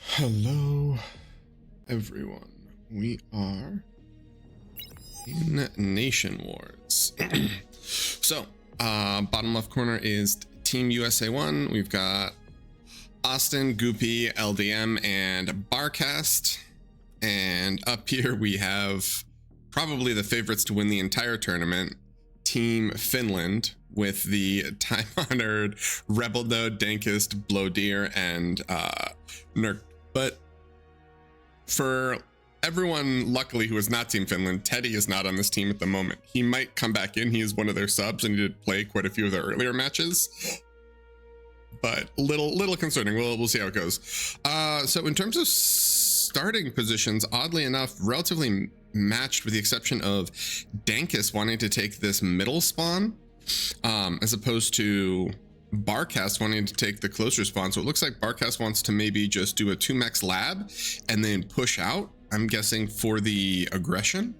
Hello, everyone. We are in Nation Wars. So, bottom left corner is Team USA 1. We've got Austin, Goopy, LDM, and Barcast. And up here we have probably the favorites to win the entire tournament, Team Finland, with the time-honored Rebel Node, Dankest, Blowdeer, and Nurk. But for everyone, luckily, who is not Team Finland, Teddy is not on this team at the moment. He might come back in. He is one of their subs, and he did play quite a few of their earlier matches. But little concerning. We'll see how it goes. So in terms of starting positions, oddly enough, relatively matched, with the exception of Dankest wanting to take this middle spawn, as opposed to Barcast wanting to take the closer spawn. So it looks like Barcast wants to maybe just do a 2max lab and then push out, I'm guessing, for the aggression.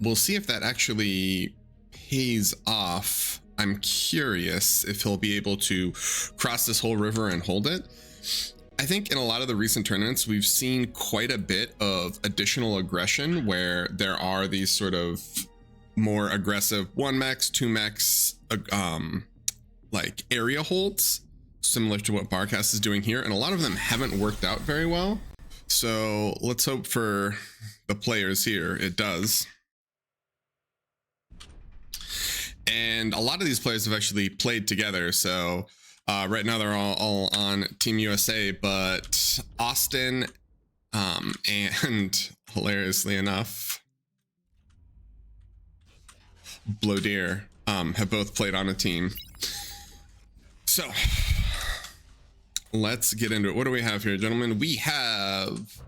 We'll see if that actually pays off. I'm curious if he'll be able to cross this whole river and hold it. I think in a lot of the recent tournaments, we've seen quite a bit of additional aggression where there are these sort of more aggressive 1max, 2max, like area holds, similar to what Barcast is doing here. And a lot of them haven't worked out very well. So let's hope for the players here it does. And a lot of these players have actually played together. So right now they're all on Team USA, but Austin and hilariously enough, Blowdeer have both played on a team. So let's get into it. What do we have here, gentlemen? We have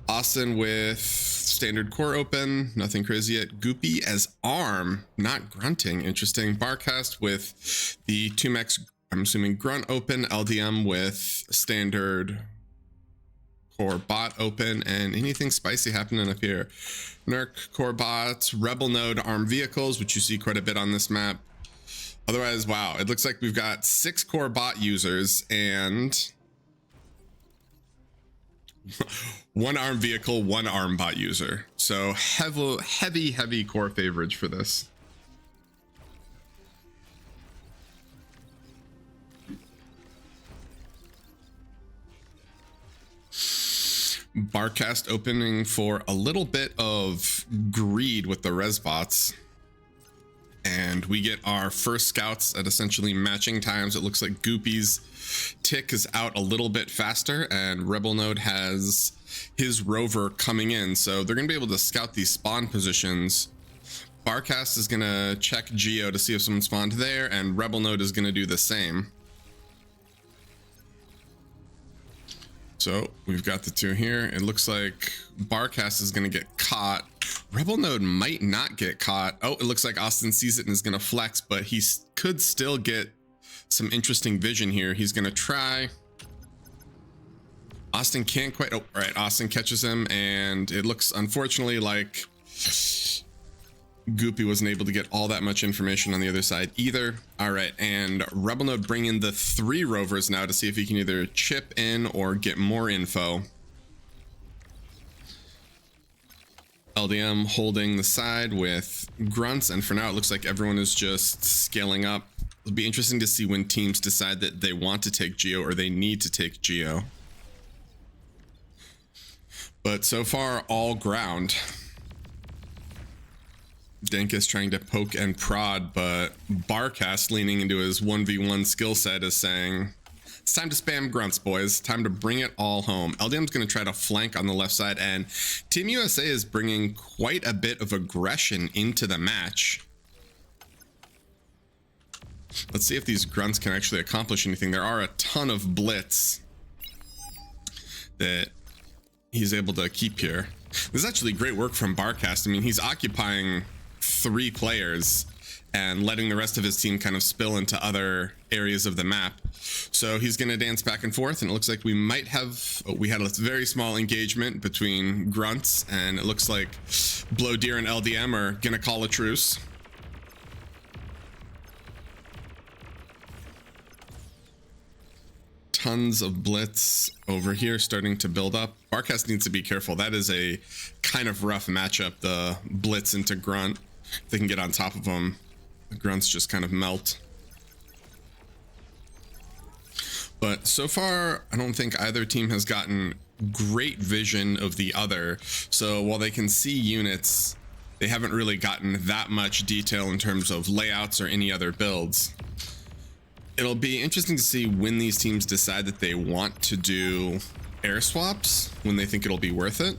Austin with standard core open, nothing crazy yet. Goopy as arm, not grunting, interesting. Barcast with the 2max, I'm assuming, grunt open. LDM with standard core bot open, and anything spicy happening up here. Nurk, core bots, Rebel Node, arm vehicles, which you see quite a bit on this map. Otherwise, wow, it looks like we've got 6 core bot users and 1 arm vehicle, 1 arm bot user. So heavy core favorage for this. Barcast opening for a little bit of greed with the res bots, and we get our first scouts at essentially matching times. It looks like Goopy's tick is out a little bit faster, and Rebel Node has his rover coming in, so they're gonna be able to scout these spawn positions. Barcast is gonna check Geo to see if someone spawned there, and Rebel Node is gonna do the same. So we've got the two here. It looks like Barcast is going to get caught. Rebel Node might not get caught. Oh, it looks like Austin sees it and is going to flex, but he could still get some interesting vision here. He's going to try. Austin can't quite. Oh, all right. Austin catches him, and it looks unfortunately like Goopy wasn't able to get all that much information on the other side either. All right, and Rebel Node bring in the 3 rovers now to see if he can either chip in or get more info. LDM holding the side with grunts, and for now it looks like everyone is just scaling up. It'll be interesting to see when teams decide that they want to take Geo or they need to take Geo. But so far, all ground. Dankest trying to poke and prod, but Barcast, leaning into his 1v1 skill set, is saying, it's time to spam grunts, boys. Time to bring it all home. LDM's going to try to flank on the left side, and Team USA is bringing quite a bit of aggression into the match. Let's see if these grunts can actually accomplish anything. There are a ton of blitz that he's able to keep here. This is actually great work from Barcast. I mean, he's occupying 3 players and letting the rest of his team kind of spill into other areas of the map. So he's going to dance back and forth, and it looks like we might have, we had a very small engagement between grunts, and it looks like Blowdeer and LDM are going to call a truce. tons of blitz over here starting to build up. Barcast needs to be careful. That is a kind of rough matchup, the blitz into grunt. If they can get on top of them, the grunts just kind of melt. But so far, I don't think either team has gotten great vision of the other. So while they can see units, they haven't really gotten that much detail in terms of layouts or any other builds. It'll be interesting to see when these teams decide that they want to do air swaps, when they think it'll be worth it.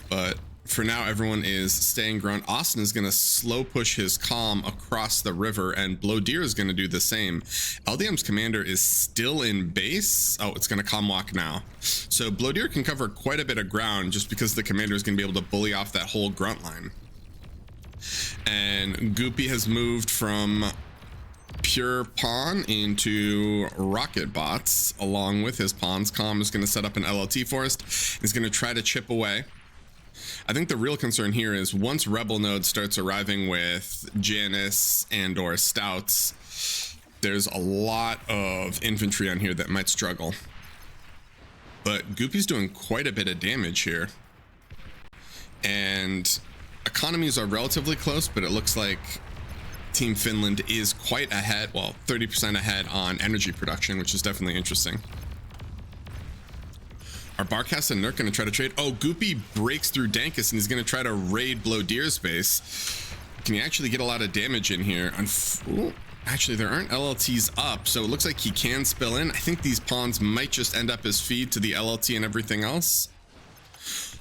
But for now, everyone is staying grunt. Austin is going to slow push his comm across the river, and Blowdeer is going to do the same. LDM's commander is still in base. Oh, it's going to comm walk now. So Blowdeer can cover quite a bit of ground just because the commander is going to be able to bully off that whole grunt line. And Goopy has moved from pure pawn into rocket bots along with his pawns. Comm is going to set up an LLT forest. He's going to try to chip away. I think the real concern here is once Rebel Node starts arriving with Canis and or Stouts, there's a lot of infantry on here that might struggle. But Goopy's doing quite a bit of damage here. And economies are relatively close, but it looks like Team Finland is quite ahead, well, 30% ahead on energy production, which is definitely interesting. Are Barcast and Nurk going to try to trade? Oh, Goopy breaks through Dankus and he's going to try to raid Blowdeer's base. Can he actually get a lot of damage in here? Ooh, actually, there aren't LLTs up, so it looks like he can spill in. I think these pawns might just end up as feed to the LLT and everything else.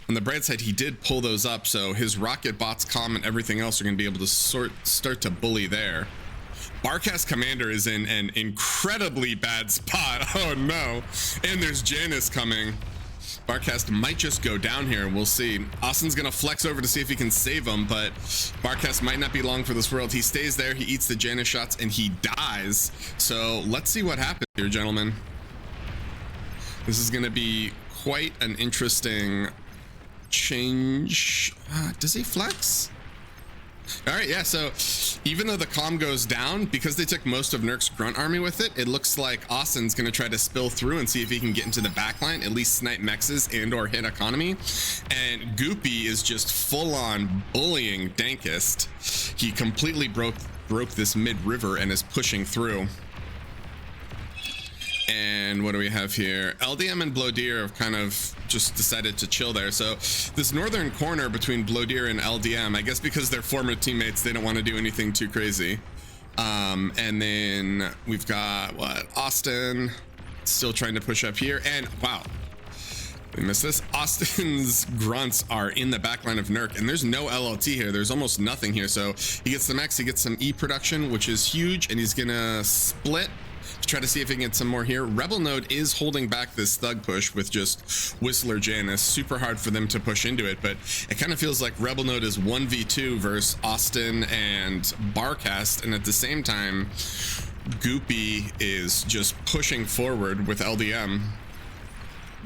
On the bright side, he did pull those up, so his rocket bots, comm, and everything else are going to be able to start to bully there. Barcast commander is in an incredibly bad spot. Oh no. And there's Canis coming. Barcast might just go down here. We'll see. Austin's going to flex over to see if he can save him, but Barcast might not be long for this world. He stays there. He eats the Canis shots and he dies. So let's see what happens here, gentlemen. This is going to be quite an interesting change. Does he flex? All right, yeah, so even though the comm goes down, because they took most of Nurk's grunt army with it, it looks like Austin's going to try to spill through and see if he can get into the backline, at least snipe mexes and or hit economy. And Goopy is just full on bullying Dankist. He completely broke this mid-river and is pushing through. And what do we have here? LDM and Blowdeer have kind of just decided to chill there. So this northern corner between Blowdeer and LDM, I guess because they're former teammates, they don't want to do anything too crazy. And then we've got what? Austin still trying to push up here. And wow, we missed this. Austin's grunts are in the backline of Nurk, and there's no LLT here. There's almost nothing here. So he gets the max, he gets some E production, which is huge, and he's gonna split to try to see if he can get some more here. Rebel Node is holding back this thug push with just Whistler Canis. Super hard for them to push into it, but it kind of feels like Rebel Node is 1v2 versus Austin and Barcast, and at the same time, Goopy is just pushing forward with LDM.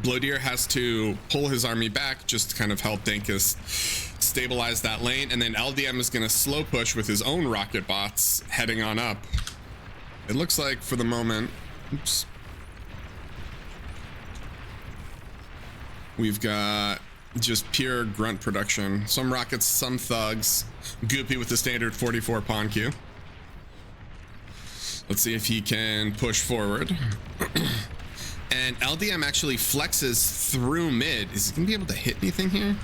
Blowdeer has to pull his army back just to kind of help Dankist stabilize that lane, and then LDM is going to slow push with his own rocket bots heading on up. It looks like for the moment, oops, we've got just pure grunt production. Some rockets, some thugs. Goopy with the standard 44 pawn queue. Let's see if he can push forward. And LDM actually flexes through mid. Is he gonna be able to hit anything here?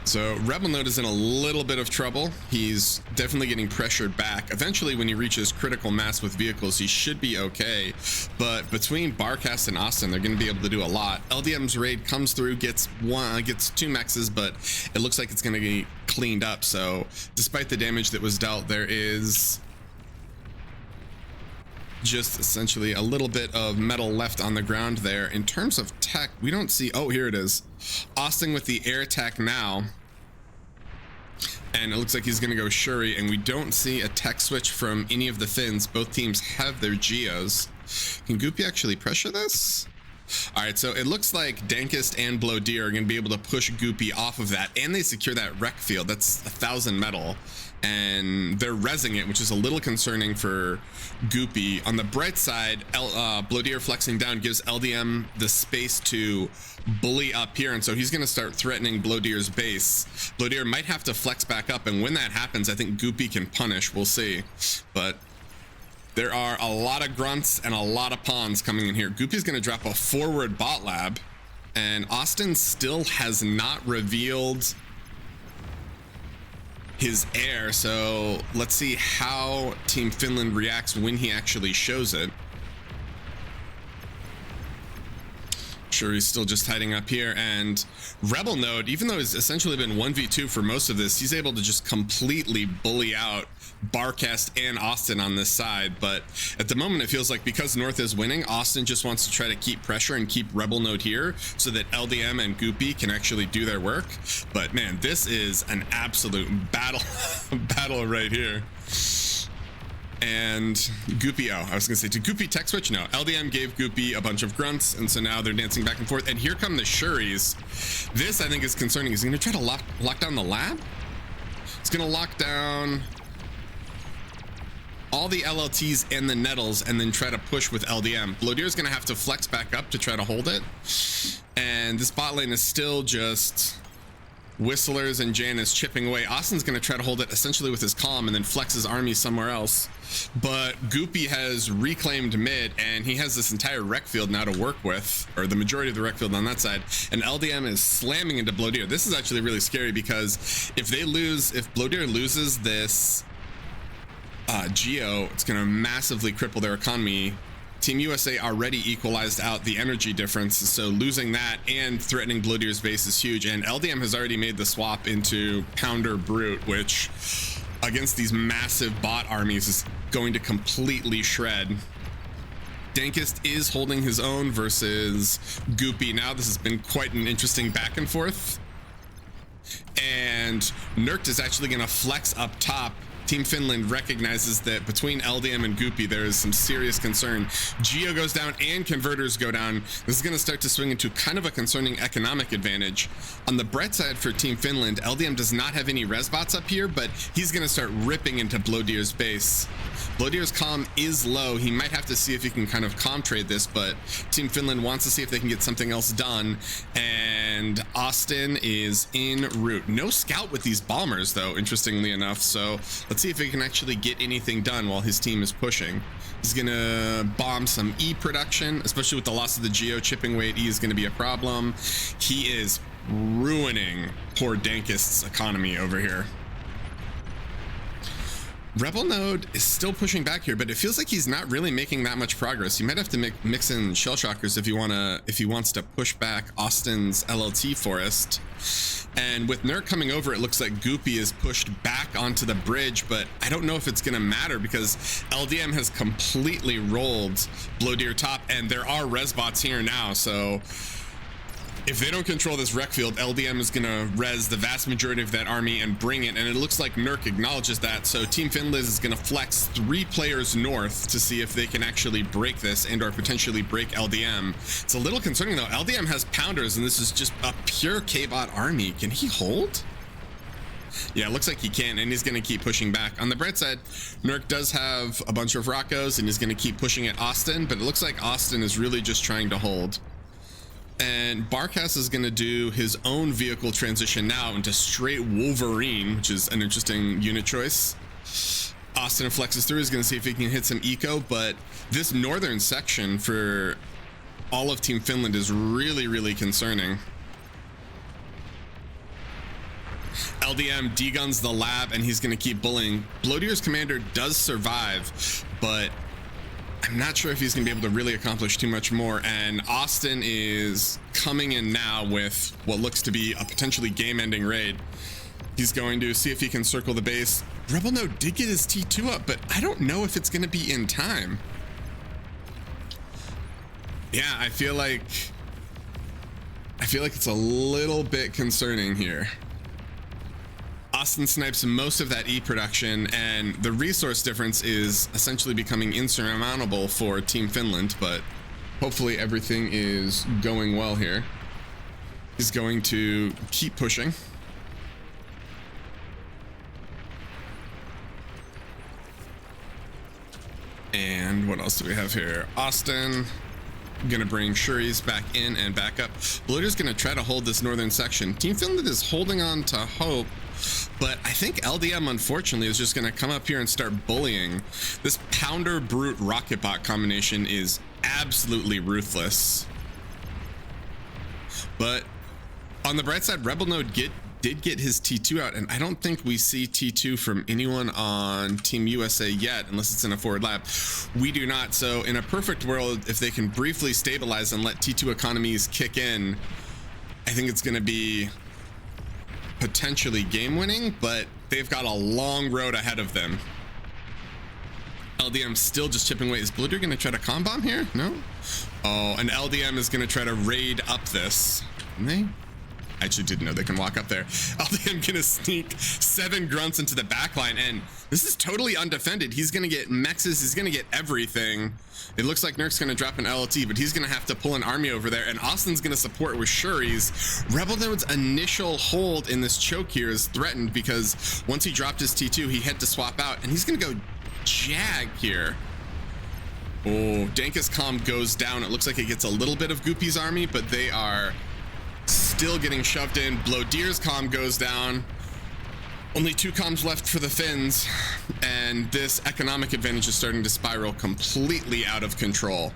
So Rebel Node is in a little bit of trouble. He's definitely getting pressured back. Eventually, when he reaches critical mass with vehicles, he should be okay. But between Barcast and Austin, they're going to be able to do a lot. LDM's raid comes through, gets two mexes, but it looks like it's going to get cleaned up. So despite the damage that was dealt, there is just essentially a little bit of metal left on the ground there. In terms of tech, we don't see, oh, here it is. Austin with the air tech now. And it looks like he's going to go Shuri, and we don't see a tech switch from any of the Finns. Both teams have their Geos. Can Goopy actually pressure this? All right, so it looks like Dankist and Blowdeer are going to be able to push Goopy off of that, and they secure that wreck field. That's 1,000 metal. and they're rezzing it, which is a little concerning for Goopy. On the bright side, Blodear flexing down gives LDM the space to bully up here, and so he's going to start threatening Blodear's base. Blodear might have to flex back up, and when that happens, I think Goopy can punish. We'll see. But there are a lot of grunts and a lot of pawns coming in here. Goopy's going to drop a forward bot lab, and Austin still has not revealed his heir, so let's see how Team Finland reacts when he actually shows it. Sure, he's still just hiding up here, and Rebel Node, even though he's essentially been 1v2 for most of this, he's able to just completely bully out Barcast and Austin on this side. But at the moment, it feels like because North is winning, Austin just wants to try to keep pressure and keep Rebel Node here so that LDM and Goopy can actually do their work. But man, this is an absolute battle right here. And Goopy, I was gonna say, did Goopy tech switch? No, LDM gave Goopy a bunch of grunts, and so now they're dancing back and forth. And here come the Shuris. This, I think, is concerning. Is he gonna try to lock down the lab? He's gonna lock down all the LLTs and the Nettles, and then try to push with LDM. Blodear's gonna have to flex back up to try to hold it. And this bot lane is still just Whistlers and Janice chipping away. Austin's gonna try to hold it essentially with his calm and then flex his army somewhere else. But Goopy has reclaimed mid, and he has this entire rec field now to work with, or the majority of the rec field on that side. And LDM is slamming into Blodear. This is actually really scary because if Blodear loses this Geo, it's gonna massively cripple their economy. Team USA already equalized out the energy difference, so losing that and threatening Blodear's base is huge. And LDM has already made the swap into Pounder Brute, which against these massive bot armies is going to completely shred. Dankest is holding his own versus Goopy. Now this has been quite an interesting back and forth. And Nurkt is actually going to flex up top. Team Finland recognizes that between LDM and Goopy, there is some serious concern. Geo goes down and converters go down. This is going to start to swing into kind of a concerning economic advantage. On the bright side for Team Finland, LDM does not have any res bots up here, but he's going to start ripping into Blodear's base. Blodear's calm is low. He might have to see if he can kind of calm trade this, but Team Finland wants to see if they can get something else done. And Austin is en route. No scout with these bombers, though, interestingly enough. So let's see if he can actually get anything done while his team is pushing. He's gonna bomb some E production, especially with the loss of the Geo. Chipping away at E is gonna be a problem. He is ruining poor Dankest's economy over here. Rebel Node is still pushing back here, but it feels like he's not really making that much progress. He might have to mix in shell shockers if he wants to push back Austin's LLT forest. And with Nurk coming over, it looks like Goopy is pushed back onto the bridge, but I don't know if it's gonna matter because LDM has completely rolled Blodear top, and there are res bots here now, so if they don't control this rec field, LDM is gonna res the vast majority of that army and bring it, and it looks like Nurk acknowledges that. So Team Finland is gonna flex 3 players north to see if they can actually break this and or potentially break LDM. It's a little concerning though. LDM has pounders, and this is just a pure K-bot army. Can he hold? Yeah, it looks like he can, and he's gonna keep pushing back. On the bright side, Nurk does have a bunch of Rockos, and he's gonna keep pushing at Austin, but it looks like Austin is really just trying to hold. And Barcast is going to do his own vehicle transition now into straight Wolverine, which is an interesting unit choice. Austin flexes through. He's going to see if he can hit some eco, but this northern section for all of Team Finland is really, really concerning. LDM deguns the lab, and he's going to keep bullying. Blodear's commander does survive, but I'm not sure if he's gonna be able to really accomplish too much more. And Austin is coming in now with what looks to be a potentially game-ending raid. He's going to see if he can circle the base. Rebel Node did get his T2 up, but I don't know if it's gonna be in time. Yeah, I feel like it's a little bit concerning here. Austin snipes most of that E production, and the resource difference is essentially becoming insurmountable for Team Finland, but hopefully everything is going well here. He's going to keep pushing. And what else do we have here? Austin gonna bring Shuri's back in and back up. Bloater's gonna try to hold this northern section. Team Finland is holding on to hope, but I think LDM unfortunately is just gonna come up here and start bullying. This Pounder Brute Rocket Bot combination is absolutely ruthless. But on the bright side, Rebel Node did get his T2 out, and I don't think we see T2 from anyone on Team USA yet, unless it's in a forward lap. We do not. So in a perfect world, if they can briefly stabilize and let T2 economies kick in, I think it's going to be potentially game winning, but they've got a long road ahead of them. LDM still just chipping away. Is Blitter going to try to comb bomb here? No. Oh, and LDM is going to try to raid up this. Can they? I actually didn't know they can walk up there. LDM gonna sneak 7 grunts into the backline, and this is totally undefended. He's gonna get mexes, he's gonna get everything. It looks like Nurk's gonna drop an LLT, but he's gonna have to pull an army over there, and Austin's gonna support with Shuri's. Rebel Node's initial hold in this choke here is threatened because once he dropped his T2, he had to swap out, and he's gonna go Jag here. Oh, Dankus Calm goes down. It looks like it gets a little bit of Goopy's army, but they are still getting shoved in. Blodeer's comm goes down. Only 2 comms left for the Finns, and this economic advantage is starting to spiral completely out of control.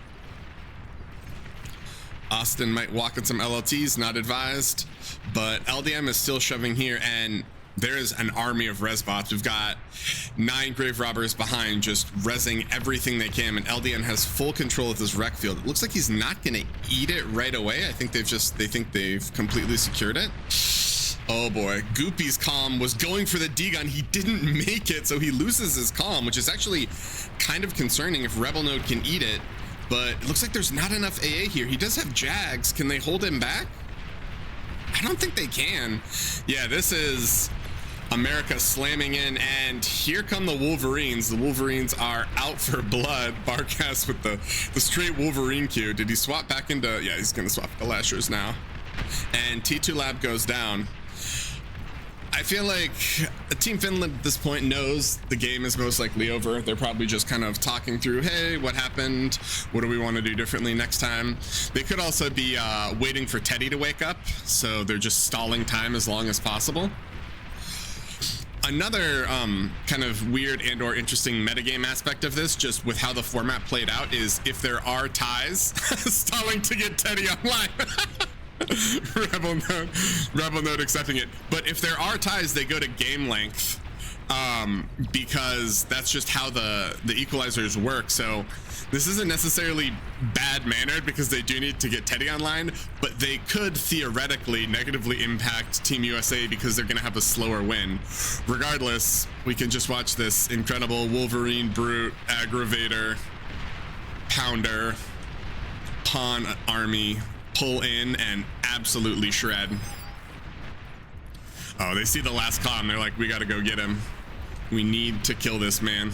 Austin might walk in some LLTs, not advised, but LDM is still shoving here, and there is an army of res bots. We've got 9 grave robbers behind, just rezzing everything they can, and LDN has full control of this wreck field. It looks like he's not gonna eat it right away. I think they think they've completely secured it. Oh boy, Goopy's comm was going for the D-gun. He didn't make it, so he loses his comm, which is actually kind of concerning if Rebel Node can eat it, but it looks like there's not enough AA here. He does have Jags. Can they hold him back? I don't think they can. Yeah, this is America slamming in, and here come the Wolverines. The Wolverines are out for blood. Barcast with the straight Wolverine Q. Did he swap back into? Yeah, he's gonna swap to Lashers now. And T2 Lab goes down. I feel like Team Finland at this point knows the game is most likely over. They're probably just kind of talking through, hey, what happened? What do we want to do differently next time? They could also be waiting for Teddy to wake up, so they're just stalling time as long as possible. Another kind of weird and or interesting metagame aspect of this, just with how the format played out, is if there are ties, stalling to get Teddy online. Rebel Node accepting it. But if there are ties, they go to game length, because that's just how the equalizers work. So this isn't necessarily bad mannered because they do need to get Teddy online, but they could theoretically negatively impact Team USA because they're going to have a slower win. Regardless, we can just watch this incredible Wolverine Brute Aggravator Pounder Pawn army pull in and absolutely shred. Oh, they see the last comm. They're like, we got to go get him. We need to kill this man.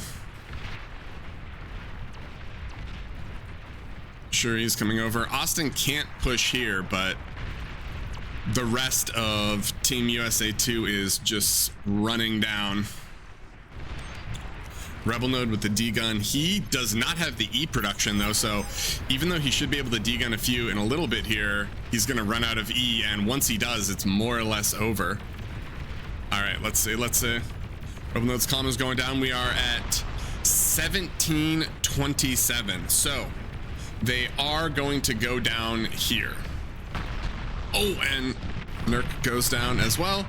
Sure, he's coming over. Austin can't push here, but the rest of Team USA 2 is just running down. Rebel Node with the D-gun. He does not have the E production though, so even though he should be able to D-gun a few in a little bit here, he's gonna run out of E, and once he does, it's more or less over. All right, let's see. Rebel Node's comm is going down. We are at 1727. So they are going to go down here. Oh, and Nurk goes down as well.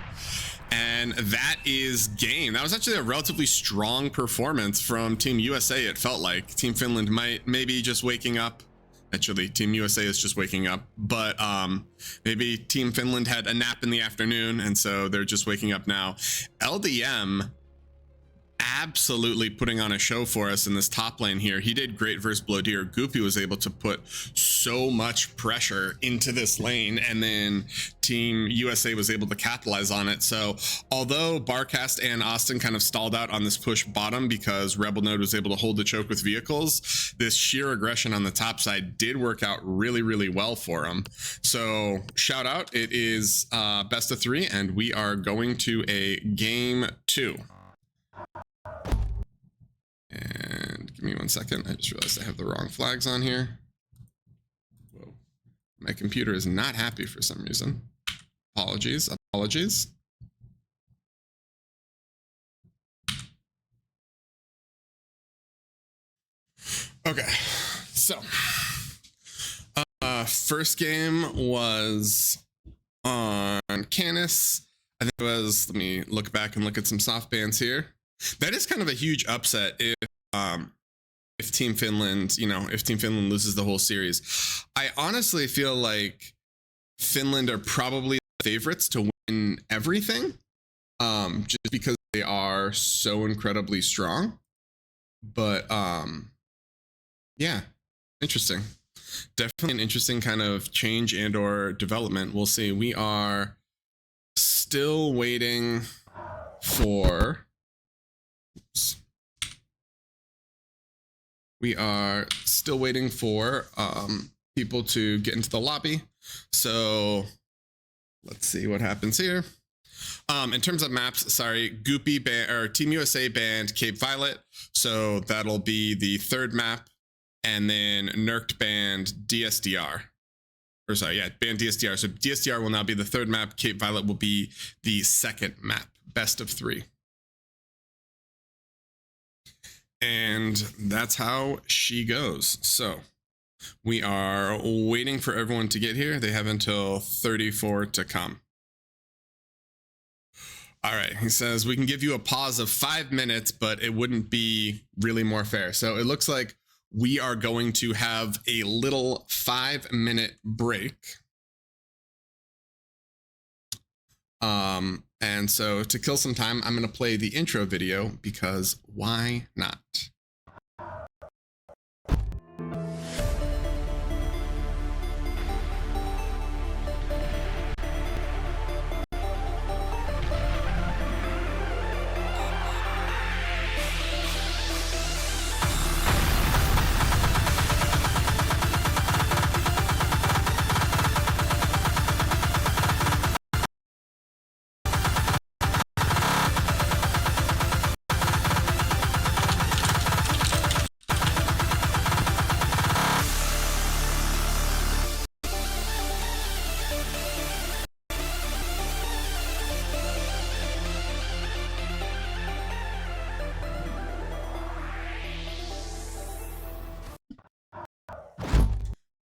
And that is game. That was actually a relatively strong performance from Team USA. It felt like Team Finland maybe just waking up. Actually, Team USA is just waking up, but maybe Team Finland had a nap in the afternoon, and so they're just waking up now. LDM absolutely putting on a show for us in this top lane here. He did great versus Blodeer. Goopy was able to put so much pressure into this lane, and then Team USA was able to capitalize on it. So although Barcast and Austin kind of stalled out on this push bottom because Rebel Node was able to hold the choke with vehicles, this sheer aggression on the top side did work out really, really well for them. So shout out. It is best of 3, and we are going to a game 2. And give me 1 second. I just realized I have the wrong flags on here. Whoa. My computer is not happy for some reason. Apologies. Okay, so first game was on Canis. I think it was, let me look back and look at some soft bands here. That is kind of a huge upset if Team Finland, if Team Finland loses the whole series. I honestly feel like Finland are probably the favorites to win everything, just because they are so incredibly strong. But yeah, interesting. Definitely an interesting kind of change and or development. We'll see. We are still waiting for people to get into the lobby. So let's see what happens here. In terms of maps, sorry, Goopy or Team USA banned Cape Violet, so that'll be the third map, and then Nerked banned DSDR. Or sorry, yeah, banned DSDR. So DSDR will now be the third map. Cape Violet will be the second map. Best of 3. And that's how she goes. So we are waiting for everyone to get here. They have until 34 to come. All right, he says we can give you a pause of 5 minutes, but it wouldn't be really more fair. So it looks like we are going to have a little 5-minute break. And so to kill some time, I'm going to play the intro video because why not?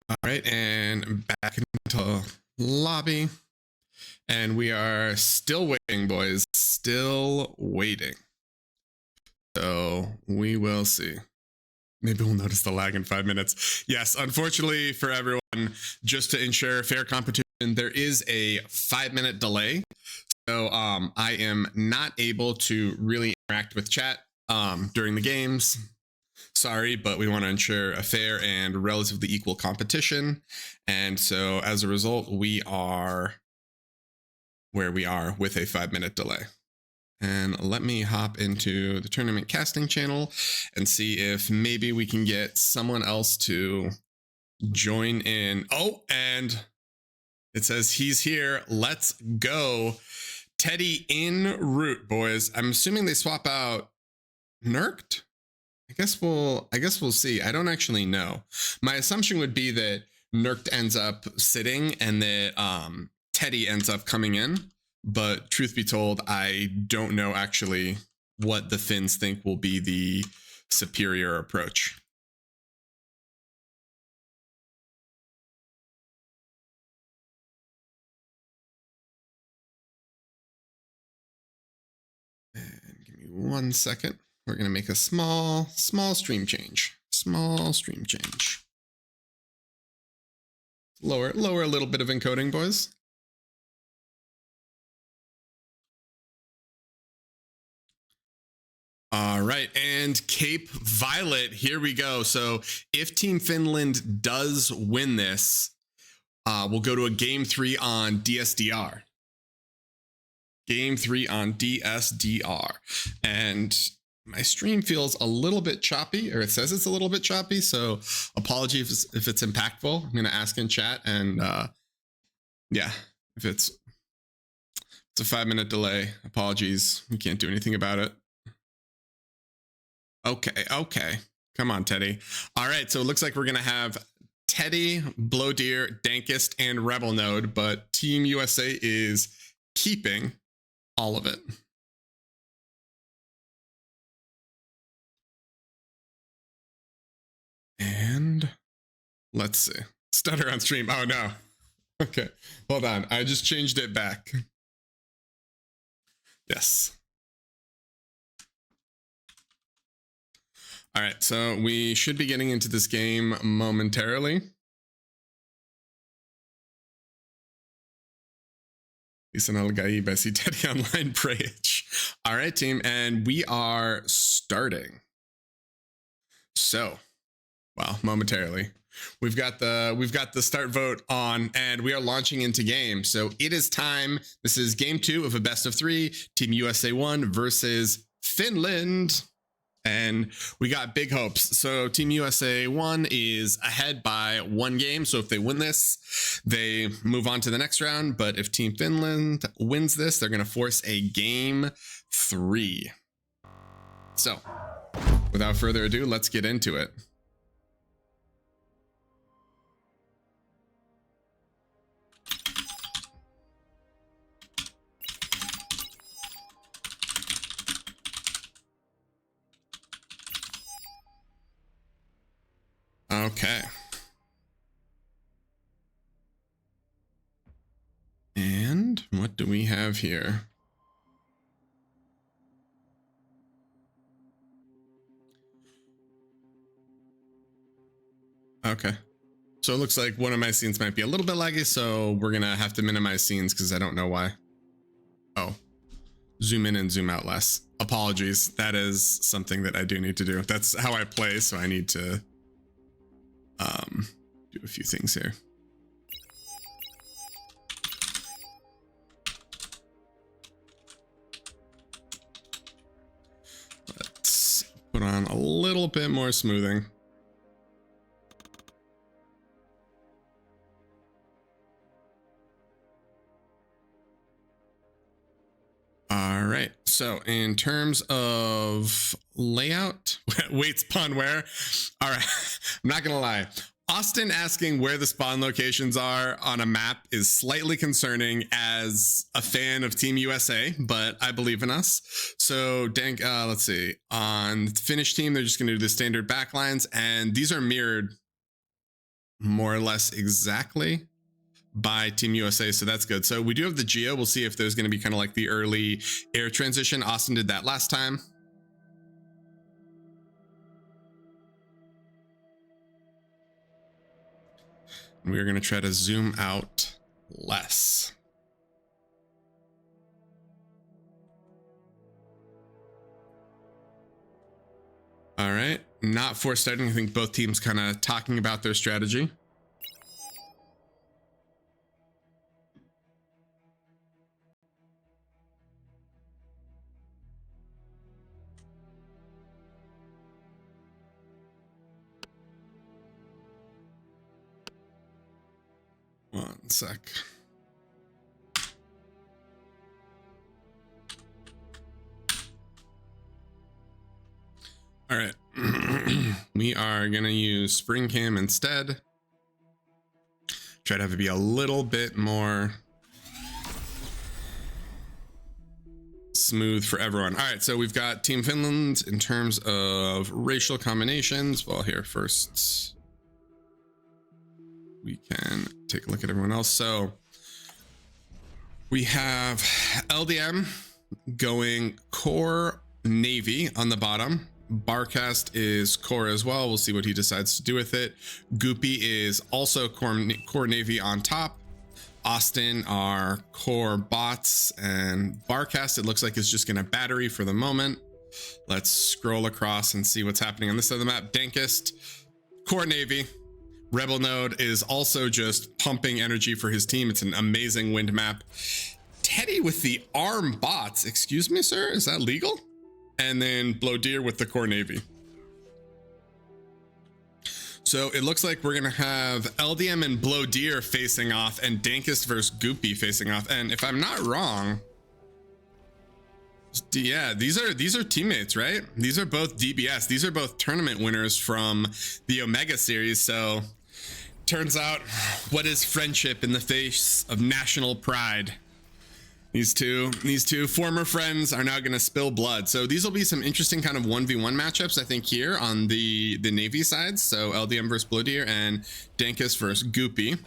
All right, and back into lobby. And we are still waiting, boys. Still waiting. So we will see. Maybe we'll notice the lag in 5 minutes. Yes, unfortunately for everyone, just to ensure fair competition, there is a 5-minute delay. So I am not able to really interact with chat during the games. Sorry, but we want to ensure a fair and relatively equal competition. And so as a result, we are where we are with a 5-minute delay. And let me hop into the tournament casting channel and see if maybe we can get someone else to join in. Oh, and it says he's here. Let's go. Teddy en route, boys. I'm assuming they swap out Nerked. I guess we'll see. I don't actually know. My assumption would be that Nerked ends up sitting and that Teddy ends up coming in. But truth be told, I don't know actually what the Finns think will be the superior approach. And give me 1 second. We're going to make a small stream change. Small stream change. Lower a little bit of encoding, boys. All right, and Cape Violet, here we go. So if Team Finland does win this, we'll go to a game 3 on DSDR. Game 3 on DSDR. And my stream feels a little bit choppy, or it says it's a little bit choppy, so apology if it's impactful. I'm going to ask in chat, and yeah, if it's a 5-minute delay, apologies. We can't do anything about it. Okay. Come on, Teddy. All right, so it looks like we're gonna have Teddy, Blowdeer, Dankest, and Rebel Node, but Team USA is keeping all of it. And let's see. Stutter on stream. Oh no. Okay, hold on. I just changed it back. Yes. All right, so we should be getting into this game momentarily. Teddy online Preyage. All right, team, and we are starting. So, well, momentarily. We've got the start vote on, and we are launching into game. So it is time. This is game 2 of a best of 3. Team USA 1 versus Finland. And we got big hopes. So Team USA 1 is ahead by 1 game. So if they win this, they move on to the next round. But if Team Finland wins this, they're going to force a game 3. So without further ado, let's get into it. Okay. And what do we have here? Okay. So it looks like one of my scenes might be a little bit laggy, so we're gonna have to minimize scenes because I don't know why. Oh, zoom in and zoom out less. Apologies. That is something that I do need to do. That's how I play, so I need to do a few things here. Let's put on a little bit more smoothing. All right, so in terms of layout, wait, spawn where? All right, I'm not gonna lie. Austin asking where the spawn locations are on a map is slightly concerning as a fan of Team USA, but I believe in us. So Dank, let's see. On the Finnish team, they're just gonna do the standard backlines, and these are mirrored more or less exactly by Team USA, so that's good. So we do have the Geo. We'll see if there's going to be kind of like the early air transition. Austin did that last time. We're going to try to zoom out less. All right, not forced starting. I think both teams kind of talking about their strategy. One sec. All right. We are going to use Spring Cam instead. Try to have it be a little bit more smooth for everyone. All right, so we've got Team Finland in terms of racial combinations. Well, here first, we can take a look at everyone else. So we have LDM going core navy on the bottom. Barcast is core as well. We'll see what he decides to do with it. Goopy is also core navy on top. Austin are core bots, and Barcast, it looks like, is just gonna battery for the moment. Let's scroll across and see what's happening on this side of the map. Dankest, core navy. Rebel Node is also just pumping energy for his team. It's an amazing wind map. Teddy with the arm bots. Excuse me, sir, is that legal? And then Blowdeer with the core navy. So it looks like we're gonna have LDM and Blowdeer facing off and Dankest versus Goopy facing off. And if I'm not wrong, Yeah, these are teammates, right? These are both DBS. These are both tournament winners from the Omega series. So turns out, what is friendship in the face of national pride? These two former friends are now going to spill blood. So these will be some interesting kind of 1v1 matchups, I think, here on the Navy sides. So LDM versus Blowdeer and Dankus versus Goopy.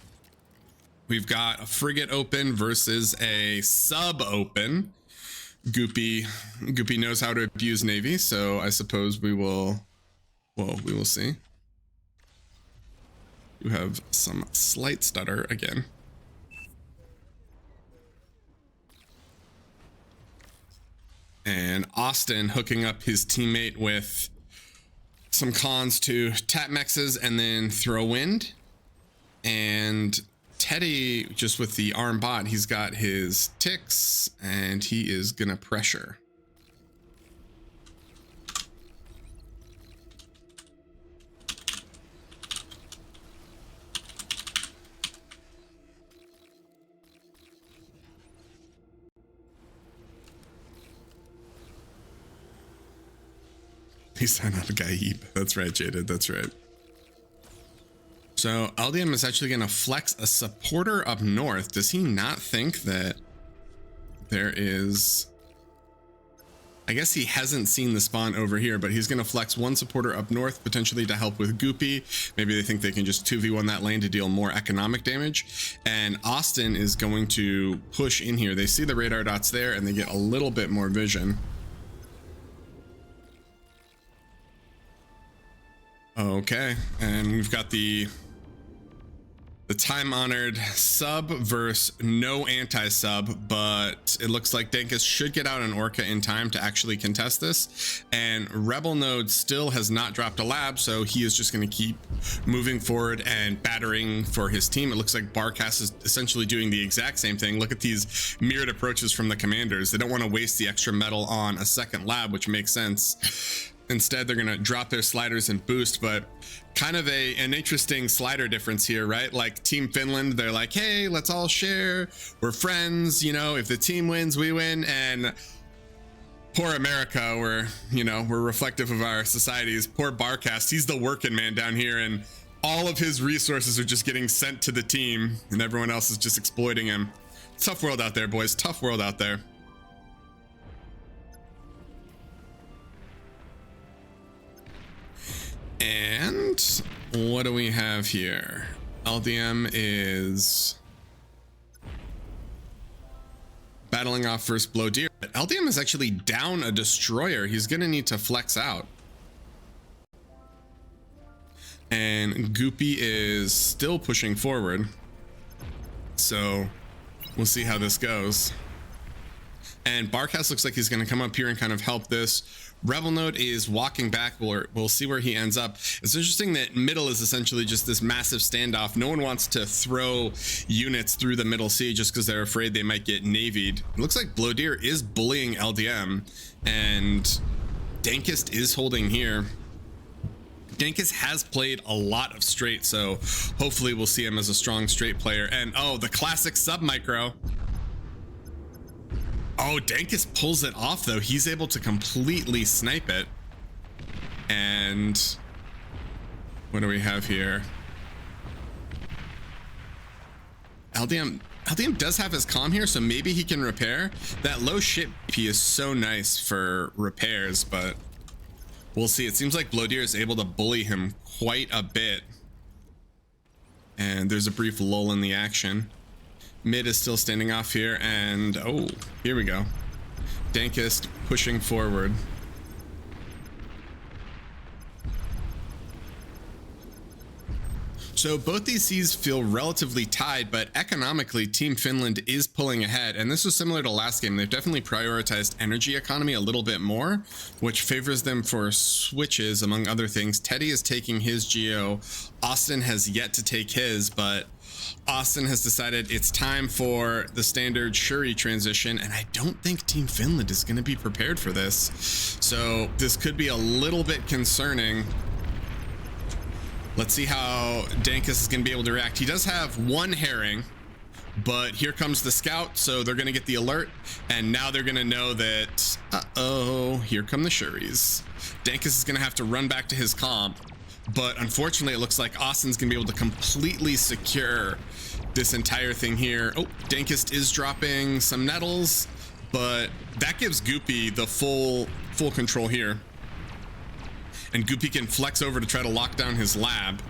We've got a frigate open versus a sub open. Goopy knows how to abuse Navy, so I suppose we will see. You have some slight stutter again. And Austin hooking up his teammate with some cons to tap mexes and then throw wind. And Teddy, just with the arm bot, he's got his ticks and he is gonna pressure. He's not a Gaib. That's right, Jaded. That's right. So LDM is actually going to flex a supporter up north. Does he not think that there is... I guess he hasn't seen the spawn over here, but he's going to flex one supporter up north, potentially to help with Goopy. Maybe they think they can just 2v1 that lane to deal more economic damage. And Austin is going to push in here. They see the radar dots there and they get a little bit more vision. Okay, and we've got the time-honored sub versus no anti-sub, but it looks like Dankus should get out an Orca in time to actually contest this. And Rebel Node still has not dropped a lab, so he is just going to keep moving forward and battering for his team. It looks like Barcast is essentially doing the exact same thing. Look at these mirrored approaches from the commanders. They don't want to waste the extra metal on a second lab, which makes sense. Instead, they're going to drop their sliders and boost, but kind of an interesting slider difference here, right? Like Team Finland, they're like, hey, let's all share. We're friends. You know, if the team wins, we win. And poor America, we're reflective of our societies. Poor Barcast, he's the working man down here, and all of his resources are just getting sent to the team, and everyone else is just exploiting him. Tough world out there, boys. Tough world out there. And what do we have here? LDM is battling off first Blowdeer. But LDM is actually down a destroyer. He's going to need to flex out. And Goopy is still pushing forward. So we'll see how this goes. And Barcast looks like he's going to come up here and kind of help this. Rebel Node is walking back. We'll see where he ends up. It's interesting that middle is essentially just this massive standoff. No one wants to throw units through the middle sea just because they're afraid they might get navied. It looks like Blowdeer is bullying LDM, and Dankist is holding here. Dankist has played a lot of straight, so hopefully we'll see him as a strong straight player. And oh, the classic sub micro. Oh, Dankus pulls it off, though. He's able to completely snipe it. And what do we have here? LDM does have his comm here, so maybe he can repair. That low ship P is so nice for repairs, but we'll see. It seems like Blowdeer is able to bully him quite a bit. And there's a brief lull in the action. Mid is still standing off here, and oh, here we go. Dankist pushing forward. So both these seas feel relatively tied, but economically Team Finland is pulling ahead, and this was similar to last game. They've definitely prioritized energy economy a little bit more, which favors them for switches, among other things. Teddy is taking his geo. Austin has yet to take his, but Austin has decided it's time for the standard Shuri transition, and I don't think Team Finland is going to be prepared for this. So this could be a little bit concerning. Let's see how Dankus is going to be able to react. He does have one herring, but here comes the scout, so they're gonna get the alert, and now they're gonna know that, uh-oh, here come the Shuris. Dankus is gonna have to run back to his comp, but unfortunately it looks like Austin's gonna be able to completely secure this entire thing here. Oh, Dankist is dropping some nettles, but that gives Goopy the full control here. And Goopy can flex over to try to lock down his lab.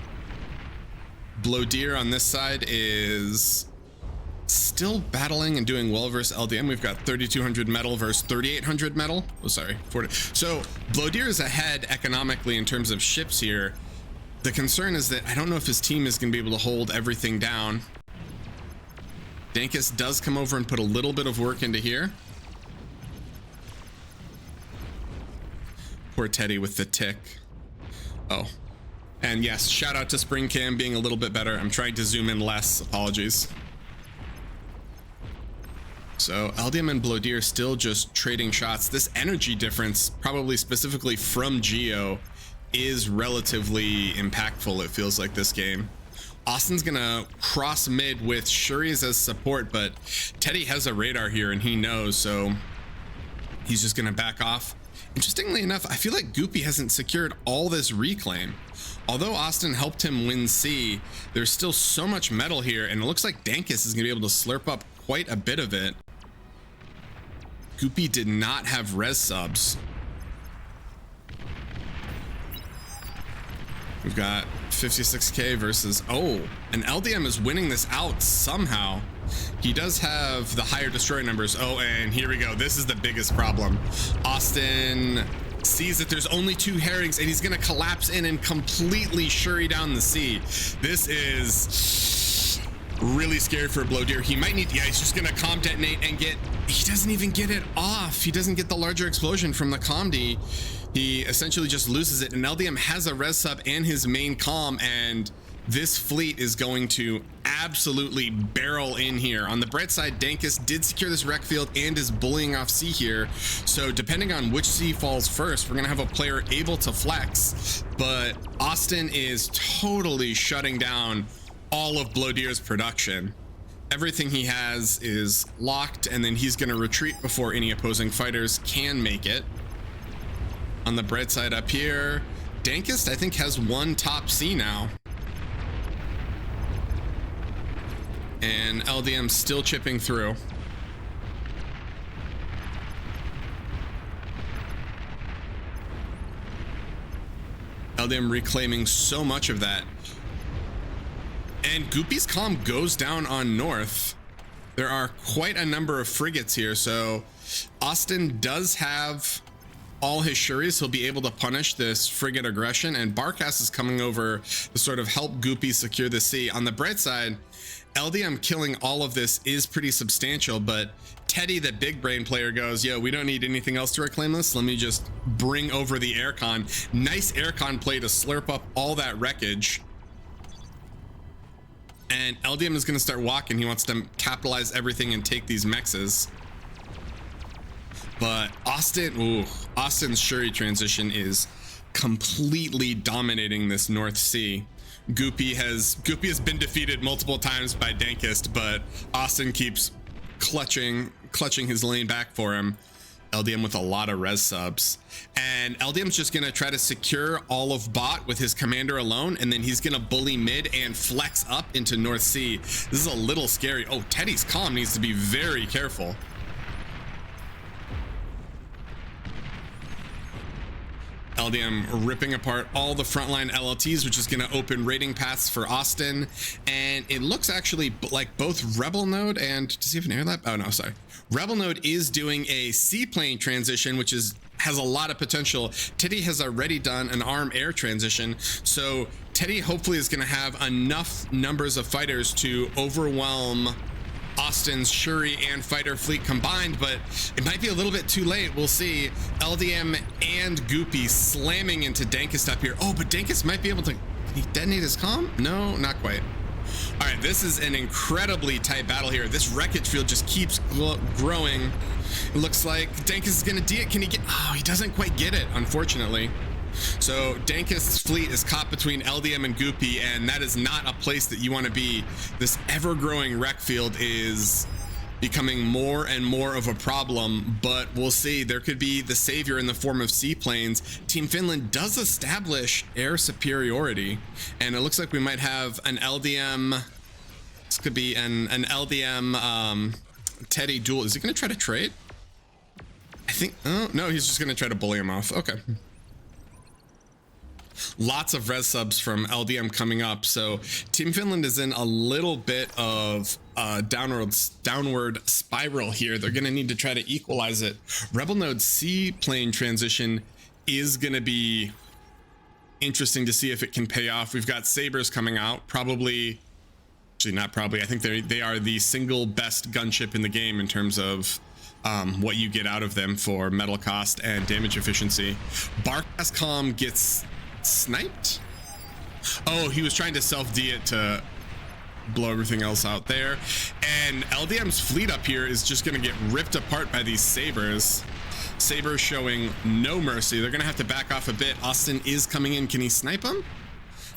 Blowdeer on this side is still battling and doing well versus LDM. We've got 3,200 metal versus 3,800 metal. Oh, sorry, 40. So Blowdeer is ahead economically in terms of ships here. The concern is that I don't know if his team is going to be able to hold everything down. Dankus does come over and put a little bit of work into here. Poor Teddy with the tick. Oh, and yes, shout out to Spring Cam being a little bit better. I'm trying to zoom in less. Apologies. So LDM and Blowdeer still just trading shots. This energy difference, probably specifically from Geo, is relatively impactful, it feels like, this game. Austin's gonna cross mid with Shuris as support, but Teddy has a radar here and he knows, so he's just gonna back off. Interestingly enough, I feel like Goopy hasn't secured all this reclaim. Although Austin helped him win C, there's still so much metal here, and it looks like Dankus is gonna be able to slurp up quite a bit of it. Goopy did not have res subs. We've got 56k versus, oh, and LDM is winning this out somehow. He does have the higher destroyer numbers. Oh, and here we go. This is the biggest problem. Austin sees that there's only 2 herrings and he's gonna collapse in and completely Shuri down the sea. This is really scary for Blowdeer. He might need, yeah, he's just gonna comm detonate and get, he doesn't even get it off. He doesn't get the larger explosion from the commd. He essentially just loses it, and LDM has a res sub and his main comm, and this fleet is going to absolutely barrel in here. On the bright side, Dankus did secure this wreck field and is bullying off C here, so depending on which C falls first, we're gonna have a player able to flex, but Austin is totally shutting down all of Blowdeer's production. Everything he has is locked, and then he's gonna retreat before any opposing fighters can make it. On the bright side up here, Dankist, I think, has 1 top C now. And LDM still chipping through. LDM reclaiming so much of that. And Goopy's comm goes down on north. There are quite a number of frigates here, so Austin does have all his Shuris. He'll be able to punish this frigate aggression, and Barkas is coming over to sort of help Goopy secure the sea. On the bright side, LDM killing all of this is pretty substantial, but Teddy, the big brain player, goes, yo, we don't need anything else to reclaim this. Let me just bring over the aircon. Nice aircon play to slurp up all that wreckage. And LDM is going to start walking. He wants to capitalize everything and take these mexes. But Austin, ooh, Austin's Shuri transition is completely dominating this North Sea. Goopy has been defeated multiple times by Dankist, but Austin keeps clutching his lane back for him. LDM with a lot of res subs, and LDM's just gonna try to secure all of bot with his commander alone, and then he's gonna bully mid and flex up into North Sea. This is a little scary. Oh, Teddy's comm needs to be very careful. LDM ripping apart all the frontline LLTs, which is going to open raiding paths for Austin. And it looks actually like both Rebel Node and, does he have an air lap? Oh no, sorry. Rebel Node is doing a seaplane transition, which has a lot of potential. Teddy has already done an arm air transition, so Teddy hopefully is going to have enough numbers of fighters to overwhelm Austin's Shuri and fighter fleet combined, but it might be a little bit too late. We'll see. LDM and Goopy slamming into Dankist up here. Oh, but Dankist might be able to, can he detonate his comm? No, not quite. All right, this is an incredibly tight battle here. This wreckage field just keeps growing. It looks like Dankist is gonna can he get, oh, he doesn't quite get it, unfortunately. So Dankist's fleet is caught between LDM and Goopy, and that is not a place that you want to be. This ever-growing wreck field is becoming more and more of a problem, but we'll see. There could be the savior in the form of seaplanes. Team Finland does establish air superiority, and it looks like we might have an LDM. This could be an LDM Teddy duel. Is he going to try to trade? I think, oh no, he's just going to try to bully him off. Okay. Lots of res subs from LDM coming up, so Team Finland is in a little bit of downward spiral here. They're going to need to try to equalize it. Rebel Node seaplane transition is going to be interesting to see if it can pay off. We've got Sabres coming out, probably, actually not probably, I think they are the single best gunship in the game in terms of what you get out of them for metal cost and damage efficiency. Barkas Calm gets sniped. Oh, he was trying to self-D it to blow everything else out there, and LDM's fleet up here is just going to get ripped apart by these Sabres. Sabres showing no mercy. They're going to have to back off a bit. Austin is coming in. Can he snipe him?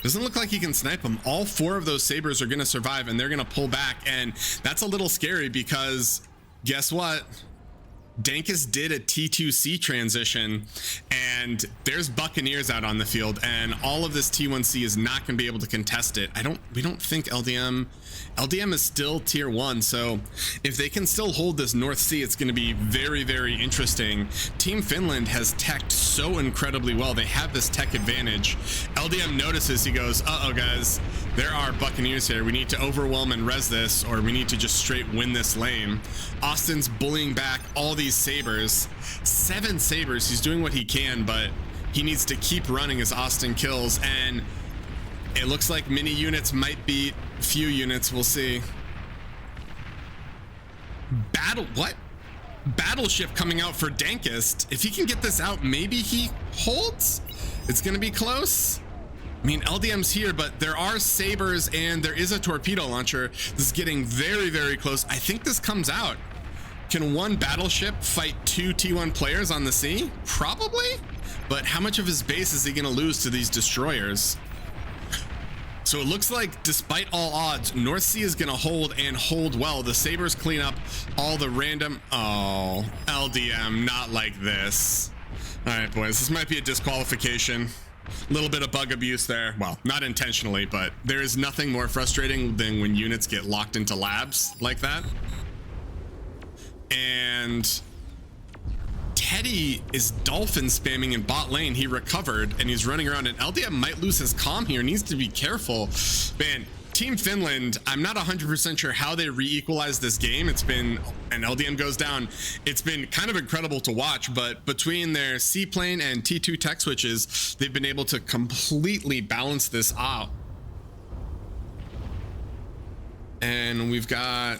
Doesn't look like he can snipe him. All 4 of those Sabres are going to survive, and they're going to pull back, and that's a little scary because guess what? Dankist did a T2C transition, and there's Buccaneers out on the field, and all of this T1C is not going to be able to contest it. We don't think LDM is still tier 1, so if they can still hold this North Sea, it's going to be very, very interesting. Team Finland has teched so incredibly well. They have this tech advantage. LDM notices, he goes, uh-oh guys, there are Buccaneers here. We need to overwhelm and res this, or we need to just straight win this lane. Austin's bullying back all these Sabres. 7 Sabres. He's doing what he can, but he needs to keep running as Austin kills, and it looks like mini units might beat few units. We'll see. Battleship coming out for Dankist. If he can get this out, maybe he holds. It's gonna be close. I mean, LDM's here, but there are Sabres and there is a torpedo launcher. This is getting very, very close. I think this comes out. Can one battleship fight 2 T1 players on the sea? Probably, but how much of his base is he gonna lose to these destroyers? So it looks like, despite all odds, North Sea is gonna hold and hold well. The Sabres clean up all the random, oh, LDM, not like this. All right, boys, this might be a disqualification. A little bit of bug abuse there. Well, not intentionally, but there is nothing more frustrating than when units get locked into labs like that. And Teddy is dolphin spamming in bot lane. He recovered and he's running around, and LDM might lose his comm here. Needs to be careful. Man, Team Finland, I'm not 100% sure how they re-equalize this game. It's been, and LDM goes down. It's been kind of incredible to watch, but between their seaplane and T2 tech switches, they've been able to completely balance this out. And we've got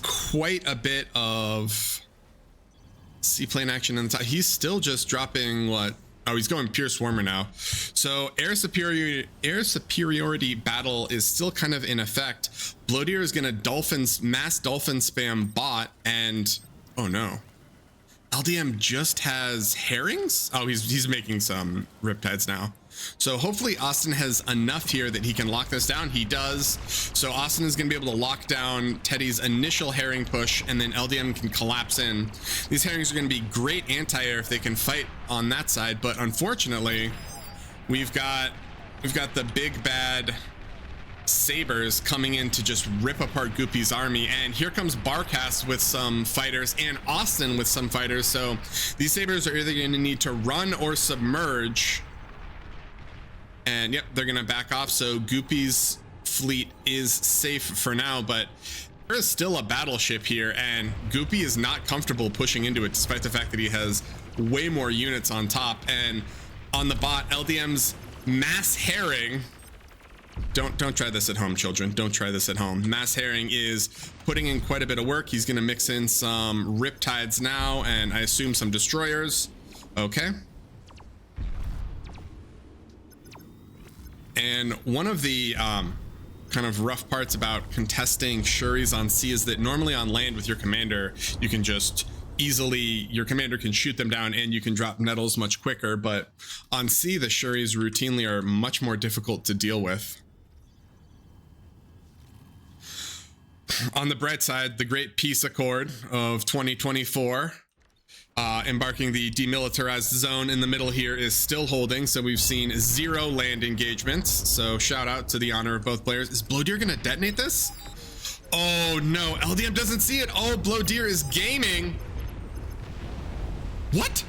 quite a bit of seaplane action inside. He's still just dropping what? Oh, he's going pure swarmer now. So air superiority battle is still kind of in effect. Bloateer is gonna mass dolphin spam bot, and oh no, LDM just has herrings. Oh, he's making some riptides now. So hopefully Austin has enough here that he can lock this down. He does. So Austin is going to be able to lock down Teddy's initial herring push, and then LDM can collapse in. These herrings are going to be great anti-air if they can fight on that side, but unfortunately we've got the big bad Sabres coming in to just rip apart Goopy's army, and here comes Barkas with some fighters and Austin with some fighters. So these Sabres are either going to need to run or submerge. And yep, they're gonna back off. So Goopy's fleet is safe for now, but there is still a battleship here, and Goopy is not comfortable pushing into it, despite the fact that he has way more units on top. And on the bot, LDM's mass herring. Don't try this at home, children. Don't try this at home. Mass herring is putting in quite a bit of work. He's gonna mix in some riptides now, and I assume some destroyers. Okay. And one of the kind of rough parts about contesting Shuris on sea is that normally on land with your commander, you can just easily your commander can shoot them down and you can drop nettles much quicker. But on sea, the Shuris routinely are much more difficult to deal with. On the bright side, the Great Peace Accord of 2024, embarking the demilitarized zone in the middle here, is still holding. So we've seen 0 land engagements. So shout out to the honor of both players. Is Blowdeer gonna detonate this? Oh no, LDM doesn't see it. Oh, Blowdeer is gaming. What?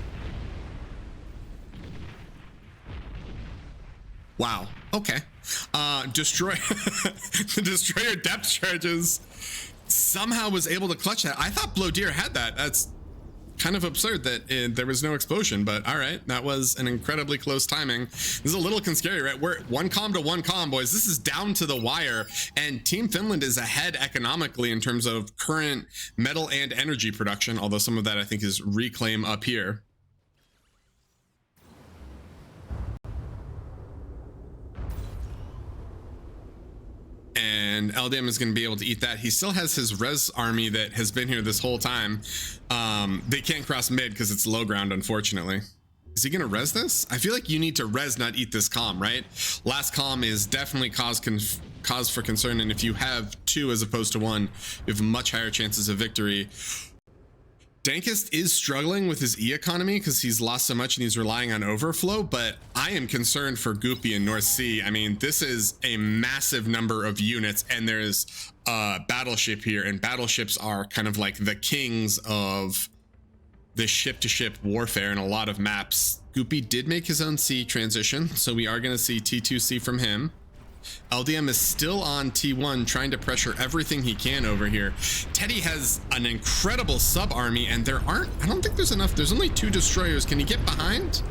Wow. Okay. Destroy the destroyer depth charges somehow was able to clutch that. I thought Blowdeer had that. That's kind of absurd that there was no explosion, but all right, that was an incredibly close timing. This is a little scary, right? We're 1 comm to 1 comm, boys. This is down to the wire, and Team Finland is ahead economically in terms of current metal and energy production, although some of that I think is reclaim up here. And LDM is going to be able to eat that. He still has his res army that has been here this whole time. They can't cross mid because it's low ground, unfortunately. Is he going to res this? I feel like you need to res, not eat this comm, right? Last comm is definitely cause for concern, and if you have 2 as opposed to 1, you have much higher chances of victory. Dankest is struggling with his E economy because he's lost so much and he's relying on overflow, but I am concerned for Goopy in North Sea. I mean, this is a massive number of units, and there's a battleship here, and battleships are kind of like the kings of the ship-to-ship warfare in a lot of maps. Goopy did make his own sea transition, so we are going to see T2C from him. LDM is still on T1, trying to pressure everything he can over here. Teddy has an incredible sub army, and I don't think there's enough. There's only 2 destroyers. Can he get behind?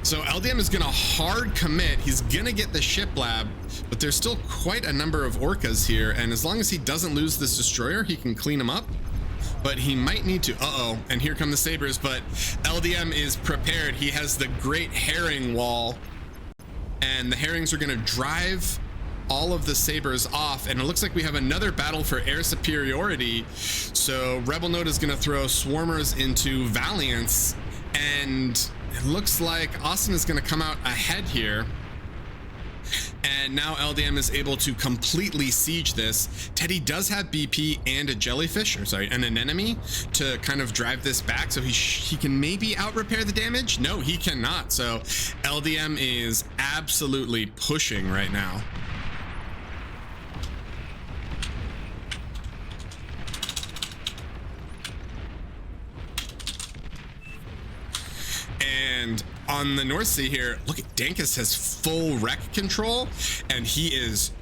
So LDM is gonna hard commit. He's gonna get the ship lab, but there's still quite a number of orcas here, and as long as he doesn't lose this destroyer, he can clean them up. But he might need to. And here come the sabers, but LDM is prepared. He has the Great Herring Wall, and the herrings are going to drive all of the sabers off, and it looks like we have another battle for air superiority. So Rebel Node is going to throw swarmers into Valiants, and it looks like Austin is going to come out ahead here. And now LDM is able to completely siege this. Teddy does have BP and a jellyfish, and an enemy to kind of drive this back, so he can maybe out repair the damage. No, he cannot. So LDM is absolutely pushing right now. And on the North Sea here, look at Dankus has full wreck control, and he is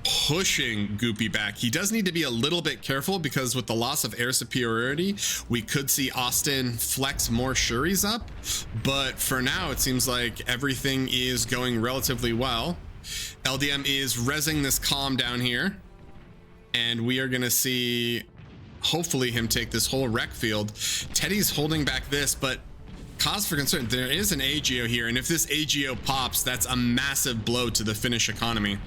pushing Goopy back. He does need to be a little bit careful because with the loss of air superiority, we could see Austin flex more Shuris up. But for now, it seems like everything is going relatively well. LDM is rezzing this comm down here, and we are going to see, hopefully, him take this whole wreck field. Teddy's holding back this, but cause for concern, there is an AGO here, and if this AGO pops, that's a massive blow to the Finnish economy.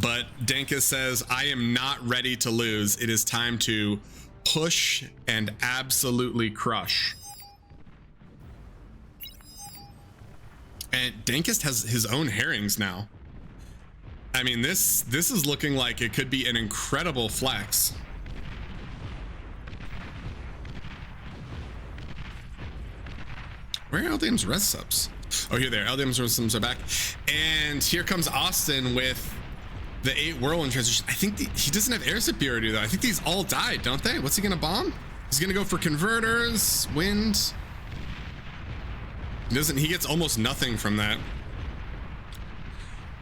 But Dankus says, I am not ready to lose. It is time to push and absolutely crush. And Dankus has his own herrings now. I mean, this is looking like it could be an incredible flex. Where are LDM's res subs? Oh, here they are. LDM's res subs are back. And here comes Austin with the 8 whirlwind transition. I think he doesn't have air superiority, though. I think these all died, don't they? What's he going to bomb? He's going to go for converters, wind. He gets almost nothing from that.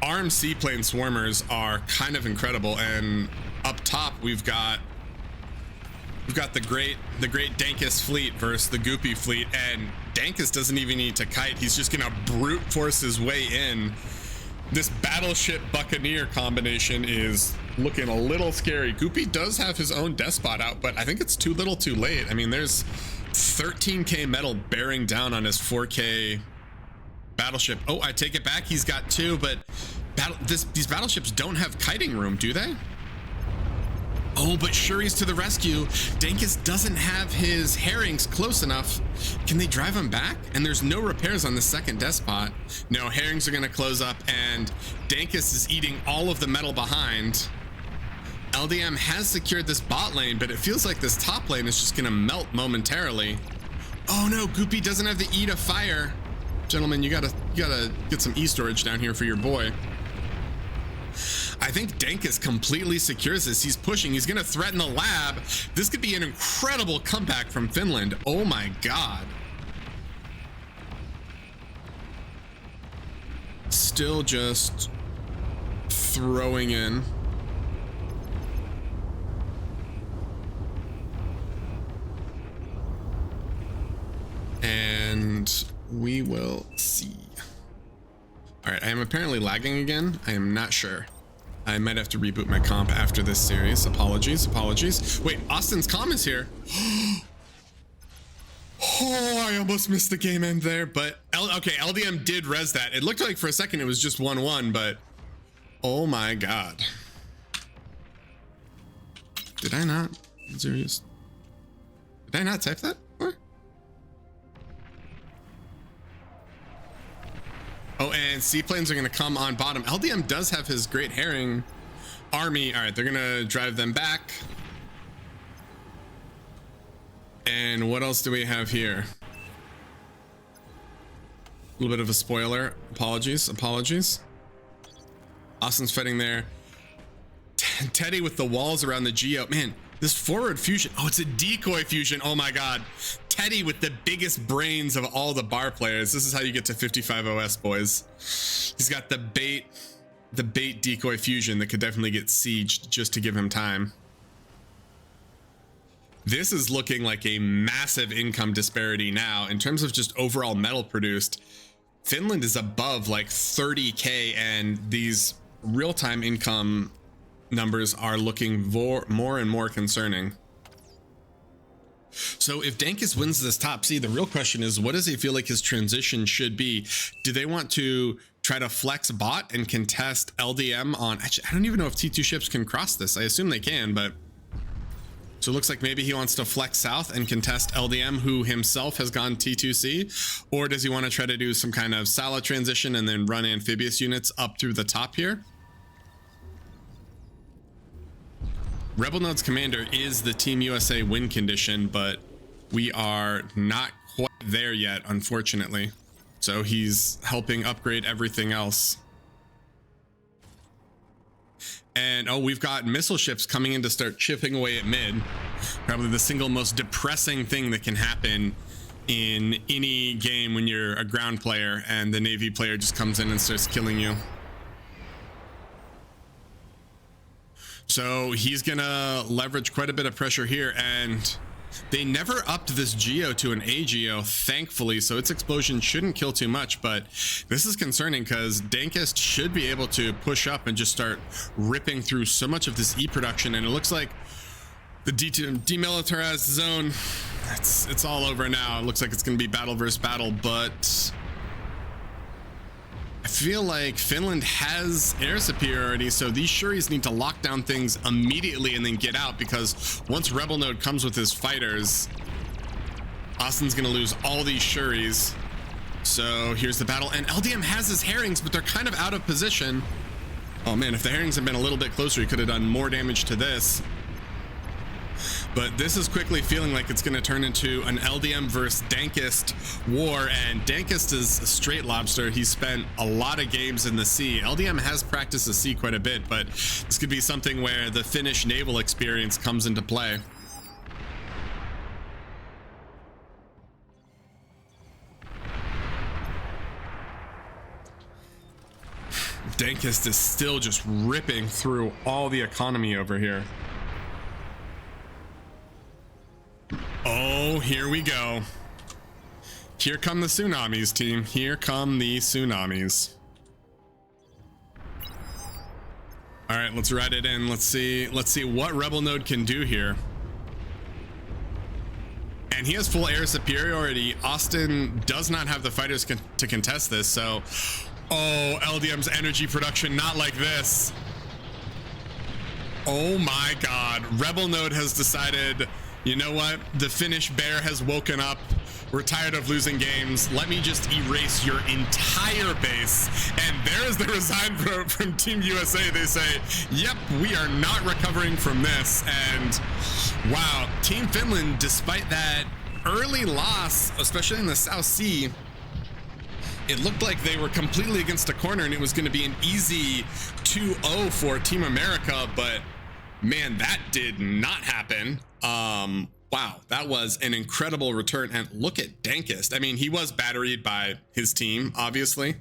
Armed seaplane swarmers are kind of incredible. And up top, we've got the great Dankus fleet versus the Goopy fleet, and Dankus doesn't even need to kite. He's just gonna brute force his way in. This battleship buccaneer combination is looking a little scary. Goopy does have his own despot out, but I think it's too little too late. I mean, there's 13k metal bearing down on his 4k battleship. Oh, I take it back. He's got 2, but these battleships don't have kiting room, do they? Oh, but Shuri's to the rescue. Dankis doesn't have his herrings close enough. Can they drive him back? And there's no repairs on the second despot. No, herrings are going to close up, and Dankis is eating all of the metal behind. LDM has secured this bot lane, but it feels like this top lane is just going to melt momentarily. Oh no, Goopy doesn't have the E to fire. Gentlemen, you gotta get some E storage down here for your boy. I think Dankis completely secures this. He's pushing. He's going to threaten the lab. This could be an incredible comeback from Finland. Oh my god. Still just throwing in. And we will see. All right, I am apparently lagging again. I am not sure. I might have to reboot my comp after this series. Apologies. Wait, Austin's comm is here. Oh, I almost missed the game end there, but okay, LDM did res that. It looked like for a second it was just 1-1, but oh my god. Did I not? Serious? Did I not type that? Oh, and seaplanes are going to come on bottom. LDM does have his great herring army. All right, they're going to drive them back. And what else do we have here? A little bit of a spoiler. Apologies. Austin's fighting there. Teddy with the walls around the geo. Man, this forward fusion. Oh, it's a decoy fusion. Oh my god. Teddy with the biggest brains of all the bar players. This is how you get to 55 OS, boys. He's got the bait decoy fusion that could definitely get sieged just to give him time. This is looking like a massive income disparity now in terms of just overall metal produced. Finland is above like 30k, and these real-time income numbers are looking more and more concerning. So if Dankis wins this top C, the real question is, what does he feel like his transition should be? Do they want to try to flex bot and contest LDM on, actually, I don't even know if T2 ships can cross this. I assume they can, but so it looks like maybe he wants to flex south and contest LDM, who himself has gone T2C, or does he want to try to do some kind of Sala transition and then run amphibious units up through the top here? Rebel Node's commander is the Team USA win condition, but we are not quite there yet, unfortunately. So he's helping upgrade everything else. And oh, we've got missile ships coming in to start chipping away at mid. Probably the single most depressing thing that can happen in any game when you're a ground player and the Navy player just comes in and starts killing you. So he's gonna leverage quite a bit of pressure here, and they never upped this geo to an A geo, thankfully, so its explosion shouldn't kill too much, but this is concerning because Dankis should be able to push up and just start ripping through so much of this E production, and it looks like the demilitarized zone, it's all over now. It looks like it's gonna be battle versus battle, but I feel like Finland has air superiority, so these Shuris need to lock down things immediately and then get out, because once Rebel Node comes with his fighters, Austin's gonna lose all these Shuris. So here's the battle, and LDM has his herrings, but they're kind of out of position. Oh man, if the herrings had been a little bit closer, he could have done more damage to this. But this is quickly feeling like it's going to turn into an LDM versus Dankist war, and Dankist is a straight lobster. He's spent a lot of games in the sea. LDM has practiced the sea quite a bit, but this could be something where the Finnish naval experience comes into play. Dankist is still just ripping through all the economy over here. Oh, here we go. Here come the tsunamis, team. Here come the tsunamis. All right, let's ride it in. Let's see what Rebel Node can do here. And he has full air superiority. Austin does not have the fighters to contest this, so oh, LDM's energy production, not like this. Oh my God. Rebel Node has decided, you know what? The Finnish bear has woken up. We're tired of losing games. Let me just erase your entire base. And there's the resign vote from Team USA. They say, yep, we are not recovering from this. And wow, Team Finland, despite that early loss, especially in the South Sea, it looked like they were completely against a corner and it was going to be an easy 2-0 for Team America, but man, that did not happen. Wow, that was an incredible return. And look at Dankist. I mean, he was batteried by his team, obviously,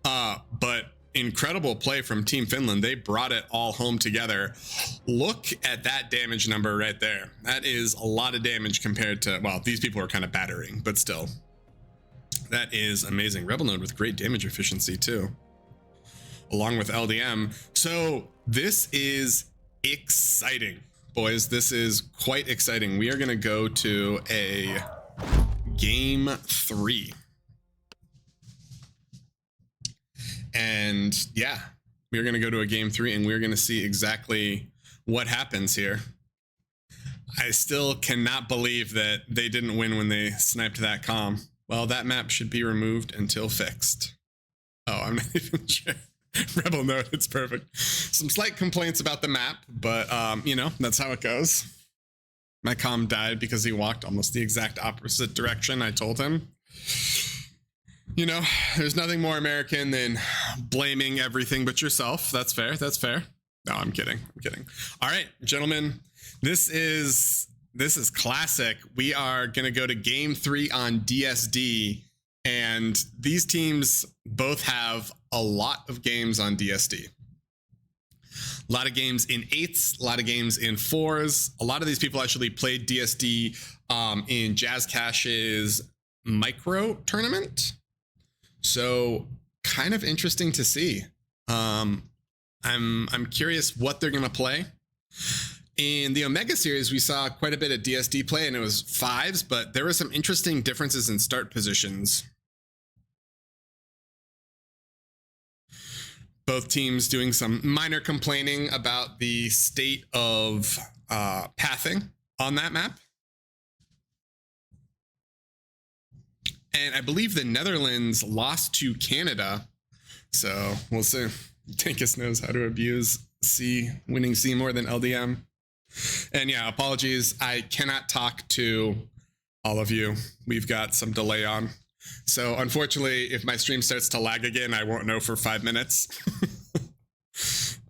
but incredible play from Team Finland. They brought it all home together. Look at that damage number right there. That is a lot of damage compared to, well, these people are kind of battering, but still. That is amazing. Rebel Node with great damage efficiency too, along with LDM. So this is exciting, boys. This is quite exciting. We are going to go to a game 3. And yeah, we're going to go to a game 3 and we're going to see exactly what happens here. I still cannot believe that they didn't win when they sniped that comm. Well, that map should be removed until fixed. Oh, I'm not even sure. Rebel Node, it's perfect. Some slight complaints about the map, but you know, that's how it goes. My comm died because he walked almost the exact opposite direction I told him. You know, there's nothing more American than blaming everything but yourself. That's fair. That's fair. No, I'm kidding. I'm kidding. All right, gentlemen, this is classic. We are going to go to game 3 on DSD, and these teams both have a lot of games on DSD. A lot of games in 8s, a lot of games in 4s. A lot of these people actually played DSD in Jazz Cash's micro tournament. So kind of interesting to see. I'm curious what they're going to play. In the Omega series, we saw quite a bit of DSD play, and it was 5s, but there were some interesting differences in start positions. Both teams doing some minor complaining about the state of pathing on that map. And I believe the Netherlands lost to Canada. So we'll see. Tankus knows how to abuse C, winning C more than LDM. And yeah, apologies. I cannot talk to all of you. We've got some delay on. So unfortunately, if my stream starts to lag again, I won't know for 5 minutes.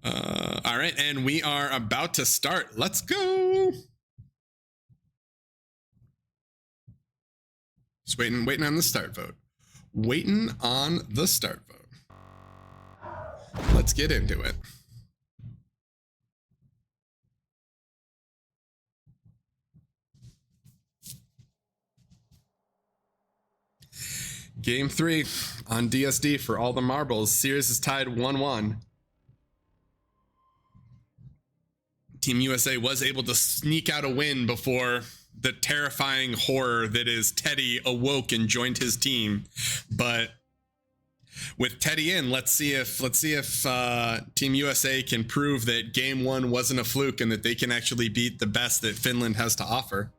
All right, and we are about to start. Let's go. Just waiting on the start vote. Waiting on the start vote. Let's get into it. Game 3 on DSD for all the marbles. Series is tied 1-1. Team USA was able to sneak out a win before the terrifying horror that is Teddy awoke and joined his team. But with Teddy in, let's see if Team USA can prove that game 1 wasn't a fluke and that they can actually beat the best that Finland has to offer.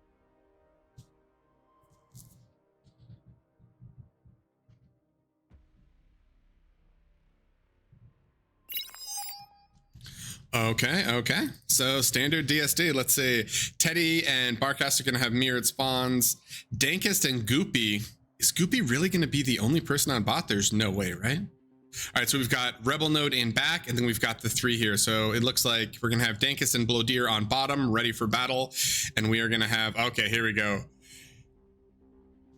Okay. So standard DSD, let's say Teddy and Barcast are going to have mirrored spawns. Dankist and Goopy. Is Goopy really going to be the only person on bot? There's no way, right? All right, so we've got Rebel Node in back, and then we've got the 3 here. So it looks like we're going to have Dankist and Blowdeer on bottom, ready for battle. And we are going to have, okay, here we go.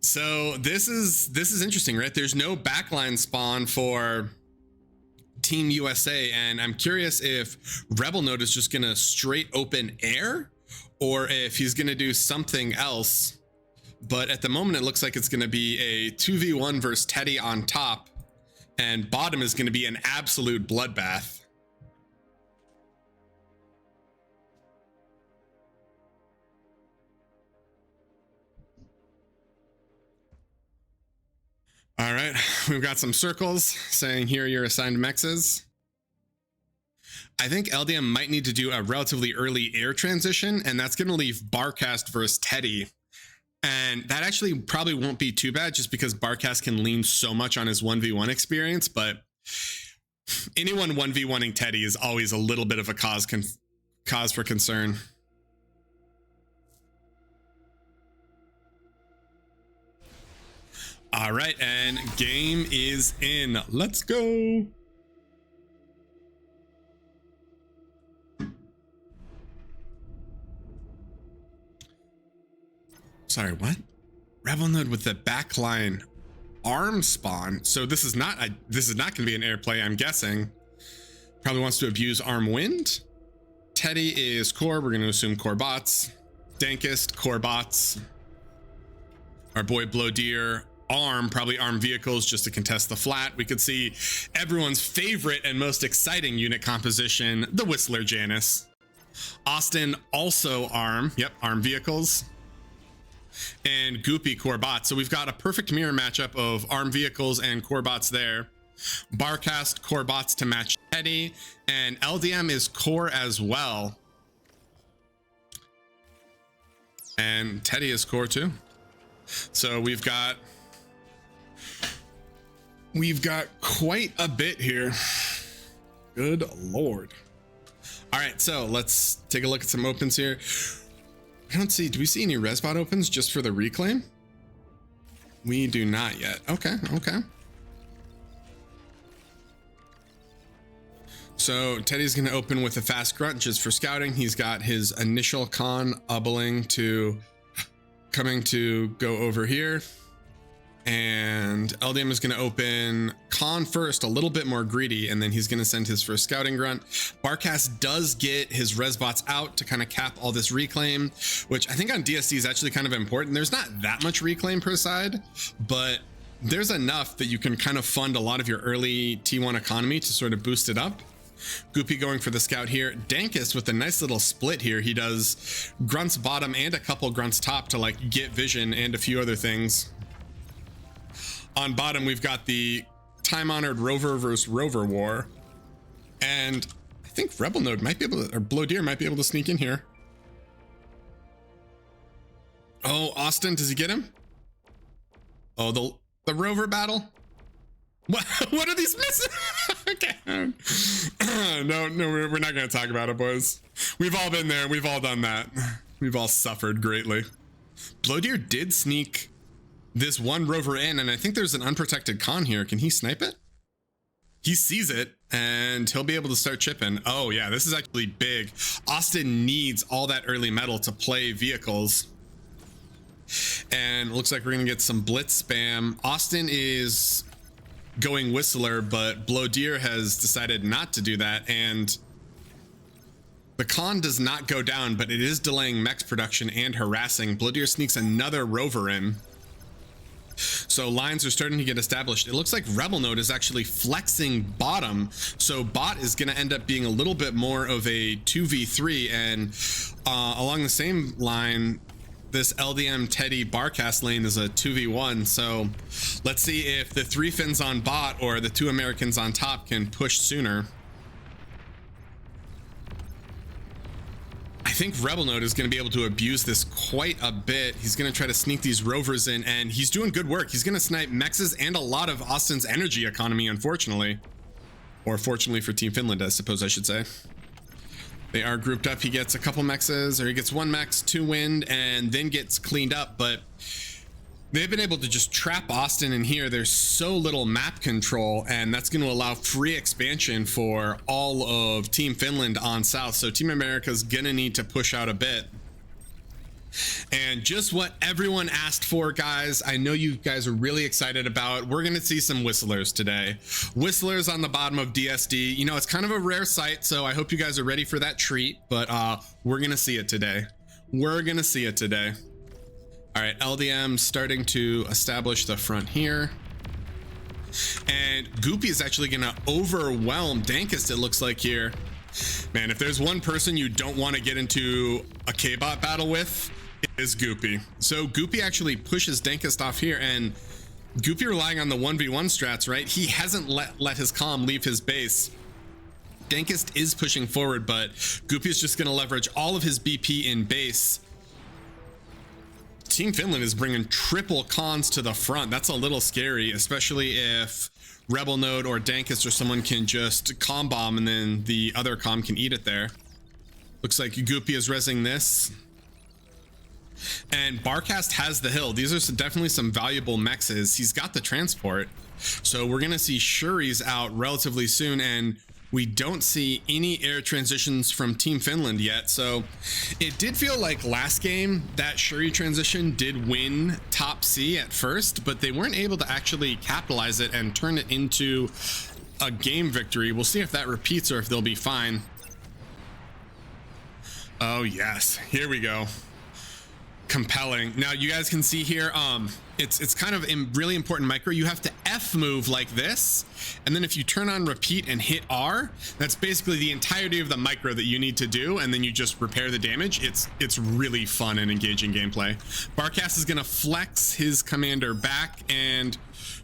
So this is interesting, right? There's no backline spawn for Team USA, and I'm curious if Rebel Node is just gonna straight open air or if he's gonna do something else. But at the moment it looks like it's gonna be a 2v1 versus Teddy on top, and bottom is gonna be an absolute bloodbath. All right, we've got some circles saying here are your assigned mexes. I think LDM might need to do a relatively early air transition, and that's going to leave Barcast versus Teddy. And that actually probably won't be too bad just because Barcast can lean so much on his 1v1 experience, but anyone 1v1ing Teddy is always a little bit of a cause for concern. All right, and game is in. Let's go. Sorry, what? Rebel node with the backline arm spawn. So this is not going to be an air play, I'm guessing. Probably wants to abuse arm wind. Teddy is core. We're going to assume core bots. Dankest core bots. Our boy Blowdeer arm, probably arm vehicles just to contest the flat. We could see everyone's favorite and most exciting unit composition, the Whistler Canis. Austin also arm. Yep, arm vehicles. And Goopy core bots. So we've got a perfect mirror matchup of arm vehicles and core bots there. Barcast core bots to match Teddy, and LDM is core as well. And Teddy is core too. So we've got quite a bit here. Good Lord. All right, so let's take a look at some opens here. Do we see any resbot opens just for the reclaim? We do not yet. Okay. So Teddy's going to open with a fast grunt just for scouting. He's got his initial con coming to go over here. And LDM is going to open con first, a little bit more greedy, and then he's going to send his first scouting grunt. Barcast does get his resbots out to kind of cap all this reclaim, which I think on DSD is actually kind of important. There's not that much reclaim per side, but there's enough that you can kind of fund a lot of your early T1 economy to sort of boost it up. Goopy going for the scout here. Dankest with a nice little split here. He does grunts bottom and a couple grunts top to like get vision and a few other things. On bottom, we've got the time-honored rover versus rover war. And I think Rebel Node might be able to, or Blowdeer might be able to sneak in here. Oh, Austin, does he get him? Oh, the rover battle? What are these missing? Okay. No, we're not going to talk about it, boys. We've all been there. We've all done that. We've all suffered greatly. Blowdeer did sneak this one rover in, and I think there's an unprotected con here. Can he snipe it? He sees it, and he'll be able to start chipping. Oh yeah, this is actually big. Austin needs all that early metal to play vehicles. And looks like we're gonna get some blitz spam. Austin is going Whistler, but Blowdeer has decided not to do that, and the con does not go down, but it is delaying mechs production and harassing. Blowdeer sneaks another rover in. So lines are starting to get established. It looks like Rebel Node is actually flexing bottom. So bot is going to end up being a little bit more of a 2v3. And along the same line, this LDM Teddy Barcast lane is a 2v1. So let's see if the 3 Finns on bot or the 2 Americans on top can push sooner. I think Rebel Node is going to be able to abuse this quite a bit. He's going to try to sneak these rovers in, and he's doing good work. He's going to snipe mexes and a lot of Austin's energy economy, unfortunately. Or fortunately for Team Finland, I suppose I should say. They are grouped up. He gets a couple mexes, or he gets 1 mex, 2 wind, and then gets cleaned up. But they've been able to just trap Austin in here. There's so little map control, and that's going to allow free expansion for all of Team Finland on south. So Team America's going to need to push out a bit. And just what everyone asked for, guys, I know you guys are really excited about. We're going to see some Whistlers today. Whistlers on the bottom of DSD. You know, it's kind of a rare sight, so I hope you guys are ready for that treat. But we're going to see it today. We're going to see it today. All right, LDM starting to establish the front here. And Goopy is actually going to overwhelm Dankest, it looks like here. Man, if there's one person you don't want to get into a K-bot battle with, it is Goopy. So Goopy actually pushes Dankest off here, and Goopy relying on the 1v1 strats, right? He hasn't let his comm leave his base. Dankist is pushing forward, but Goopy is just going to leverage all of his BP in base. Team Finland is bringing triple cons to the front. That's a little scary, especially if Rebel Node or Dankist or someone can just com bomb and then the other com can eat it there. Looks like Goopy is rezzing this. And Barcast has the hill. These are definitely some valuable mexes. He's got the transport. So we're going to see Shuris out relatively soon, and we don't see any air transitions from Team Finland yet. So it did feel like last game that Shuri transition did win top C at first, but they weren't able to actually capitalize it and turn it into a game victory. We'll see if that repeats or if they'll be fine. Oh yes, here we go. Compelling. Now you guys can see here, it's kind of a really important micro. You have to F move like this, and then if you turn on repeat and hit R, that's basically the entirety of the micro that you need to do, and then you just repair the damage. It's really fun and engaging gameplay. Barcast is gonna flex his commander back, and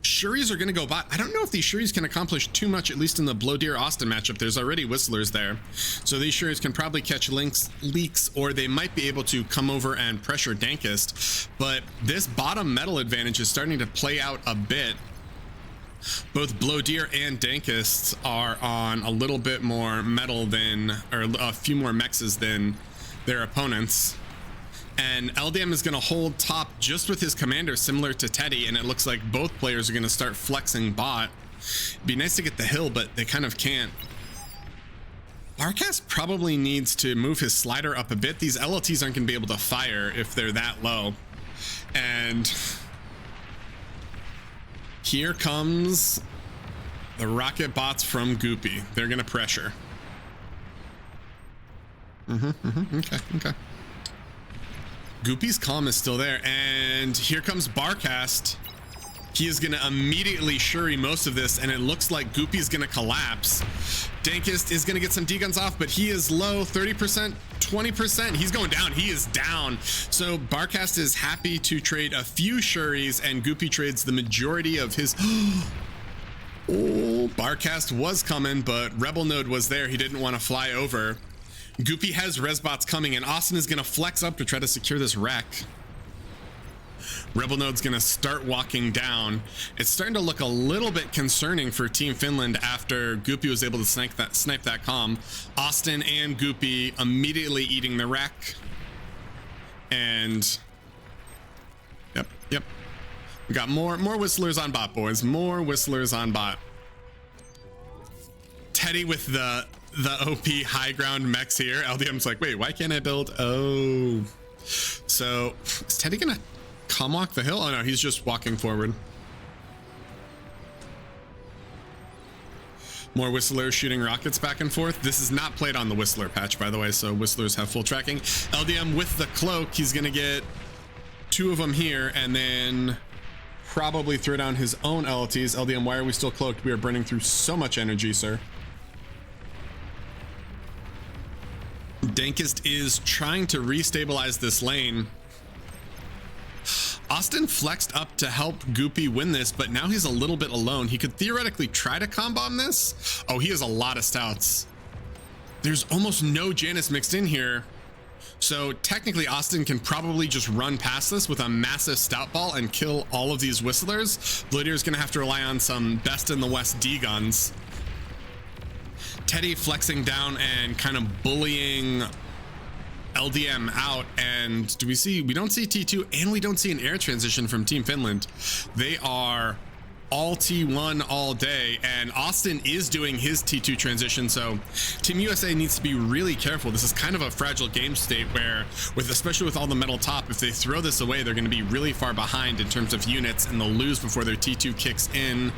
Shuris are gonna go bot. I don't know if these Shuris can accomplish too much, at least in the Blow Deer Austin matchup. There's already Whistlers there, so these Shuris can probably catch leaks, or they might be able to come over and pressure Dankist. But this bottom metal advantage is starting to play out a bit. Both Blow Deer and Dankist are on a little bit more metal than, or a few more mexes than their opponents. And LDM is going to hold top just with his commander, similar to Teddy, and it looks like both players are going to start flexing bot. It'd be nice to get the hill, but they kind of can't. Barcast probably needs to move his slider up a bit. These LLTs aren't going to be able to fire if they're that low. And here comes the rocket bots from Goopy. They're going to pressure. Okay. Goopy's calm is still there, and here comes Barcast. He is going to immediately Shuri most of this, and it looks like Goopy's going to collapse. Dankist is going to get some D-guns off, but he is low, 30%, 20%. He's going down. He is down. So Barcast is happy to trade a few Shuris, and Goopy trades the majority of his... Oh, Barcast was coming, but Rebel Node was there. He didn't want to fly over. Goopy has Resbots coming, and Austin is going to flex up to try to secure this wreck. Rebel Node's going to start walking down. It's starting to look a little bit concerning for Team Finland after Goopy was able to snipe that comm. Austin and Goopy immediately eating the wreck. And yep. We got more Whistlers on bot, boys. More Whistlers on bot. Teddy with the OP high ground mechs here. LDM's like, wait, why can't I build? Oh, so is Teddy gonna come walk the hill? Oh no, he's just walking forward. More Whistlers shooting rockets back and forth. This is not played on the Whistler patch, by the way, so Whistlers have full tracking. LDM with the cloak, he's gonna get 2 of them here, and then probably throw down his own LLTs. LDM, why are we still cloaked? We are burning through so much energy, sir. Dankist is trying to restabilize this lane. Austin flexed up to help Goopy win this, but now he's a little bit alone. He could theoretically try to combo bomb this. Oh, he has a lot of stouts. There's almost no Janus mixed in here. So technically Austin can probably just run past this with a massive stout ball and kill all of these Whistlers. Bloodier's gonna have to rely on some best in the West D guns. Teddy flexing down and kind of bullying LDM out, and we don't see T2, and we don't see an air transition from Team Finland. They are all T1 all day, and Austin is doing his T2 transition, so Team USA needs to be really careful. This is kind of a fragile game state where, especially with all the metal top, if they throw this away, they're going to be really far behind in terms of units, and they'll lose before their T2 kicks in.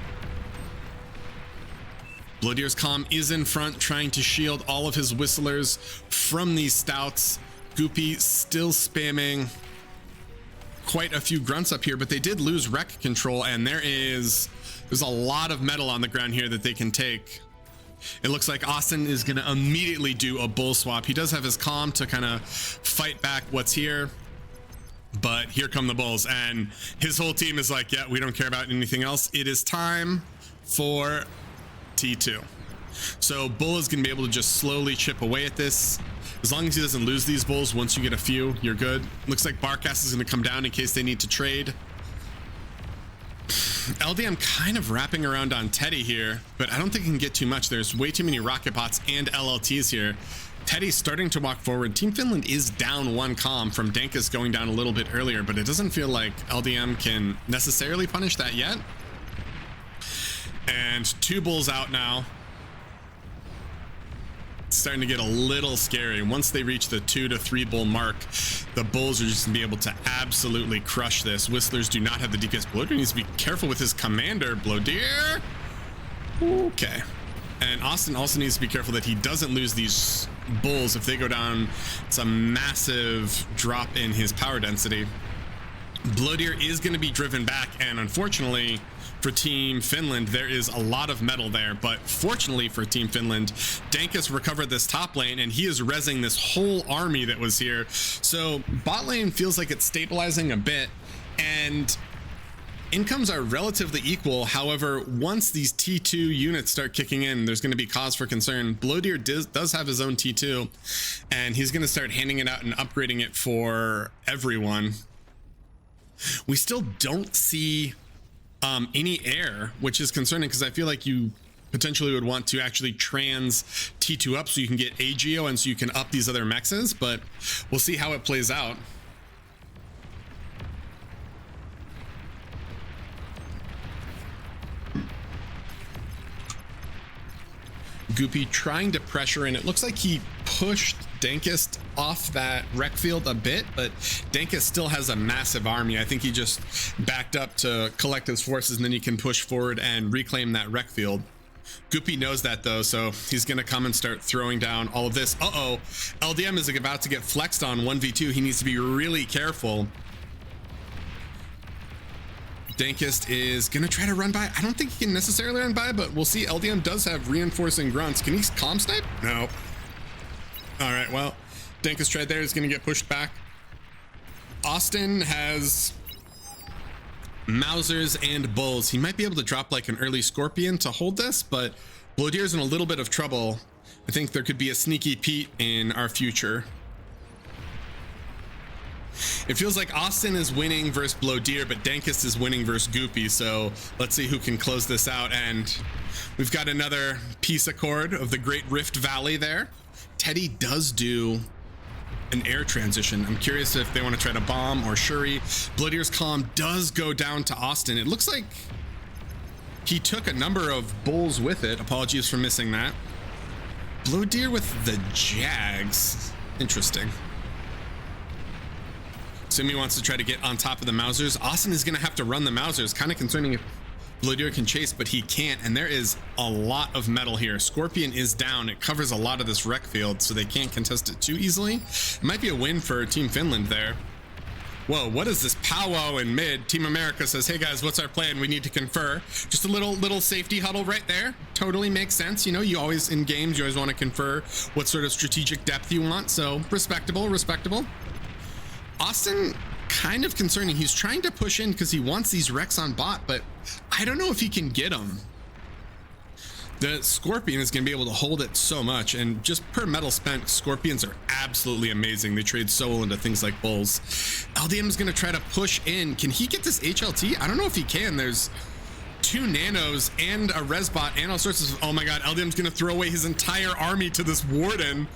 Bloodier's comm is in front, trying to shield all of his Whistlers from these stouts. Goopy still spamming quite a few grunts up here, but they did lose wreck control, and there's a lot of metal on the ground here that they can take. It looks like Austin is going to immediately do a bull swap. He does have his comm to kind of fight back what's here, but here come the bulls, and his whole team is like, yeah, we don't care about anything else. It is time for T2. So Bull is going to be able to just slowly chip away at this. As long as he doesn't lose these bulls, once you get a few, you're good. Looks like Barcast is going to come down in case they need to trade. LDM kind of wrapping around on Teddy here, but I don't think he can get too much. There's way too many rocket bots and LLTs here. Teddy's starting to walk forward. Team Finland is down 1 comm from Dankus going down a little bit earlier, but it doesn't feel like LDM can necessarily punish that yet. And 2 bulls out now. It's starting to get a little scary. Once they reach the 2 to 3 bull mark, the bulls are just gonna be able to absolutely crush this. Whistlers do not have the DPS. Blowdeer needs to be careful with his commander. Blowdeer. Okay. And Austin also needs to be careful that he doesn't lose these bulls. If they go down, it's a massive drop in his power density. Blowdeer is going to be driven back, and unfortunately for Team Finland, there is a lot of metal there. But fortunately for Team Finland, Dankus recovered this top lane, and he is rezzing this whole army that was here. So bot lane feels like it's stabilizing a bit, and incomes are relatively equal. However, once these T2 units start kicking in, there's going to be cause for concern. Blowdeer does have his own T2, and he's going to start handing it out and upgrading it for everyone. We still don't see any air, which is concerning, because I feel like you potentially would want to actually trans T2 up so you can get AGO and so you can up these other mexes, but we'll see how it plays out. Goopy trying to pressure in. It looks like he pushed Dankus off that wreck field a bit, but Dankus still has a massive army. I think he just backed up to collect his forces, and then he can push forward and reclaim that wreck field. Goopy knows that though, so he's gonna come and start throwing down all of this. LDM is about to get flexed on 1v2. He needs to be really careful. Dankist is gonna try to run by. I don't think he can necessarily run by, but we'll see. LDM does have reinforcing grunts. Can he calm snipe? No. All right, well, Dankist tried there. Is gonna get pushed back. Austin has Mausers and Bulls. He might be able to drop like an early Scorpion to hold this, but Blowdeer's in a little bit of trouble. I think there could be a sneaky Pete in our future. It feels like Austin is winning versus Blowdeer, but Dankist is winning versus Goopy. So let's see who can close this out. And we've got another peace accord of the Great Rift Valley there. Teddy does do an air transition. I'm curious if they want to try to bomb or Shuri. Blowdeer's comm does go down to Austin. It looks like he took a number of bulls with it. Apologies for missing that. Blowdeer with the Jags. Interesting. Sumi wants to try to get on top of the Mausers. Austin is going to have to run the Mausers. Kind of concerning if Blowdeer can chase, but he can't. And there is a lot of metal here. Scorpion is down. It covers a lot of this wreck field, so they can't contest it too easily. It might be a win for Team Finland there. Whoa, what is this powwow in mid? Team America says, hey guys, what's our plan? We need to confer. Just a little safety huddle right there. Totally makes sense. You know, you always, in games, you always want to confer what sort of strategic depth you want. So respectable. Austin, kind of concerning. He's trying to push in because he wants these wrecks on bot, but I don't know if he can get them. The Scorpion is going to be able to hold it so much, and just per metal spent, Scorpions are absolutely amazing. They trade so well into things like bulls. LDM is going to try to push in. Can he get this HLT? I don't know if he can. There's 2 nanos and a resbot and all sorts of. Oh my god, LDM's going to throw away his entire army to this warden.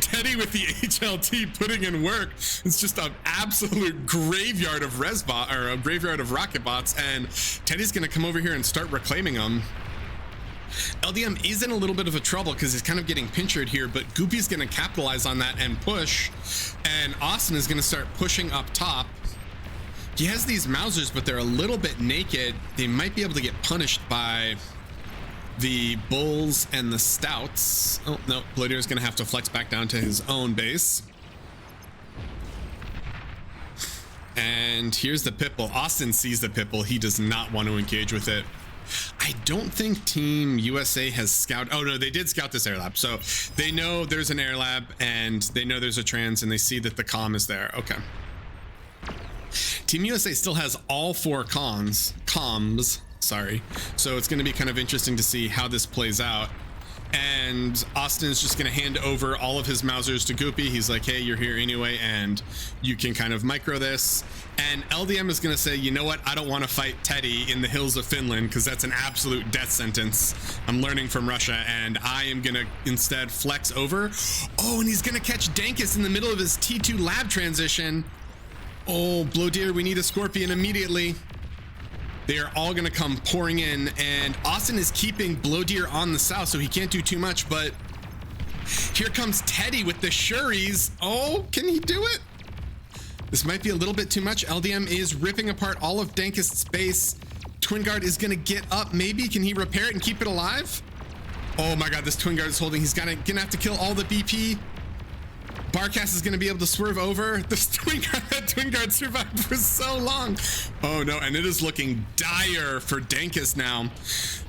Teddy with the HLT putting in work. It's just an absolute graveyard of resbot, or a graveyard of rocket bots, and Teddy's gonna come over here and start reclaiming them. LDM is in a little bit of a trouble because he's kind of getting pinchered here, but Goopy's gonna capitalize on that and push, and Austin is gonna start pushing up top. He has these Mausers, but they're a little bit naked. They might be able to get punished by the bulls and the stouts. Oh no, Blowdeer's gonna have to flex back down to his own base. And here's the Pitbull. Austin sees the Pitbull. He does not want to engage with it. I don't think Team USA has scouted. Oh no, they did scout this air lab. So they know there's an air lab, and they know there's a trans, and they see that the comm is there. Okay. Team USA still has all 4 comms. Sorry. So it's going to be kind of interesting to see how this plays out. And Austin is just going to hand over all of his Mausers to Goopy. He's like, hey, you're here anyway, and you can kind of micro this. And LDM is going to say, you know what? I don't want to fight Teddy in the hills of Finland because that's an absolute death sentence. I'm learning from Russia, and I am going to instead flex over. Oh, and he's going to catch Dankus in the middle of his T2 lab transition. Oh, Blow Deer, we need a Scorpion immediately. They are all going to come pouring in, and Austin is keeping Blow Deer on the south, so he can't do too much, but here comes Teddy with the Shuris. Oh, can he do it? This might be a little bit too much. LDM is ripping apart all of Dankest's base. Twin Guard is going to get up, maybe. Can he repair it and keep it alive? Oh my god, this Twin Guard is holding. He's gonna have to kill all the BP. Barcast is going to be able to swerve over. This Twin Guard survived for so long. Oh no, and it is looking dire for Dankest now.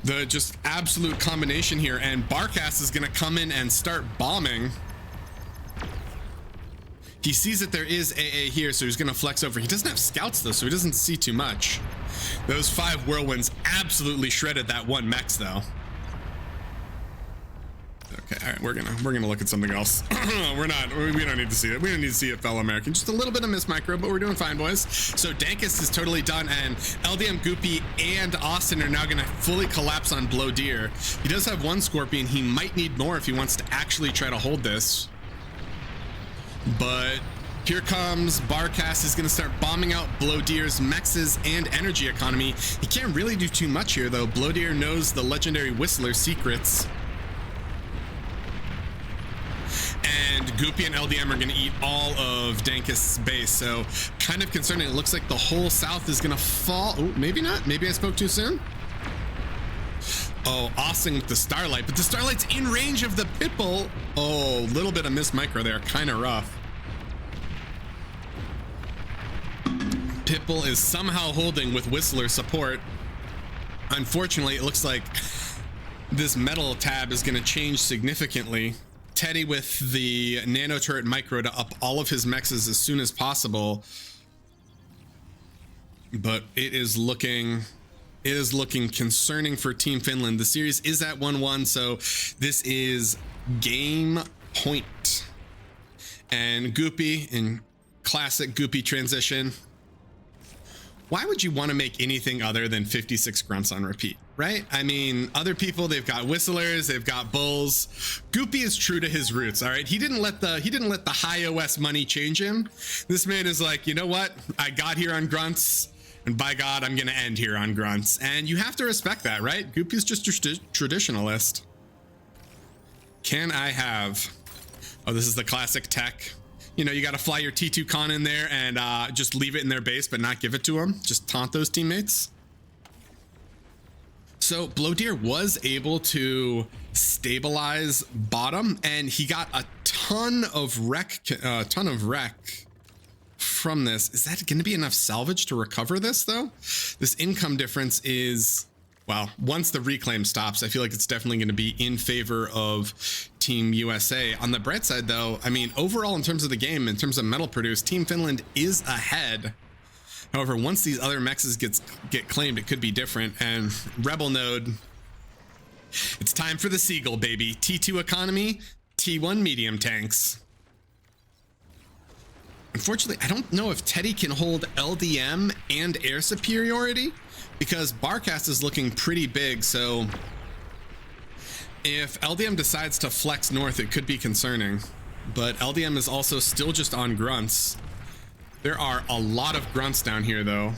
The just absolute combination here, and Barcast is going to come in and start bombing. He sees that there is AA here, so he's going to flex over. He doesn't have scouts though, so he doesn't see too much. Those 5 whirlwinds absolutely shredded that one Mex though. Okay, all right, we're gonna look at something else. we don't need to see it. We don't need to see it, fellow American. Just a little bit of miss micro, but we're doing fine, boys. So Dankest is totally done, and LDM, Goopy, and Austin are now gonna fully collapse on Blow Deer. He does have 1 Scorpion. He might need more if he wants to actually try to hold this. But here comes Barcast. Is gonna start bombing out Blow Deer's mexes and energy economy. He can't really do too much here though. Blow Deer knows the legendary Whistler secrets. And Goopy and LDM are going to eat all of Dankest's base, so kind of concerning. It looks like the whole south is going to fall. Oh, maybe not. Maybe I spoke too soon. Oh, Austin with the Starlight, but the Starlight's in range of the Pitbull. Oh, little bit of miss micro there, kind of rough. Pitbull is somehow holding with Whistler support. Unfortunately, it looks like this metal tab is going to change significantly. Teddy with the nano turret micro to up all of his mexes as soon as possible, but it is looking concerning for Team Finland. The series is at 1-1, so this is game point. And Goopy in classic Goopy transition. Why would you want to make anything other than 56 grunts on repeat, right? I mean, other people, they've got whistlers, they've got bulls. Goopy is true to his roots, all right? He didn't let the high OS money change him. This man is like, you know what? I got here on grunts, and by God, I'm gonna end here on grunts. And you have to respect that, right? Goopy's just a traditionalist. Can I have? Oh, this is the classic tech. You know, you got to fly your T2 con in there and just leave it in their base, but not give it to them. Just taunt those teammates. So Blow Deer was able to stabilize bottom, and he got a ton of wreck from this. Is that going to be enough salvage to recover this though? This income difference is, well, once the reclaim stops, I feel like it's definitely going to be in favor of Team USA. On the bright side though, I mean, overall in terms of the game, in terms of metal produced, Team Finland is ahead. However, once these other mexes get claimed, it could be different. And Rebel Node, it's time for the Seagull, baby. T2 economy, T1 medium tanks. Unfortunately, I don't know if Teddy can hold LDM and air superiority, because Barcast is looking pretty big, so if LDM decides to flex north, it could be concerning. But LDM is also still just on grunts. There are a lot of grunts down here though.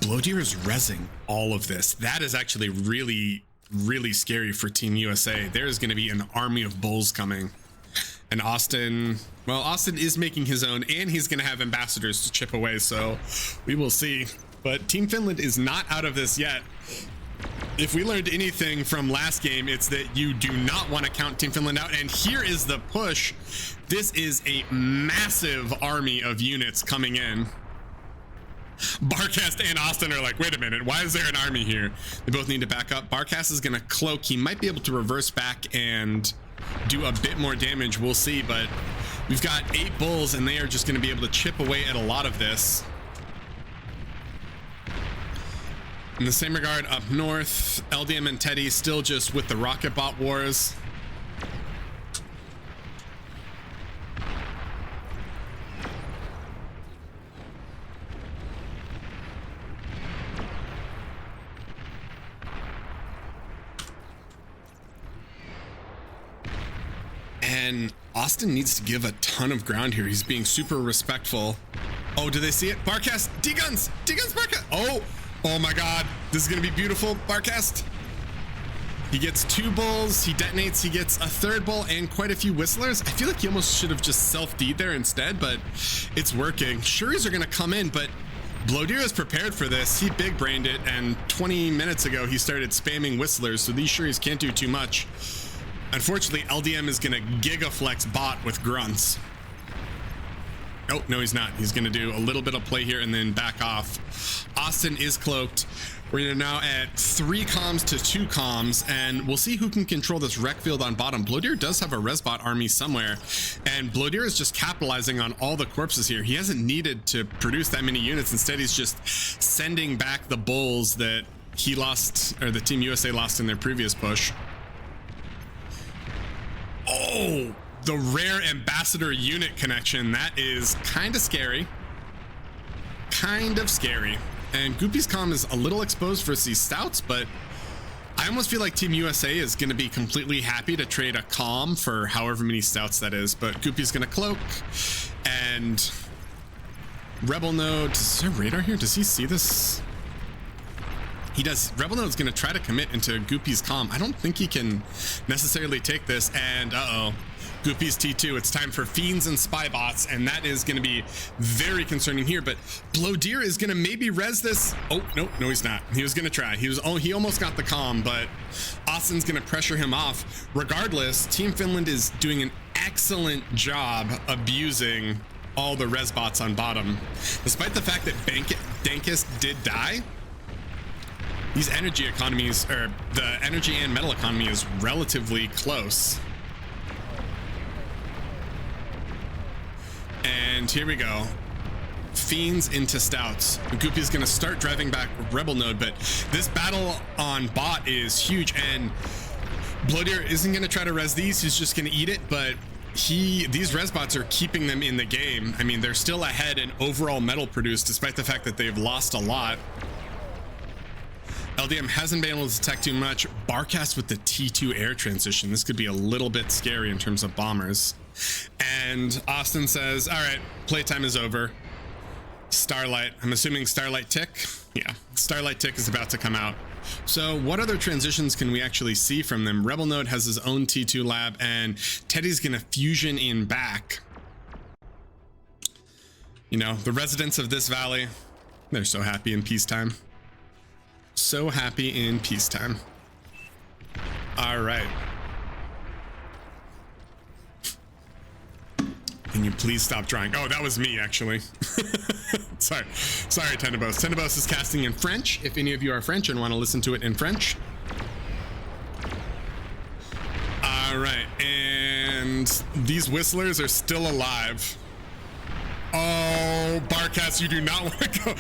Blow Deer is rezzing all of this. That is actually really, really scary for Team USA. There is going to be an army of bulls coming. And Austin, well, Austin is making his own, and he's going to have ambassadors to chip away, so we will see. But Team Finland is not out of this yet. If we learned anything from last game, it's that you do not want to count Team Finland out. And here is the push. This is a massive army of units coming in. Barcast and Austin are like, wait a minute, why is there an army here? They both need to back up. Barcast is going to cloak. He might be able to reverse back and do a bit more damage. We'll see, but we've got 8 bulls, and they are just going to be able to chip away at a lot of this. In the same regard, up north, LDM and Teddy still just with the rocket bot wars. And Austin needs to give a ton of ground here. He's being super respectful. Oh, do they see it? Barcast, D-Guns, Barcast. Oh my God. This is going to be beautiful, Barcast. He gets 2 bulls, he detonates, he gets a 3rd bull and quite a few whistlers. I feel like he almost should have just self-D'd there instead, but it's working. Shuris are going to come in, but Blodir is prepared for this. He big brained it, and 20 minutes ago, he started spamming whistlers, so these Shuris can't do too much. Unfortunately, LDM is going to gigaflex bot with grunts. Oh, no, he's not. He's going to do a little bit of play here and then back off. Austin is cloaked. We're now at 3 comms to 2 comms, and we'll see who can control this wreck field on bottom. Blodir does have a resbot army somewhere, and Blodir is just capitalizing on all the corpses here. He hasn't needed to produce that many units. Instead, he's just sending back the bulls that he lost, or the Team USA lost in their previous push. Oh, the rare ambassador unit connection. That is kind of scary. Kind of scary. And Goopy's comm is a little exposed versus these stouts, but I almost feel like Team USA is going to be completely happy to trade a comm for however many stouts that is. But Goopy's going to cloak, and Rebel Node, is there radar here? Does he see this? He does. Rebel Node's going to try to commit into Goopy's comm. I don't think he can necessarily take this. And Goopy's T2. It's time for Fiends and Spy Bots, and that is going to be very concerning here. But Blodir is going to maybe res this. Oh, no, he's not. He was going to try. He almost got the comm, but Austin's going to pressure him off. Regardless, Team Finland is doing an excellent job abusing all the res bots on bottom. Despite the fact that Dankist did die, these energy economies, or the energy and metal economy, is relatively close. And here we go. Fiends into stouts. Goopy's gonna start driving back Rebel Node, but this battle on bot is huge, and Blodir isn't gonna try to res these. He's just gonna eat it, but these res bots are keeping them in the game. I mean, they're still ahead in overall metal produced, despite the fact that they've lost a lot. LDM hasn't been able to detect too much. Barcast with the T2 air transition. This could be a little bit scary in terms of bombers. And Austin says, all right, playtime is over. Starlight, I'm assuming Starlight Tick. Yeah, Starlight Tick is about to come out. So what other transitions can we actually see from them? Rebel Node has his own T2 lab, and Teddy's gonna fusion in back. You know, the residents of this valley, they're so happy in peacetime. So happy in peacetime. All right. Can you please stop drawing? Oh, that was me, actually. Sorry, Tenebos. Tenebos is casting in French. If any of you are French and want to listen to it in French. All right, and these whistlers are still alive. Oh, Barcast, you do not want to go.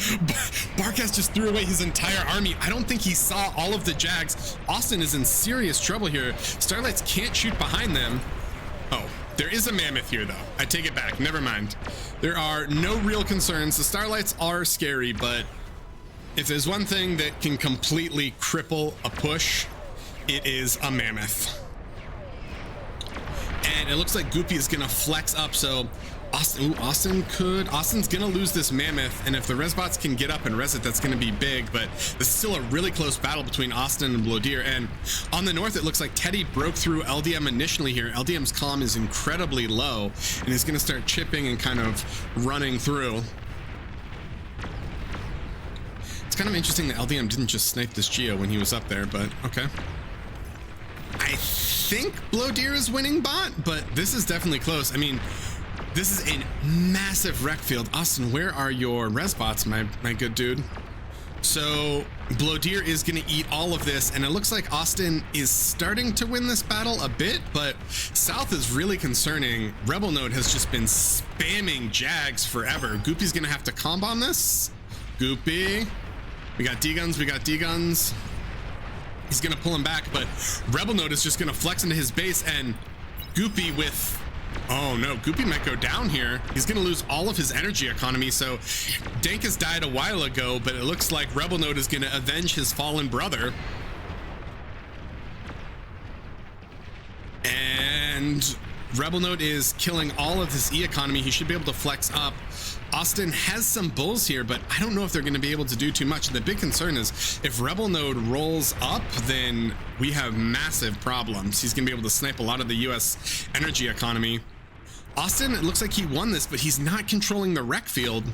Barcast just threw away his entire army. I don't think he saw all of the Jags. Austin is in serious trouble here. Starlights can't shoot behind them. Oh, there is a mammoth here, though. I take it back. Never mind. There are no real concerns. The Starlights are scary, but if there's one thing that can completely cripple a push, it is a mammoth. And it looks like Goopy is going to flex up, so Austin's gonna lose this mammoth, and if the resbots can get up and res it, that's gonna be big. But this is still a really close battle between Austin and Blodir. And on the north, it looks like Teddy broke through LDM initially here. LDM's comm is incredibly low, and he's gonna start chipping and kind of running through. It's kind of interesting that LDM didn't just snipe this Geo when he was up there, but okay. I think Blodir is winning bot, but this is definitely close. I mean, this is a massive wreck field. Austin, where are your resbots, my good dude? So Blodir is going to eat all of this, and it looks like Austin is starting to win this battle a bit, but south is really concerning. Rebel Node has just been spamming Jags forever. Goopy's going to have to combo on this. Goopy. We got D-Guns, we got D-Guns. He's gonna pull him back, but Rebel Node is just gonna flex into his base, and Goopy with, oh no, Goopy might go down here. He's gonna lose all of his energy economy. So Dankus died a while ago, but it looks like Rebel Node is gonna avenge his fallen brother. And Rebel Node is killing all of his E economy. He should be able to flex up. Austin has some bulls here, but I don't know if they're going to be able to do too much. The big concern is if Rebel Node rolls up, then we have massive problems. He's going to be able to snipe a lot of the US energy economy. Austin, it looks like he won this, but he's not controlling the wreck field.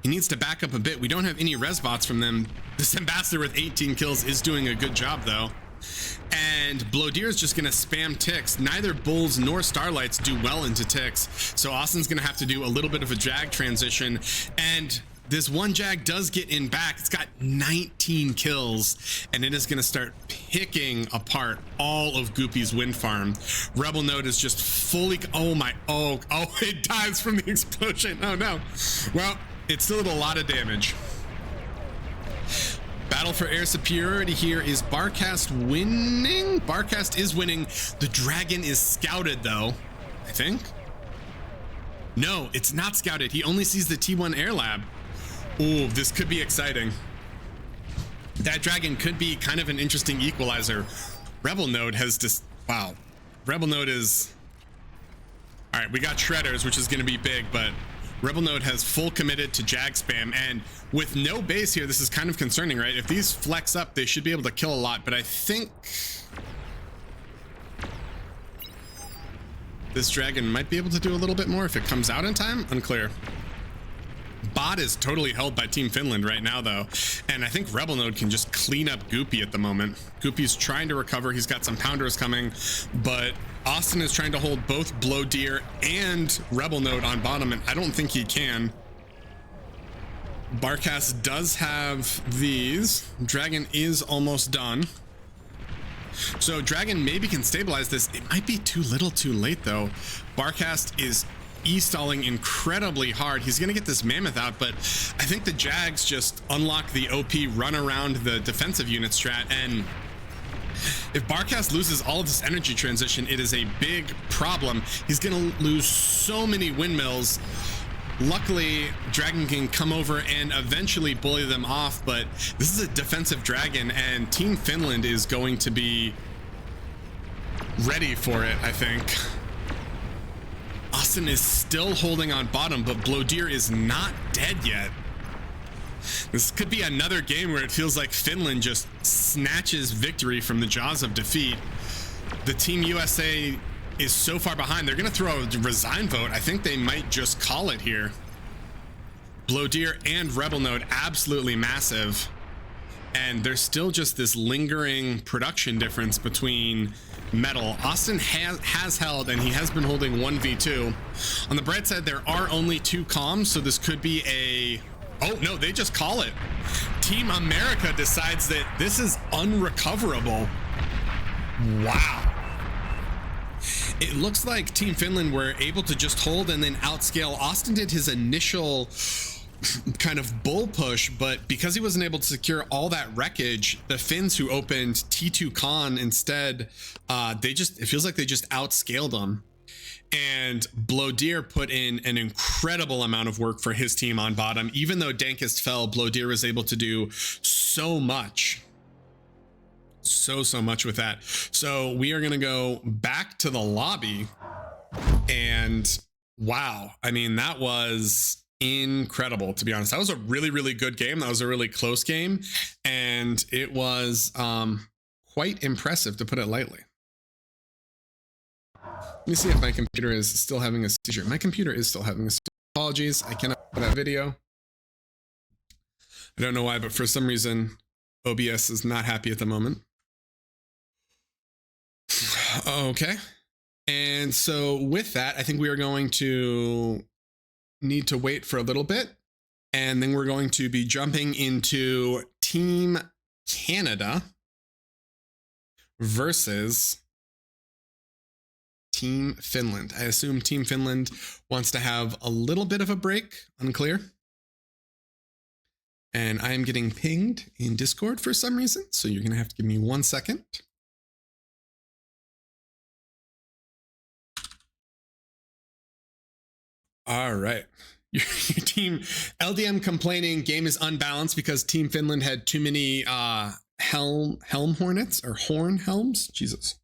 He needs to back up a bit. We don't have any res bots from them. This ambassador with 18 kills is doing a good job though. And Blowdeer is just going to spam ticks. Neither Bulls nor Starlights do well into ticks. So Austin's going to have to do a little bit of a Jag transition. And this one Jag does get in back. It's got 19 kills. And it is going to start picking apart all of Goopy's wind farm. Rebel Node is just fully... Oh my... Oh, it dies from the explosion. Oh no. Well, it still did a lot of damage. Battle for air superiority here. Is Barcast winning? Barcast is winning. The dragon is scouted though, I think. No, it's not scouted. He only sees the T1 air lab. Ooh, this could be exciting. That dragon could be kind of an interesting equalizer. Rebel Node has just, wow. Rebel Node is, all right, we got Shredders, which is going to be big, but Rebel Node has full committed to Jag spam, and with no base here, this is kind of concerning, right? If these flex up, they should be able to kill a lot, but I think this dragon might be able to do a little bit more if it comes out in time. Unclear. Bot is totally held by Team Finland right now though, and I think Rebel Node can just clean up Goopy at the moment. Goopy's trying to recover. He's got some pounders coming, but Austin is trying to hold both Blowdeer and Rebel Node on bottom, and I don't think he can. Barcast does have these. Dragon is almost done. So Dragon maybe can stabilize this. It might be too little too late though. Barcast is E-stalling incredibly hard. He's gonna get this mammoth out, but I think the Jags just unlock the OP run around the defensive unit strat, and if Barcast loses all of this energy transition, it is a big problem. He's gonna lose so many windmills. Luckily, Dragon can come over and eventually bully them off, but this is a defensive dragon, and Team Finland is going to be ready for it, I think. Austin is still holding on bottom, but Blowdeer is not dead yet. This could be another game where it feels like Finland just snatches victory from the jaws of defeat. The Team USA is so far behind, they're going to throw a resign vote. I think they might just call it here. Blowdeer and Rebel Node absolutely massive. And there's still just this lingering production difference between metal. Austin has held, and he has been holding 1v2. On the bright side, there are only 2 comms, so this could be a... Oh no, they just call it. Team America decides that this is unrecoverable. Wow. It looks like Team Finland were able to just hold and then outscale. Austin did his initial kind of bull push, but because he wasn't able to secure all that wreckage, the Finns who opened T2 Con instead, it feels like they just outscaled them. And Blowdeer put in an incredible amount of work for his team on bottom. Even though Dankist fell, Blowdeer was able to do so much. So much with that. So we are going to go back to the lobby, and wow. I mean, that was incredible, to be honest. That was a really good game. That was a really close game, and it was quite impressive, to put it lightly. Let me see if my computer is still having a seizure. My computer is still having a seizure. Apologies, I cannot put that video. I don't know why, but for some reason OBS is not happy at the moment. Okay, and so with that, I think we are going to need to wait for a little bit, and then we're going to be jumping into Team Canada versus Team Finland. I assume Team Finland wants to have a little bit of a break, unclear. And I am getting pinged in Discord for some reason, so you're gonna have to give me 1 second. All right. Your team LDM complaining game is unbalanced because Team Finland had too many helm hornets or horn helms. Jesus.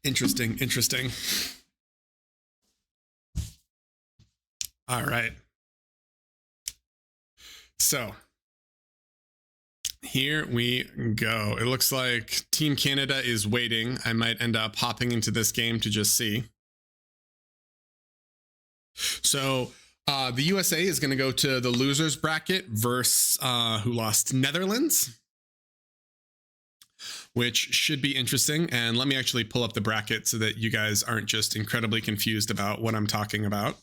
Interesting. All right. So here we go. It looks like Team Canada is waiting. I might end up hopping into this game to just see. So the USA is going to go to the losers bracket versus who lost? Netherlands, which should be interesting. And let me actually pull up the bracket so that you guys aren't just incredibly confused about what I'm talking about.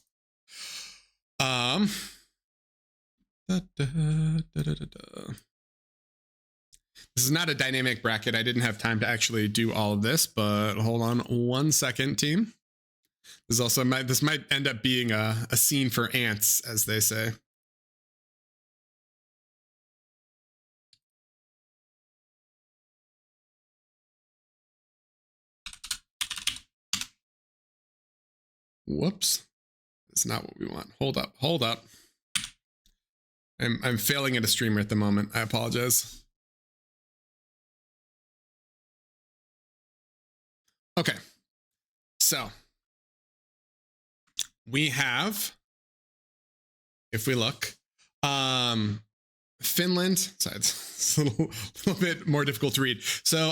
This is not a dynamic bracket. I didn't have time to actually do all of this, but hold on 1 second, team. This might end up being a scene for ants, as they say. Whoops. That's not what we want. Hold up. I'm failing at a streamer at the moment. I apologize. Okay. So we have, if we look, Finland. So it's a little bit more difficult to read. So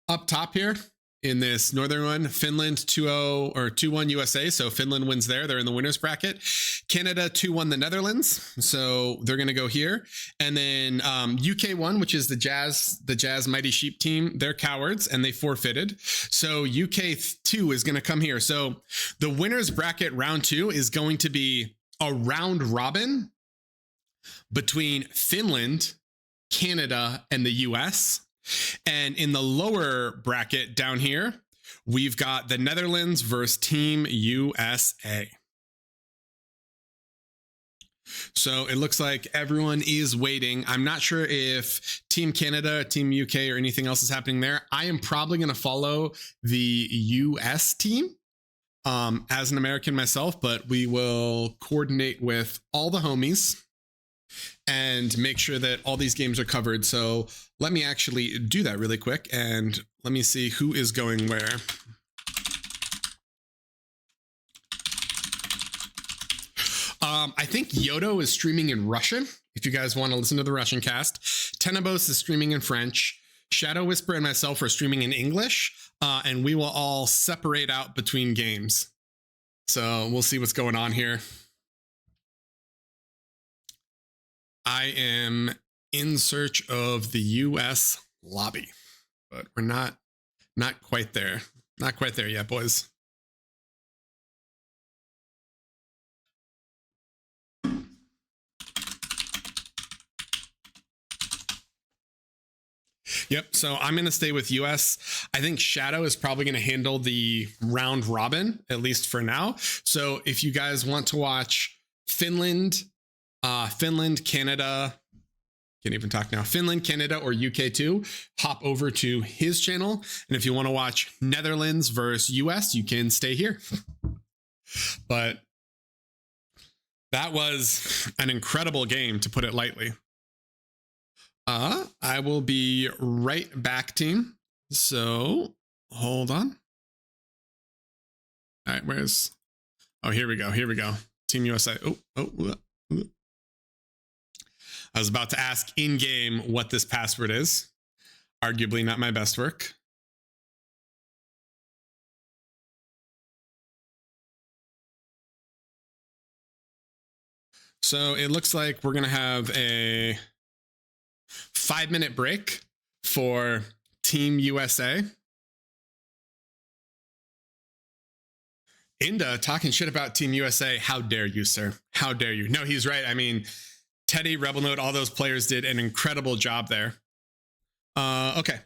up top here in this northern one, Finland 2-0 or 2-1 USA. So Finland wins there. They're in the winners bracket. Canada 2-1 the Netherlands. So they're going to go here. And then UK won, which is the Jazz Mighty Sheep team. They're cowards and they forfeited. So UK 2 is going to come here. So the winners bracket round 2 is going to be a round robin between Finland, Canada, and the US. And in the lower bracket down here, we've got the Netherlands versus Team USA. So it looks like everyone is waiting. I'm not sure if Team Canada, Team UK, or anything else is happening there. I am probably going to follow the US team as an American myself, but we will coordinate with all the homies and make sure that all these games are covered. So let me actually do that really quick and let me see who is going where. I think Yodo is streaming in Russian, if you guys want to listen to the Russian cast. Tenebos is streaming in French. Shadow Whisper and myself are streaming in English, and we will all separate out between games. So we'll see what's going on here. I am in search of the US lobby, but we're not quite there. Not quite there yet, boys. Yep, so I'm going to stay with US. I think Shadow is probably going to handle the round robin, at least for now. So if you guys want to watch Finland, Canada, can't even talk now, Finland, Canada, or UK2, hop over to his channel. And if you want to watch Netherlands versus US, you can stay here. But that was an incredible game, to put it lightly. I will be right back, team. So hold on. All right, oh, here we go. Team USA. I was about to ask in game what this password is. Arguably not my best work. So it looks like we're going to have a 5-minute break for Team USA. Inda talking shit about Team USA. How dare you, sir? How dare you? No, he's right. I mean, Teddy, Rebel Note, all those players did an incredible job there. Okay.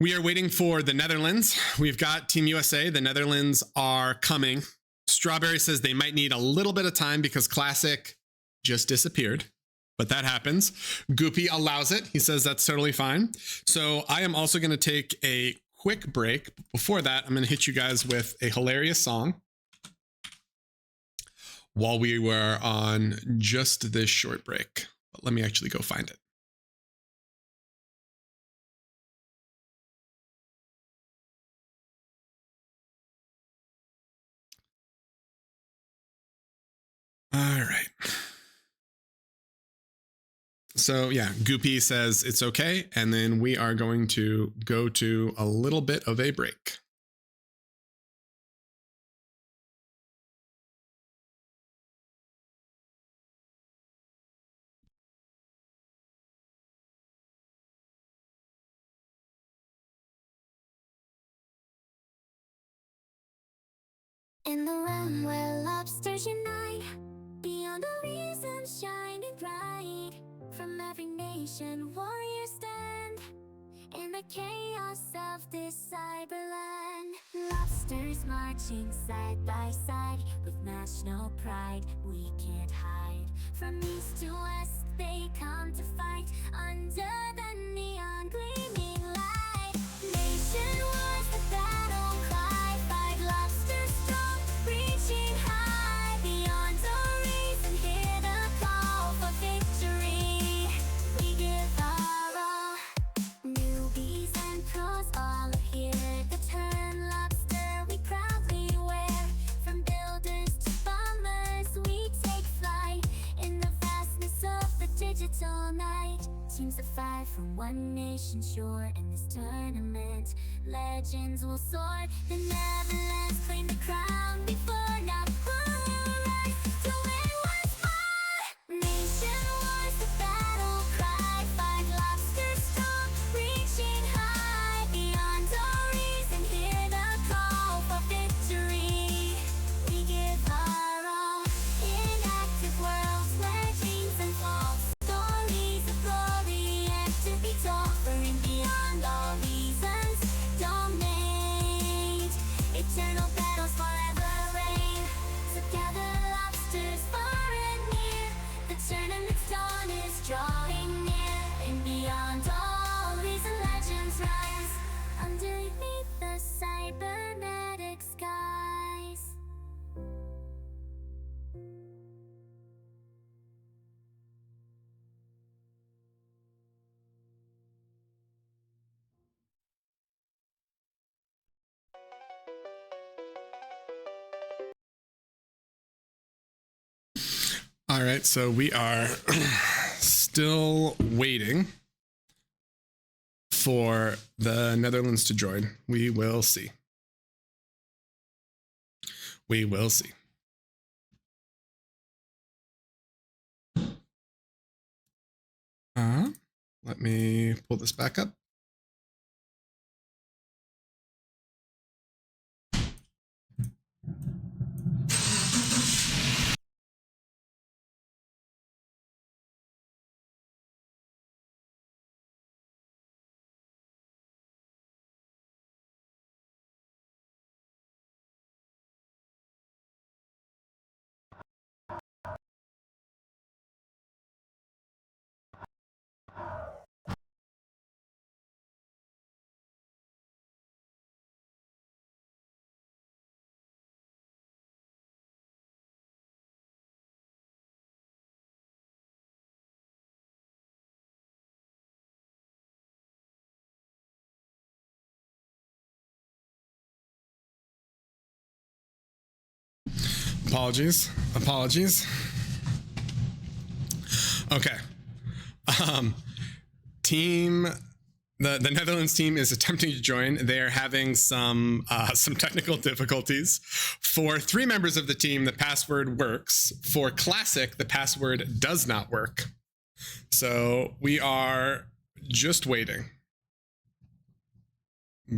We are waiting for the Netherlands. We've got Team USA. The Netherlands are coming. Strawberry says they might need a little bit of time because Classic just disappeared, but that happens. Goopy allows it. He says that's totally fine. So I am also going to take a quick break. Before that, I'm going to hit you guys with a hilarious song while we were on just this short break. But let me actually go find it. All right. So yeah, Goopy says it's okay. And then we are going to go to a little bit of a break. In the realm where lobsters unite, beyond the reason shining bright, from every nation warriors stand, in the chaos of this cyberland. Lobsters marching side by side, with national pride we can't hide. From east to west they come to fight, under the neon gleaming light. Nation wars the battle cry, five lobsters strong, reaching high. Beyond our reason, hear the call for victory. We give our all, newbies and pros all are here. The term lobster we proudly wear, from builders to bombers we take flight, in the vastness of the digital night. Teams of five from one nation shore, in this tournament legends will soar. The Netherlands claim the crown before now. Rise to win once more. Nation wars the battle cry, five lobsters strong, reaching high. Beyond our reason, hear the call for victory. We give our all, in active worlds where dreams unfold. Stories of glory yet to be told, burning beyond all reasons, dominate. Eternal battles forever reign. So gather lobsters far and near, the tournament's dawn is drawing near. And beyond all reason, legends rise, underneath the cybernetic skies. All right, so we are still waiting for the Netherlands to join. We will see. We will see. Let me pull this back up. Apologies. Okay. The Netherlands team is attempting to join. They're having some technical difficulties. For 3 members of the team, the password works. For Classic, the password does not work. So we are just waiting.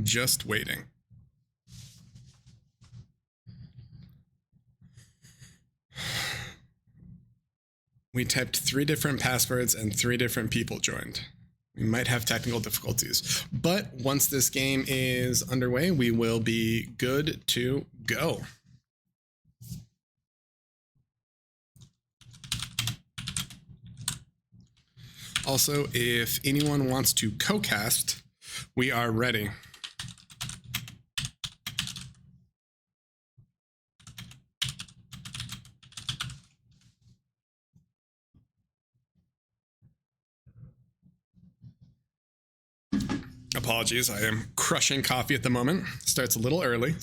Just waiting. We typed 3 different passwords and 3 different people joined. We might have technical difficulties, but once this game is underway, we will be good to go. Also, if anyone wants to co-cast, we are ready. Apologies, I am crushing coffee at the moment. Starts a little early.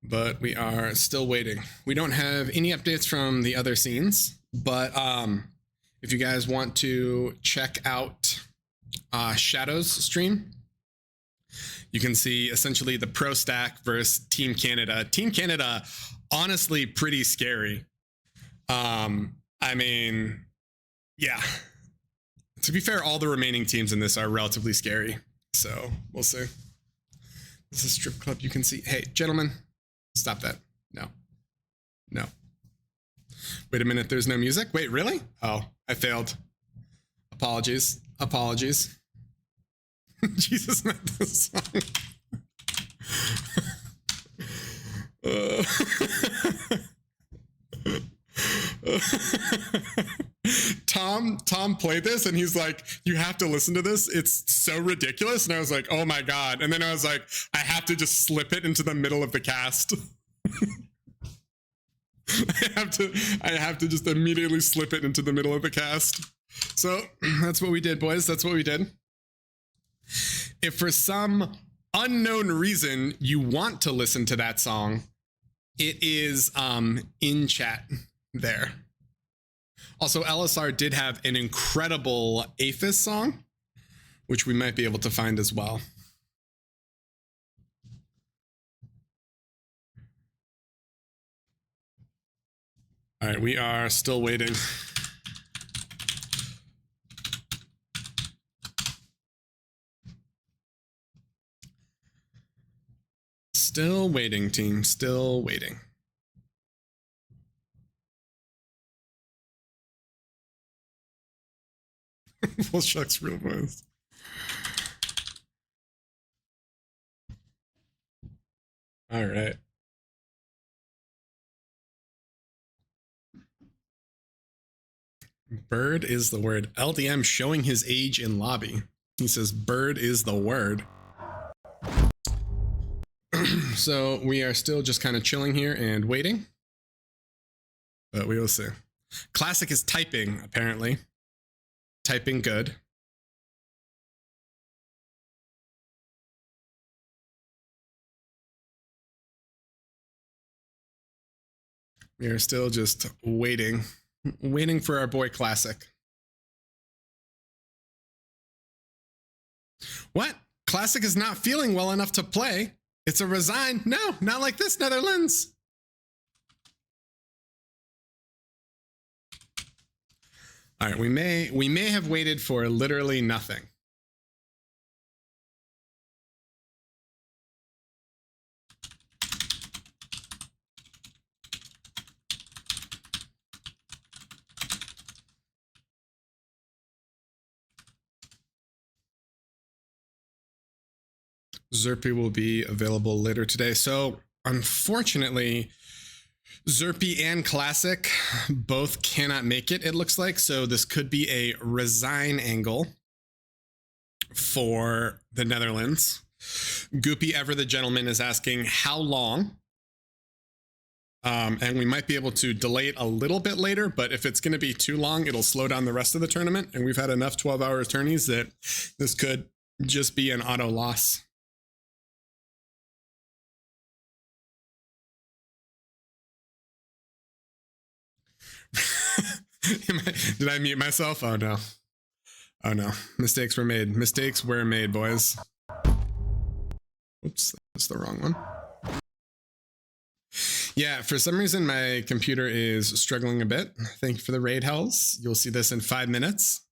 But we are still waiting. We don't have any updates from the other scenes, but if you guys want to check out Shadow's stream, you can see essentially the pro stack versus Team Canada. Team Canada, honestly, pretty scary. I mean, yeah. To be fair, all the remaining teams in this are relatively scary. So we'll see. This is a strip club. You can see. Hey, gentlemen, stop that. No. No. Wait a minute. There's no music. Wait, really? Oh, I failed. Apologies. Apologies. Jesus, not this song. Tom played this and he's like, you have to listen to this, it's so ridiculous. And I was like, oh my god. And then I was like, I have to just slip it into the middle of the cast. I have to just immediately slip it into the middle of the cast. So that's what we did, boys. That's what we did. If for some unknown reason you want to listen to that song, it is in chat there. Also, LSR did have an incredible Aphis song, which we might be able to find as well. All right, we are still waiting. Still waiting, team. Still waiting. Well, shucks, real voice. All right. Bird is the word. LDM showing his age in lobby. He says bird is the word. So we are still just kind of chilling here and waiting. But we will see. Classic is typing, apparently. Typing good. We are still just waiting for our boy Classic. What? Classic is not feeling well enough to play. It's a resign. No, not like this, Netherlands. All right, we may have waited for literally nothing. Zerpy will be available later today. So unfortunately, Zerpy and Classic both cannot make it, it looks like. So this could be a resign angle for the Netherlands. Goopy Ever the Gentleman is asking how long. And we might be able to delay it a little bit later, but if it's going to be too long, it'll slow down the rest of the tournament. And we've had enough 12-hour tourneys that this could just be an auto loss. Did I mute myself? Oh no. Oh no. Mistakes were made. Mistakes were made, boys. Oops, that's the wrong one. Yeah, for some reason my computer is struggling a bit. Thank you for the raid, Hells. You'll see this in 5 minutes.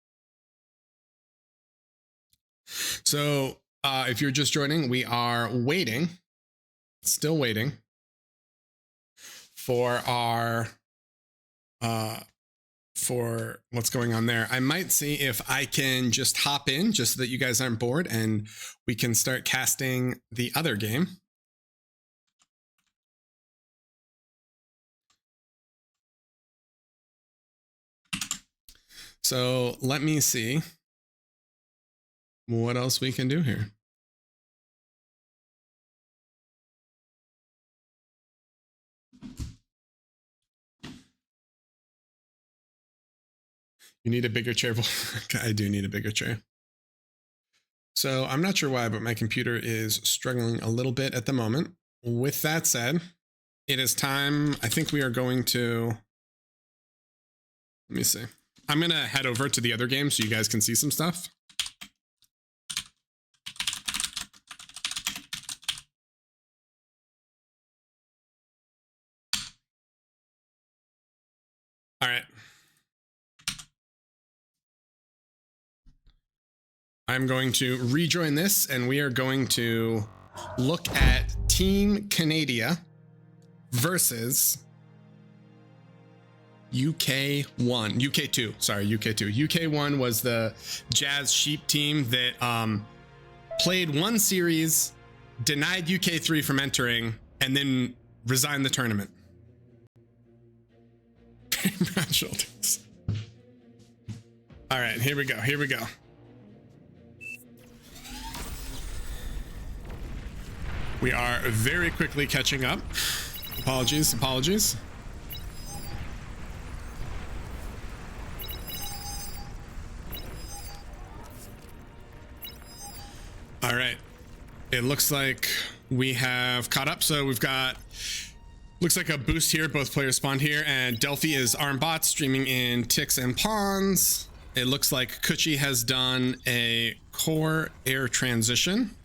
So if you're just joining, we are waiting, still waiting for our for what's going on there. I might see if I can just hop in just so that you guys aren't bored and we can start casting the other game. So let me see what else we can do here. You need a bigger chair. I do need a bigger chair. So I'm not sure why, but my computer is struggling a little bit at the moment. With that said, it is time. I think we are going to, let me see. I'm going to head over to the other game so you guys can see some stuff. All right. I'm going to rejoin this and we are going to look at Team Canada versus UK1, UK2, sorry, UK2. UK1 was the Jazz Sheep team that played one series, denied UK3 from entering, and then resigned the tournament. Broad shoulders. All right, here we go, here we go. We are very quickly catching up. Apologies, apologies. All right. It looks like we have caught up. So we've got, looks like a boost here. Both players spawned here, and Delphi is arm bot streaming in ticks and pawns. It looks like Kuchi has done a core air transition.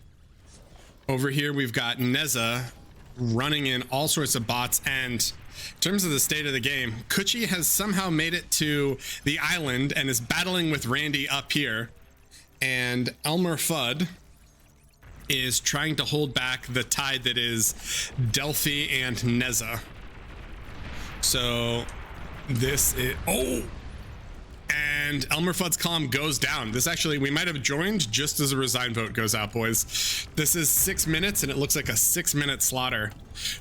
Over here, we've got Neza running in all sorts of bots. And in terms of the state of the game, Kuchi has somehow made it to the island and is battling with Randy up here. And Elmer Fudd is trying to hold back the tide that is Delphi and Neza. So this is, oh, and Elmer Fudd's column goes down. This actually, we might have joined just as a resign vote goes out, boys. This is 6 minutes and it looks like a 6-minute slaughter.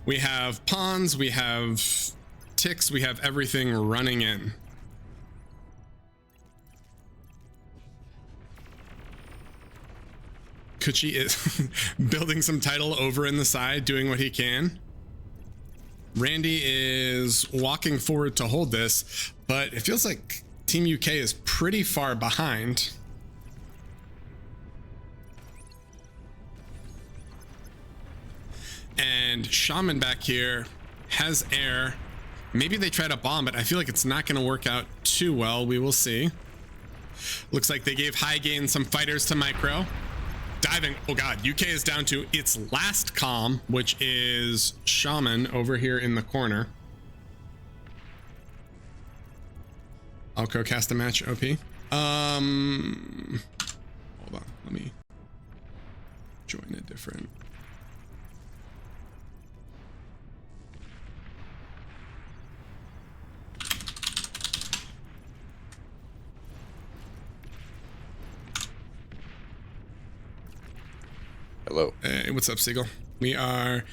We have pawns, we have ticks, we have everything running in. Kuchi is building some title over in the side, doing what he can. Randy is walking forward to hold this, but it feels like Team UK is pretty far behind. And Shaman back here has air. Maybe they try to bomb, but I feel like it's not going to work out too well. We will see. Looks like they gave high gain some fighters to micro. Diving. Oh god, UK is down to its last comm, which is Shaman over here in the corner. I'll co-cast a match, OP. Hold on, let me join a different. Hello. Hey, what's up, Siegel? We are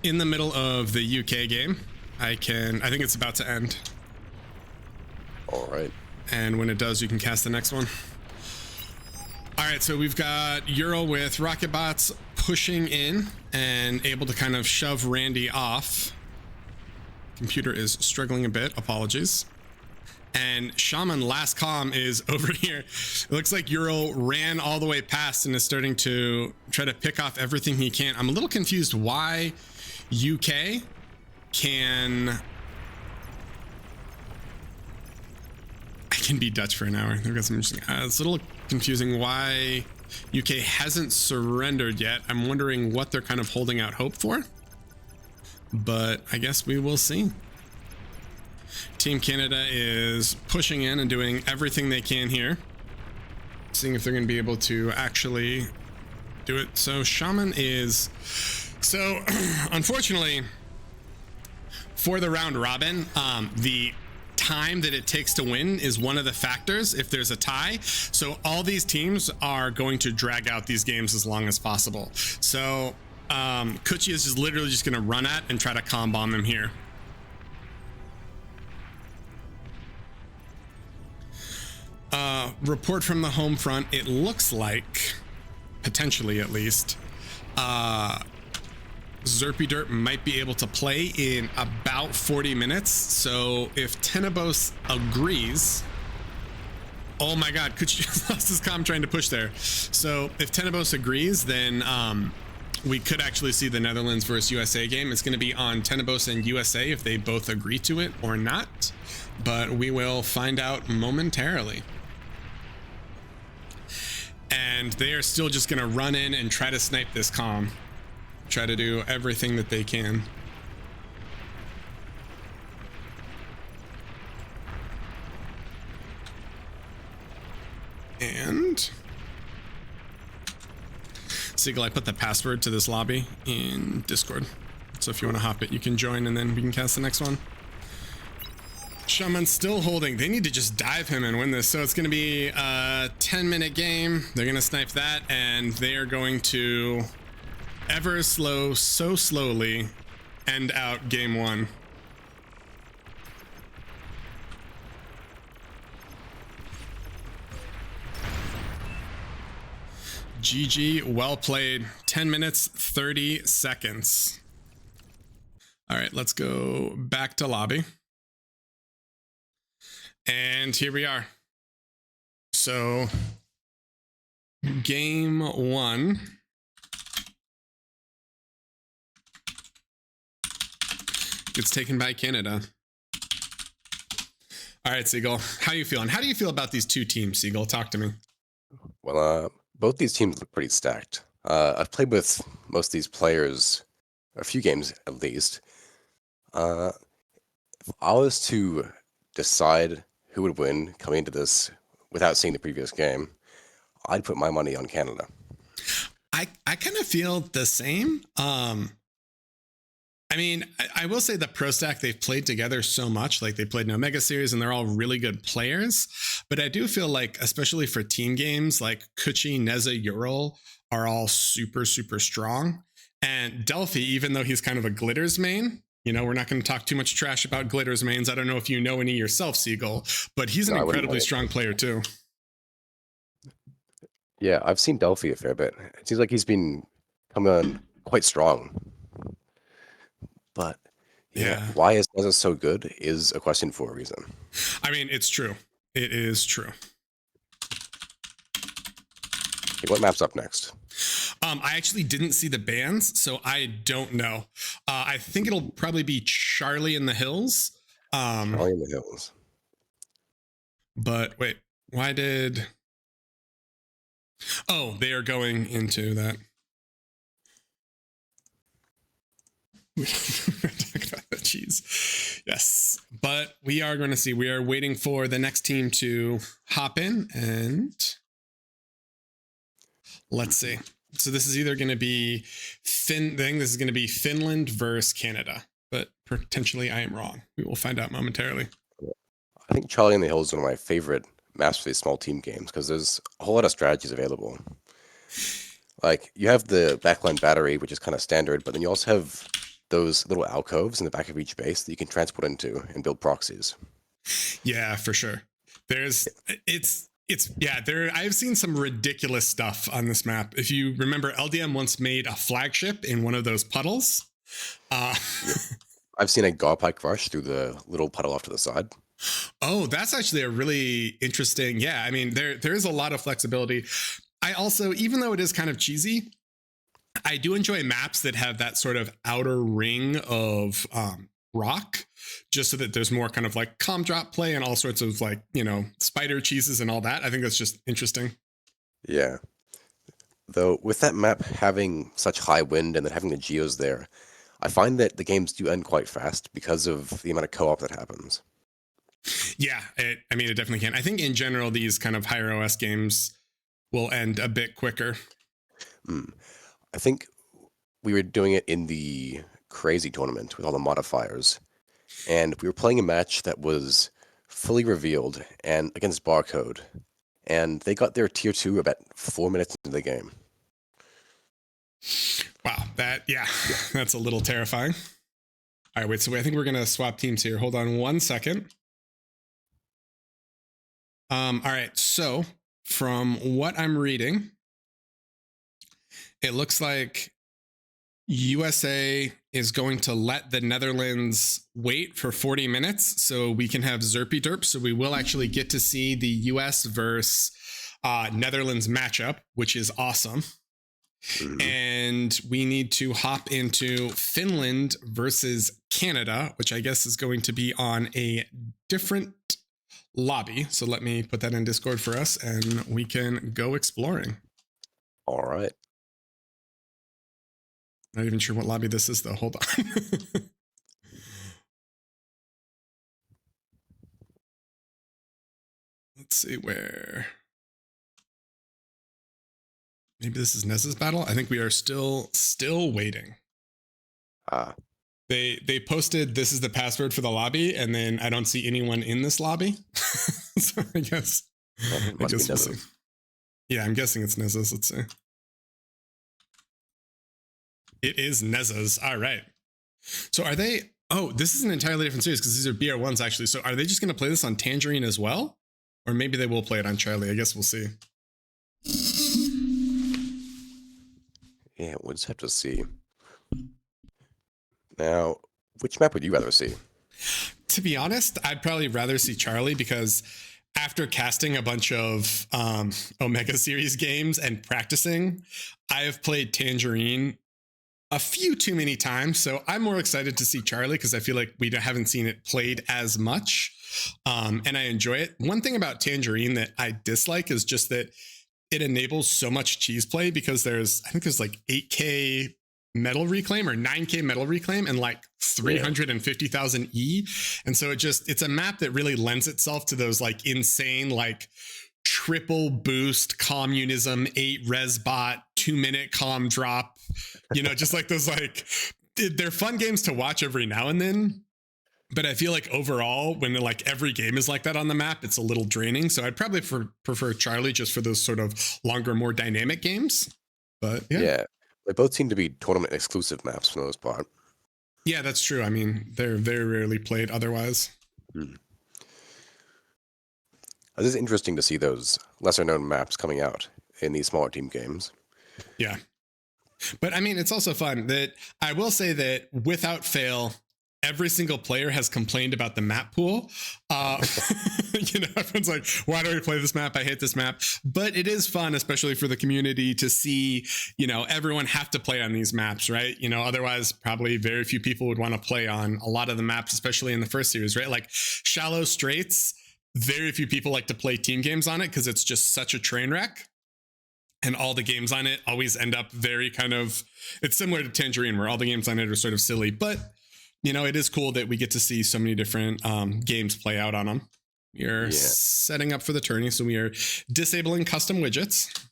in the middle of the UK game. I think it's about to end. All right. And when it does, you can cast the next one. All right, so we've got Euro with rocket bots pushing in and able to kind of shove Randy off. Computer is struggling a bit, apologies. And Shaman last comm is over here. It looks like Euro ran all the way past and is starting to try to pick off everything he can. I'm a little confused why UK can be Dutch for an hour. They've got some interesting. It's a little confusing why UK hasn't surrendered yet. I'm wondering what they're kind of holding out hope for, but I guess we will see. Team Canada is pushing in and doing everything they can here, seeing if they're going to be able to actually do it. So Shaman is, so unfortunately for the round robin, the time that it takes to win is one of the factors if there's a tie. So all these teams are going to drag out these games as long as possible. So Kuchi is just literally just going to run at and try to comm bomb him here. report from the home front. It looks like, potentially at least, Zerpy Dirt might be able to play in about 40 minutes. So if Tenebos agrees, oh my God, Kuchi just lost his comm trying to push there. So if Tenebos agrees, then we could actually see the Netherlands versus USA game. It's going to be on Tenebos and USA if they both agree to it or not, but we will find out momentarily. And they are still just going to run in and try to snipe this comm. Try to do everything that they can. And Seagull, I put the password to this lobby in Discord. So if you want to hop it, you can join and then we can cast the next one. Shaman's still holding. They need to just dive him and win this. So it's going to be a 10-minute game. They're going to snipe that and they are going to ever so slowly end out game one. GG, well played. 10 minutes, 30 seconds. All right, let's go back to lobby. And here we are. So, game one. Gets taken by Canada. All right, Seagull, how are you feeling? How do you feel about these two teams, Seagull? Talk to me. Well, both these teams look pretty stacked. I've played with most of these players, a few games at least. If I was to decide who would win coming into this without seeing the previous game, I'd put my money on Canada. I kind of feel the same. I mean, I will say that Pro Stack, they've played together so much. Like they played in Omega Series and they're all really good players. But I do feel like, especially for team games, like Kuchi, Neza, Ural are all super, super strong. And Delphi, even though he's kind of a Glitters main, you know, we're not going to talk too much trash about Glitters mains. I don't know if you know any yourself, Seagull, but he's an incredibly strong player too. Yeah, I've seen Delphi a fair bit. It seems like he's been coming on quite strong. But yeah, why is Neza so good is a question for a reason. I mean, it's true. It is true. Okay, what map's up next? I actually didn't see the bans, so I don't know. I think it'll probably be Charlie in the Hills. Charlie in the Hills. But wait, why did... Oh, they are going into that. Jeez. Yes, but we are going to see. We are waiting for the next team to hop in, and let's see. So this is either going to be I think this is going to be Finland versus Canada, but potentially I am wrong. We will find out momentarily. I think Charlie in the Hills is one of my favorite maps for these small team games because there's a whole lot of strategies available. Like you have the backline battery, which is kind of standard, but then you also have those little alcoves in the back of each base that you can transport into and build proxies. Yeah, for sure. I've seen some ridiculous stuff on this map. If you remember, LDM once made a flagship in one of those puddles. Yeah. I've seen a Garpike rush through the little puddle off to the side. Oh, that's actually a really interesting. Yeah, I mean, there is a lot of flexibility. I also, even though it is kind of cheesy, I do enjoy maps that have that sort of outer ring of rock, just so that there's more kind of like comm drop play and all sorts of like, you know, spider cheeses and all that. I think that's just interesting. Yeah. Though with that map having such high wind and then having the geos there, I find that the games do end quite fast because of the amount of co-op that happens. Yeah, it definitely can. I think in general, these kind of higher OS games will end a bit quicker. I think we were doing it in the crazy tournament with all the modifiers, and we were playing a match that was fully revealed and against Barcode, and they got their tier 2 about 4 minutes into the game. Wow, that's a little terrifying. All right, wait, so I think we're going to swap teams here. Hold on 1 second. All right. So from what I'm reading, it looks like USA is going to let the Netherlands wait for 40 minutes so we can have Zerpy Derp. So we will actually get to see the US versus Netherlands matchup, which is awesome. And we need to hop into Finland versus Canada, which I guess is going to be on a different lobby. So let me put that in Discord for us and we can go exploring. All right. Not even sure what lobby this is though. Hold on. Let's see where. Maybe this is Nez's battle. I think we are still waiting. They posted this is the password for the lobby, and then I don't see anyone in this lobby. So I guess we'll see. Yeah, I'm guessing it's Nez's. Let's see. It is Nez's. All right. So are they? Oh, this is an entirely different series because these are BR1s actually. So are they just going to play this on Tangerine as well, or maybe they will play it on Charlie? I guess we'll see. Yeah, we'll just have to see. Now, which map would you rather see? To be honest, I'd probably rather see Charlie because after casting a bunch of Omega Series games and practicing, I have played Tangerine a few too many times. So I'm more excited to see Charlie because I feel like we haven't seen it played as much. And I enjoy it. One thing about Tangerine that I dislike is just that it enables so much cheese play because I think there's like 8K metal reclaim or 9K metal reclaim and like 350,000 E. And so it's a map that really lends itself to those like insane, like triple boost communism, 8 res bot, 2-minute comm drop, just like those, like they're fun games to watch every now and then. But I feel like overall, when like every game is like that on the map, it's a little draining. So I'd probably prefer Charlie just for those sort of longer, more dynamic games. But yeah, they both seem to be tournament exclusive maps for the most part. Yeah, that's true. I mean, they're very rarely played otherwise. It is interesting to see those lesser known maps coming out in these smaller team games. Yeah. But I mean, it's also fun that I will say that without fail, every single player has complained about the map pool. Everyone's like, why do we play this map? I hate this map. But it is fun, especially for the community, to see, everyone have to play on these maps, right? Otherwise, probably very few people would want to play on a lot of the maps, especially in the first series, right? Like Shallow Straits, very few people like to play team games on it because it's just such a train wreck. And all the games on it always end up very it's similar to Tangerine, where all the games on it are sort of silly, but it is cool that we get to see so many different games play out on them. We are setting up for the tourney, so we are disabling custom widgets.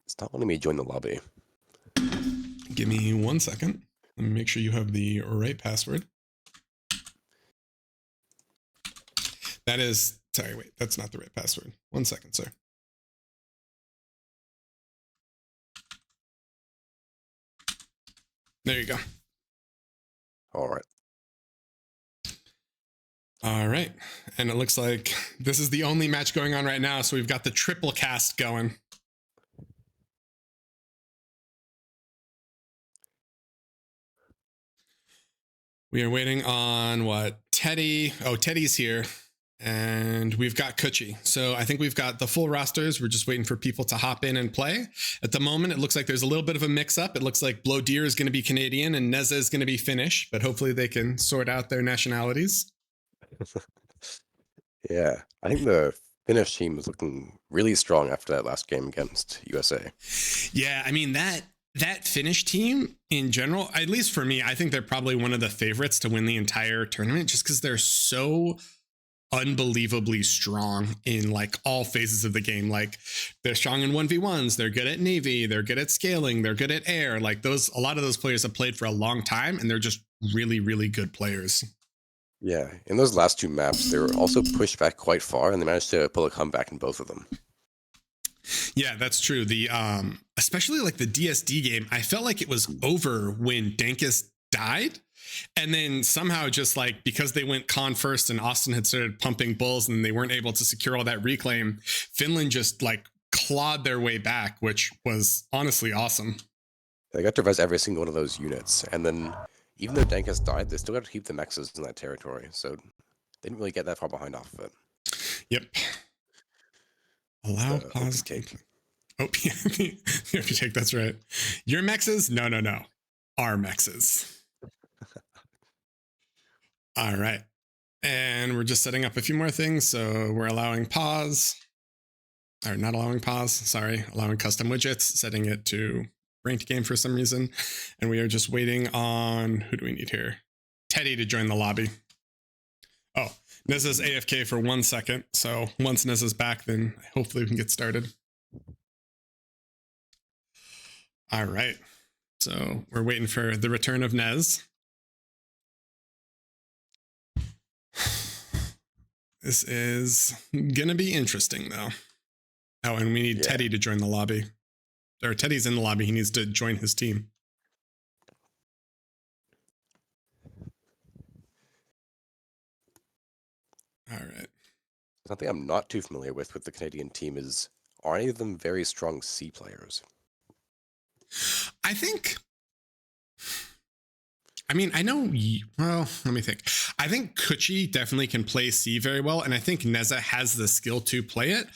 It's not letting me join the lobby. Give me 1 second. Let me make sure you have the right password. That's not the right password. 1 second, sir. There you go. All right. And it looks like this is the only match going on right now. So we've got the triple cast going. We are waiting on Teddy. Oh, Teddy's here. And we've got Kuchi. So I think we've got the full rosters. We're just waiting for people to hop in and play. At the moment, it looks like there's a little bit of a mix-up. It looks like Blow Deer is going to be Canadian and Neza is going to be Finnish, but hopefully they can sort out their nationalities. Yeah, I think the Finnish team was looking really strong after that last game against USA. Yeah, I mean, that Finnish team in general, at least for me, I think they're probably one of the favorites to win the entire tournament just because they're so unbelievably strong in like all phases of the game. Like they're strong in 1v1s, they're good at Navy, they're good at scaling, they're good at air. Like a lot of those players have played for a long time and they're just really, really good players. Yeah, in those last two maps, they were also pushed back quite far and they managed to pull a comeback in both of them. Yeah, that's true. The especially like the DSD game, I felt like it was over when Dankus died. And then somehow just like, because they went con first and Austin had started pumping bulls and they weren't able to secure all that reclaim, Finland just like clawed their way back, which was honestly awesome. They got to res every single one of those units, and then even though Dankus died, they still got to keep the mexes in that territory, so they didn't really get that far behind off of it. Yep. Allow The pause. cake. Oh, the OP take, that's right. Your mexes? No. Our mexes. All right. And we're just setting up a few more things. So we're allowing pause. Or not allowing pause, sorry. Allowing custom widgets, setting it to ranked game for some reason. And we are just waiting on, who do we need here? Teddy to join the lobby. Oh, Neza's AFK for 1 second. So once Neza's back, then hopefully we can get started. All right. So we're waiting for the return of Nez. This is gonna be interesting though. Oh, and we need Teddy to join the lobby. Or Teddy's in the lobby, he needs to join his team. All right. Something I'm not too familiar with the Canadian team is, are any of them very strong C players? I think, I mean, I know, well, let me think. I think Kuchi definitely can play C very well, and I think Neza has the skill to play it.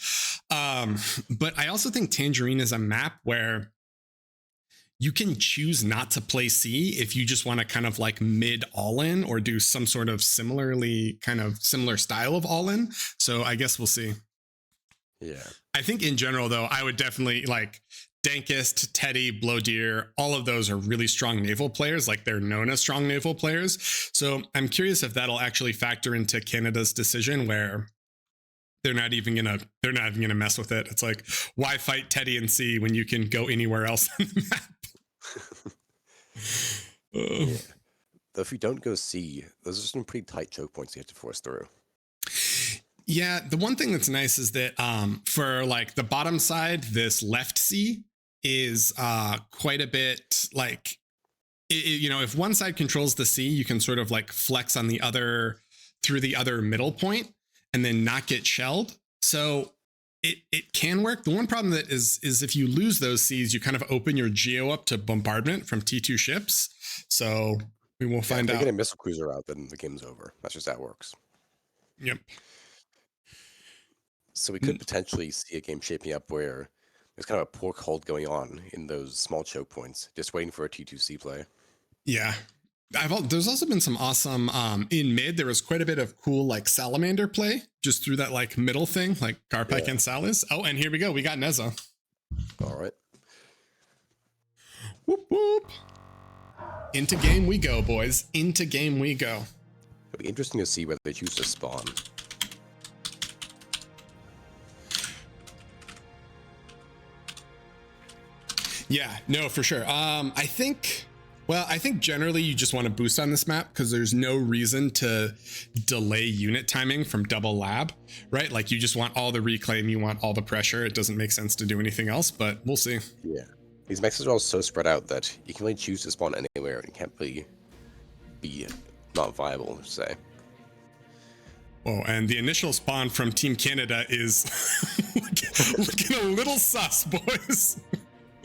But I also think Tangerine is a map where you can choose not to play C if you just want to kind of like mid all in or do some sort of similar style of all in. So I guess we'll see. Yeah. I think in general, though, I would definitely like Dankist, Teddy, Blowdeer, all of those are really strong naval players. Like they're known as strong naval players. So I'm curious if that'll actually factor into Canada's decision where they're not even gonna mess with it. It's like, why fight Teddy and C when you can go anywhere else on the map? Yeah. Though if you don't go C, those are some pretty tight choke points you have to force through. Yeah, the one thing that's nice is that for like the bottom side, this left C is quite a bit like, you know, if one side controls the C, you can sort of like flex on the other through the other middle point and then not get shelled. So it can work. The one problem that is if you lose those Cs, you kind of open your geo up to bombardment from T2 ships. So we will find out. If they get a missile cruiser out, then the game's over. That's just how it works. Yep. So we could potentially see a game shaping up where there's kind of a pork hold going on in those small choke points, just waiting for a T2C play. Yeah. There's also been some awesome in mid. There was quite a bit of cool like salamander play just through that like middle thing, like Garpike and Salis. Oh, and here we go. We got Neza. All right. Whoop whoop. Into game we go, boys. Into game we go. It'll be interesting to see whether they choose to spawn. Yeah, no, for sure. I think generally you just want to boost on this map because there's no reason to delay unit timing from double lab, right? Like you just want all the reclaim, you want all the pressure. It doesn't make sense to do anything else, but we'll see. Yeah. These mexes are all so spread out that you can really choose to spawn anywhere and can't really be not viable, say. Oh, and the initial spawn from Team Canada is looking a little sus, boys.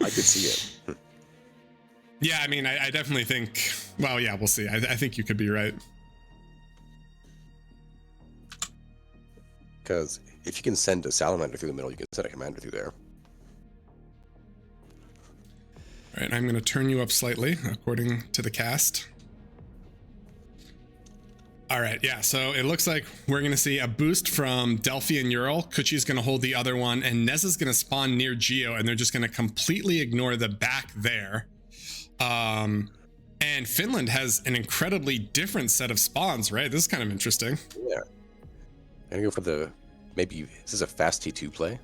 I could see it. Yeah, I mean, I definitely think, well, yeah, we'll see. I think you could be right. Because if you can send a salamander through the middle, you can send a commander through there. All right, I'm going to turn you up slightly according to the cast. All right, yeah, so it looks like we're going to see a boost from Delphi and Ural. Kuchi's going to hold the other one, and Neza's going to spawn near Geo, and they're just going to completely ignore the back there. And Finland has an incredibly different set of spawns, right? This is kind of interesting. Yeah. I'm going to go for the, maybe, this is a fast T2 play?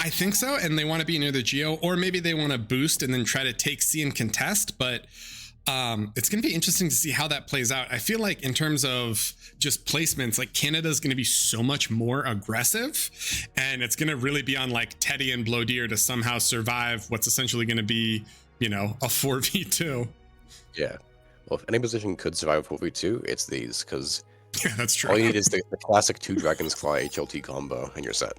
I think so, and they want to be near the Geo, or maybe they want to boost and then try to take C and contest, but it's going to be interesting to see how that plays out. I feel like in terms of just placements, like Canada is going to be so much more aggressive, and it's going to really be on like Teddy and Blowdeer to somehow survive what's essentially going to be, you know, a 4v2. Yeah. Well, if any position could survive 4v2, it's these, because Yeah, that's true. all you need is the classic 2 Dragon's Claw HLT combo, and you're set.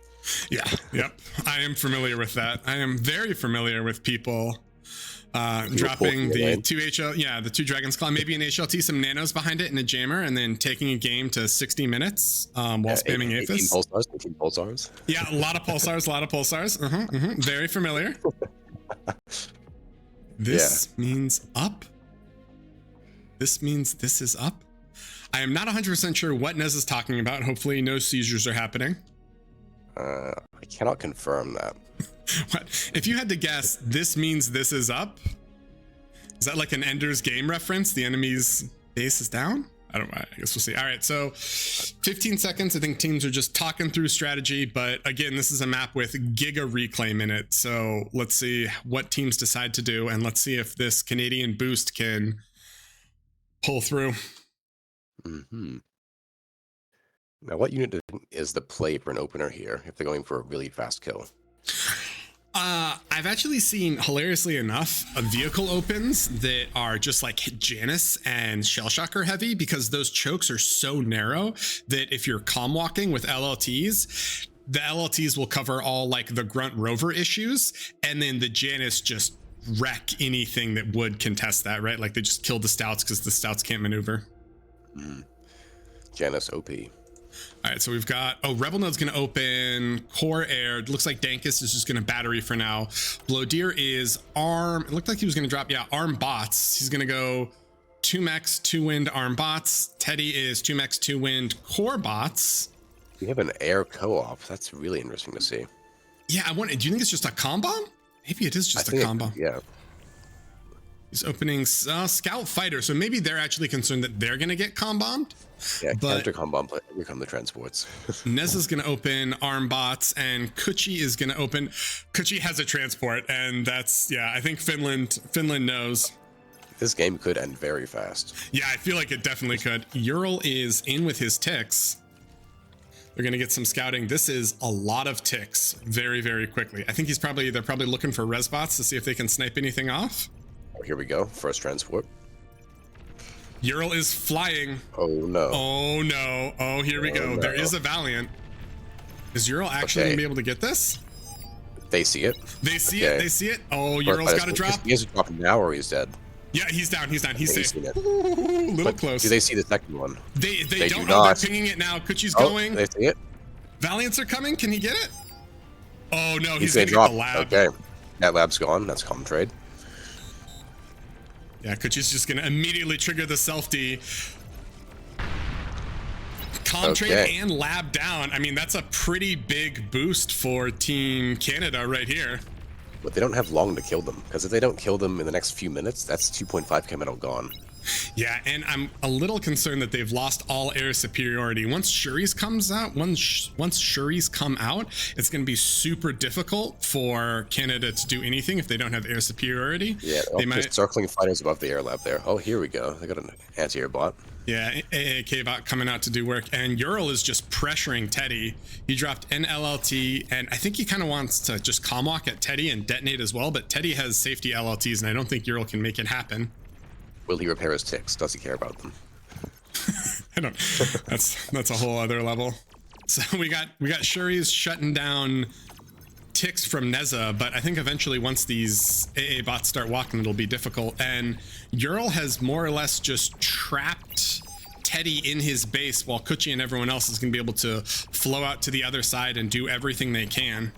Yeah, yep. I am familiar with that. I am very familiar with people dropping the 2 the 2 Dragon's Claw, maybe an HLT, some nanos behind it, and a jammer, and then taking a game to 60 minutes while spamming Aphis. 18 pulsars. Yeah, a lot of pulsars, Very familiar. This means up. This means this is up. I am not 100% sure what Nez is talking about. Hopefully no seizures are happening. I cannot confirm that. What? If you had to guess, this means this is up? Is that like an Ender's Game reference? The enemy's base is down? I don't know. I guess we'll see. All right, so 15 seconds. I think teams are just talking through strategy, but again, this is a map with Giga Reclaim in it. So let's see what teams decide to do, and let's see if this Canadian boost can pull through. Mm-hmm. Now, what unit is the play for an opener here if they're going for a really fast kill? I've actually seen, hilariously enough, vehicle opens that are just like Canis and Shellshocker heavy, because those chokes are so narrow that if you're calm walking with LLTs, the LLTs will cover all like the grunt rover issues, and then the Canis just wreck anything that would contest that, right? Like they just kill the stouts because the stouts can't maneuver. Canis OP. All right, so we've got, Rebel Node's going to open Core Air. It looks like Dankus is just going to battery for now. Blowdeer is Arm. It looked like he was going to drop, Arm Bots. He's going to go 2 mechs, 2 wind Arm Bots. Teddy is 2 mechs, 2 wind Core Bots. We have an air co-op. That's really interesting to see. Yeah, I wonder, do you think it's just a combo? Maybe it is just a combo. Yeah. He's opening Scout Fighter, so maybe they're actually concerned that they're going to get combombed. Yeah, counter combo, here come the transports. Nez is going to open Arm Bots, and Kuchi is going to open. Kuchi has a transport, and that's, I think Finland knows. This game could end very fast. Yeah, I feel like it definitely could. Ural is in with his ticks. They're going to get some scouting. This is a lot of ticks very, very quickly. I think they're probably looking for res bots to see if they can snipe anything off. Oh, here we go. First transport. Ural is flying. Oh no. Oh no. Oh, here we go. No. There is a Valiant. Is Ural actually going to be able to get this? They see it. They see it. They see it. Oh, Ural's got to drop. He has to drop now or he's dead. Yeah, he's down. He's safe. Ooh, little close. Do they see the second one? They don't know. They're pinging it now. Kuchi's going. They see it. Valiants are coming. Can he get it? Oh no, he's gonna drop the lab. Okay. That lab's gone. That's comm trade. Yeah, Kuchi's just gonna immediately trigger the self-D. Trade and lab down. I mean, that's a pretty big boost for Team Canada right here. But they don't have long to kill them, because if they don't kill them in the next few minutes, that's 2.5k metal gone. Yeah, and I'm a little concerned that they've lost all air superiority. Once Shuri's comes out, once Shuri's come out, it's going to be super difficult for Canada to do anything if they don't have air superiority. Yeah, they might circling fighters above the air lab there. Oh, here we go. They got an anti-air bot. Yeah, AAK bot coming out to do work, and Ural is just pressuring Teddy. He dropped an LLT, and I think he kind of wants to just comm walk at Teddy and detonate as well, but Teddy has safety LLTs, and I don't think Ural can make it happen. Will he repair his ticks? Does he care about them? I don't. That's a whole other level. So we got Shuri's shutting down ticks from Neza, but I think eventually once these AA bots start walking, it'll be difficult. And Ural has more or less just trapped Teddy in his base, while Kuchi and everyone else is going to be able to flow out to the other side and do everything they can.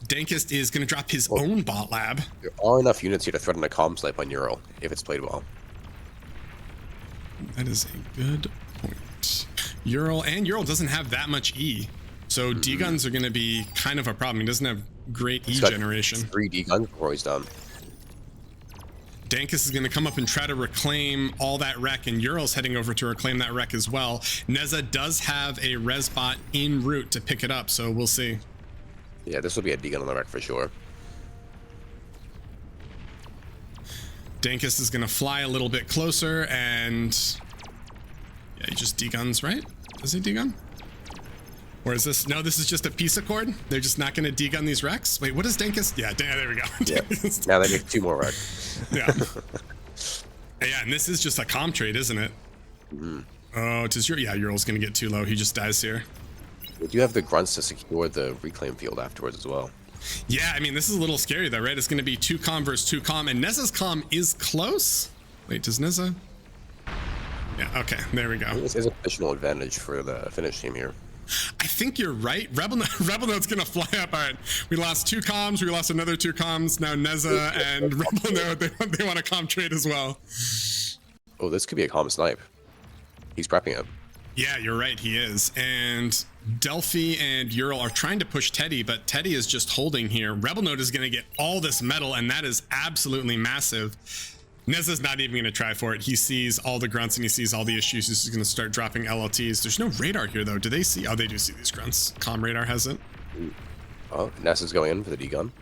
Dankist is going to drop his own bot lab. There are enough units here to threaten a comm snipe on Ural if it's played well. That is a good point. Ural doesn't have that much E, so D-guns are going to be kind of a problem. He doesn't have great E generation. 3 D-guns before he's done. Dankus is going to come up and try to reclaim all that wreck, and Ural's heading over to reclaim that wreck as well. Neza does have a res bot en route to pick it up, so we'll see. Yeah, this will be a D-gun on the wreck for sure. Dankus is going to fly a little bit closer, and yeah, he just D-guns, right? Does he D-gun? Or is this, no, this is just a peace accord? They're just not going to D-gun these wrecks? Wait, what is Dankus? Yeah, there we go. Yeah. Now they make 2 more wrecks. Yeah. Yeah, and this is just a comm trade, isn't it? Oh, it is yeah, Ural's gonna get too low. He just dies here. We do have the grunts to secure the reclaim field afterwards as well. Yeah, I mean, this is a little scary though, right? It's gonna be 2 comm versus 2 comm, and Neza's comm is close. Wait, does Neza? Yeah, okay, there we go. This is a positional advantage for the Finnish team here. I think you're right. Rebel Note's gonna fly up. All right, we lost 2 comms, we lost another 2 comms. Now Neza and Rebel Note, they want a comm trade as well. Oh, this could be a comm snipe. He's prepping it. Yeah, you're right, he is. And Delphi and Ural are trying to push Teddy, but Teddy is just holding here. Rebel Note is gonna get all this metal, and that is absolutely massive. Neza's not even going to try for it. He sees all the grunts and he sees all the issues. He's going to start dropping LLTs. There's no radar here, though. Do they see? Oh, they do see these grunts. Comm radar hasn't. Oh, Nessa's going in for the D-gun.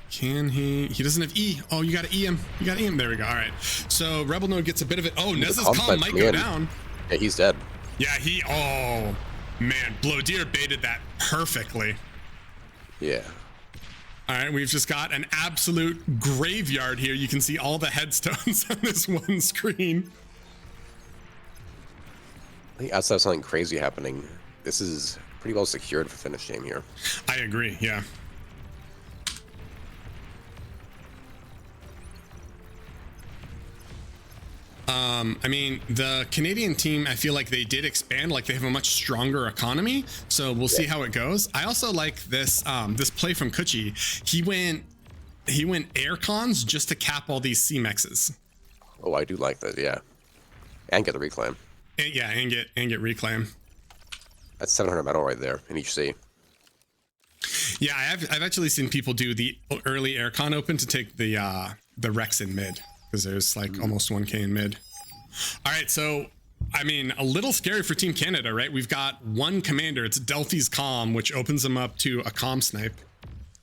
Can he? He doesn't have E. Oh, you got to E him. You got to E him. There we go. All right. So Rebel Node gets a bit of it. Oh, Neza's comm might go down. Yeah, he's dead. Yeah, oh, man. Blowdeer baited that perfectly. Yeah. All right, we've just got an absolute graveyard here. You can see all the headstones on this one screen. I think outside of something crazy happening, this is pretty well secured for Finnish team here. I agree, yeah. I mean, the Canadian team, I feel like they did expand, like they have a much stronger economy. So we'll see how it goes. I also like this this play from Kuchi. He went air cons just to cap all these C-mexes. Oh, I do like that, yeah. And get the reclaim. And get reclaim. That's 700 metal right there in each C. Yeah, I've actually seen people do the early aircon open to take the Rex in mid, because there's like almost 1k in mid. All right, so I mean, a little scary for Team Canada, right? We've got one commander. It's Delphi's comm, which opens them up to a comm snipe.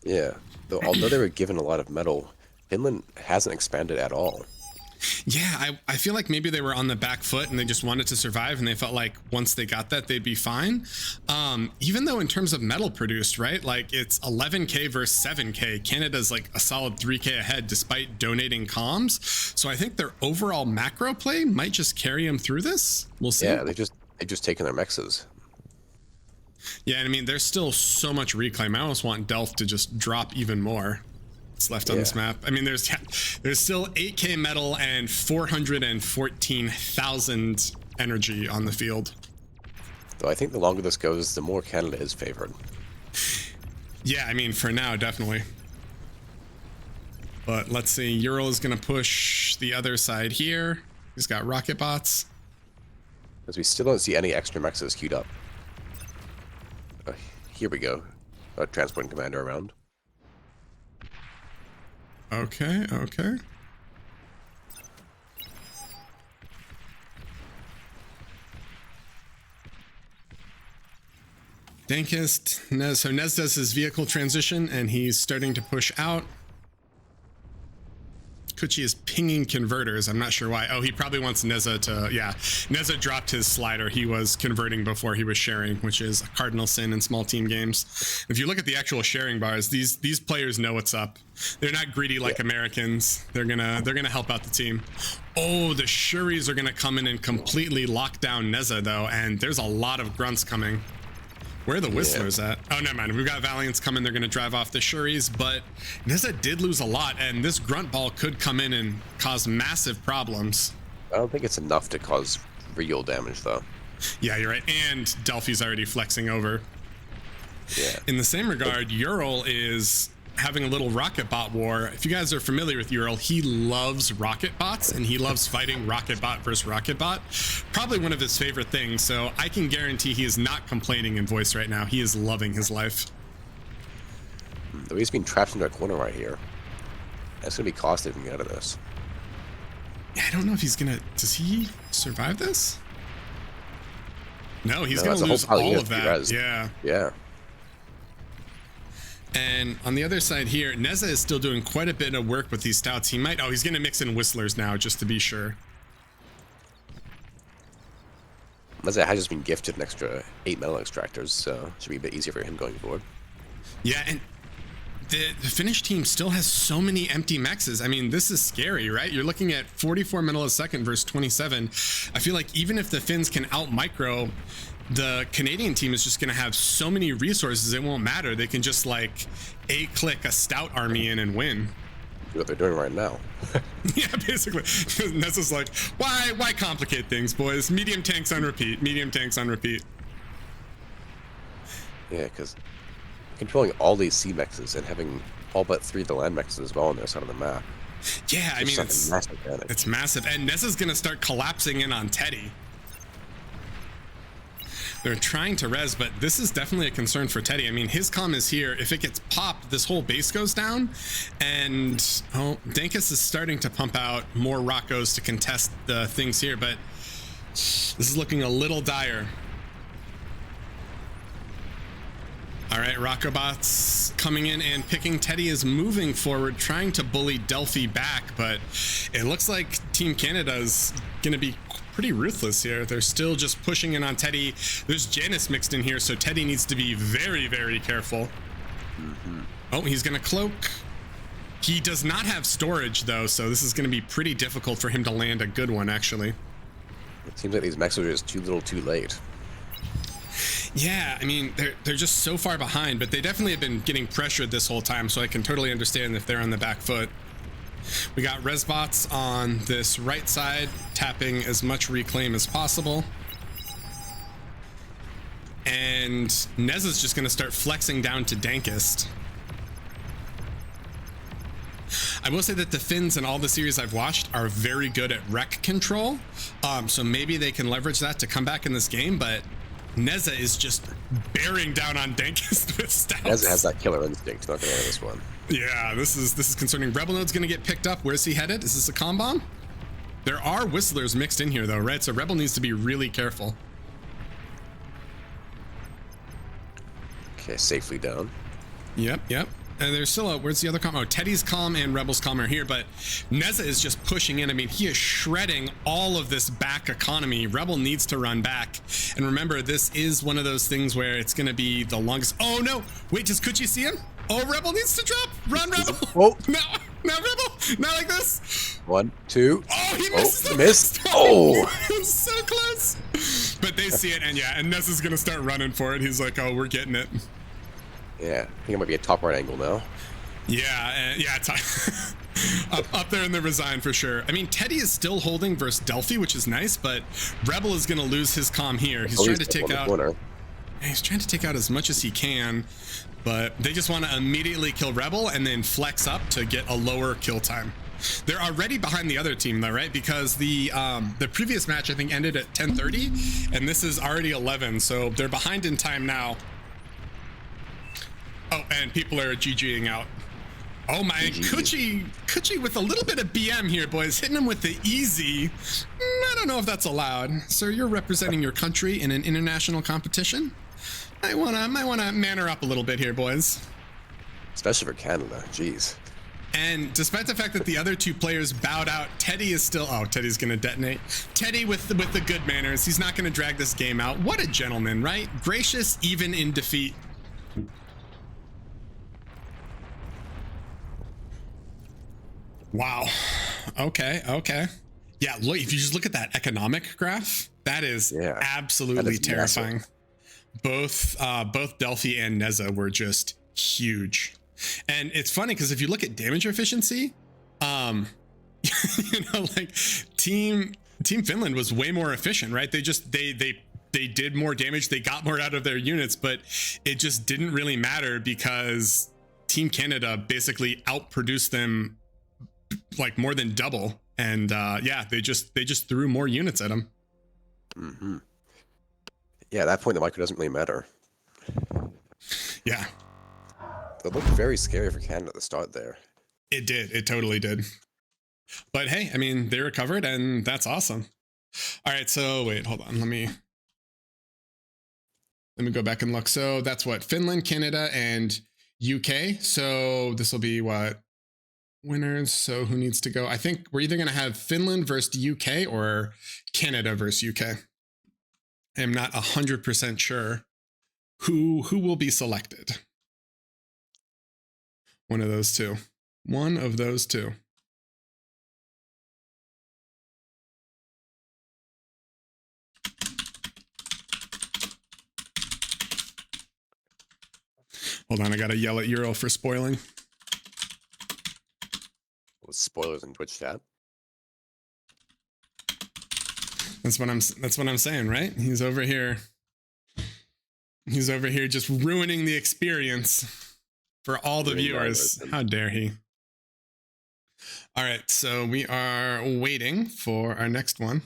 Yeah, though although they were given a lot of metal, Finland hasn't expanded at all. Yeah, I feel like maybe they were on the back foot and they just wanted to survive, and they felt like once they got that, they'd be fine. Even though in terms of metal produced, right, like it's 11k versus 7k, Canada's like a solid 3k ahead despite donating comms. So I think their overall macro play might just carry them through this. We'll see. Yeah, they've just taken their mexes. Yeah, and I mean, there's still so much reclaim. I almost want Delph to just drop even more. Left on this map. I mean, there's still 8k metal and 414,000 energy on the field. Though I think the longer this goes, the more Canada is favored. Yeah, I mean, for now, definitely. But let's see, Ural is going to push the other side here. He's got rocket bots. Because we still don't see any extra mexes queued up. Here we go. Transporting commander around. Okay. Dankest, Nez. So Nez does his vehicle transition and he's starting to push out. Kuchi is pinging converters. I'm not sure why. Oh, he probably wants Neza to, yeah. Neza dropped his slider. He was converting before he was sharing, which is a cardinal sin in small team games. If you look at the actual sharing bars, these players know what's up. They're not greedy like Americans. They're gonna help out the team. Oh, the Shuris are gonna come in and completely lock down Neza though, and there's a lot of grunts coming. Where are the Whistlers at? Oh, never mind. We've got Valiants coming. They're going to drive off the Shuris, but Neza did lose a lot, and this grunt ball could come in and cause massive problems. I don't think it's enough to cause real damage, though. Yeah, you're right. And Delphi's already flexing over. Yeah. In the same regard, Ural is having a little rocket bot war. If you guys are familiar with Ural, he loves rocket bots and he loves fighting rocket bot versus rocket bot. Probably one of his favorite things. So I can guarantee he is not complaining in voice right now. He is loving his life. Though he's being trapped into a corner right here. That's gonna be costly if we can get out of this. Yeah, I don't know if he's gonna. Does he survive this? No, he's gonna lose all of that. Yeah. Yeah. And on the other side here, Neza is still doing quite a bit of work with these stouts. He might, he's gonna mix in Whistlers now just to be sure. Neza has just been gifted an extra 8 metal extractors, so it should be a bit easier for him going forward. Yeah, and the Finnish team still has so many empty mexes. I mean, this is scary, right? You're looking at 44 millisecond versus 27. I feel like even if the Finns can out micro, the Canadian team is just going to have so many resources, it won't matter. They can just like click a stout army in and win. What they're doing right now. Yeah, basically. Nessa's like, why complicate things, boys? Medium tanks on repeat. Medium tanks on repeat. Yeah, because controlling all these sea mexes and having all but 3 of the land mexes as well on their side of the map. Yeah, I mean, it's massive. It's massive. And Nessa's going to start collapsing in on Teddy. They're trying to res, but this is definitely a concern for Teddy. I mean, his comm is here. If it gets popped, this whole base goes down. And, Dankus is starting to pump out more Rockos to contest the things here, but this is looking a little dire. All right, Rockobots coming in and picking. Teddy is moving forward, trying to bully Delphi back, but it looks like Team Canada is going to be pretty ruthless here. They're still just pushing in on Teddy. There's Canis mixed in here, so Teddy needs to be very, very careful. Oh, he's going to cloak. He does not have storage, though, so this is going to be pretty difficult for him to land a good one, actually. It seems like these mexes are just too little too late. Yeah, I mean, they're just so far behind, but they definitely have been getting pressured this whole time, so I can totally understand if they're on the back foot. We got Resbots on this right side, tapping as much reclaim as possible. And Neza's just going to start flexing down to Dankest. I will say that the Finns in all the series I've watched are very good at wreck control, so maybe they can leverage that to come back in this game, but Neza is just bearing down on Dankest with stouts. Neza has that killer instinct. Not gonna have this one. Yeah, this is concerning. Rebel Node's gonna get picked up. Where's he headed? Is this a comm bomb? There are whistlers mixed in here though, right? So Rebel needs to be really careful. Okay, safely down. Yep. And there's still where's the other comm? Oh, Teddy's comm and Rebel's comm are here, but Neza is just pushing in. I mean, he is shredding all of this back economy. Rebel needs to run back. And remember, this is one of those things where it's going to be the longest. Oh, no. Wait, does Kuchi see him? Oh, Rebel needs to drop. Run, Rebel. Oh. No, Rebel. Not like this. 1, 2. Oh, he misses. Missed. Oh. It's so close. But they see it, and yeah, and Neza's going to start running for it. He's like, oh, we're getting it. Yeah, I think it might be a top right angle now. Yeah, it's up there in the resign for sure. I mean, Teddy is still holding versus Delphi, which is nice, but Rebel is going to lose his comm here. He's trying to take out. He's trying to take out as much as he can, but they just want to immediately kill Rebel and then flex up to get a lower kill time. They're already behind the other team though, right? Because the previous match I think ended at 10:30, and this is already 11, so they're behind in time now. Oh, and people are GGing out. Oh my, Kuchi with a little bit of BM here, boys. Hitting him with the easy. I don't know if that's allowed. Sir, you're representing your country in an international competition. Might wanna man her up a little bit here, boys. Especially for Canada, jeez. And despite the fact that the other two players bowed out, Teddy is still, Teddy's gonna detonate. Teddy with the good manners. He's not gonna drag this game out. What a gentleman, right? Gracious even in defeat. Wow. Okay. Yeah, look, if you just look at that economic graph, that is absolutely terrifying. Massive. Both Delphi and Neza were just huge. And it's funny because if you look at damage efficiency, like Team Finland was way more efficient, right? They did more damage, they got more out of their units, but it just didn't really matter because Team Canada basically outproduced them like more than double, and they just threw more units at him. Yeah, at that point the micro doesn't really matter. Yeah, it looked very scary for Canada at the start there. It totally did, but hey, I mean, they recovered and that's awesome. All right, so wait, hold on, let me go back and look. So that's what, Finland, Canada, and UK. So this will be what winners. So who needs to go? I think we're either going to have Finland versus UK or Canada versus UK. I am not 100% sure who will be selected. One of those two. One of those two. Hold on, I gotta yell at Euro for spoiling. With spoilers in Twitch chat. That's what I'm saying, right? He's over here. He's over here just ruining the experience for all the viewers. How dare he? All right, so we are waiting for our next one.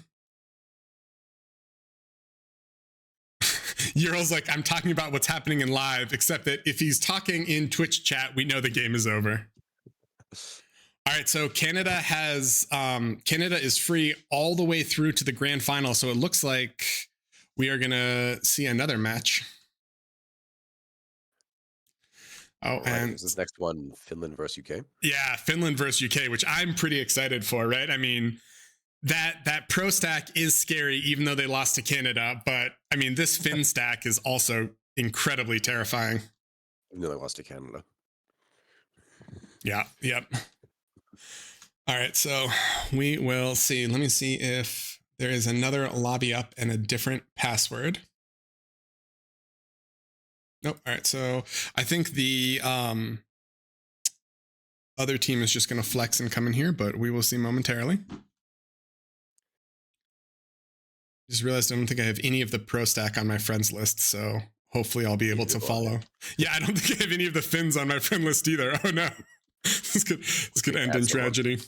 Euro's like, I'm talking about what's happening in live, except that if he's talking in Twitch chat, we know the game is over. All right, so Canada is free all the way through to the grand final, so it looks like we are gonna see another match. Oh, right, and is this next one Finland versus UK? Yeah, Finland versus UK, which I'm pretty excited for, right? I mean, that pro stack is scary, even though they lost to Canada. But I mean, this Finn stack is also incredibly terrifying. Even though they lost to Canada. Yeah, yep. All right, so we will see. Let me see if there is another lobby up and a different password. Nope. All right, so I think the other team is just going to flex and come in here, but we will see momentarily. Just realized I don't think I have any of the pro stack on my friends list, so hopefully I'll be able to follow. Yeah, I don't think I have any of the Finns on my friend list either. Oh no. This could end in tragedy.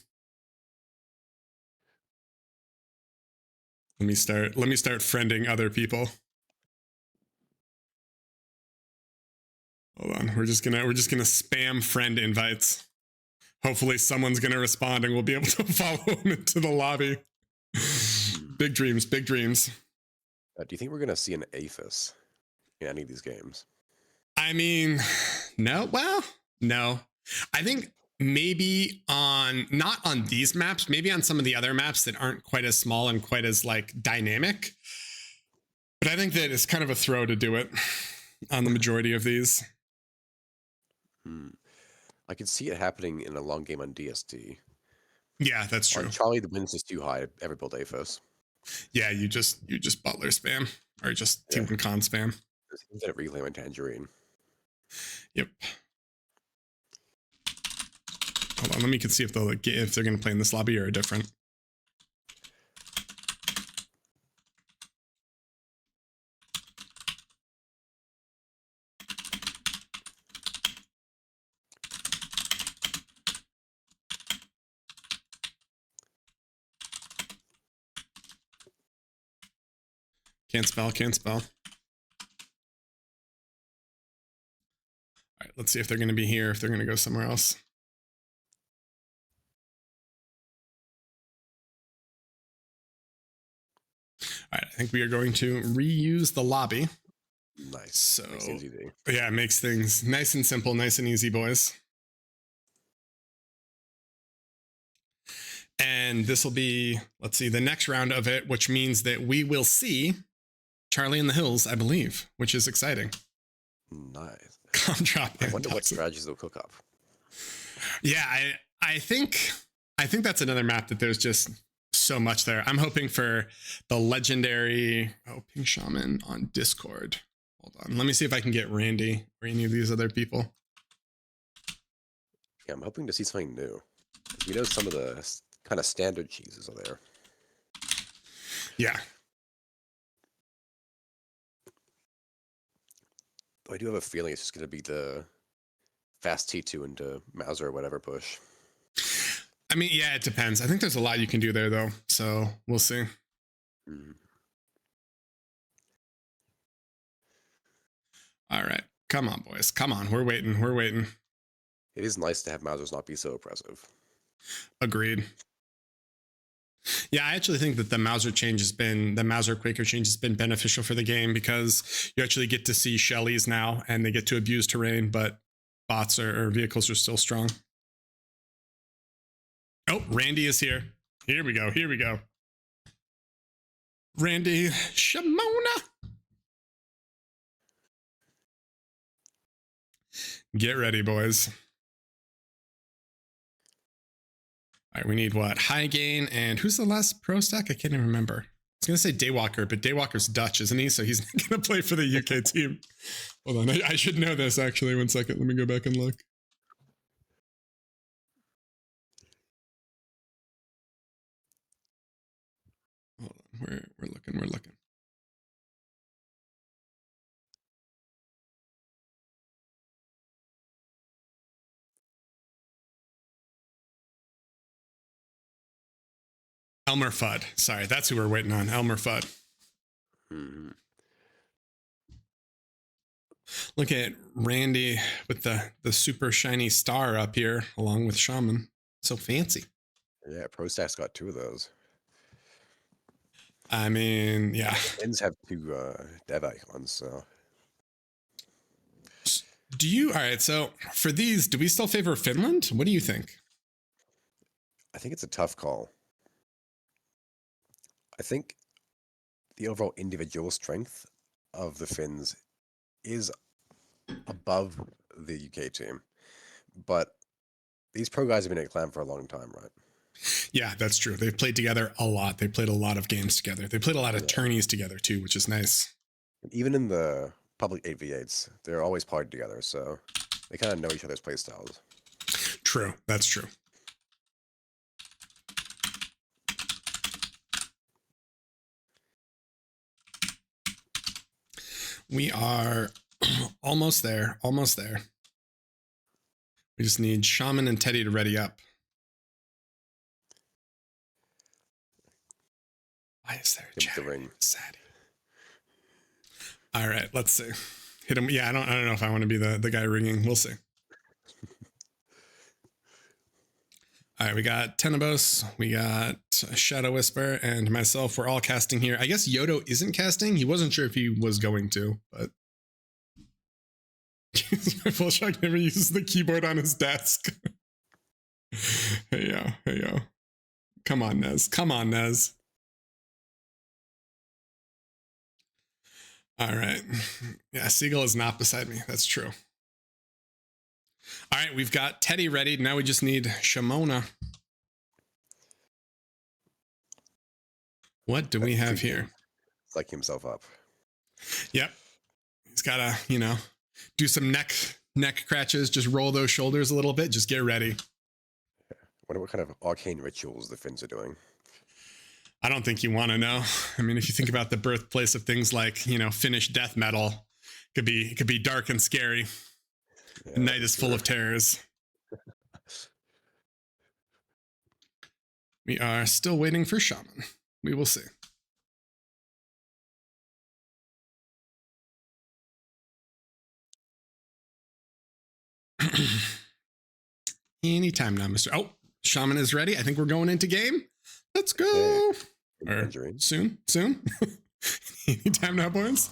Let me start friending other people. Hold on. We're just gonna spam friend invites. Hopefully someone's gonna respond and we'll be able to follow them into the lobby. Big dreams, big dreams. Do you think we're gonna see an APHIS in any of these games? I mean, no. Well, no. I think maybe not on these maps, maybe on some of the other maps that aren't quite as small and quite as like dynamic. But I think that it's kind of a throw to do it on the majority of these. I could see it happening in a long game on DSD. Yeah, that's true. On Charlie, the wins is too high. Ever build APHIS. Yeah, you just Butler spam or just Team Con spam. Instead of reclaim on Tangerine. Yep. Hold on, let me see if they're going to play in this lobby or a different. Can't spell. All right, let's see if they're going to be here, if they're going to go somewhere else. All right, I think we are going to reuse the lobby. Nice. So, easy. Yeah, it makes things nice and simple, nice and easy, boys. And this will be, let's see, the next round of it, which means that we will see Charlie in the Hills, I believe, which is exciting. Nice. Drop. I wonder what strategies they'll cook up. Yeah, I think that's another map that there's just so much there. I'm hoping for the legendary Pink Shaman on Discord. Hold on. Let me see if I can get Randy or any of these other people. Yeah, I'm hoping to see something new. You know, some of the kind of standard cheeses are there. Yeah. But I do have a feeling it's just going to be the fast T2 into Mauser or whatever push. I mean, yeah, it depends. I think there's a lot you can do there, though. So we'll see. All right. Come on, boys. Come on. We're waiting. It is nice to have Mausers not be so oppressive. Agreed. Yeah, I actually think that the Mauser Quaker change has been beneficial for the game because you actually get to see Shellys now and they get to abuse terrain, but bots or vehicles are still strong. Oh, Randy is here. Here we go. Randy Shimona. Get ready, boys. All right, we need what? High gain, and who's the last pro stack? I can't even remember. I was going to say Daywalker, but Daywalker's Dutch, isn't he? So he's not going to play for the UK team. Hold on, I should know this actually. 1 second, let me go back and look. Hold on, we're looking. Elmer Fudd. Sorry, that's who we're waiting on. Elmer Fudd. Mm-hmm. Look at Randy with the super shiny star up here, along with Shaman. So fancy. Yeah, Pro Stack's got 2 of those. I mean, yeah. Finns have 2 dev icons, so. All right, so for these, do we still favor Finland? What do you think? I think it's a tough call. I think the overall individual strength of the Finns is above the UK team, but these pro guys have been at Clan for a long time, right? Yeah, that's true. They've played together a lot. They played a lot of games together. They played a lot of tourneys together too, which is nice. Even in the public 8v8s, they're always partied together, so they kind of know each other's playstyles. True, that's true. We are almost there. Almost there. We just need Shaman and Teddy to ready up. Why is there a chat? Sad. All right, let's see. Hit him. Yeah, I don't know if I want to be the guy ringing. We'll see. All right, we got Tenebos, we got Shadow Whisper, and myself. We're all casting here. I guess Yodo isn't casting. He wasn't sure if he was going to, but my full shock never uses the keyboard on his desk. Hey yo. Come on, Nez. Come on, Nez. All right. Yeah, Seagull is not beside me. That's true. All right, we've got Teddy ready. Now we just need Shamona. What do we have here? Psych himself up. Yep. He's got to, do some neck scratches. Just roll those shoulders a little bit. Just get ready. I wonder what kind of arcane rituals the Finns are doing. I don't think you want to know. I mean, if you think about the birthplace of things like, Finnish death metal, it could be dark and scary. Yeah, the night is full of terrors. We are still waiting for Shaman. We will see. Anytime now, Mr. Oh, Shaman is ready. I think we're going into game. Let's go. Or soon. Anytime now, boys.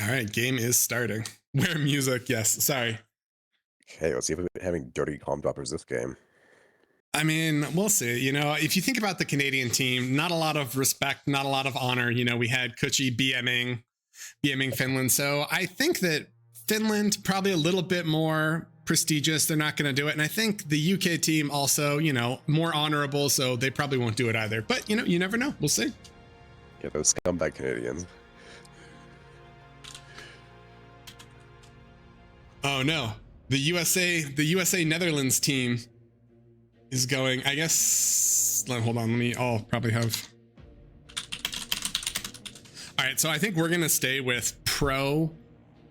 All right, game is starting. Where music? Yes, sorry. Okay, let's see if we're having dirty calm droppers this game. I mean, we'll see. If you think about the Canadian team, not a lot of respect, not a lot of honor. We had Kuchi BMing Finland. So I think that Finland probably a little bit more prestigious. They're not going to do it. And I think the UK team also, more honorable. So they probably won't do it either. But, you never know. We'll see. Yeah, those scumbag Canadians. Oh no, the USA Netherlands team is going, I guess, hold on, I'll probably have. All right, so I think we're going to stay with we're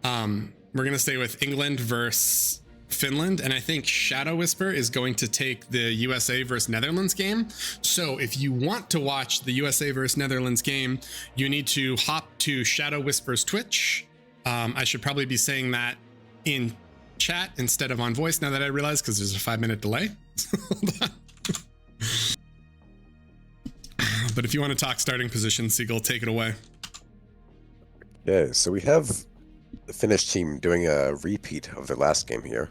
going to stay with England versus Finland, and I think Shadow Whisper is going to take the USA versus Netherlands game. So if you want to watch the USA versus Netherlands game, you need to hop to Shadow Whisper's Twitch. I should probably be saying that in chat instead of on voice now that I realize, because there's a 5-minute delay. Hold on. But if you want to talk starting position, Seagull, take it away. Yeah, so we have the Finnish team doing a repeat of their last game here.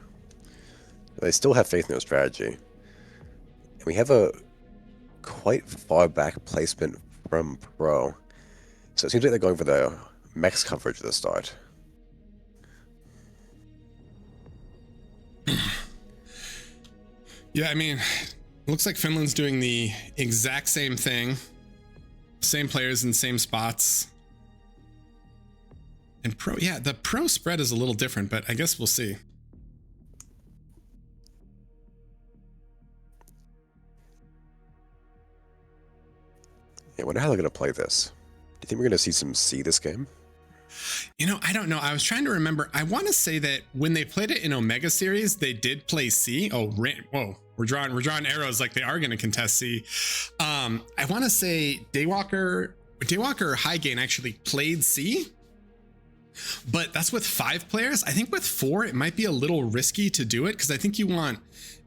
They still have faith in their strategy. And we have a quite far back placement from Pro. So it seems like they're going for the max coverage at the start. Yeah, I mean, looks like Finland's doing the exact same thing. Same players in same spots. And pro, yeah, the pro spread is a little different, but I guess we'll see. Yeah, I wonder how they're going to play this. Do you think we're going to see some C this game? You know, I don't know. I was trying to remember. I want to say that when they played it in Omega Series, they did play C. Oh, whoa. We're drawing arrows like they are going to contest C. I want to say Daywalker High Gain actually played C, but that's with 5 players. I think with 4, it might be a little risky to do it because I think you want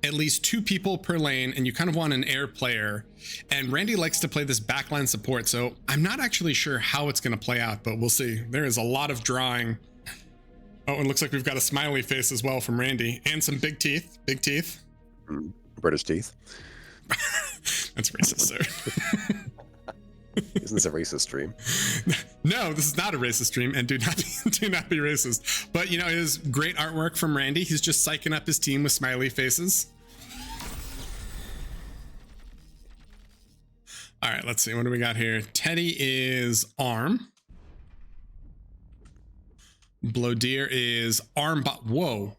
at least 2 people per lane and you kind of want an air player. And Randy likes to play this backline support, so I'm not actually sure how it's going to play out, but we'll see. There is a lot of drawing. Oh, and looks like we've got a smiley face as well from Randy and some big teeth. Big teeth. British teeth. That's racist, sir. Isn't this a racist stream? No, this is not a racist stream, and do not be racist. But you know, it is great artwork from Randy. He's just psyching up his team with smiley faces. All right, let's see. What do we got here? Teddy is arm. Blowdeer is arm. Whoa.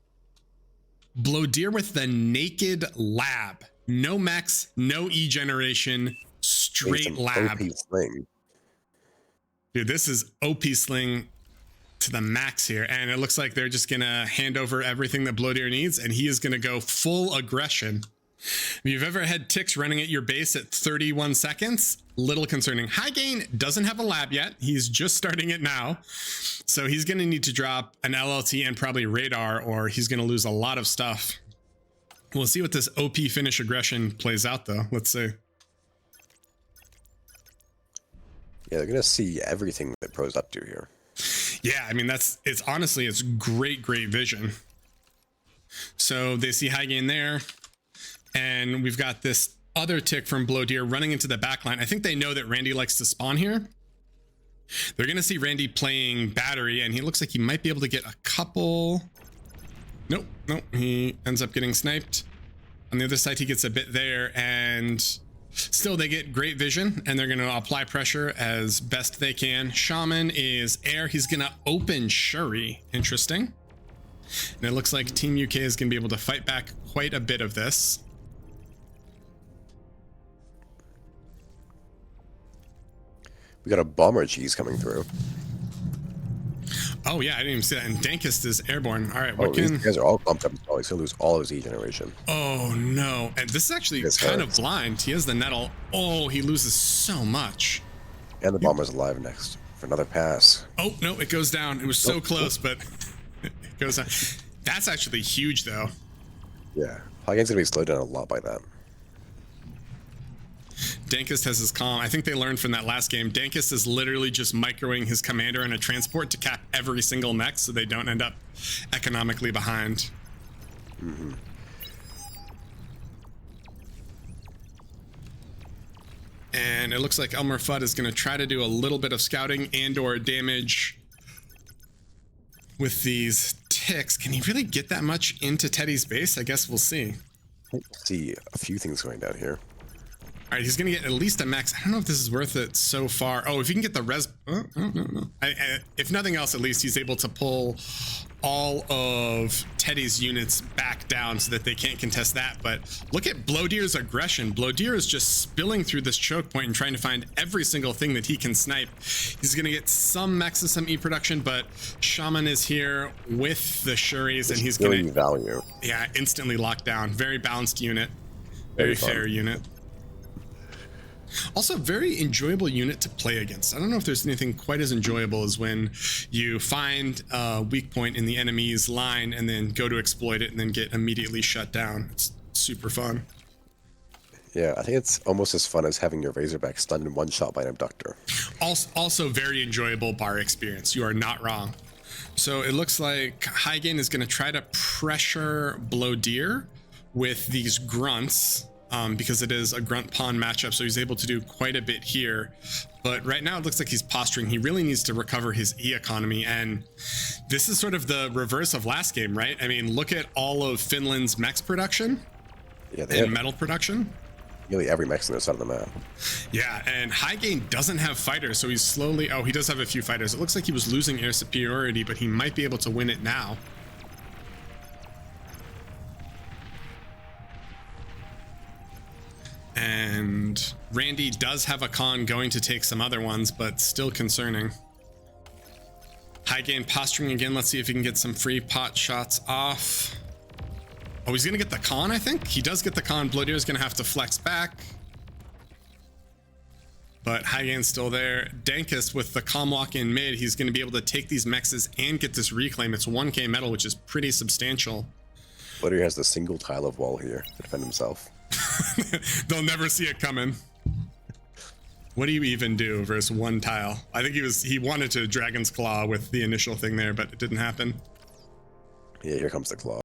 Blowdeer with the naked lab. No mechs, no E generation, straight lab. OP sling. Dude, this is OP sling to the max here. And it looks like they're just going to hand over everything that Blowdeer needs. And he is going to go full aggression. If you've ever had ticks running at your base at 31 seconds, little concerning. High Gain doesn't have a lab yet. He's just starting it now. So he's going to need to drop an LLT and probably radar, or he's going to lose a lot of stuff. We'll see what this OP finish aggression plays out, though. Let's see. Yeah, they're going to see everything that pro's up to here. Yeah, I mean, it's honestly, it's great vision. So they see High Gain there. And we've got this other tick from Blowdeer running into the backline. I think they know that Randy likes to spawn here. They're going to see Randy playing battery, and he looks like he might be able to get a couple. Nope. He ends up getting sniped. On the other side, he gets a bit there, and still they get great vision, and they're going to apply pressure as best they can. Shaman is air. He's going to open Shuri. Interesting. And it looks like Team UK is going to be able to fight back quite a bit of this. We got a bomber cheese coming through. Oh yeah, I didn't even see that. And Dankist is airborne. All right, what can... These guys are all bumped up. He's gonna lose all of his E generation. Oh no! And this is actually kind of blind. He has the nettle. Oh, he loses so much. And the bomber's alive next for another pass. Oh no, it goes down. It was so close, but it goes down. That's actually huge, though. Yeah, High-Gain's gonna be slowed down a lot by that. Dankist has his calm. I think they learned from that last game. Dankist is literally just microing his commander in a transport to cap every single mech so they don't end up economically behind. Mm-hmm. And it looks like Elmer Fudd is going to try to do a little bit of scouting and or damage with these ticks. Can he really get that much into Teddy's base? I guess we'll see. I see a few things going down here. All right, he's going to get at least a max. I don't know if this is worth it so far. Oh, if you can get the res... Oh, no. If nothing else, at least he's able to pull all of Teddy's units back down so that they can't contest that. But look at Blowdeer's aggression. Blowdeer is just spilling through this choke point and trying to find every single thing that he can snipe. He's going to get some max and some E production, but Shaman is here with the Shuris, and he's going to... value. Yeah, instantly locked down. Very balanced unit. Very fair unit. Also, very enjoyable unit to play against. I don't know if there's anything quite as enjoyable as when you find a weak point in the enemy's line and then go to exploit it and then get immediately shut down. It's super fun. Yeah, I think it's almost as fun as having your Razorback stunned in one shot by an abductor. Also very enjoyable bar experience. You are not wrong. So it looks like High Gain is going to try to pressure Blowdeer with these grunts. Because it is a grunt pawn matchup, so he's able to do quite a bit here. But right now it looks like he's posturing. He really needs to recover his E economy, and this is sort of the reverse of last game, right? I mean, look at all of Finland's mechs production. Yeah, they in have metal production. nearly every mech on their side of the map. Yeah, and High Gain doesn't have fighters, so he's slowly... Oh, he does have a few fighters. It looks like he was losing air superiority, but he might be able to win it now. And Randy does have a con going to take some other ones, but still concerning. High Gain posturing again. Let's see if he can get some free pot shots off. Oh, he's going to get the con, I think. He does get the con. Bloodier is going to have to flex back. But High Gain's still there. Dankus with the calm walk in mid, he's going to be able to take these mexes and get this reclaim. It's 1k metal, which is pretty substantial. Bloodier has the single tile of wall here to defend himself. They'll never see it coming. What do you even do versus one tile? I think he wanted to Dragon's Claw with the initial thing there, but it didn't happen. Yeah, here comes the claw.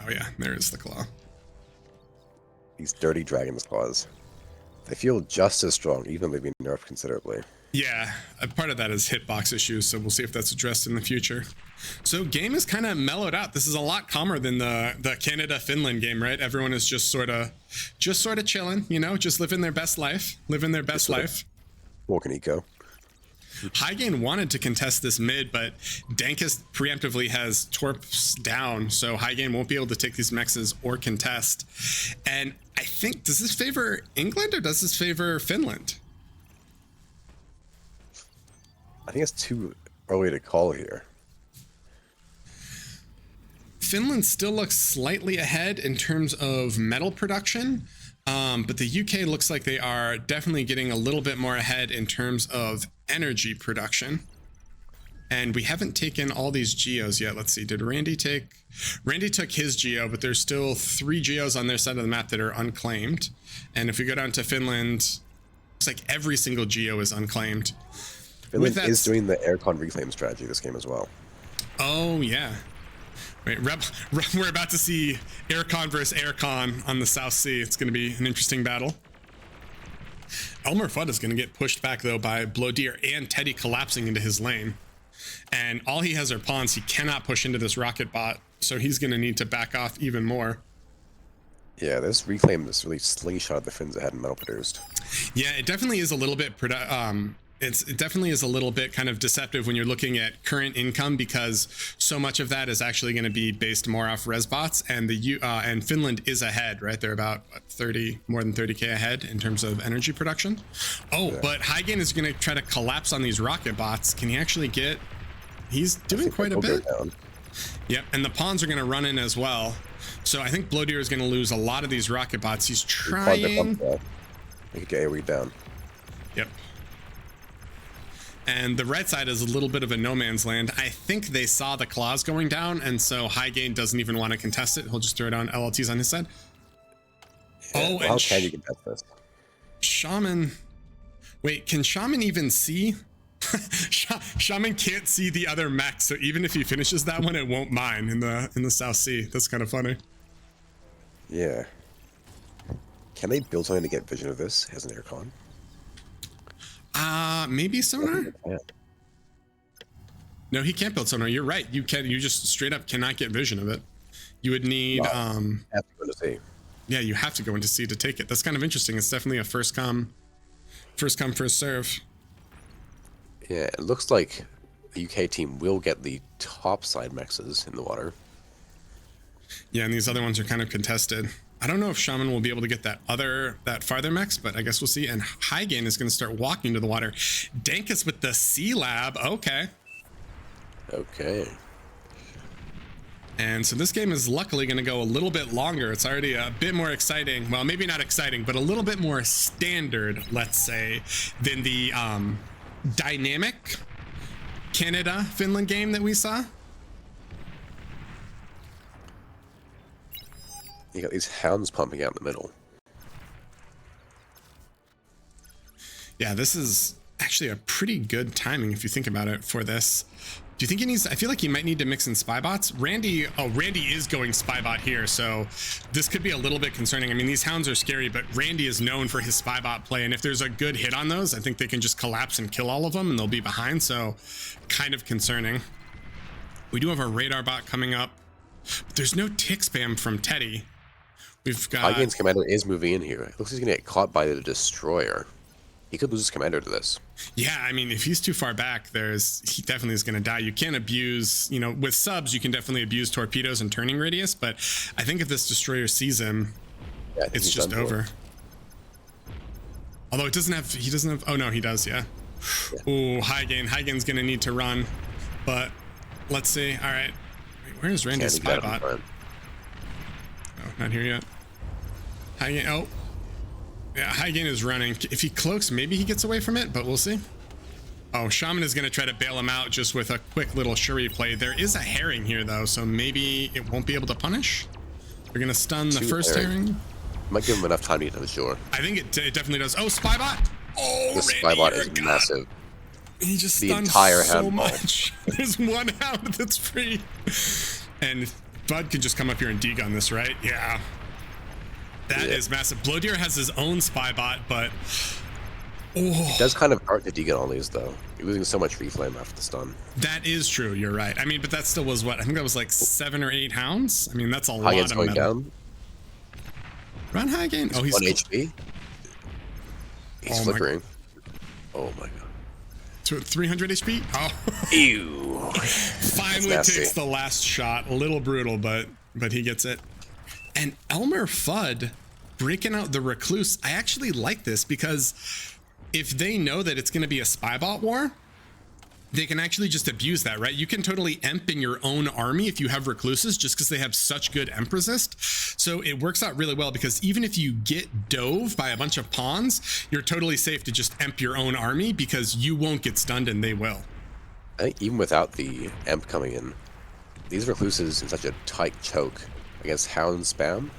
Oh yeah, there is the claw. These dirty Dragon's Claws. They feel just as strong, even if they've been nerfed considerably. Yeah, a part of that is hitbox issues, so we'll see if that's addressed in the future. So game is kind of mellowed out. This is a lot calmer than the Canada-Finland game, right? Everyone is just sort of chilling, you know, just living their best life, Walking eco. High Gain wanted to contest this mid, but Dankus preemptively has torps down, so High Gain won't be able to take these mexes or contest. And I think, does this favor England or does this favor Finland? I think it's too early to call here. Finland still looks slightly ahead in terms of metal production, but the UK looks like they are definitely getting a little bit more ahead in terms of energy production. And we haven't taken all these geos yet. Let's see, did Randy take... Randy took his geo, but there's still 3 geos on their side of the map that are unclaimed. And if we go down to Finland, looks like every single geo is unclaimed. Finland is doing the aircon reclaim strategy this game as well. Oh, yeah. Wait, we're about to see aircon versus aircon on the South Sea. It's going to be an interesting battle. Elmer Fudd is going to get pushed back, though, by Bloodier and Teddy collapsing into his lane. And all he has are pawns. He cannot push into this rocket bot, so he's going to need to back off even more. Yeah, this reclaim is really slingshot the Finns ahead in metal produced. Yeah, it definitely is a little bit... it definitely is a little bit kind of deceptive when you're looking at current income, because so much of that is actually going to be based more off res bots, and and Finland is ahead, right? They're about more than 30k ahead in terms of energy production. Oh, yeah. But High Gain is going to try to collapse on these rocket bots. Can he actually get... He's doing quite a bit. Yep, and the pawns are going to run in as well. So I think Bloodier is going to lose a lot of these rocket bots. He's trying... He could get AoE down. Yep. And the right side is a little bit of a no man's land. I think they saw the claws going down, and so High Gain doesn't even want to contest it. He'll just throw down LLTs on his side. Yeah, oh, well, and how can you contest this? Shaman. Wait, can Shaman even see? Shaman can't see the other mech, so even if he finishes that one, it won't mine in the South Sea. That's kind of funny. Yeah. Can they build something to get vision of this as an aircon? Maybe sonar? No, he can't build sonar. You're right. You just straight up cannot get vision of it. You would need have to go to sea. Yeah, you have to go into sea to take it. That's kind of interesting. It's definitely a first come, first serve. Yeah, it looks like the UK team will get the top side mexes in the water. Yeah, and these other ones are kind of contested. I don't know if Shaman will be able to get that farther mex, but I guess we'll see. And High Gain is going to start walking to the water. Dankus with the Sea Lab. Okay. And so this game is luckily going to go a little bit longer. It's already a bit more exciting. Well, maybe not exciting, but a little bit more standard, let's say, than the dynamic Canada-Finland game that we saw. You got these hounds pumping out in the middle. Yeah, this is actually a pretty good timing if you think about it for this. Do you think he needs... I feel like he might need to mix in spy bots. Randy is going spy bot here, so this could be a little bit concerning. I mean, these hounds are scary, but Randy is known for his spy bot play, and if there's a good hit on those, I think they can just collapse and kill all of them, and they'll be behind, so kind of concerning. We do have our radar bot coming up. But there's no tick spam from Teddy. We've got... High Gain's commander is moving in here. It looks like he's going to get caught by the Destroyer. He could lose his commander to this. Yeah, I mean, if he's too far back, he definitely is going to die. You can't abuse, you know, with subs, you can definitely abuse torpedoes and turning radius, but I think if this Destroyer sees him, it's just over. Although he doesn't have, oh no, he does, yeah. Ooh, High Gain's going to need to run, but let's see. All right. Wait, where is Randy's spy bot? Oh, not here yet. High Gain, oh. Yeah, High Gain is running. If he cloaks, maybe he gets away from it, but we'll see. Oh, Shaman is going to try to bail him out just with a quick little Shuri play. There is a herring here, though, so maybe it won't be able to punish. We're going to stun the first herring. Might give him enough time to get to the shore. I think it definitely does. Oh, Spybot! Oh, the Spybot is massive. He just the stunned entire so much. There's one hound that's free. And Bud can just come up here and degun this, right? Yeah. That is massive. Blowdeer has his own Spybot, but... Oh. It does kind of hurt to degun all these, though. You're losing so much reflame after the stun. That is true, you're right. I mean, but that still was what? I think that was like 7 or 8 hounds? I mean, that's a lot of going metal. Down. Run High Gain. Oh, he's 1 HP. He's flickering. Oh my god. To 300 HP? Oh. Ew. Finally takes the last shot. A little brutal, but he gets it. And Elmer Fudd breaking out the Recluse. I actually like this because if they know that it's going to be a Spybot war, they can actually just abuse that, right? You can totally emp in your own army if you have Recluses just because they have such good emp resist. So it works out really well because even if you get dove by a bunch of pawns, you're totally safe to just emp your own army because you won't get stunned and they will. I think even without the emp coming in, these Recluses in such a tight choke against hound spam,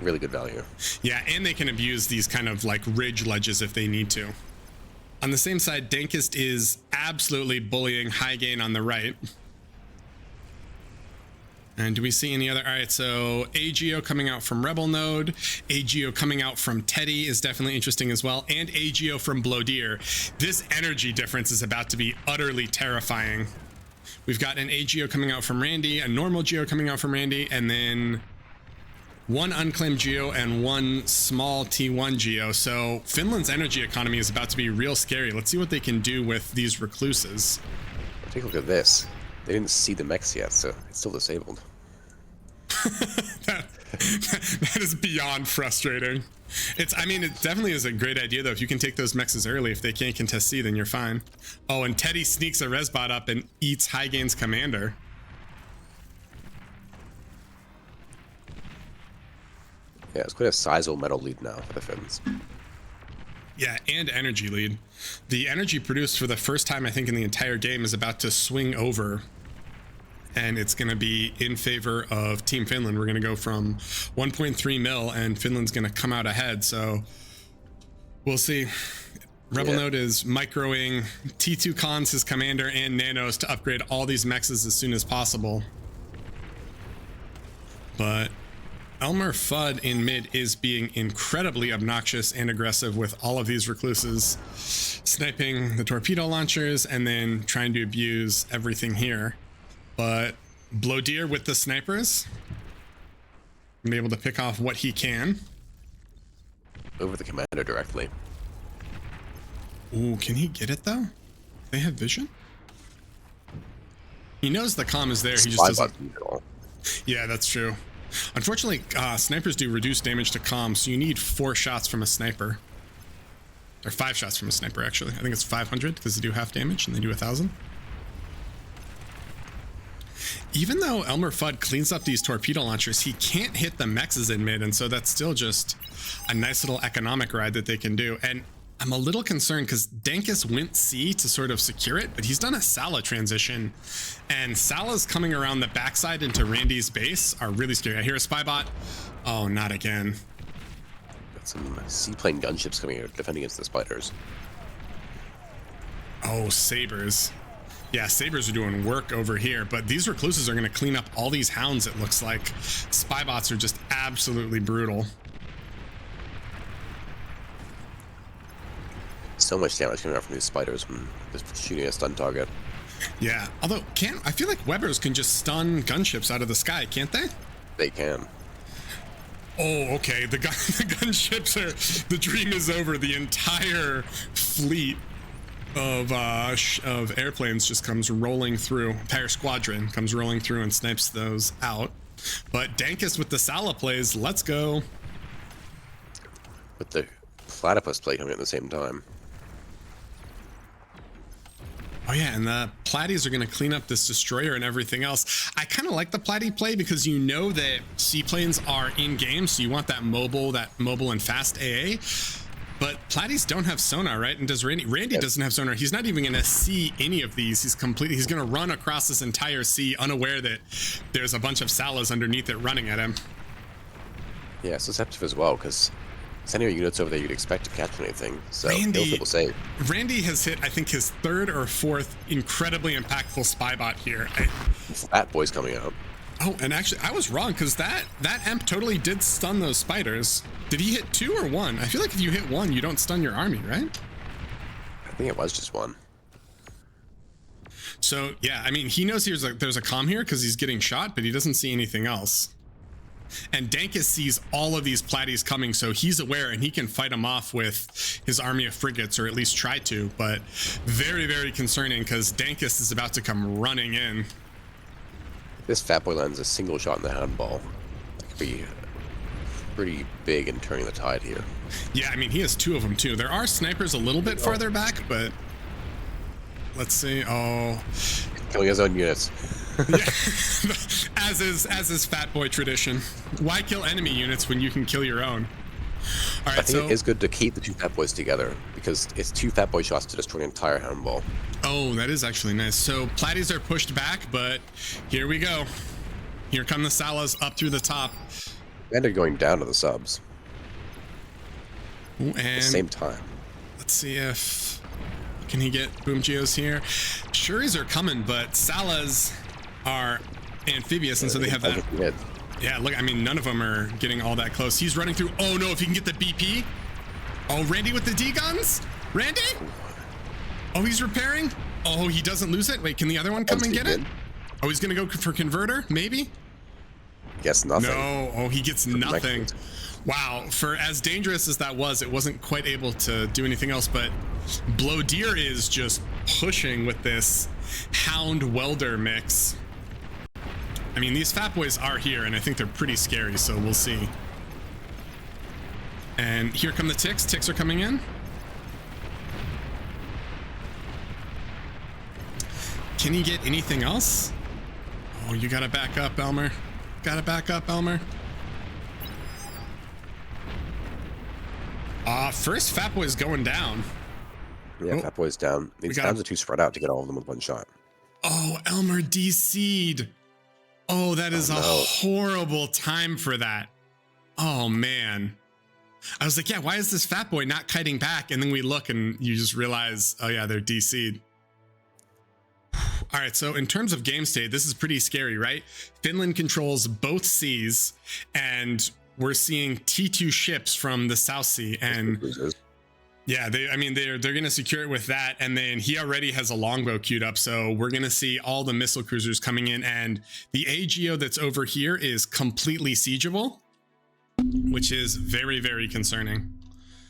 really good value. Yeah, and they can abuse these kind of like ridge ledges if they need to. On the same side, Dankist is absolutely bullying High Gain on the right. And do we see any other? All right, so AGO coming out from Rebel Node. AGO coming out from Teddy is definitely interesting as well. And AGO from Blowdeer. This energy difference is about to be utterly terrifying. We've got an AGO coming out from Randy, a normal Geo coming out from Randy, and then one unclaimed Geo and one small T1 Geo. So Finland's energy economy is about to be real scary. Let's see what they can do with these Recluses. Take a look at this. They didn't see the mechs yet, so it's still disabled. that is beyond frustrating. I mean, it definitely is a great idea, though. If you can take those mechs early, if they can't contest C, then you're fine. Oh, and Teddy sneaks a Resbot up and eats High Gain's commander. Yeah, it's quite a sizable metal lead now for the Finns. Yeah, and energy lead. The energy produced for the first time, I think, in the entire game is about to swing over. And it's going to be in favor of Team Finland. We're going to go from 1.3 mil, and Finland's going to come out ahead. So we'll see. Rebel Node is microing T2 Cons, his commander, and Nanos to upgrade all these mechs as soon as possible. But Elmer Fudd in mid is being incredibly obnoxious and aggressive with all of these Recluses, sniping the torpedo launchers and then trying to abuse everything here. But Blowdeer with the snipers, and be able to pick off what he can. Over the commander directly. Ooh, can he get it though? They have vision? He knows the comm is there, he just doesn't. Yeah, that's true. Unfortunately, snipers do reduce damage to comm, so you need 4 shots from a sniper. Or 5 shots from a sniper, actually. I think it's 500 because they do half damage and they do 1,000. Even though Elmer Fudd cleans up these torpedo launchers, he can't hit the mechs in mid, and so that's still just a nice little economic ride that they can do. And I'm a little concerned because Dankist went C to sort of secure it, but he's done a Sala transition, and Sala's coming around the backside into Randy's base are really scary. I hear a Spybot. Oh, not again. Got some seaplane gunships coming here defending against the spiders. Oh, Sabers. Yeah, Sabers are doing work over here, but these Recluses are going to clean up all these hounds, it looks like. Spybots are just absolutely brutal. So much damage coming out from these spiders when just shooting a stun target. Yeah, although I feel like Webbers can just stun gunships out of the sky, can't they? They can. Oh, okay. The gunships are. The dream is over. The entire fleet of airplanes just comes rolling through. Entire squadron comes rolling through and snipes those out. But Dankus with the Sala plays. Let's go. With the platypus play coming at the same time. Oh yeah, and the Platies are going to clean up this destroyer and everything else. I kind of like the Platy play because you know that seaplanes are in game, so you want that mobile and fast AA. But Platies don't have sonar, right? And does Randy? Randy doesn't have sonar. He's not even going to see any of these. He's going to run across this entire sea, unaware that there's a bunch of Salas underneath it running at him. Yeah, it's deceptive as well because sending your units over there, you'd expect to catch anything. So Randy will save. Randy has hit, I think, his third or fourth incredibly impactful spy bot here. Fat boy's coming out. Oh, and actually, I was wrong because that Emp totally did stun those spiders. Did he hit 2 or 1? I feel like if you hit 1, you don't stun your army, right? I think it was just 1. So yeah, I mean, he knows there's a comm here because he's getting shot, but he doesn't see anything else. And Dankus sees all of these Platies coming, so he's aware and he can fight them off with his army of frigates, or at least try to. But very, very concerning because Dankus is about to come running in. This fat boy lands a single shot in the handball. That could be pretty big in turning the tide here. Yeah, I mean, he has 2 of them too. There are snipers a little bit farther back, but let's see. Oh, killing his own units. Yeah. as is fat boy tradition. Why kill enemy units when you can kill your own? All right, I think it is good to keep the 2 fat boys together because it's 2 fat boy shots to destroy an entire handball. Oh, that is actually nice. So Platies are pushed back, but here we go. Here come the Salas up through the top. And they're going down to the subs. Ooh, At and the same time. let's see if can he get Boom Geos here. Shuris are coming, but Salas are amphibious, and so they have that. Yeah, look, I mean, none of them are getting all that close. He's running through. Oh no, if he can get the BP. Oh, Randy with the D guns. Randy. Oh, he's repairing. Oh, he doesn't lose it. Wait, can the other one come and get it? Oh, he's gonna go for converter, maybe. Guess nothing. No. Oh, he gets nothing. Wow. For as dangerous as that was, it wasn't quite able to do anything else. But Blow Deer is just pushing with this Hound Welder mix. I mean, these fat boys are here, and I think they're pretty scary, so we'll see. And here come the ticks. Ticks are coming in. Can he get anything else? Oh, you gotta back up, Elmer. Gotta back up, Elmer. First fat boy's going down. Yeah, fat boy's down. These times are too spread out to get all of them with one shot. Oh, Elmer DC'd. Oh, that is a horrible time for that. Oh, man. I was like, yeah, why is this fat boy not kiting back? And then we look and you just realize, oh yeah, they're DC'd. All right, so in terms of game state, this is pretty scary, right? Finland controls both seas, and we're seeing T2 ships from the South Sea, and yeah, they're gonna secure it with that, and then he already has a longbow queued up, so we're gonna see all the missile cruisers coming in, and the AGO that's over here is completely siegeable, which is very, very concerning.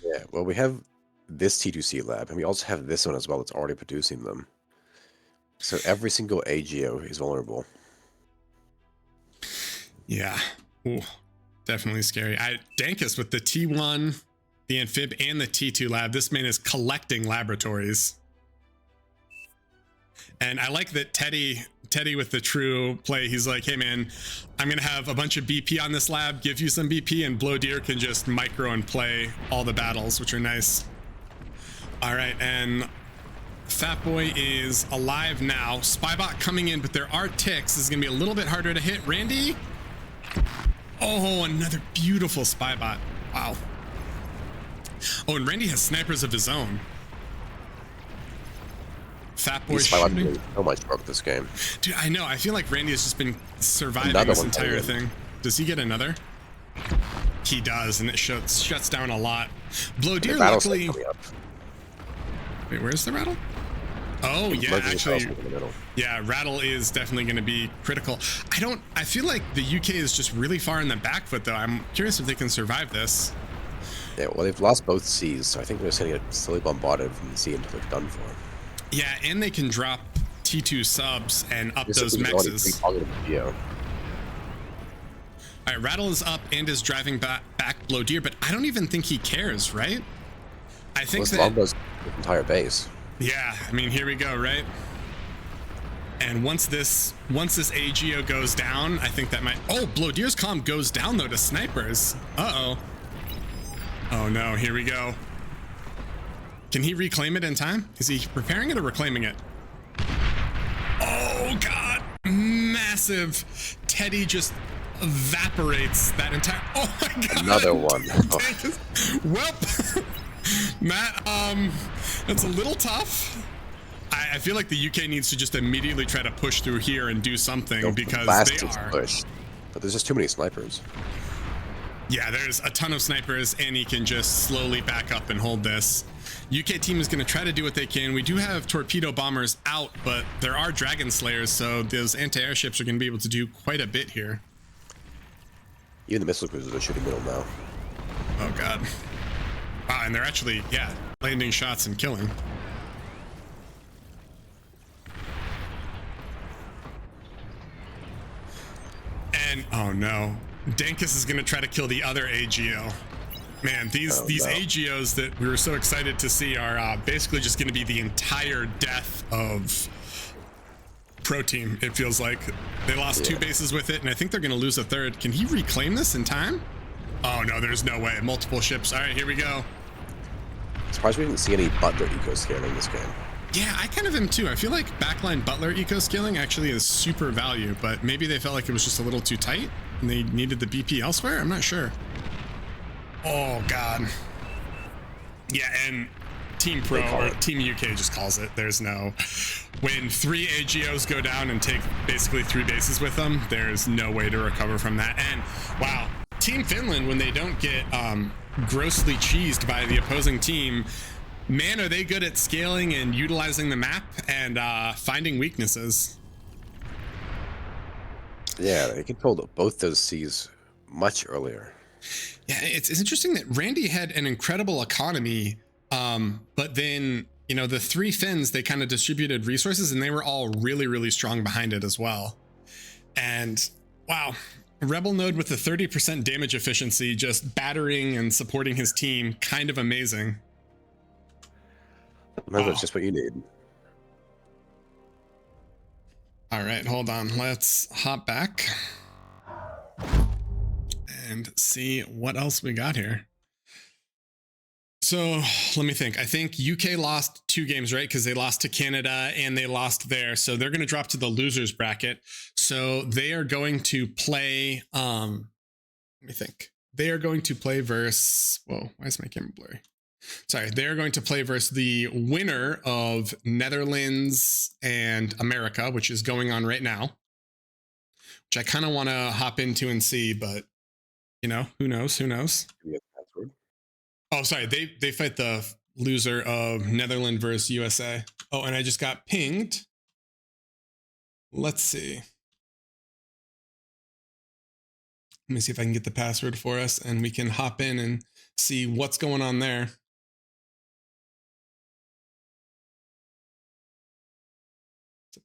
Yeah, well, we have this T2C lab, and we also have this one as well that's already producing them. So every single AGO is vulnerable. Yeah. Ooh, definitely scary. Dankus with the T1, the Amphib, and the T2 lab. This man is collecting laboratories. And I like that Teddy with the true play, he's like, hey man, I'm gonna have a bunch of BP on this lab, give you some BP, and Blow Deer can just micro and play all the battles, which are nice. All right, and Fat Boy is alive now. Spybot coming in, but there are ticks. This is gonna be a little bit harder to hit. Randy. Oh, another beautiful Spybot. Wow. Oh, and Randy has snipers of his own. Fat Boy shooting. So much work this game. Dude, I know. I feel like Randy has just been surviving this entire thing. Does he get another? He does, and it shuts down a lot. Blow Deer luckily. Wait, where's the rattle? Oh yeah, Merging actually, in the middle. yeah, Rattle is definitely going to be critical. I feel like the UK is just really far in the back foot though. I'm curious if they can survive this. Yeah, well, they've lost both Cs, so I think they're just going to get slowly bombarded from the sea until they're done for. Yeah, and they can drop T2 subs and up This those is already mexes. pretty targeted for Geo. All right, Rattle is up and is driving back below Deer, but I don't even think he cares, right? I think Well, Longbow's the entire base. yeah, I mean, here we go, right? And once this AGO goes down, I think that might... Oh, Blow Deer's comm goes down, though, to snipers. Uh-oh. Oh, no, here we go. Can he reclaim it in time? Is he repairing it or reclaiming it? Oh, God. Massive. Teddy just evaporates that entire... Oh, my God. Another one. Oh. Welp. Matt, that's a little tough. I feel like the UK needs to just immediately try to push through here and do something because they are. Push, but there's just too many snipers. Yeah, there's a ton of snipers, and he can just slowly back up and hold this. UK team is going to try to do what they can. We do have torpedo bombers out, but there are dragon slayers, so those anti-airships are going to be able to do quite a bit here. Even the missile cruisers are shooting middle now. Oh God. Wow, and they're actually, yeah, landing shots and killing. And oh no, Dankus is gonna try to kill the other AGO. Man, these AGOs that we were so excited to see are basically just gonna be the entire death of Pro Team. It feels like they lost two bases with it, and I think they're gonna lose a third. Can he reclaim this in time? Oh no, there's no way. Multiple ships. All right, here we go. Surprised we didn't see any Butler eco scaling in this game. Yeah, I kind of am too. I feel like backline Butler eco scaling actually is super value, but maybe they felt like it was just a little too tight and they needed the BP elsewhere. I'm not sure. Oh God. Yeah, and Team Pro or Team UK just calls it. There's no, when 3 AGOs go down and take basically 3 bases with them, there's no way to recover from that. And wow, Team Finland, when they don't get grossly cheesed by the opposing team, man, are they good at scaling and utilizing the map and finding weaknesses. Yeah, they controlled both those Cs much earlier. Yeah, it's interesting that Randy had an incredible economy, but then, you know, the 3 Finns, they kind of distributed resources and they were all really, really strong behind it as well. And wow, Rebel Node with the 30% damage efficiency, just battering and supporting his team, kind of amazing. Maybe that's just what you need. All right, hold on. Let's hop back and see what else we got here. So let me think. I think UK lost 2 games, right? Because they lost to Canada and they lost there. So they're going to drop to the losers bracket. So they are going to play, let me think. They are going to play versus, whoa, why is my camera blurry? Sorry, they're going to play versus the winner of Netherlands and America, which is going on right now, which I kind of want to hop into and see, but you know, who knows? Who knows? Oh, sorry, they fight the loser of Netherlands versus USA. Oh, and I just got pinged. Let's see. Let me see if I can get the password for us and we can hop in and see what's going on there.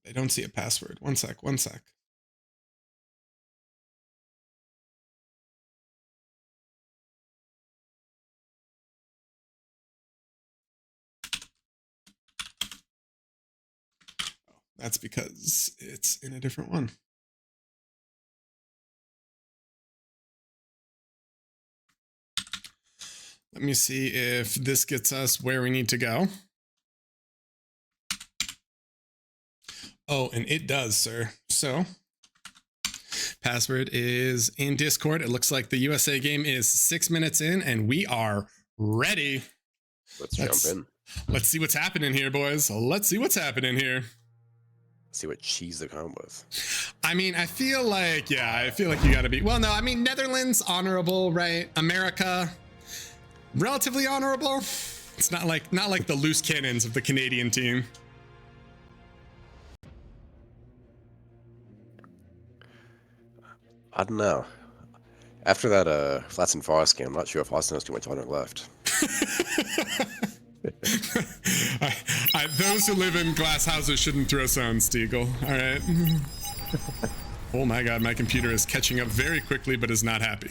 I don't see a password. One sec. Oh, that's because it's in a different one. Let me see if this gets us where we need to go. Oh, and it does, sir. So, password is in Discord. It looks like the USA game is 6 minutes in, and we are ready. Let's jump in. Let's see what's happening here, boys. Let's see what's happening here. See what cheese they come with. I mean, I feel like you got to be. Well, no, I mean, Netherlands, honorable, right? America, relatively honorable. It's not like the loose cannons of the Canadian team. I don't know. After that Flats and Forest game, I'm not sure if Austin has too much honor left. Those who live in glass houses shouldn't throw stones, Stiegel. All right. Oh my god, my computer is catching up very quickly, but is not happy.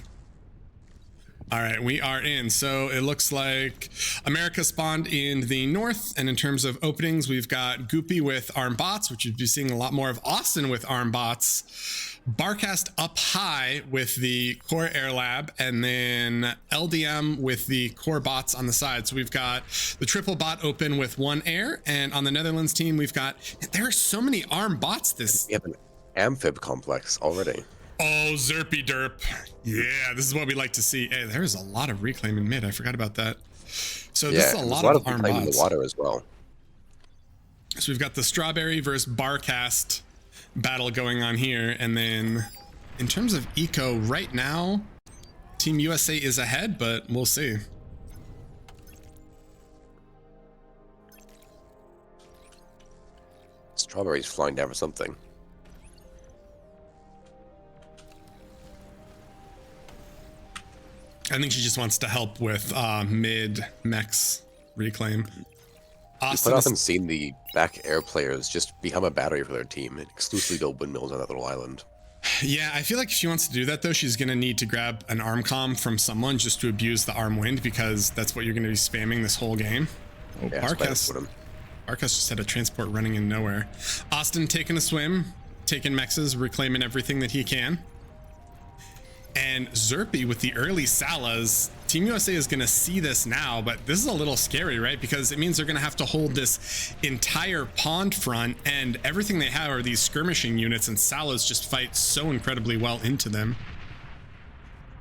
All right, we are in. So it looks like America spawned in the north, and in terms of openings, we've got Goopy with arm bots, which you'd be seeing a lot more of. Austin with arm bots, Barcast up high with the core air lab, and then LDM with the core bots on the side. So we've got the triple bot open with one air, and on the Netherlands team, we've got, there are so many arm bots this. We have an amphib complex already. Oh, Zerpy derp. Yeah, this is what we like to see. Hey, there's a lot of reclaim in mid. I forgot about that. So this is a lot of arm bots. In the water as well. So we've got the strawberry versus Barcast battle going on here. And then in terms of eco right now, Team USA is ahead, but we'll see. Strawberry's flying down for something. I think she just wants to help with mid mechs reclaim. I've quite often seen the back air players just become a battery for their team and exclusively build windmills on that little island. Yeah, I feel like if she wants to do that though, she's gonna need to grab an arm comm from someone just to abuse the arm wind, because that's what you're gonna be spamming this whole game. Oh, Yeah, Barcast just had a transport running in nowhere. Austin taking a swim, taking mexes, reclaiming everything that he can. And Zerpy with the early Salas. Team USA is going to see this now, but this is a little scary, right? Because it means they're going to have to hold this entire pond front, and everything they have are these skirmishing units, and Salas just fight so incredibly well into them.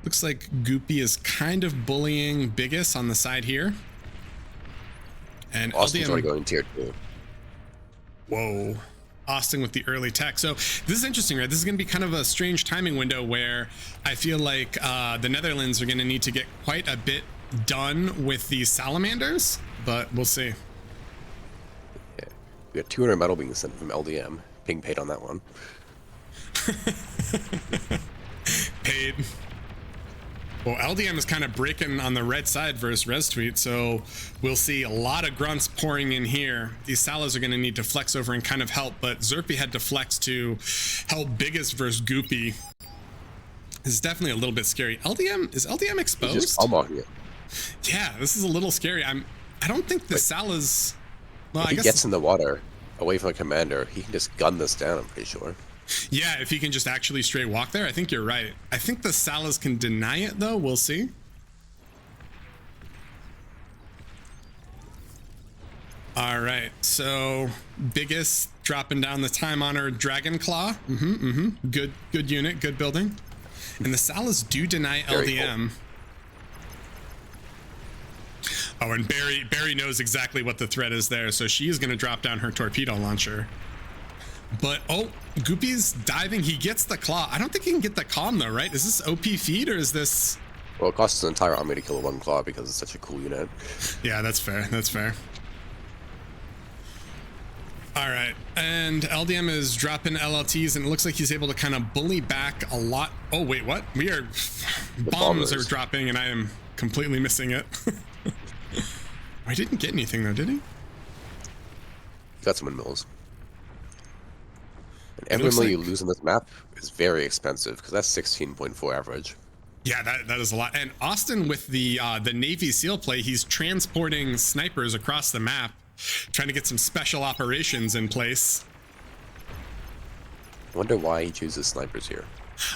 Looks like Goopy is kind of bullying Biggest on the side here. And Austin's LDM... already going tier 2. Whoa. Austin with the early tech. So this is interesting, right? This is going to be kind of a strange timing window where I feel like the Netherlands are going to need to get quite a bit done with these salamanders, but we'll see. Yeah. We got 200 metal being sent from LDM. Being paid on that one. Paid. Well, LDM is kind of breaking on the red side versus Res-Tweet, so we'll see a lot of grunts pouring in here. These Salas are going to need to flex over and kind of help, but Zerpy had to flex to help Biggest versus Goopy. This is definitely a little bit scary. Is LDM exposed? He's just almost here. Yeah, this is a little scary. I don't think the Salas... Well, if he gets in the water away from a commander, he can just gun this down, I'm pretty sure. Yeah, if he can just actually straight walk there, I think you're right. I think the Salas can deny it, though. We'll see. All right, so Biggest dropping down the time-honored Dragon Claw. Good unit, good building. And the Salas do deny LDM. Cool. Oh, and Barry knows exactly what the threat is there, so she is going to drop down her torpedo launcher. But, oh, Goopy's diving. He gets the claw. I don't think he can get the calm, though, right? Is this OP feed, or is this... Well, it costs an entire army to kill one claw because it's such a cool unit. Yeah, that's fair. That's fair. All right. And LDM is dropping LLTs, and it looks like he's able to kind of bully back a lot. Oh, wait, what? We are... Bombs are dropping, and I am completely missing it. I didn't get anything, though, did he? He got some windmills. And every windmill you lose on this map is very expensive, because that's 16.4 average. Yeah, that is a lot. And Austin with the Navy SEAL play, he's transporting snipers across the map, trying to get some special operations in place. I wonder why he chooses snipers here.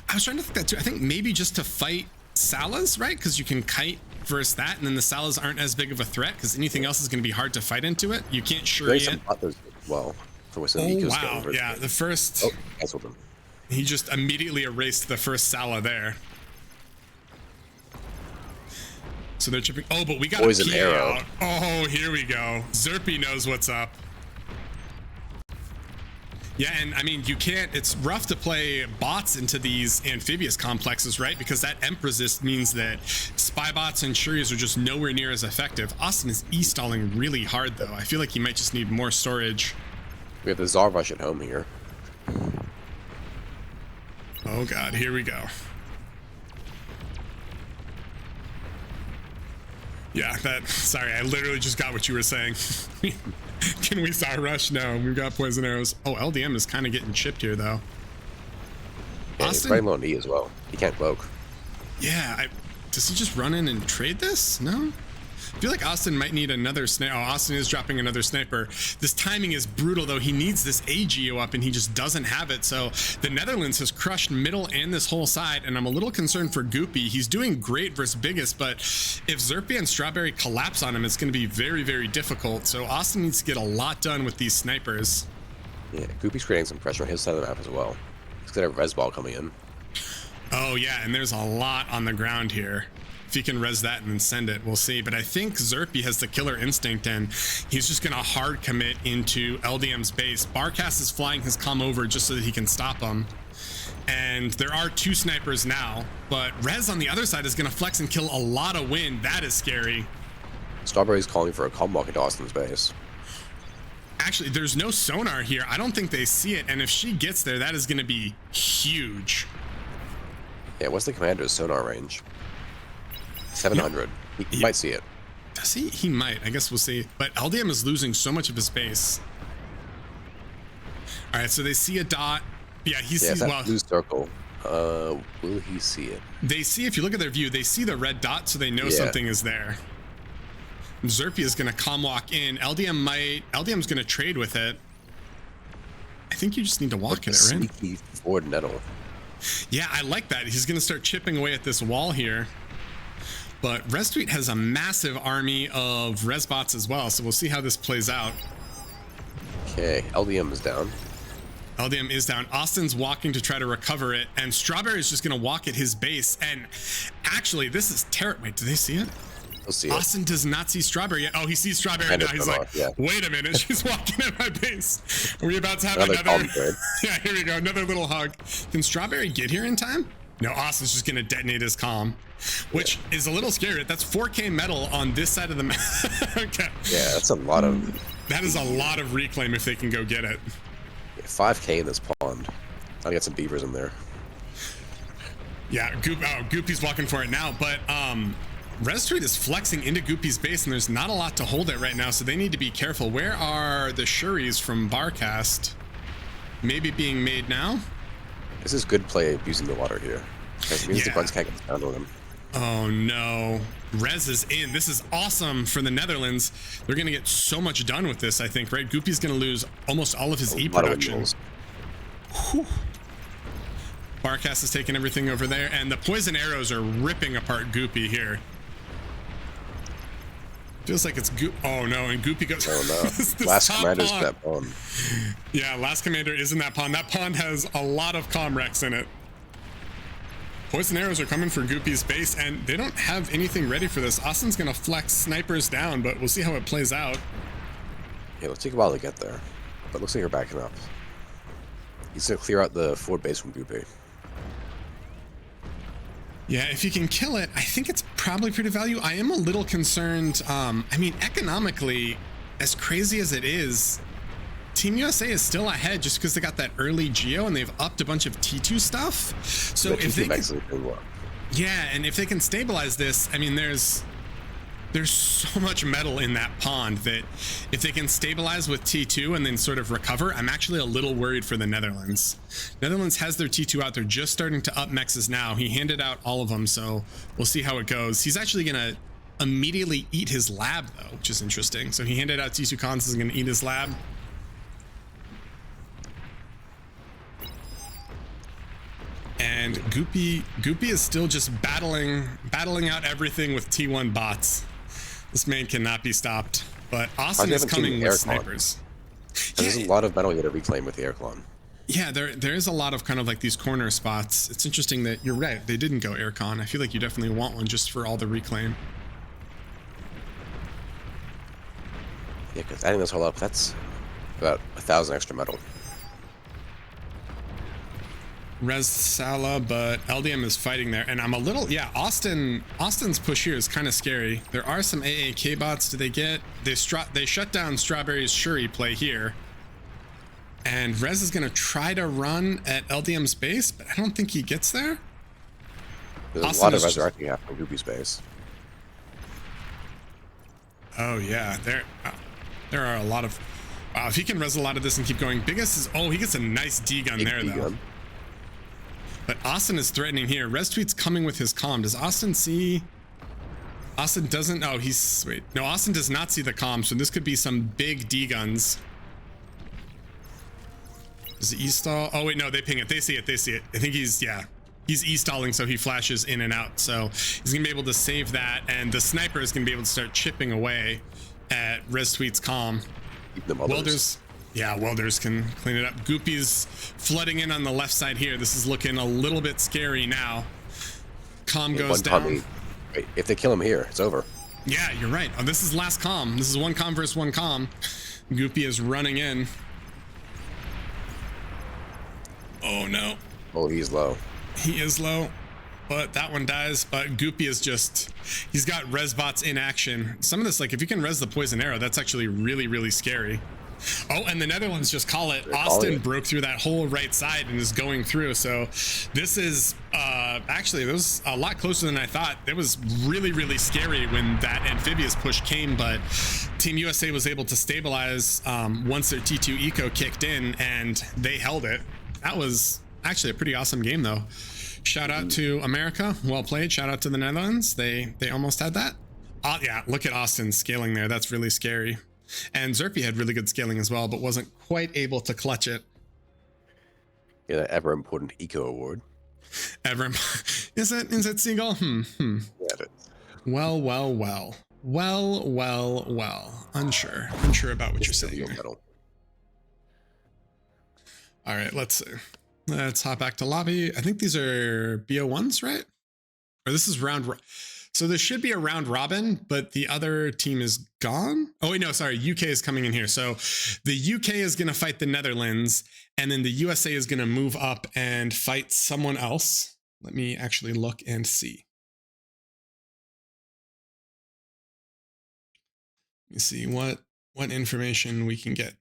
I was trying to think that too. I think maybe just to fight Salas, right? Because you can kite versus that, and then the Salas aren't as big of a threat, because anything else is going to be hard to fight into it. You can't sure it. Well, oh, wow. Yeah, the first... Oh, canceled him. He just immediately erased the first Sala there. So they're chipping... Oh, but we got Poison arrow. Out. Oh, here we go. Zerpy knows what's up. Yeah, and I mean, you can't... It's rough to play bots into these amphibious complexes, right? Because that Emp resist means that spy bots and Shuris are just nowhere near as effective. Austin is e-stalling really hard, though. I feel like he might just need more storage. We have the Czar Rush at home here. Oh, Oh God, here we go. Yeah, sorry, I literally just got what you were saying. Can we Star Rush? No, we've got poison arrows. Oh, LDM is kind of getting chipped here though. Yeah, he's very low on E as well. He can't cloak. Yeah, does he just run in and trade this? No? I feel like Austin might need another sniper. Oh, Austin is dropping another sniper. This timing is brutal though. He needs this AGO up and he just doesn't have it. So the Netherlands has crushed middle and this whole side, and I'm a little concerned for Goopy. He's doing great versus Biggest, but if Zerpia and Strawberry collapse on him, it's going to be very, very difficult. So Austin needs to get a lot done with these snipers. Yeah, Goopy's creating some pressure on his side of the map as well. He's got a res ball coming in. Oh yeah, and there's a lot on the ground here. If he can res that and then send it, we'll see. But I think Zerpy has the killer instinct and he's just gonna hard commit into LDM's base. Barcast is flying his comm over just so that he can stop him. And there are 2 snipers now, but Rez on the other side is gonna flex and kill a lot of wind. That is scary. Strawberry's calling for a comm walk into Austin's base. Actually, there's no sonar here. I don't think they see it. And if she gets there, that is gonna be huge. Yeah, what's the commander's sonar range? 700. He might see it. Does he? He might. I guess we'll see. But LDM is losing so much of his base. All right, so they see a dot. Yeah, he sees. That Well, blue circle. Will he see it? they see, if you look at their view, they see the red dot, so they know something is there. Zerpia is going to comm walk in. LDM's going to trade with it. I think you just need to walk in it, right? Sneaky forward nettle. Yeah, I like that. He's going to start chipping away at this wall here. But Restreet has a massive army of Resbots as well, so we'll see how this plays out. Okay, LDM is down. LDM is down. Austin's walking to try to recover it, and Strawberry is just going to walk at his base. And actually, this is terrible. Wait, do they see it? We'll see it. Austin does not see Strawberry yet. Oh, he sees Strawberry now. He's like, wait a minute, she's walking at my base. Are we about to have another? Yeah, here we go. Another little hug. Can Strawberry get here in time? No, Austin's just going to detonate his comm, which is a little scary. That's 4K metal on this side of the map. Okay. Yeah, that's a lot of... That is a lot of reclaim if they can go get it. Yeah, 5K in this pond. I'll get some beavers in there. Yeah, Goopy's walking for it now, but Restreet is flexing into Goopy's base, and there's not a lot to hold it right now, so they need to be careful. Where are the Shuris from Barcast? Maybe being made now? This is good play abusing the water here. Because it means the bugs can't get down on them. Oh no. Rez is in. This is awesome for the Netherlands. They're going to get so much done with this, I think, right? Goopy's going to lose almost all of his E production. Barcast is taking everything over there, and the poison arrows are ripping apart Goopy here. Feels like it's Oh no, and Goopy goes. Oh no. Last commander's in that pond. Yeah, last commander is in that pond. That pond has a lot of comrex in it. Poison arrows are coming for Goopy's base, and they don't have anything ready for this. Austin's gonna flex snipers down, but we'll see how it plays out. Yeah, it'll take a while to get there, but looks like you're backing up. He's gonna clear out the forward base from Goopy. Yeah, if you can kill it, I think it's probably pretty value. I am a little concerned. I mean, economically, as crazy as it is, Team USA is still ahead just because they got that early geo and they've upped a bunch of T2 stuff. So if they can, yeah, and if they can stabilize this, I mean, there's so much metal in that pond that if they can stabilize with T2 and then sort of recover, I'm actually a little worried for the Netherlands. Netherlands has their T2 out. They're just starting to up mexes now. He handed out all of them, so we'll see how it goes. He's actually going to immediately eat his lab, though, which is interesting. So he handed out T2 cons, is going to eat his lab. And Goopy is still just battling out everything with T1 bots. This man cannot be stopped, but Austin is coming with snipers. There's a lot of metal you got to reclaim with the air clone. Yeah, there is a lot of kind of like these corner spots. It's interesting that you're right. They didn't go aircon. I feel like you definitely want one just for all the reclaim. Yeah, because adding this all up, that's about 1,000 extra metal. Res Sala, but LDM is fighting there, and I'm a little, yeah, Austin's push here is kind of scary. There are some AAK bots. Do they get, they shut down Strawberry's Shuri play here. And Rez is going to try to run at LDM's base, but I don't think he gets there. There's Austin a lot of is just- resurrecting happening in Goopy space. Oh yeah, there are a lot of. Wow, if he can res a lot of this and keep going, biggest is he gets a nice D gun Big there D though. gun. But Austin is threatening here. Res tweet's coming with his comm. Does Austin see? Austin doesn't. Oh, no, Austin does not see the comm, so this could be some big D guns. Is it e-stall? Oh wait, no, they ping it. They see it. I think he's e-stalling, so he flashes in and out. So he's gonna be able to save that, and the sniper is gonna be able to start chipping away at Res tweet's comm. Keep them Welders can clean it up. Goopy's flooding in on the left side here. This is looking a little bit scary now. Comm goes down. Wait, if they kill him here, it's over. Yeah, you're right. Oh, this is last comm. This is one comm versus one comm. Goopy is running in. Oh no. Oh, he's low. He is low, but that one dies. But Goopy is he's got res bots in action. Some of this, like if you can res the poison arrow, that's actually really, really scary. Oh, and the Netherlands just call it. Austin broke through that whole right side and is going through. So this is actually, it was a lot closer than I thought. It was really, really scary when that amphibious push came, but Team USA was able to stabilize once their T2 eco kicked in and they held it. That was actually a pretty awesome game though. Shout out to America. Well played. Shout out to the Netherlands. They almost had that. Yeah, look at Austin scaling there. That's really scary. And Zerpy had really good scaling as well, but wasn't quite able to clutch it. Yeah, that ever important eco award. Is it Seagull? Yeah, it is. Well. Unsure about what you're saying here. All right, let's see. Let's hop back to lobby. I think these are BO1s, right? Or this is so there should be a round robin, but the other team is gone. Oh wait, no, sorry. UK is coming in here. So the UK is going to fight the Netherlands, and then the USA is going to move up and fight someone else. Let me actually look and see. Let me see what information we can get.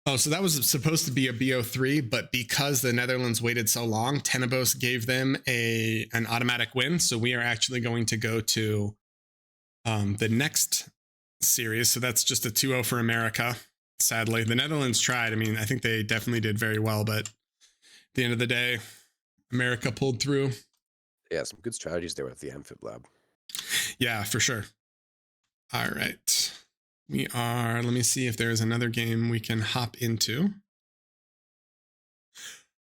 Oh, so that was supposed to be a BO3, but because the Netherlands waited so long, Tenebos gave them an automatic win. So we are actually going to go to the next series. So that's just a 2-0 for America. Sadly, the Netherlands tried. I mean, I think they definitely did very well, but at the end of the day, America pulled through. Yeah, some good strategies there with the Amphib Lab. Yeah, for sure. All right. Let me see if there's another game we can hop into.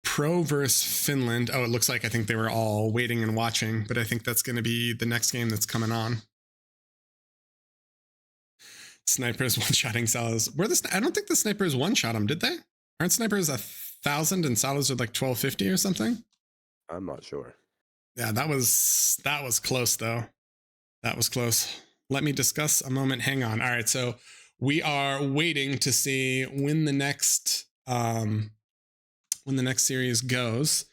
Pro versus Finland. Oh, it looks like I think they were all waiting and watching, but I think that's going to be the next game that's coming on. Snipers one-shotting Salas. I don't think the snipers one-shot them, did they? Aren't snipers 1,000 and Salas are like 1,250 or something? I'm not sure. Yeah, that was close though. That was close. Let me discuss a moment. Hang on. All right, so we are waiting to see when the next series goes.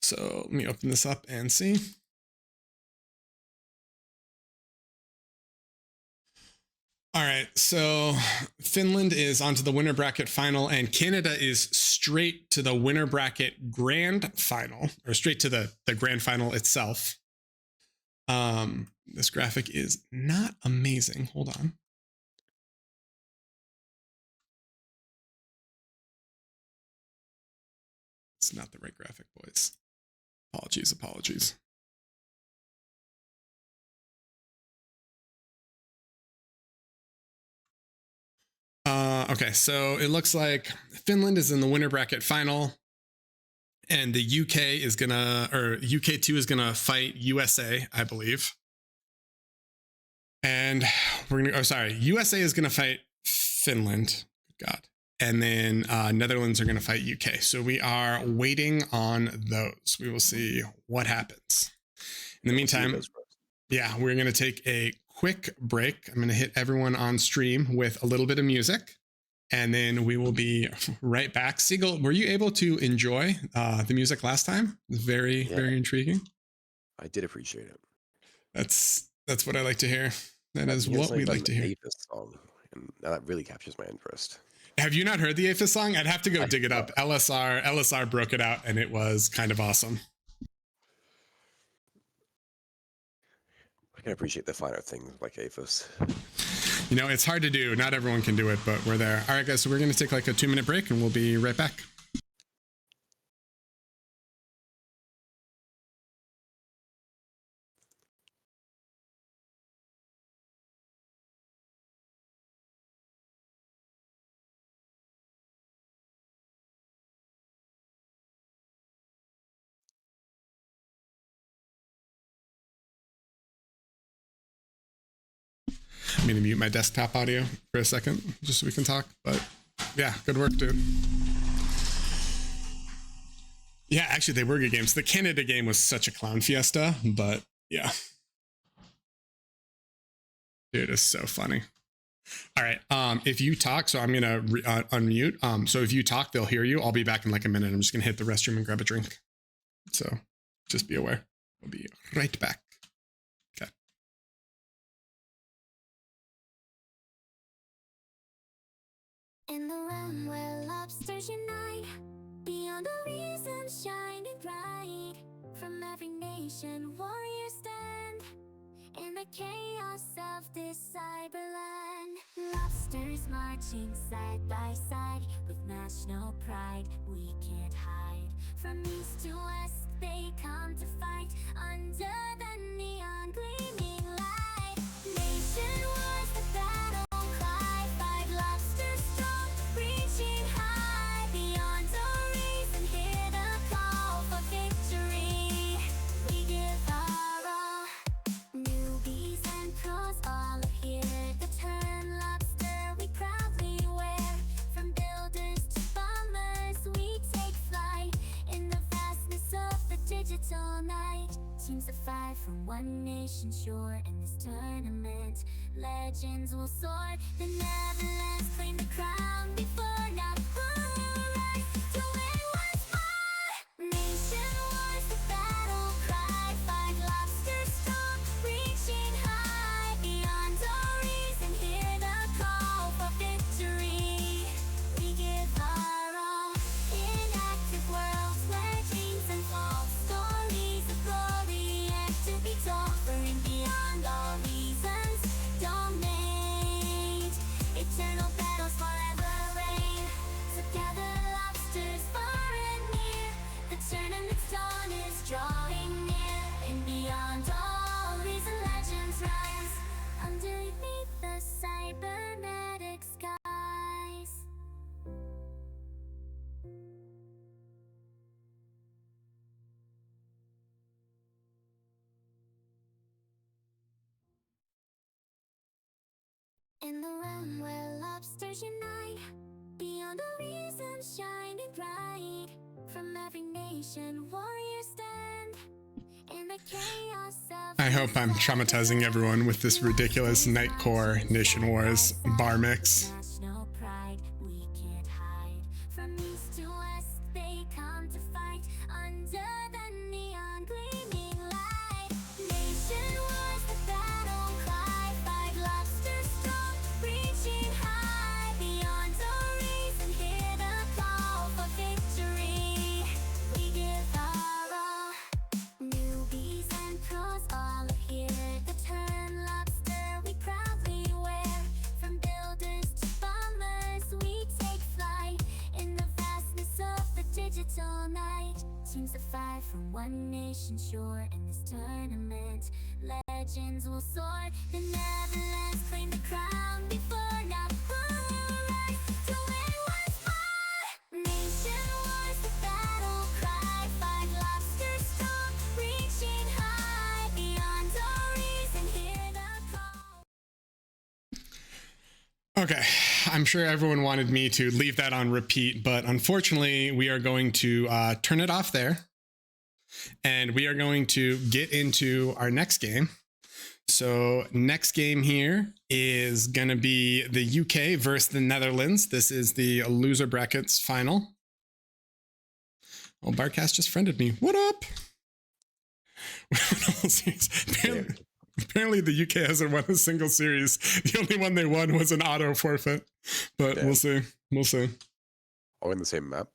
So let me open this up and see. All right, so Finland is onto the winner bracket final, and Canada is straight to the winner bracket grand final, or straight to the grand final itself. This graphic is not amazing. Hold on. It's not the right graphic, boys. Apologies. Okay, so it looks like Finland is in the winner bracket final, and the UK is UK2 is gonna fight USA, I believe. And USA is gonna fight Finland. God. And then Netherlands are gonna fight UK. So we are waiting on those. We will see what happens. In the meantime, yeah, we're gonna take a quick break. I'm gonna hit everyone on stream with a little bit of music, and then we will be right back. Siegel, were you able to enjoy the music last time? Very intriguing. I did appreciate it. That's what I like to hear. That is what we'd like to hear. Aphis song, and now that really captures my interest. Have you not heard the Aphis song? I'd have to go dig it up. Not. LSR broke it out, and it was kind of awesome. I can appreciate the finer things like Aphis. You know, it's hard to do. Not everyone can do it, but we're there. All right, guys, so we're going to take like a 2-minute break, and we'll be right back. I'm going to mute my desktop audio for a second, just so we can talk. But yeah, good work, dude. Yeah, actually, they were good games. The Canada game was such a clown fiesta, but yeah. Dude, it's so funny. All right, if you talk, so I'm going to unmute. So if you talk, they'll hear you. I'll be back in like a minute. I'm just going to hit the restroom and grab a drink. So just be aware. We'll be right back. Okay. In the realm where lobsters unite, beyond the reason shining bright, from every nation warriors stand, in the chaos of this cyberland. Lobsters marching side by side, with national pride we can't hide. From east to west they come to fight, under the neon gleaming light. Nation wars the battle cry, 5 lobsters strong, reaching high. Beyond our reason, hear the call for victory. We give our all, newbies and pros all are here. The turn lobster we proudly wear, from builders to bombers we take flight, in the vastness of the digital night. Teams of 5 from one nation shore, in this tournament legends will soar. The Netherlands claim the crown before now. Who will rise to win once more? Nation wars the battle cry, 5 lobsters strong, reaching high. Beyond our reason, hear the call for victory. We give our all, in active worlds where dreams unfold, stories of glory yet to be told, burning beyond all reasons, dominate. Eternal battles forever reign. Together lobsters far and near, the tournament's dawn is drawing near, and beyond all reason legends rise, underneath the cybernetic skies. In the realm where lobsters unite, beyond a reason shining bright, from every nation warriors stand, in the chaos of I hope I'm traumatizing everyone with this ridiculous Nightcore Nation Wars bar mix. national pride we can't hide. From east to west they come to fight, under the neon gleaming light. Nation wars the battle cry, 5 lobsters strong, reaching high. Beyond our reason, hear the call for victory. We give our all, newbies and pros all are here. The turn lobster we proudly wear, from builders to bombers we take flight, in the vastness of the digital night. Teams of 5 from one nation shore, in this tournament legends will soar. The Netherlands claim the crown before now. Who will rise to win once more? Nation wars the battle cry, 5 lobsters strong, reaching high. Beyond our reason, hear the call. Okay, I'm sure everyone wanted me to leave that on repeat, but unfortunately, we are going to turn it off there. And we are going to get into our next game. So next game here is going to be the UK versus the Netherlands. This is the loser brackets final. Oh, Barcast just friended me. What up? Apparently, Apparently the UK hasn't won a single series. The only one they won was an auto forfeit. But Damn. we'll see. We'll see. All in the same map.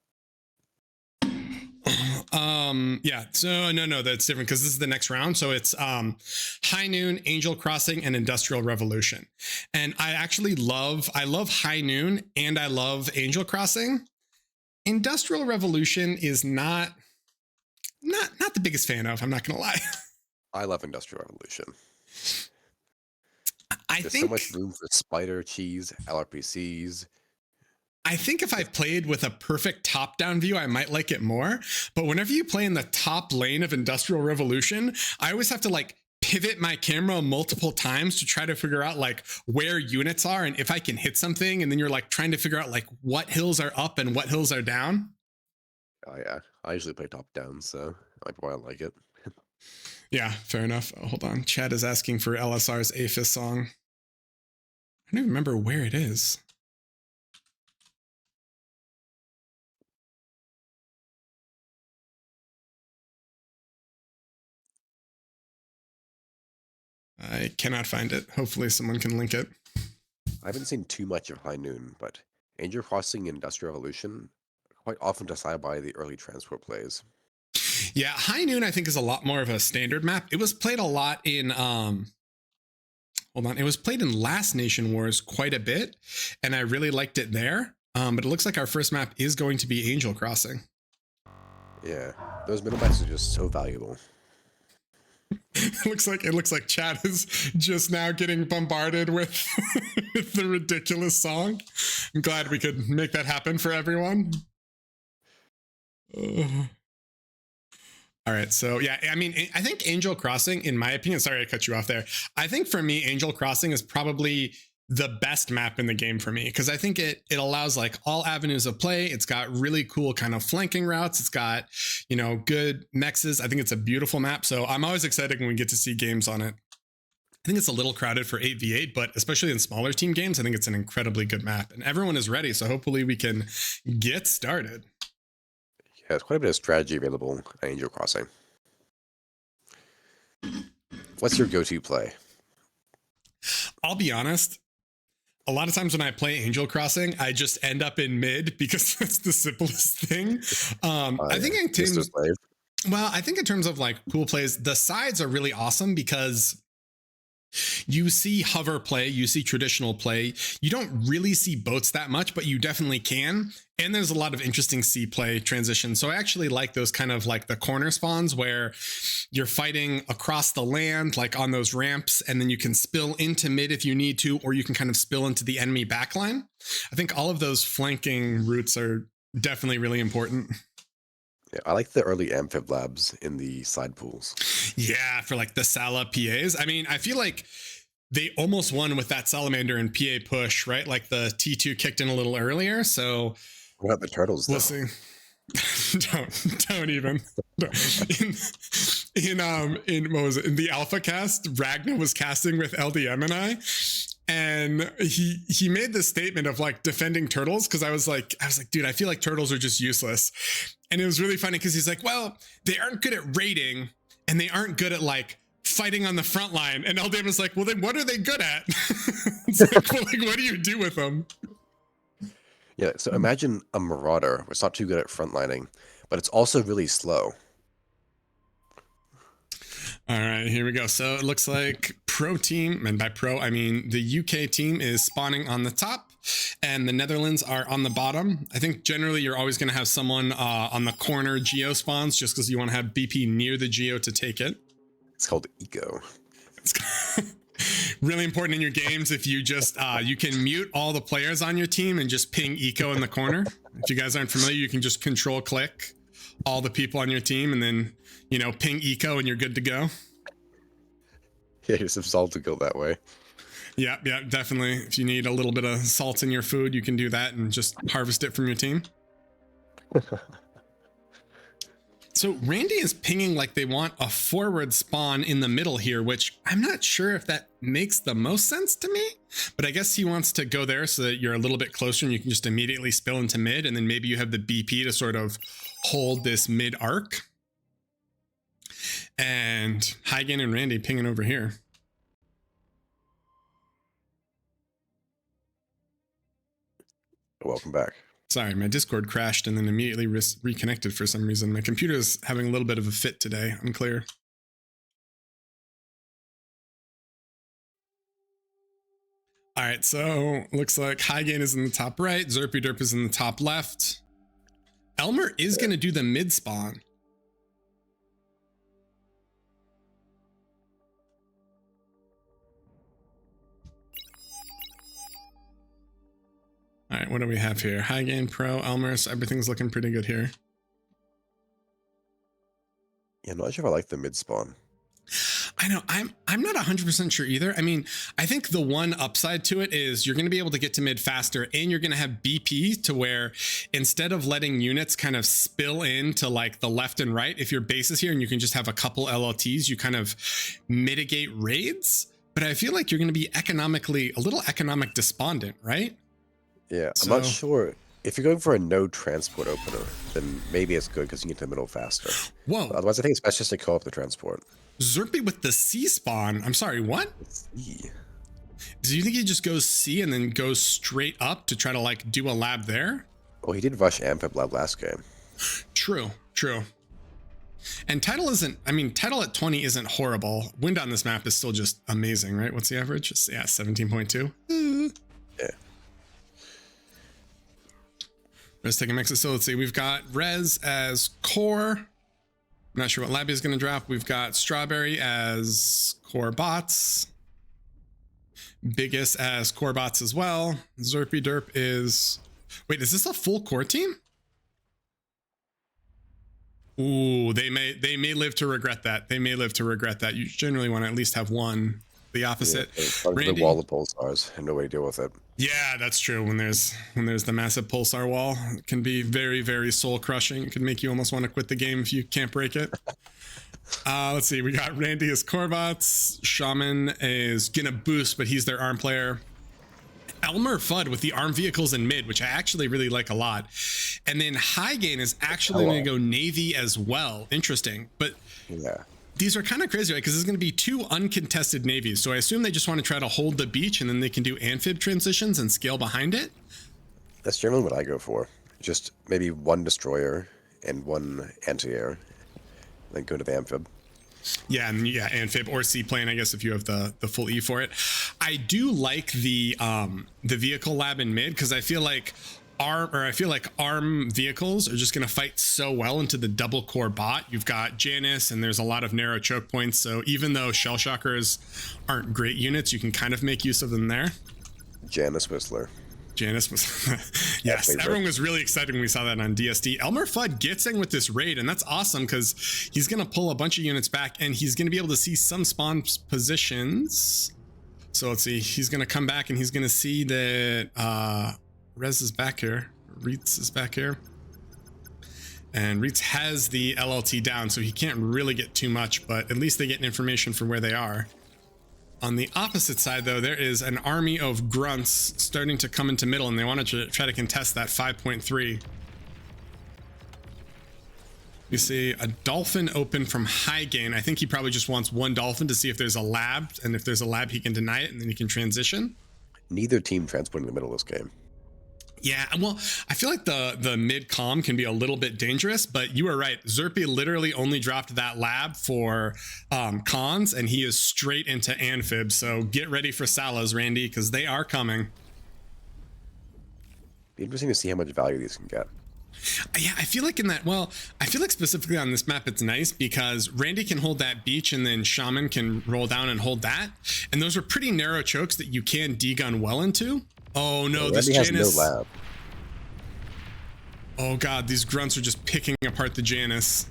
Yeah, so no, that's different because this is the next round. So it's High Noon, Angel Crossing, and Industrial Revolution. And I love High Noon and I love Angel Crossing. Industrial Revolution is not the biggest fan of, I'm not gonna lie. I love Industrial Revolution. I There's think so much room for spider cheese, LRPCs. I think if I played with a perfect top-down view, I might like it more. But whenever you play in the top lane of Industrial Revolution, I always have to like pivot my camera multiple times to try to figure out like where units are and if I can hit something. And then you're like trying to figure out like what hills are up and what hills are down. Oh yeah, I usually play top down, so that's why I like it. Yeah, fair enough. Oh, hold on. Chad is asking for LSR's Aphis song. I don't even remember where it is. I cannot find it. Hopefully someone can link it. I haven't seen too much of High Noon, but Angel Crossing and Industrial Revolution are quite often decided by the early transport plays. Yeah, High Noon I think is a lot more of a standard map. It was played a lot in hold on. It was played in last Nation Wars quite a bit, and I really liked it there. But it looks like our first map is going to be Angel Crossing. Yeah, those middle maps are just so valuable. It looks like Chad is just now getting bombarded with, with the ridiculous song. I'm glad we could make that happen for everyone. All right, so yeah, I mean, I think Angel Crossing, in my opinion, sorry I cut you off there. I think for me, Angel Crossing is probably the best map in the game for me because I think it allows like all avenues of play. It's got really cool kind of flanking routes. It's got, you know, good mexes. I think it's a beautiful map. So I'm always excited when we get to see games on it. I think it's a little crowded for 8v8, but especially in smaller team games, I think it's an incredibly good map and everyone is ready. So hopefully we can get started. Yeah, there's quite a bit of strategy available at Angel Crossing. What's your go-to play? I'll be honest. A lot of times when I play Angel Crossing, I just end up in mid because that's the simplest thing. I think in terms, well, I think in terms of like cool plays, the sides are really awesome because you see hover play, you see traditional play. You don't really see boats that much, but you definitely can. And there's a lot of interesting C play transitions. So I actually like those kind of like the corner spawns where you're fighting across the land, like on those ramps, and then you can spill into mid if you need to, or you can kind of spill into the enemy backline. I think all of those flanking routes are definitely really important. Yeah, I like the early amphib labs in the side pools. Yeah, for like the Sala PAs. I mean, I feel like they almost won with that Salamander and PA push, right? Like the T2 kicked in a little earlier. So what about the turtles? We'll see. don't even. In what was it? In the alpha cast, Ragnar was casting with LDM and I. And he made this statement of like defending turtles because I was like, dude, I feel like turtles are just useless. And it was really funny because he's like, well, they aren't good at raiding and they aren't good at like fighting on the front line. And LDM was like, well, then what are they good at? It's like, well, like, what do you do with them? Yeah, so imagine a Marauder, which is not too good at frontlining, but it's also really slow. All right, here we go. So it looks like pro team, and by pro, I mean the UK team is spawning on the top and the Netherlands are on the bottom. I think generally you're always going to have someone on the corner geo spawns just because you want to have BP near the geo to take it. It's called eco. It's really important in your games if you just, you can mute all the players on your team and just ping eco in the corner. If you guys aren't familiar, you can just control click all the people on your team and then, you know, ping eco and you're good to go. Yeah, here's some salt to go that way. Yeah, definitely. If you need a little bit of salt in your food, you can do that and just harvest it from your team. So Randy is pinging like they want a forward spawn in the middle here, which I'm not sure if that makes the most sense to me, but I guess he wants to go there so that you're a little bit closer and you can just immediately spill into mid. And then maybe you have the BP to sort of hold this mid arc. And Hygen and Randy pinging over here. Welcome back. Sorry, my Discord crashed and then immediately reconnected for some reason. My computer is having a little bit of a fit today. Unclear. All right, so looks like Hygain is in the top right. Zerpy Derp is in the top left. Elmer is going to do the mid spawn. All right, what do we have here? Hygain, Pro, Elmer, so everything's looking pretty good here. Yeah, I'm not sure if I like the mid spawn. I know, I'm not 100% sure either. I mean, I think the one upside to it is you're going to be able to get to mid faster, and you're going to have BP to where instead of letting units kind of spill into like the left and right, if your base is here and you can just have a couple LLTs, you kind of mitigate raids. But I feel like you're going to be a little economic despondent, right? Yeah, I'm not sure. If you're going for a no transport opener, then maybe it's good because you can get to the middle faster. Whoa. But otherwise, I think it's best just to co-op the transport. Zerpy with the C spawn. I'm sorry, what? C. Do you think he just goes C and then goes straight up to try to like do a lab there? Well, he did rush Amphib lab last game. True. And title title at 20 isn't horrible. Wind on this map is still just amazing, right? What's the average? Yeah, 17.2. Yeah. Let's take a mix. So let's see. We've got Rez as core. I'm not sure what Labby is going to drop. We've got Strawberry as core bots. Biggest as core bots as well. Zerpy Derp is... Wait, is this a full core team? Ooh, they may live to regret that. You generally want to at least have one. The opposite. Yeah, the wall of pulsars and no way to deal with it. Yeah, that's true. When there's the massive pulsar wall, it can be very, very soul crushing. It can make you almost want to quit the game if you can't break it. Let's see. We got Randy as Corbots. Shaman is gonna boost, but he's their arm player. Elmer Fudd with the arm vehicles in mid, which I actually really like a lot. And then Hygain is actually going to go Navy as well. Interesting. But yeah, these are kind of crazy, right? Because there's going to be 2 uncontested navies. So I assume they just want to try to hold the beach and then they can do amphib transitions and scale behind it. That's generally what I go for. Just maybe 1 destroyer and 1 anti-air, then go to the amphib. Yeah, and yeah, amphib or seaplane, I guess, if you have the full E for it. I do like the vehicle lab in mid because I feel like arm vehicles are just going to fight so well into the double core bot. You've got Canis and there's a lot of narrow choke points, so even though shell shockers aren't great units, you can kind of make use of them there. Canis Whistler. Canis was yes, everyone was really excited when we saw that on DSD. Elmer Fudd gets in with this raid, and that's awesome because he's going to pull a bunch of units back and he's going to be able to see some spawn positions. So let's see, he's going to come back and he's going to see that Rez is back here, Reitz is back here, and Reitz has the LLT down, so he can't really get too much, but at least they get information for where they are. On the opposite side, though, there is an army of grunts starting to come into middle, and they want to try to contest that 5.3. You see a dolphin open from Hygain. I think he probably just wants 1 dolphin to see if there's a lab, and if there's a lab, he can deny it, and then he can transition. Neither team transporting in the middle of this game. Yeah, well, I feel like the mid comm can be a little bit dangerous, but you were right. Zerpy literally only dropped that lab for cons, and he is straight into amphib. So get ready for Salas, Randy, because they are coming. Be interesting to see how much value these can get. Yeah, I feel like I feel like specifically on this map, it's nice because Randy can hold that beach and then Shaman can roll down and hold that. And those are pretty narrow chokes that you can degun well into. Oh no, this Randy Canis. has no lab. Oh god, these grunts are just picking apart the Canis.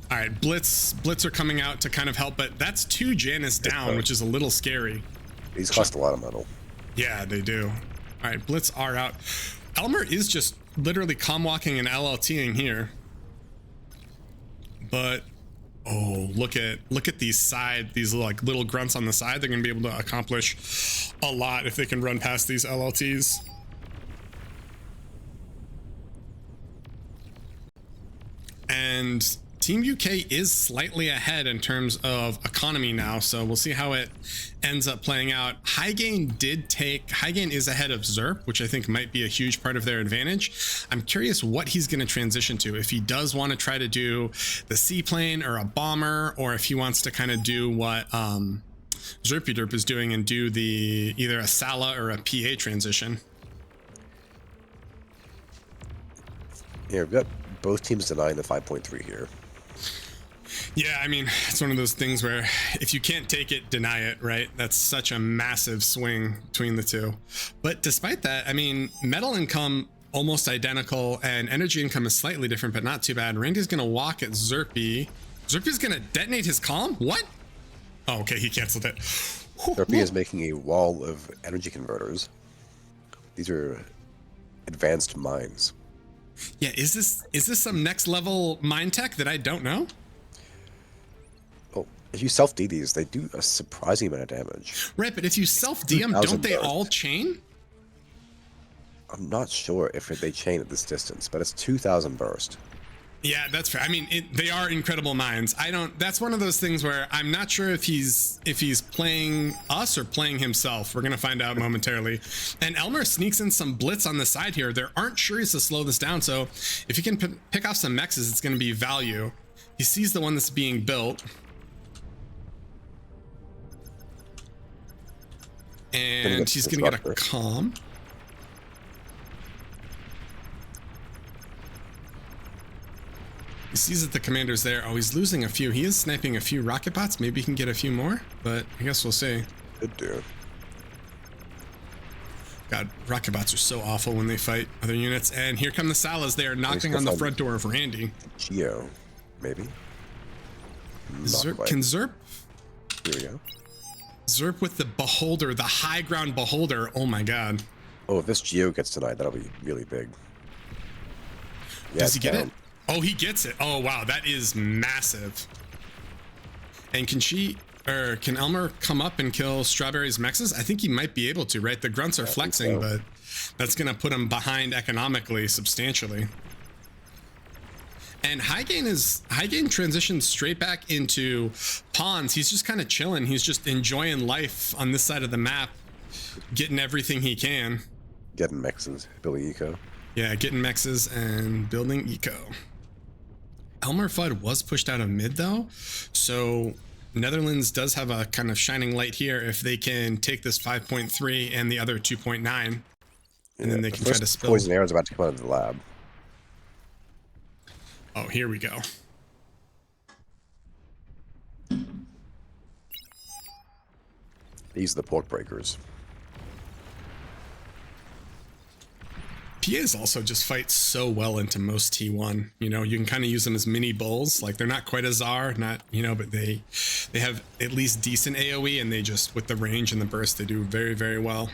All right, Blitz are coming out to kind of help, but that's 2 Canis down, which is a little scary. These cost a lot of metal. Yeah, they do. All right, Blitz are out. Elmer is just literally comm walking and LLTing here. But oh, look at these like little grunts on the side. They're gonna be able to accomplish a lot if they can run past these LLTs. And Team UK is slightly ahead in terms of economy now, so we'll see how it ends up playing out. Highgain is ahead of Zerp, which I think might be a huge part of their advantage. I'm curious what he's going to transition to, if he does want to try to do the seaplane or a bomber, or if he wants to kind of do what Zerpy Derp is doing and do the either a Sala or a PA transition. Yeah, we've got both teams denying the 5.3 here. Yeah, I mean, it's one of those things where if you can't take it, deny it, right? That's such a massive swing between the two. But despite that, I mean, metal income almost identical and energy income is slightly different, but not too bad. Randy's going to walk at Zerpy. Zerpy's going to detonate his column? What? Oh, okay, he canceled it. Zerpy is making a wall of energy converters. These are advanced mines. Yeah, is this some next level mine tech that I don't know? Well, if you self-D these, they do a surprising amount of damage. Right, but if you self-D them, don't they all chain? I'm not sure if they chain at this distance, but it's 2,000 burst. Yeah, that's fair. I mean, they are incredible mines. That's one of those things where I'm not sure if he's playing us or playing himself. We're going to find out momentarily. And Elmer sneaks in some blitz on the side here. There aren't sureties to slow this down. So if he can pick off some mexes, it's going to be value. He sees the one that's being built. And he's going to get a calm. He sees that the commander's there. Oh, he's losing a few. He is sniping a few rocket bots. Maybe he can get a few more, but I guess we'll see. Good dude. God, rocket bots are so awful when they fight other units. And here come the Salas. They are knocking on the front door of Randy. Geo, maybe. Can Zerp? Here we go. Zerp with the Beholder, the high ground Beholder. Oh my God. Oh, if this Geo gets denied, that'll be really big. Yeah, does he get it? Oh, he gets it. Oh, wow. That is massive. And can Elmer come up and kill Strawberry's mexes? I think he might be able to, right? The grunts are flexing, but that's going to put him behind economically substantially. And Highgain transitions straight back into pawns. He's just kind of chilling. He's just enjoying life on this side of the map, getting everything he can. Getting mexes, building eco. Yeah, getting mexes and building eco. Elmer Fudd was pushed out of mid though, so Netherlands does have a kind of shining light here if they can take this 5.3 and the other 2.9, and then they can try to spill. Poison arrow is about to come out of the lab. Oh, here we go. These are the pork breakers. PAs also just fight so well into most T1. You know, you can kind of use them as mini bulls. Like, they're not quite a czar, but they have at least decent AoE, and they just, with the range and the burst, they do very, very well.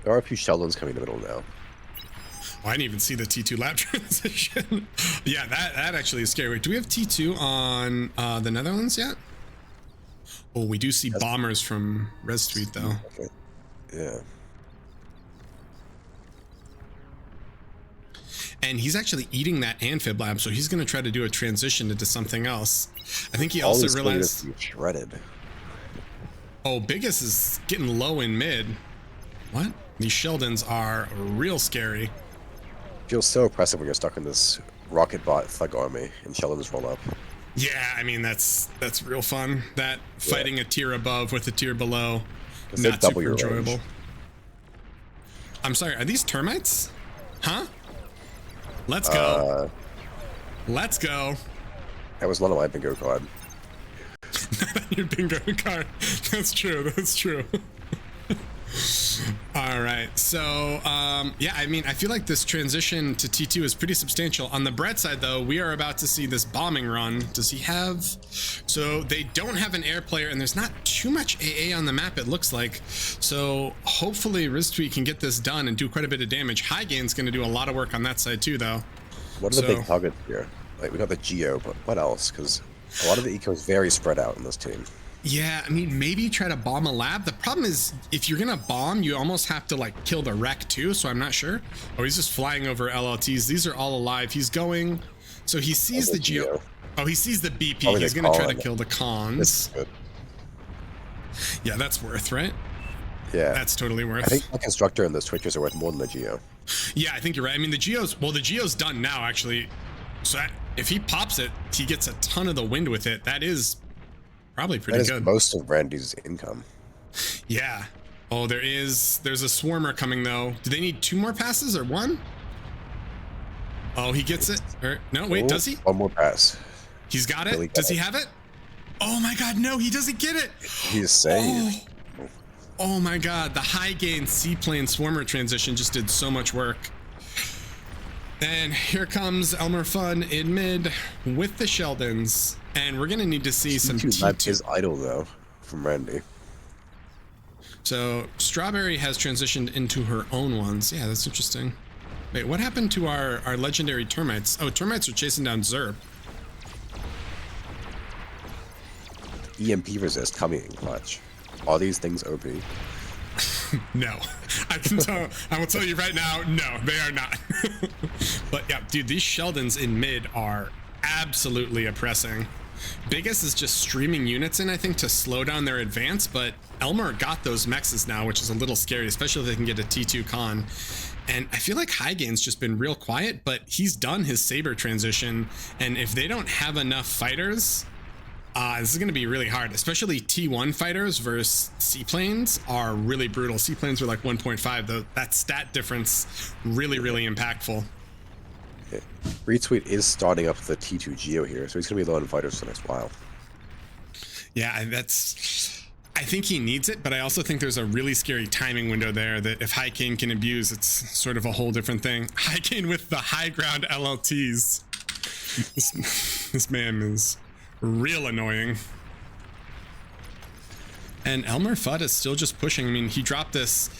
There are a few Sheldons coming in the middle now. Oh, I didn't even see the T2 lab transition. Yeah, that actually is scary. Wait, do we have T2 on the Netherlands yet? Oh, we do see bombers from Res Tweet, though. Okay. Yeah. And he's actually eating that amphib lab, so he's going to try to do a transition into something else. I think he also realized. Shredded. Oh, Biggest is getting low in mid. What? These Sheldons are real scary. Feels so oppressive when you're stuck in this rocket bot thug army and Sheldons roll up. Yeah, I mean that's real fun. That fighting a tier above with a tier below, not super enjoyable. Range. I'm sorry, are these termites? Huh? Let's go. Let's go. That was one of my bingo card. Your bingo card. That's true. That's true. All right. So, yeah, I mean, I feel like this transition to T2 is pretty substantial. On the Brett side, though, we are about to see this bombing run. Does he have... So they don't have an air player, and there's not too much AA on the map, it looks like. So hopefully Riztweet can get this done and do quite a bit of damage. Highgain's going to do a lot of work on that side, too, though. What are the big targets here? Like, we got the Geo, but what else? Because a lot of the eco is very spread out in this team. Yeah, I mean, maybe try to bomb a lab. The problem is, if you're gonna bomb, you almost have to like kill the wreck too, so I'm not sure. Oh, he's just flying over LLTs. These are all alive. He's going So he sees the Geo. Oh, he sees the BP. Probably He's the going to try to Con. kill the This cons. is good. Yeah, that's worth, right? Yeah. That's totally worth. I think the Constructor and the Twitchers are worth more than the Geo. Yeah, I think you're right. I mean, the Geo's done now, actually. So if he pops it, he gets a ton of the wind with it. That is probably pretty That is good. most of Randy's income. Yeah. Oh, there's a swarmer coming though. Do they need 2 more passes or 1? Oh, he gets it. Or no, wait, does he? One more pass. He's got it. Really got Does he it. have it? Oh my God, no, he doesn't get it. He's saved. Oh my God, the high gain seaplane swarmer transition just did so much work. And here comes Elmer Fudd in mid with the Sheldons. And we're gonna need to see some T2 T2. is idle though from Randy. So Strawberry has transitioned into her own ones. Yeah, that's interesting. Wait, what happened to our legendary termites? Oh, termites are chasing down Zerb. EMP resist coming in clutch. Are these things OP? No, I will tell you right now, no, they are not. But yeah, dude, these Sheldons in mid are absolutely oppressing. Biggest is just streaming units in, I think, to slow down their advance, but Elmer got those mexes now, which is a little scary, especially if they can get a T2 con. And I feel like High Gain's just been real quiet, but he's done his Saber transition, and if they don't have enough fighters, this is going to be really hard, especially T1 fighters versus seaplanes are really brutal. Seaplanes are like 1.5, though. That stat difference really, really impactful. Yeah. Retweet is starting up the T2 Geo here, so he's going to be low on fighters for the next while. Yeah, I think he needs it, but I also think there's a really scary timing window there that if High Gain can abuse, it's sort of a whole different thing. High Gain with the high ground LLTs. This man is real annoying. And Elmer Fudd is still just pushing. I mean, he dropped this,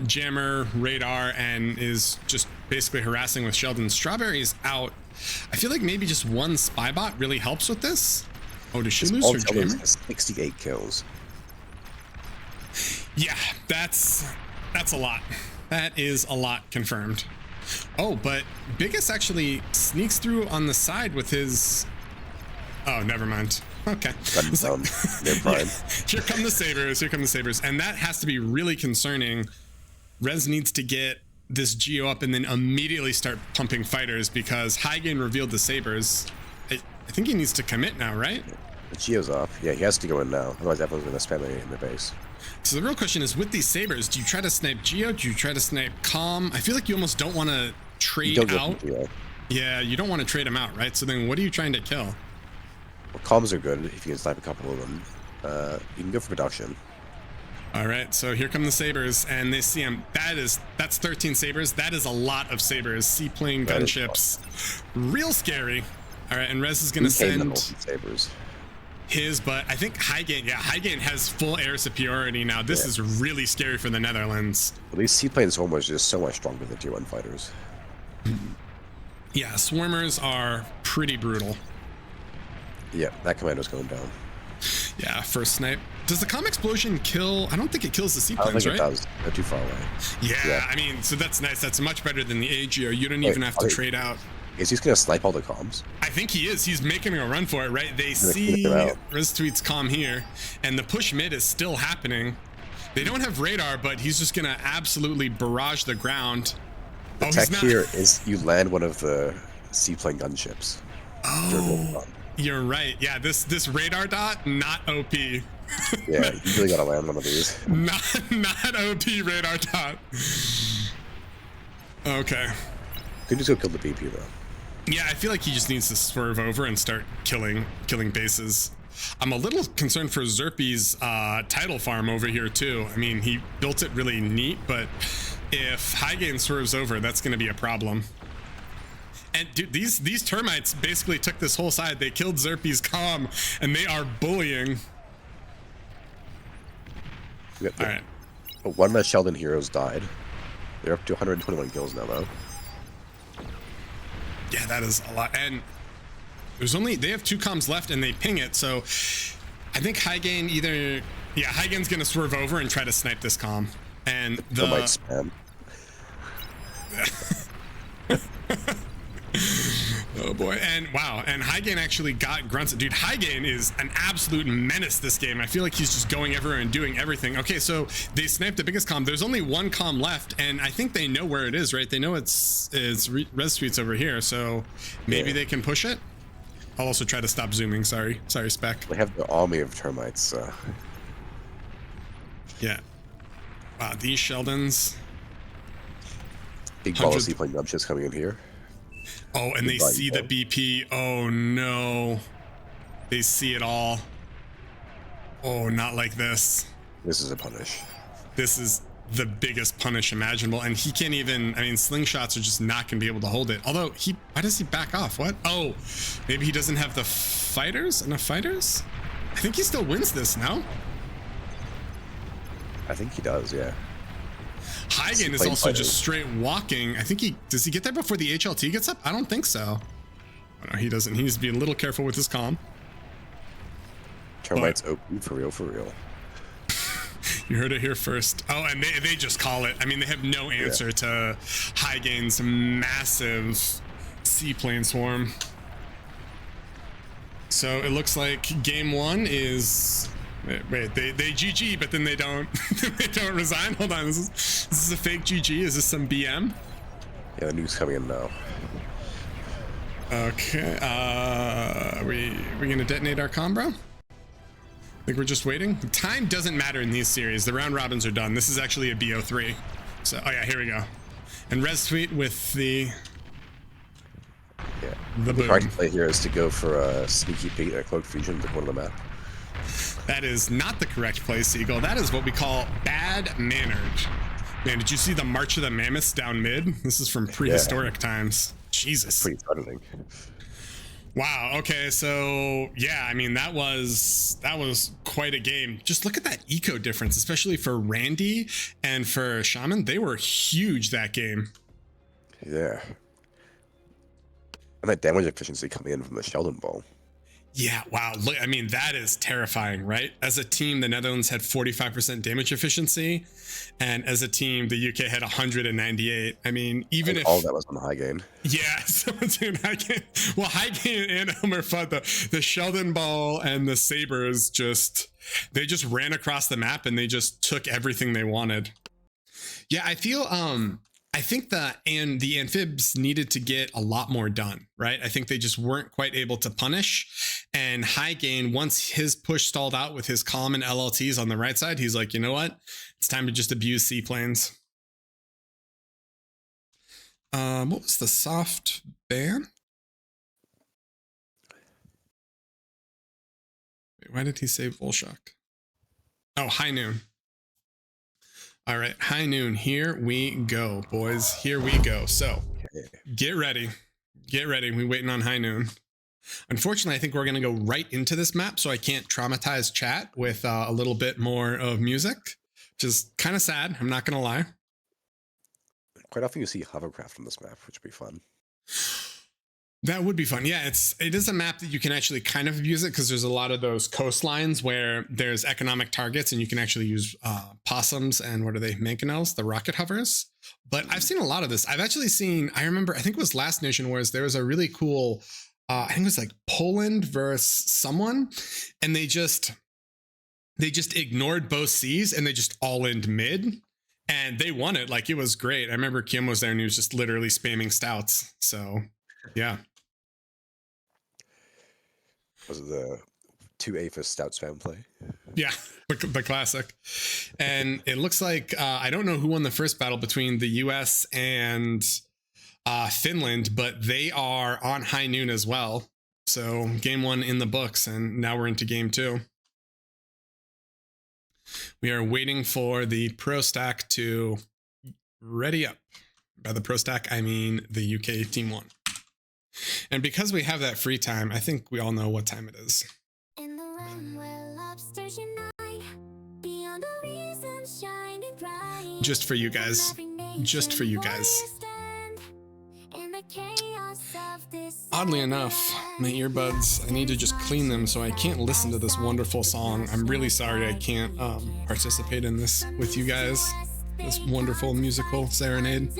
jammer radar and is just basically harassing with Sheldon. Strawberry's out. I feel like maybe just one spy bot really helps with this. Oh, does she lose her jammer? 68 kills. Yeah, that's a lot. That is a lot confirmed. Oh, but Biggest actually sneaks through on the side with his... Oh, never mind. Okay. Yeah. Here come the Sabers. Here come the Sabers. And that has to be really concerning. Rez needs to get this Geo up and then immediately start pumping fighters because High Gain revealed the Sabers. I think he needs to commit now, right? The Geo's off. Yeah, he has to go in now. Otherwise, everyone's going to spam it in the base. So the real question is, with these Sabers, do you try to snipe Geo? Do you try to snipe Calm? I feel like you almost don't want to trade out. Yeah, you don't want to trade them out, right? So then what are you trying to kill? Well, Calms are good if you can snipe a couple of them. You can go for production. All right, so here come the Sabers, and they see him. That's 13 Sabers. That is a lot of Sabers. Seaplane gunships. Real scary. All right, and Rez is going to send Sabers. his, but I think High Gain, High Gain has full air superiority now. This is really scary for the Netherlands. Well, these seaplane swarmers are just so much stronger than Tier 1 fighters. Yeah, swarmers are pretty brutal. Yeah, that commando's going down. Yeah, first snipe. Does the Calm Explosion kill? I don't think it kills the seaplanes, right? I don't think it does. They're too far away. Yeah, I mean, so that's nice. That's much better than the AGO. You don't even have to trade out. Is he just going to snipe all the comms? I think he is. He's making a run for it, right? They see ResTweet's Calm here, and the push mid is still happening. They don't have radar, but he's just going to absolutely barrage the ground. The tech here is you land one of the seaplane gunships. Oh, you're right. Yeah, this radar dot, not OP. Yeah, you really gotta land one of these. Not OP radar dot. Okay. Could just go kill the BP though. Yeah, I feel like he just needs to swerve over and start killing bases. I'm a little concerned for Zerpy's title farm over here too. I mean, he built it really neat, but if High Gain swerves over, that's going to be a problem. And dude, these termites basically took this whole side. They killed Zerpy's Calm, and they are bullying. All right. One of the Sheldon heroes died. They're up to 121 kills now, though. Yeah, that is a lot. And they have 2 comms left, and they ping it. So I think High Gain High Gain's going to swerve over and try to snipe this comm. And the might spam. Oh boy. And wow, and Hygain actually got grunts. Dude, Hygain is an absolute menace this game. I feel like he's just going everywhere and doing everything. Okay, so they sniped the biggest comm. There's only one comm left, and I think they know where it is, right? They know it's Res Suite's over here, so maybe they can push it. I'll also try to stop zooming. Sorry, Spec. They have the army of termites. Yeah. Wow, these Sheldons. Big policy playing just coming in here. Oh, and they see the BP. Oh no. They see it all. Oh, not like this. This is a punish. This is the biggest punish imaginable. And he can't even, I mean, slingshots are just not going to be able to hold it. Although, why does he back off? What? Oh, maybe he doesn't have the fighters? Enough fighters? I think he still wins this, no? I think he does, yeah. Hygain is also just straight walking. I think does he get there before the HLT gets up? I don't think so. Oh, no, he doesn't. He needs to be a little careful with his comm. Termites open for real. You heard it here first. Oh, and they just call it. I mean, they have no answer to Hygain's massive seaplane swarm. So it looks like game one is. Wait, they GG, but then they don't. They don't resign. Hold on, this is a fake GG. Is this some BM? Yeah, the news coming in now. Okay. Are we gonna detonate our comm, bro? I think we're just waiting. Time doesn't matter in these series. The round robins are done. This is actually a BO3. So, oh yeah, here we go. And Res Suite with the The correct play here is to go for a sneaky beat at Cloak Fusion to one of the map. That is not the correct play, Seagull. That is what we call bad-mannered. Man, did you see the March of the Mammoths down mid? This is from prehistoric times. Jesus. Pretty threatening. Wow. Okay. So yeah, I mean, that was quite a game. Just look at that eco difference, especially for Randy and for Shaman. They were huge that game. Yeah. And that damage efficiency coming in from the Sheldon ball. Yeah, wow. Look, I mean, that is terrifying, right? As a team, the Netherlands had 45% damage efficiency, and as a team, the UK had 198. I mean, even if all that was on the Hygain. Yeah, someone's doing Hygain. Well, Hygain and Elmer Fudd, the Sheldon ball and the Sabers they just ran across the map and they just took everything they wanted. Yeah, I think the amphibs needed to get a lot more done, right? I think they just weren't quite able to punish. And Hygain, once his push stalled out with his comm and LLTs on the right side, he's like, you know what? It's time to just abuse seaplanes. What was the soft ban? Wait, why did he say Volshock? Oh, High Noon. All right, High Noon, here we go, boys. Here we go. So get ready. Get ready. We're waiting on High Noon. Unfortunately, I think we're going to go right into this map, so I can't traumatize chat with a little bit more of music, which is kind of sad. I'm not going to lie. Quite often you see hovercraft on this map, which would be fun. That would be fun. Yeah, it is a map that you can actually kind of abuse it because there's a lot of those coastlines where there's economic targets and you can actually use possums and what are they, mangonels, the rocket hovers. But I've seen a lot of this. I've actually seen, I think it was last Nation Wars, there was a really cool, I think it was like Poland versus someone, and they just ignored both C's and they just all-in mid. And they won it. Like, it was great. I remember Kim was there and he was just literally spamming stouts. So, yeah. Was it the 2A for stout spam play? Yeah, the classic. And it looks like, I don't know who won the first battle between the US and Finland, but they are on High Noon as well. So game one in the books, and now we're into game two. We are waiting for the pro stack to ready up. By the pro stack, I mean the UK team one. And because we have that free time, I think we all know what time it is. In the realm where lobsters unite, beyond the reason shining bright. Just for you guys. Just for you guys. Oddly enough, my earbuds, I need to just clean them so I can't listen to this wonderful song. I'm really sorry I can't participate in this with you guys. This wonderful musical serenade.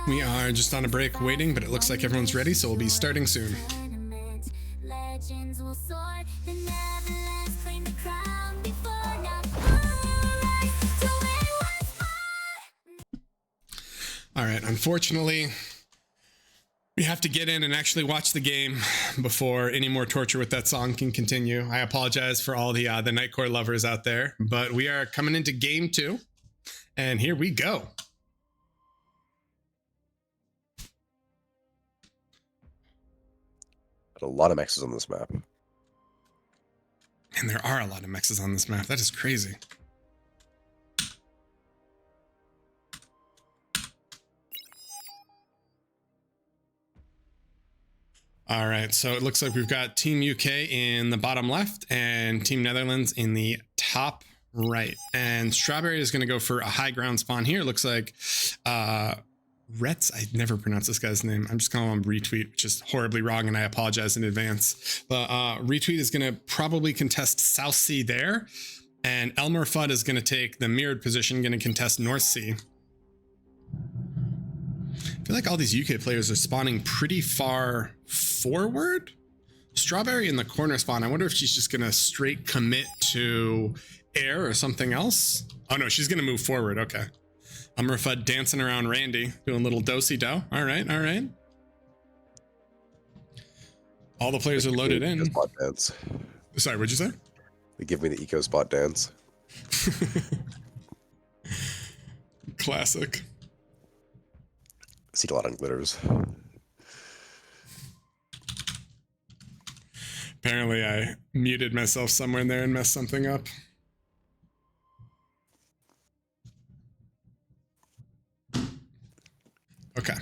We are just on a break waiting, but it looks like everyone's ready, so we'll be starting soon. Legends will soar, the Netherlands claim the crown before now. All right, unfortunately, we have to get in and actually watch the game before any more torture with that song can continue. I apologize for all the Nightcore lovers out there, but we are coming into game 2, and here we go. A lot of mexes on this map. And there are a lot of mexes on this map. That is crazy. All right, so it looks like we've got Team UK in the bottom left and Team Netherlands in the top right. And Strawberry is going to go for a high ground spawn here. It looks like Retz, I never pronounce this guy's name. I'm just calling him Retweet, which is horribly wrong, and I apologize in advance. But Retweet is going to probably contest South C there, and Elmer Fudd is going to take the mirrored position, going to contest North C. I feel like all these UK players are spawning pretty far forward. Strawberry in the corner spawn. I wonder if she's just going to straight commit to air or something else. Oh no, she's going to move forward. Okay. Elmer Fudd dancing around Randy, doing a little do-si-do. All right, all right. All the players are loaded in. Spot dance. Sorry, what'd you say? They give me the eco spot dance. Classic. See a lot on glitters. Apparently I muted myself somewhere in there and messed something up. Okay.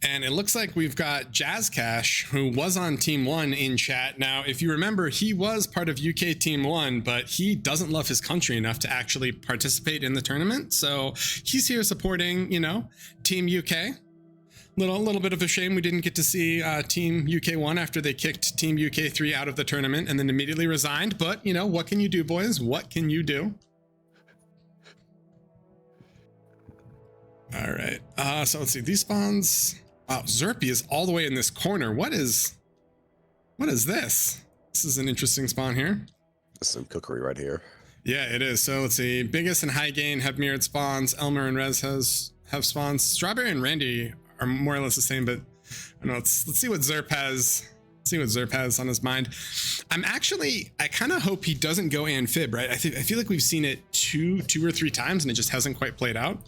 And it looks like we've got Jazz Cash, who was on Team 1 in chat. Now, if you remember, he was part of UK Team 1, but he doesn't love his country enough to actually participate in the tournament. So he's here supporting, you know, Team UK. Little bit of a shame we didn't get to see Team UK 1 after they kicked Team UK 3 out of the tournament and then immediately resigned. But, you know, what can you do, boys? What can you do? All right. So let's see. These spawns... Wow, Zerpy is all the way in this corner. What is this? This is an interesting spawn here. This is some cookery right here. Yeah, it is. So let's see. Biggest and High Gain have mirrored spawns. Elmer and Rez have spawns. Strawberry and Randy are more or less the same, but I don't know. Let's see what Zerp has. See what Zerp has on his mind. I kind of hope he doesn't go Amphib, right? I feel like we've seen it two or three times and it just hasn't quite played out.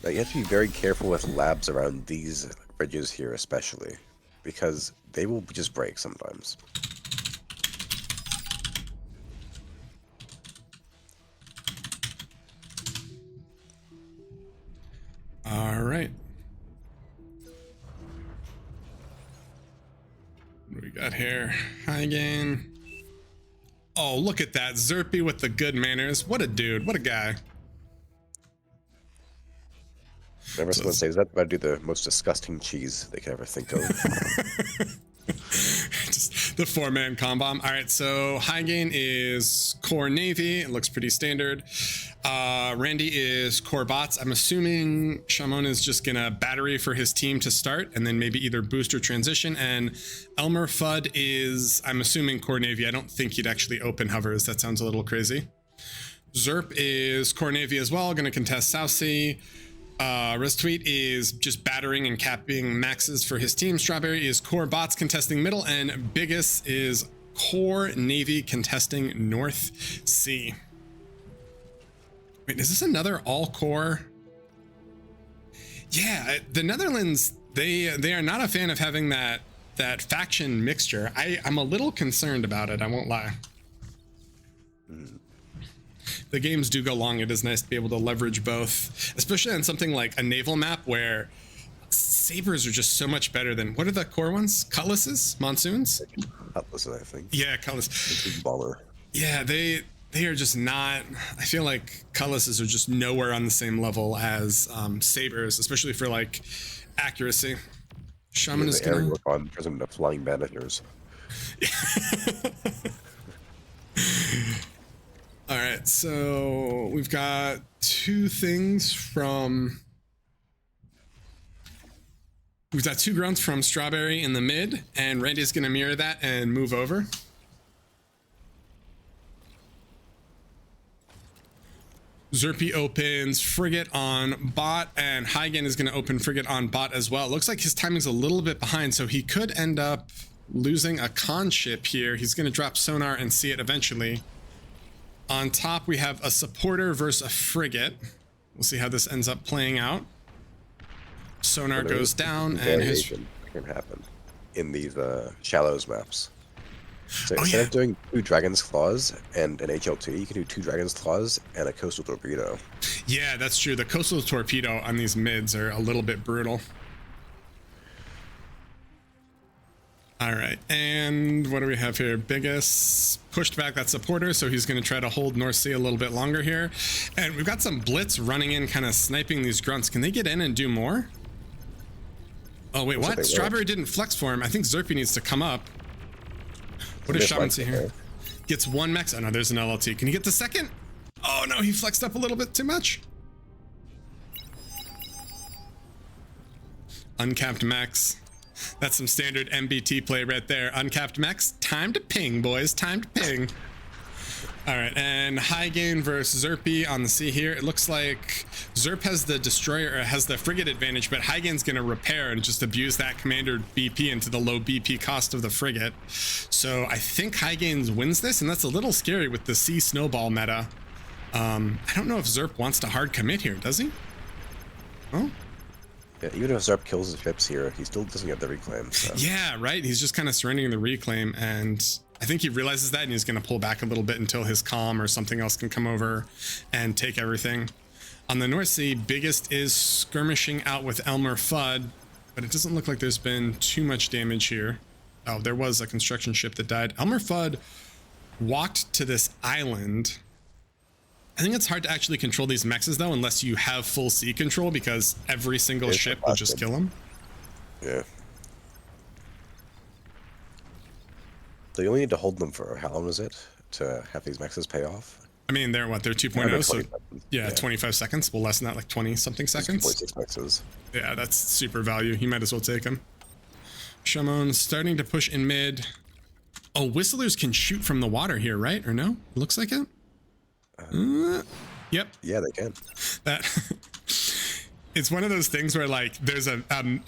Now, you have to be very careful with labs around these bridges here, especially, because they will just break sometimes. All right. What do we got here? High gain. Oh, look at that. Zerpy with the good manners. What a dude. What a guy. Whenever someone says that, about to do the most disgusting cheese they could ever think of. Just the 4-man combo. All right, so High Gain is core Navy. It looks pretty standard. Randy is core bots. I'm assuming Shamon is just gonna battery for his team to start and then maybe either boost or transition. And Elmer Fudd is, I'm assuming, core Navy. I don't think he'd actually open hovers. That sounds a little crazy. Zerp is core Navy as well, gonna contest South Sea. Restweet is just battering and capping maxes for his team. Strawberry is core bots contesting middle, and Biggest is core Navy contesting North Sea. Wait, is this another all core? Yeah, the Netherlands, they are not a fan of having that faction mixture. I'm a little concerned about it, I won't lie. The games do go long. It is nice to be able to leverage both, especially on something like a naval map where sabers are just so much better than, what are the core ones? Cutlasses? Monsoons? Cutlasses, I think. Yeah, cutlass. Baller. Yeah, they are just not, I feel like cutlasses are just nowhere on the same level as sabers, especially for like accuracy. Shaman is gonna work on Prism to flying banisters. All right, so we've got two things from We've got 2 grunts from Strawberry in the mid, and Randy's going to mirror that and move over. Zerpy opens Frigate on bot, and Hygen is going to open Frigate on bot as well. It looks like his timing's a little bit behind, so he could end up losing a con ship here. He's going to drop sonar and see it eventually. On top, we have a supporter versus a frigate. We'll see how this ends up playing out. Sonar goes down, and his can happen in these shallows maps. So instead of doing 2 Dragon's Claws and an HLT, you can do 2 Dragon's Claws and a Coastal Torpedo. Yeah, that's true. The Coastal Torpedo on these mids are a little bit brutal. All right, and what do we have here? Biggest pushed back that supporter, so he's going to try to hold North Sea a little bit longer here. And we've got some Blitz running in, kind of sniping these grunts. Can they get in and do more? Oh, wait, what? Strawberry didn't flex for him. I think Zerpy needs to come up. What does Shaman see here? Gets 1 max. Oh, no, there's an LLT. Can he get the second? Oh, no, he flexed up a little bit too much. Uncapped max. That's some standard MBT play right there. Uncapped max. Time to ping, boys. Time to ping. All right, and Hygain versus Zerpy on the sea here. It looks like Zerp has the destroyer, or has the frigate advantage, but Hygain's going to repair and just abuse that commander BP into the low BP cost of the frigate. So I think Hygain wins this, and that's a little scary with the sea snowball meta. I don't know if Zerp wants to hard commit here, does he? Oh. Yeah, even if Zerp kills his ships here, he still doesn't get the reclaim. So. Yeah, right. He's just kind of surrendering the reclaim, and I think he realizes that, and he's going to pull back a little bit until his calm or something else can come over and take everything. On the North Sea, Biggest is skirmishing out with Elmer Fudd, but it doesn't look like there's been too much damage here. Oh, there was a construction ship that died. Elmer Fudd walked to this island. I think it's hard to actually control these mexes, though, unless you have full sea control, because every single ship will just kill him. Yeah. So you only need to hold them for, how long is it, to have these mexes pay off? I mean, they're what? They're 2.0, so yeah, 25 seconds. Well, less than that, like 20-something seconds. 2.6 mexes. Yeah, that's super value. You might as well take them. Shamon starting to push in mid. Oh, Whistlers can shoot from the water here, right? Or no? Looks like it. Yep. Yeah, they can. That it's one of those things where like there's a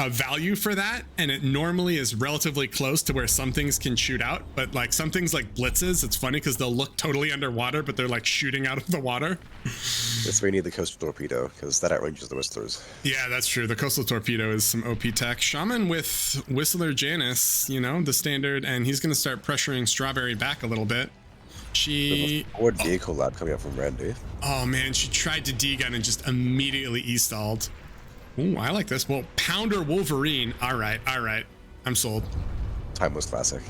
value for that, and it normally is relatively close to where some things can shoot out, but like some things like blitzes, it's funny because they'll look totally underwater, but they're like shooting out of the water. That's where you need the Coastal Torpedo, because that outranges the Whistlers. Yeah, that's true. The Coastal Torpedo is some OP tech. Shaman with Whistler Janice, you know, the standard, and he's going to start pressuring Strawberry back a little bit. She forward vehicle lab coming up from Randy. Oh man, she tried to D-gun and just immediately E-stalled. Ooh, I like this. Well, Pounder Wolverine. All right, I'm sold. Timeless classic.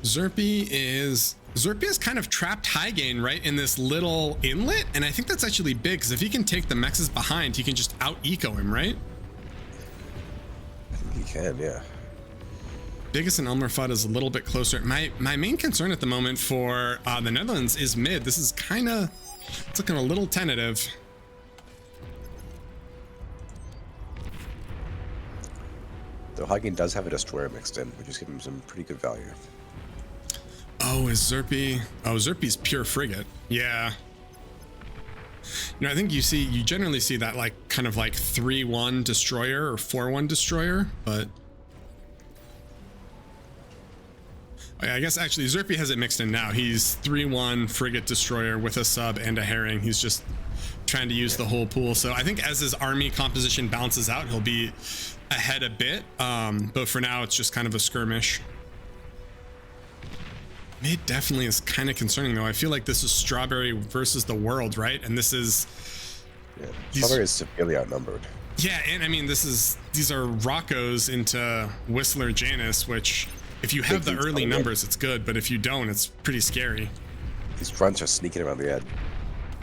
Zerpy is kind of trapped Hygain right in this little inlet, and I think that's actually big, because if he can take the mexes behind, he can just out-eco him, right? I think he can, yeah. Biggest and Elmer Fudd is a little bit closer. My main concern at the moment for the Netherlands is mid. This is kind of, it's looking a little tentative. Though Hygain does have a destroyer mixed in, which is giving him some pretty good value. Oh, is Zerpy? Oh, Zerpy's pure frigate. Yeah. You know, I think you generally see that like kind of like 3-1 destroyer or 4-1 destroyer, but I guess actually Zerpy has it mixed in now. He's 3-1 frigate destroyer with a sub and a herring. He's just trying to use the whole pool. So I think as his army composition balances out, he'll be ahead a bit. But for now, it's just kind of a skirmish. Mid definitely is kind of concerning, though. I feel like this is Strawberry versus the world, right? And this is... Yeah, Strawberry is severely outnumbered. Yeah, and I mean, these are Roccos into Whistler Janice, which... If you have the early numbers, it's good, but if you don't, it's pretty scary. These grunts are sneaking around the edge.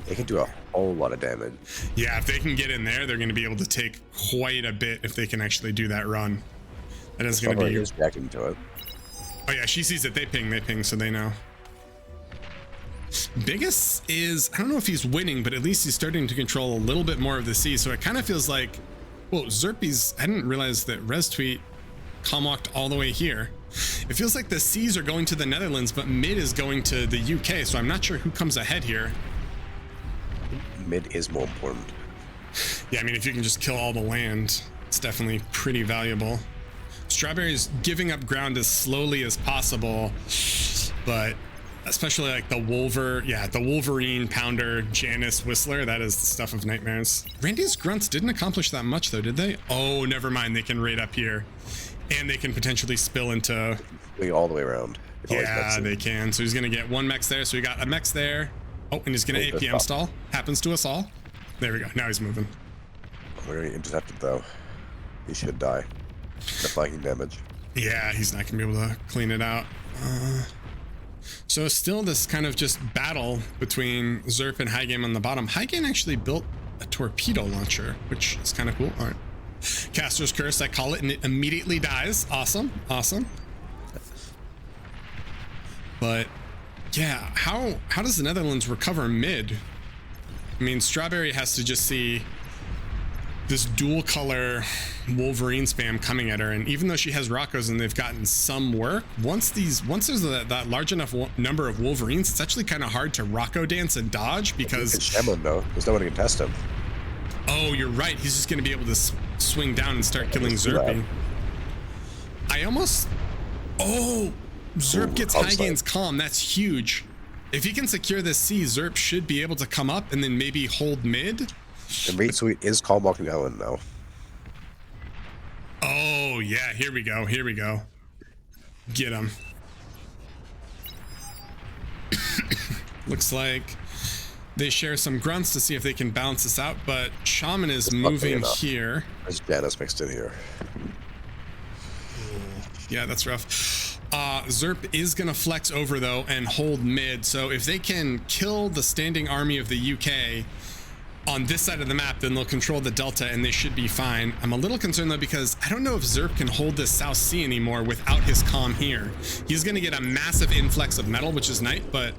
They can do a whole lot of damage. Yeah, if they can get in there, they're going to be able to take quite a bit if they can actually do that run. That is going to be... is reacting to it. Oh yeah, she sees it. They ping, so they know. Biggest is... I don't know if he's winning, but at least he's starting to control a little bit more of the sea, so it kind of feels like... Whoa, Zerpy's, I didn't realize that Res Tweet comm walked all the way here. It feels like the C's are going to the Netherlands, but mid is going to the UK, so I'm not sure who comes ahead here. Mid is more important. Yeah, I mean, if you can just kill all the land, it's definitely pretty valuable. Strawberry's giving up ground as slowly as possible, but especially like the Wolverine Pounder Canis Whistler, that is the stuff of nightmares. Randy's grunts didn't accomplish that much though, did they? Oh, never mind, they can raid up here and they can potentially spill into all the way around. Yeah, they can. So he's gonna get one mech there, so we got a mech there. Oh, and he's gonna APM stall. Happens to us all. There we go, now he's moving. Very intercepted though. He should die. Deflecting damage. Yeah, he's not gonna be able to clean it out. So still this kind of just battle between Zerp and Highgame on the bottom. Highgame actually built a torpedo launcher, which is kind of cool. All right. Caster's Curse, I call it, and it immediately dies. Awesome, awesome. But yeah, how does the Netherlands recover mid? I mean, Strawberry has to just see this dual color Wolverine spam coming at her, and even though she has Rockos and they've gotten some work, once there's that large enough number of Wolverines, it's actually kind of hard to Rocco dance and dodge because it's Shemlin though. There's no one to contest him. Oh, you're right. He's just going to be able to swing down and start killing Zerpy. Zerp gets Highgain's calm. That's huge. If he can secure this C, Zerp should be able to come up and then maybe hold mid. And Raid Suite is calm walking Ellen now. Oh yeah, here we go. Here we go. Get him. Looks like they share some grunts to see if they can balance this out, but Shaman is moving here. There's Janus mixed in here. Yeah, that's rough. Zerp is gonna flex over though and hold mid, so if they can kill the standing army of the UK on this side of the map, then they'll control the delta and they should be fine. I'm a little concerned though because I don't know if Zerp can hold this South Sea anymore without his comm here. He's gonna get a massive influx of metal, which is nice, but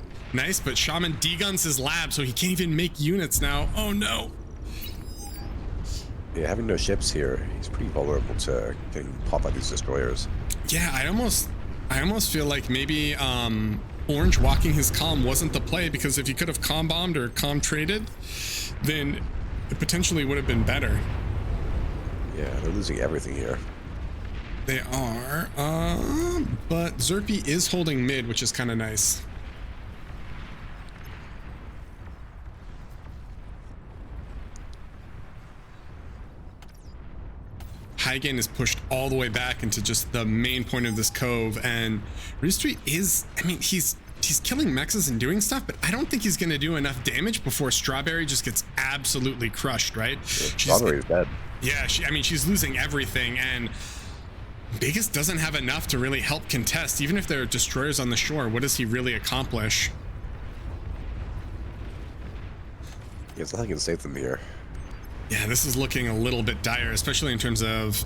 Shaman deguns his lab, so he can't even make units now. Oh no. Yeah, having no ships here, he's pretty vulnerable to getting popped by these destroyers. Yeah, I almost feel like maybe Orange walking his comm wasn't the play, because if he could have comm bombed or comm traded, then it potentially would have been better. Yeah, they're losing everything here. They are, but Zerpy is holding mid, which is kind of nice. Highgain is pushed all the way back into just the main point of this cove, and Restreet is, I mean, he's killing mexes and doing stuff, but I don't think he's going to do enough damage before Strawberry just gets absolutely crushed, right? Strawberry's dead. Yeah, she's losing everything, and Biggest doesn't have enough to really help contest. Even if there are destroyers on the shore, what does he really accomplish? There's nothing can save them here. Yeah, this is looking a little bit dire, especially in terms of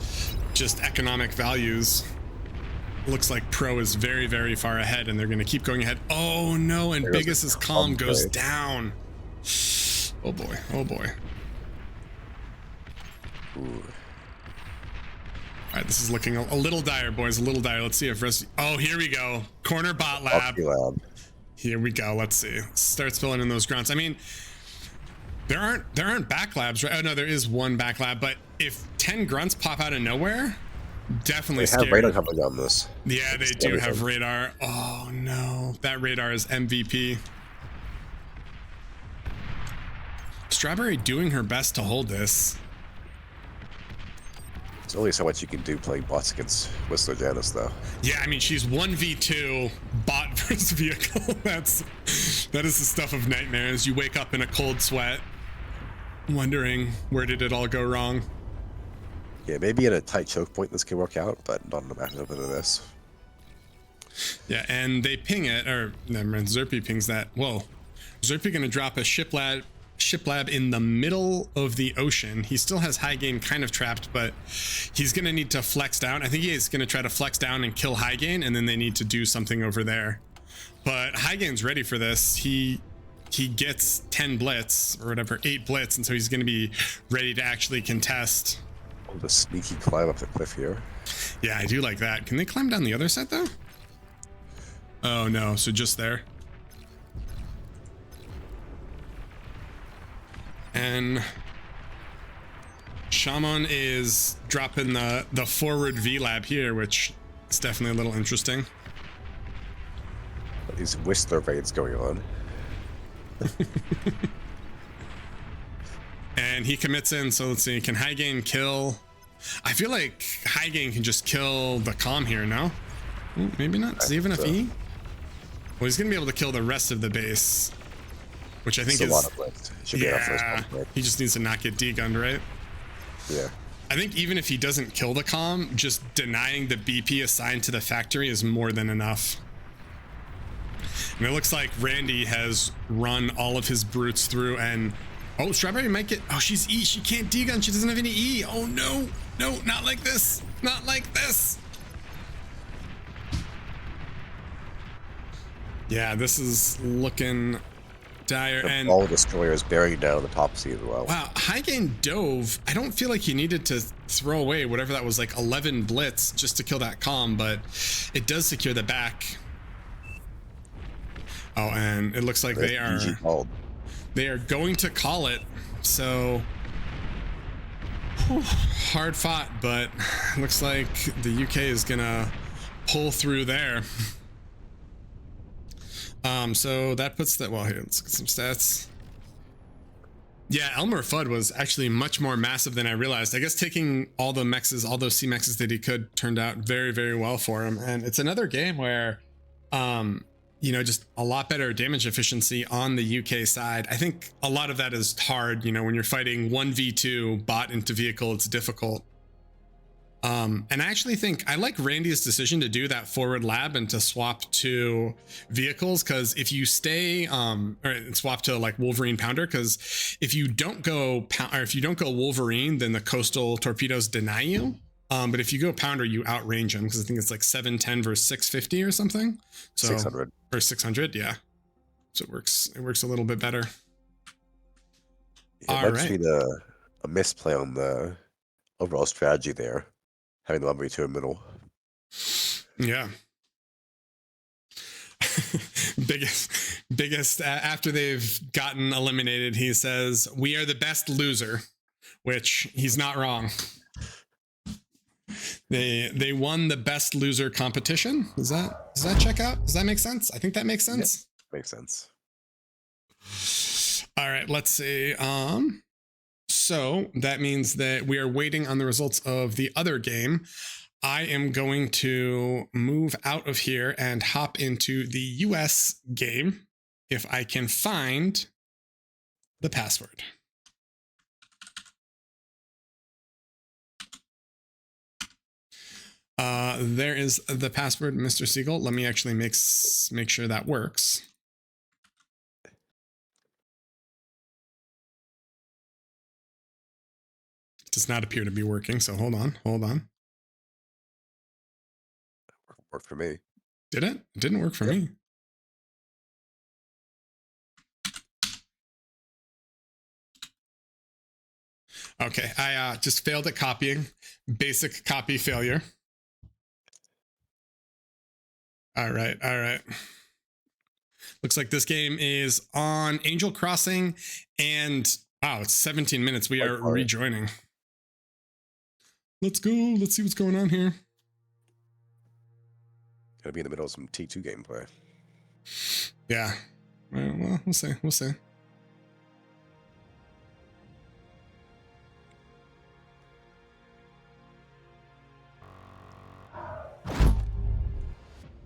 just economic values. Looks like Pro is very, very far ahead, and they're going to keep going ahead. Oh no, and Biggest's calm goes down. Oh boy, oh boy. Ooh. All right, this is looking a little dire, boys, a little dire. Let's see if oh, here we go. Corner bot lab. Here we go. Let's see. Starts filling in those grunts. I mean, there aren't back labs, right? Oh no, there is one back lab, but if 10 grunts pop out of nowhere, definitely scary. They have radar coming on this. Yeah, they do have radar. Oh no, that radar is MVP. Strawberry doing her best to hold this. There's only so much you can do playing bots against Whistler Janus, though. Yeah, I mean, she's 1v2 bot versus vehicle. That is the stuff of nightmares. You wake up in a cold sweat, wondering where did it all go wrong. Yeah, maybe at a tight choke point this can work out, but not in a matchup than this. Yeah, and they ping it, or never mind, Zerpy pings that. Whoa, Zerpy gonna drop a ship lab in the middle of the ocean. He still has Highgain kind of trapped, but he's gonna need to flex down. I think he is gonna try to flex down and kill Highgain, and then they need to do something over there. But Highgain's ready for this. He gets 10 blitz or whatever, 8 blitz, and so he's gonna be ready to actually contest. Oh, the sneaky climb up the cliff here. Yeah, I do like that. Can they climb down the other side though? Oh no, so just there. And Shaman is dropping the forward V-Lab here, which is definitely a little interesting. These Whistler raids going on. And he commits in, so let's see, can Hygain kill? I feel like Hygain can just kill the Calm here, no? Ooh, maybe not. Does he have enough E? Well, he's gonna be able to kill the rest of the base, which I think is a lot of lift. Yeah, he just needs to not get D-gunned, right? Yeah. I think even if he doesn't kill the Calm, just denying the BP assigned to the factory is more than enough. And it looks like Randy has run all of his brutes through, and oh, Strawberry might get, oh, she's E, she can't D-gun, she doesn't have any E. Oh no, no, not like this, not like this. Yeah, this is looking dire. And all destroyers bearing down the top sea as well. Wow, Hygain dove. I don't feel like he needed to throw away whatever that was, like 11 blitz just to kill that Calm, but it does secure the back. Oh, and it looks like they are going to call it. So whew, hard fought, but looks like the UK is gonna pull through there. So that puts that, well, here, let's look at some stats. Yeah, Elmer Fudd was actually much more massive than I realized. I guess taking all the mexes, all those C-mexes that he could, turned out very, very well for him. And it's another game where, you know, just a lot better damage efficiency on the UK side. I think a lot of that is hard, you know, when you're fighting 1v2 bot into vehicle, it's difficult. And I actually think I like Randy's decision to do that forward lab and to swap to vehicles, because if you stay or swap to like Wolverine Pounder, because if you don't go Wolverine, then the coastal torpedoes deny you. But if you go Pounder, you outrange them, because I think it's like 710 versus 650 or something. So 600 or 600, yeah. So it works a little bit better. Yeah, it might be a misplay on the overall strategy there, having the 1v2 in middle. Yeah. biggest after they've gotten eliminated, he says, "We are the best loser," which he's not wrong. They won the best loser competition. Does that check out? Does that make sense? I think that makes sense. Yeah, makes sense. All right, let's see. So that means that we are waiting on the results of the other game. I am going to move out of here and hop into the US game if I can find the password. There is the password, Mr. Siegel. Let me actually make sure that works. It does not appear to be working, so hold on. Worked for me. Did it? It didn't work for me. Okay, I just failed at copying. Basic copy failure. All right. Looks like this game is on Angel Crossing, and wow, it's 17 minutes. We are rejoining. Let's go. Let's see what's going on here. Gonna be in the middle of some T2 gameplay. Yeah. Well, we'll see.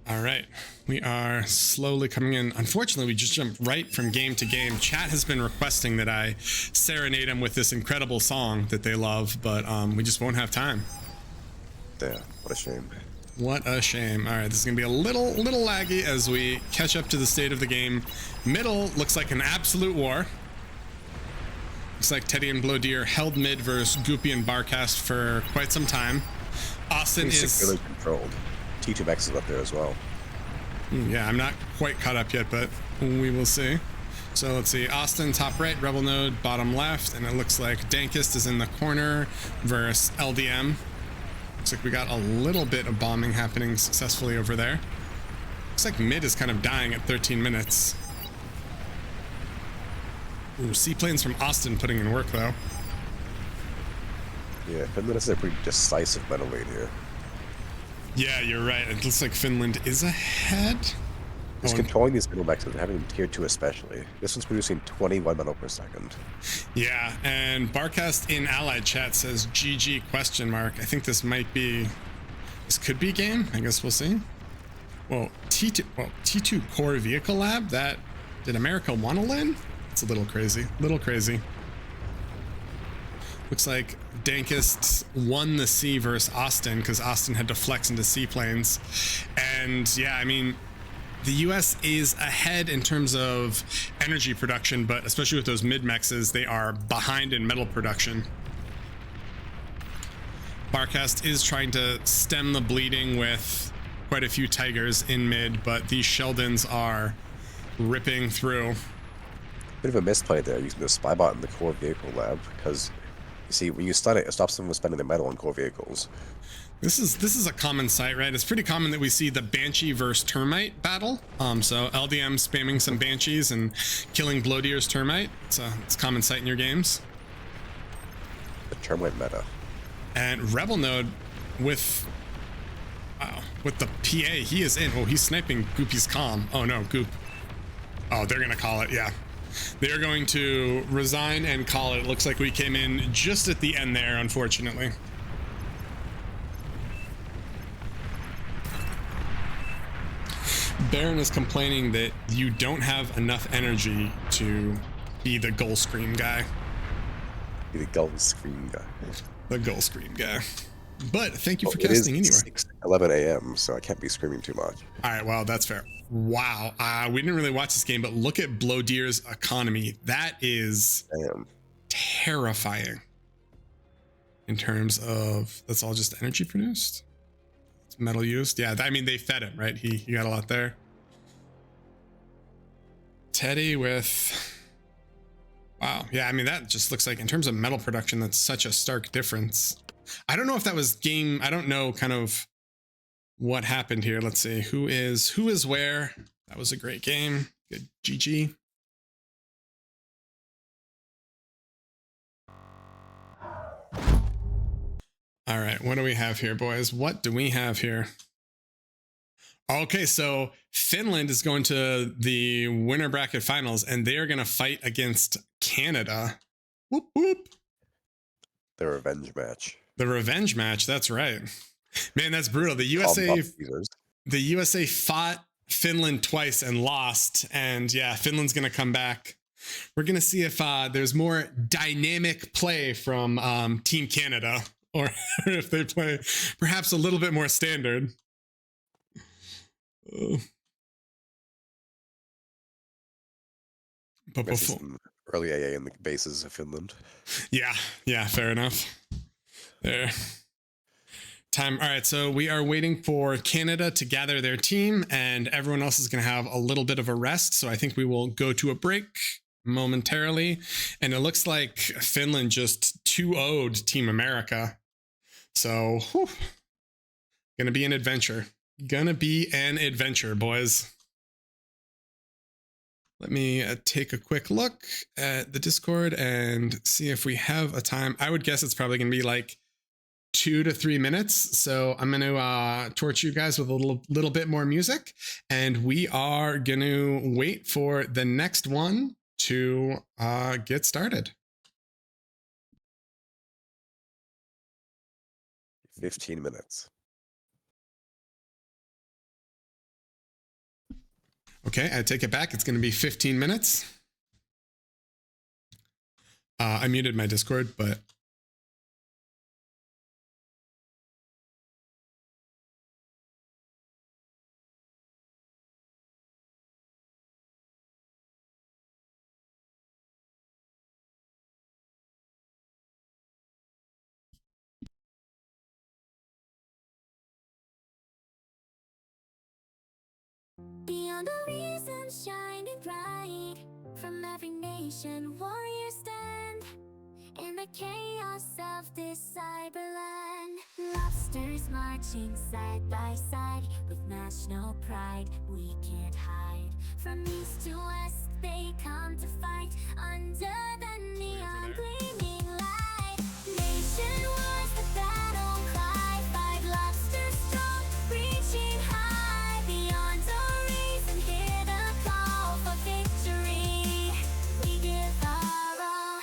All right, we are slowly coming in. Unfortunately, we just jumped right from game to game. Chat has been requesting that I serenade them with this incredible song that they love, but we just won't have time. Yeah, what a shame. What a shame. All right, this is gonna be a little laggy as we catch up to the state of the game. Middle looks like an absolute war. Looks like Teddy and Blowdeer held mid versus Goopy and Barcast for quite some time. Austin is really controlled. T2 Max is up there as well. Yeah, I'm not quite caught up yet, but we will see. So let's see, Austin top right, Rebel Node bottom left, and it looks like Dankest is in the corner versus LDM. Looks like we got a little bit of bombing happening successfully over there. Looks like mid is kind of dying at 13 minutes. Ooh, seaplanes from Austin putting in work though. Yeah, Finland is a pretty decisive medal lead here. Yeah, you're right. It looks like Finland is ahead. Just controlling these middle mechs and having them tier 2 especially. This one's producing 21 metal per second. Yeah, and Barcast in Allied chat says GG question mark. I think this might be, this could be game. I guess we'll see. Well, T2 core vehicle lab, that, did America want to win? It's a little crazy, Looks like Dankest won the sea versus Austin because Austin had to flex into seaplanes. And yeah, I mean, the US is ahead in terms of energy production, but especially with those mid-mexes, they are behind in metal production. Barcast is trying to stem the bleeding with quite a few Tigers in mid, but these Sheldons are ripping through. Bit of a misplay there using the spy bot in the core vehicle lab, because you see, when you stun it, it stops them from spending their metal on core vehicles. This is a common sight, right? It's pretty common that we see the Banshee versus Termite battle. So LDM spamming some Banshees and killing Blodeer's Termite. It's a common sight in your games. The Termite meta. And Rebel Node with the PA, he is in. Oh, he's sniping Goopy's comm. Oh no, Goop. Oh, they're gonna call it, yeah. They're going to resign and call it. It looks like we came in just at the end there, unfortunately. Baron is complaining that you don't have enough energy to be the goal screen guy. Be the goal screen guy. The goal screen guy. But thank you for casting anyway. It is 6:11 a.m., so I can't be screaming too much. All right, well, that's fair. Wow. We didn't really watch this game, but look at Blodeer's economy. That is terrifying in terms of, that's all just energy produced. It's metal used. Yeah, I mean, they fed him, right? He got a lot there. Teddy with, wow. Yeah, I mean, that just looks like in terms of metal production, that's such a stark difference. I don't know if that was game. I don't know kind of what happened here. Let's see. Who is where? That was a great game. Good GG. All right. What do we have here, boys? What do we have here? Okay, so Finland is going to the winner bracket finals, and they are going to fight against Canada. Whoop, whoop. The revenge match. The revenge match. That's right. Man, that's brutal. The USA fought Finland twice and lost. And yeah, Finland's going to come back. We're going to see if there's more dynamic play from Team Canada, or if they play perhaps a little bit more standard. But before, early AA in the bases of Finland. Yeah, fair enough. There. Time. All right, so we are waiting for Canada to gather their team, and everyone else is going to have a little bit of a rest. So I think we will go to a break momentarily. And it looks like Finland just 2-0'd Team America. So, gonna be an adventure. Gonna be an adventure, boys. Let me take a quick look at the Discord and see if we have a time. I would guess it's probably gonna be like 2 to 3 minutes. So I'm gonna torch you guys with a little bit more music, and we are gonna wait for the next one to get started. 15 minutes. Okay, I take it back. It's going to be 15 minutes. I muted my Discord, but Beyond the reason shining bright From every nation, warriors stand in the chaos of this cyberland. Lobsters marching side by side with national pride. We can't hide. From east to west, they come to fight under the neon gleaming light. Nation wars, the battle cry. 5 lobsters strong, reaching high beyond our reason. Hear the call for victory. We give our all.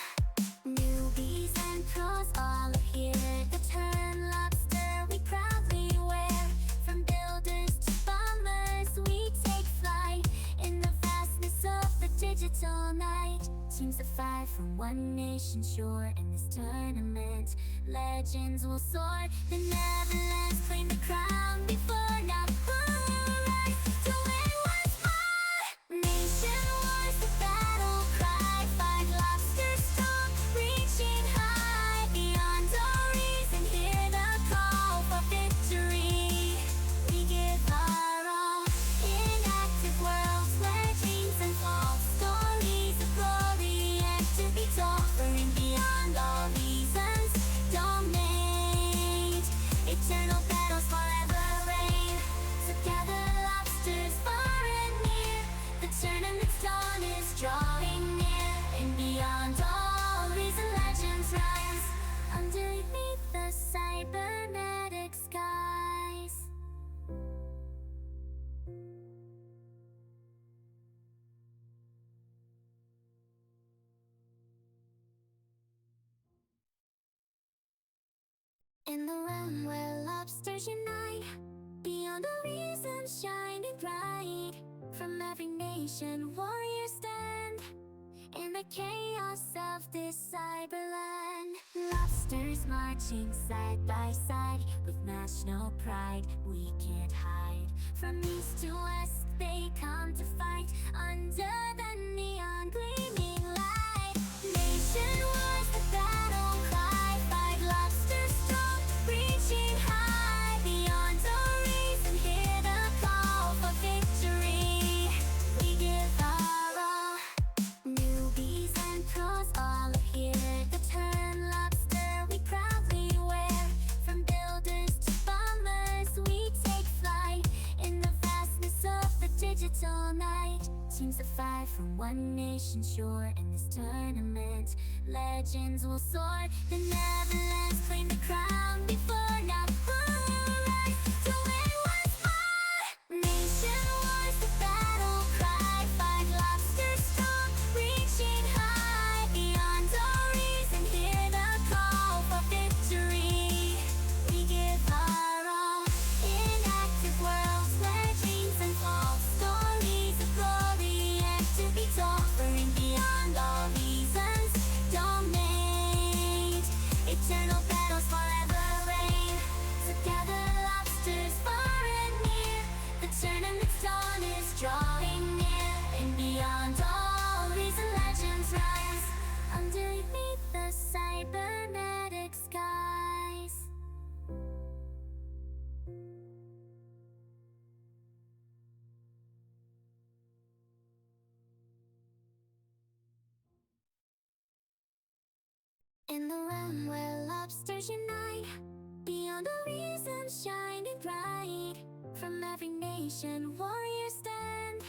Newbies and pros all are here. The turn lobster we proudly wear. From builders to bombers, we take flight in the vastness of the digital night. Teams of 5 from one nation shore. In this tournament, legends will soar. The Netherlands claim the crown before now. Who will rise to win once more? Nation wars, the battle cry. 5 lobsters strong, reaching high beyond our reason. Hear the call for victory. We give our all. Inactive worlds where dreams unfold. Stories of glory yet to be told. Soaring beyond all reasons, dominate. Eternal battles forever reign. Together lobsters far and near. The tournament's dawn is drawing near. And beyond all reason, legends rise underneath the cybernetic skies. In the realm where lobsters unite, beyond the reason shining bright. From every nation, warriors stand in the chaos of this cyberland. Lobsters marching side by side with national pride. We can't hide. From east to west, they come to fight under the neon gleaming light. Nation wars, the battle cry. 5 lobsters strong, reaching high beyond our reason. Hear the call for victory. We give our all. Newbies and pros all are here. The turn lobster we proudly wear. From builders to bombers, we take flight in the vastness of the digital night. Teams of 5 from one nation shore. In this tournament, legends will soar. The Netherlands claim the crown before now. Who will rise to win once more? Nation wars, the battle cry. 5 lobsters strong, reaching high beyond our reason. Hear the call for victory. We give our all. Inactive worlds where dreams unfold. Stories of glory yet to be told. Soaring beyond all reasons, dominate. Eternal battles forever reign. Together lobsters far and near. The tournament's dawn is drawing near. And beyond all reason, legends rise underneath the cybernetic skies. In the realm where lobsters unite, beyond the reason shining bright. From every nation, warriors stand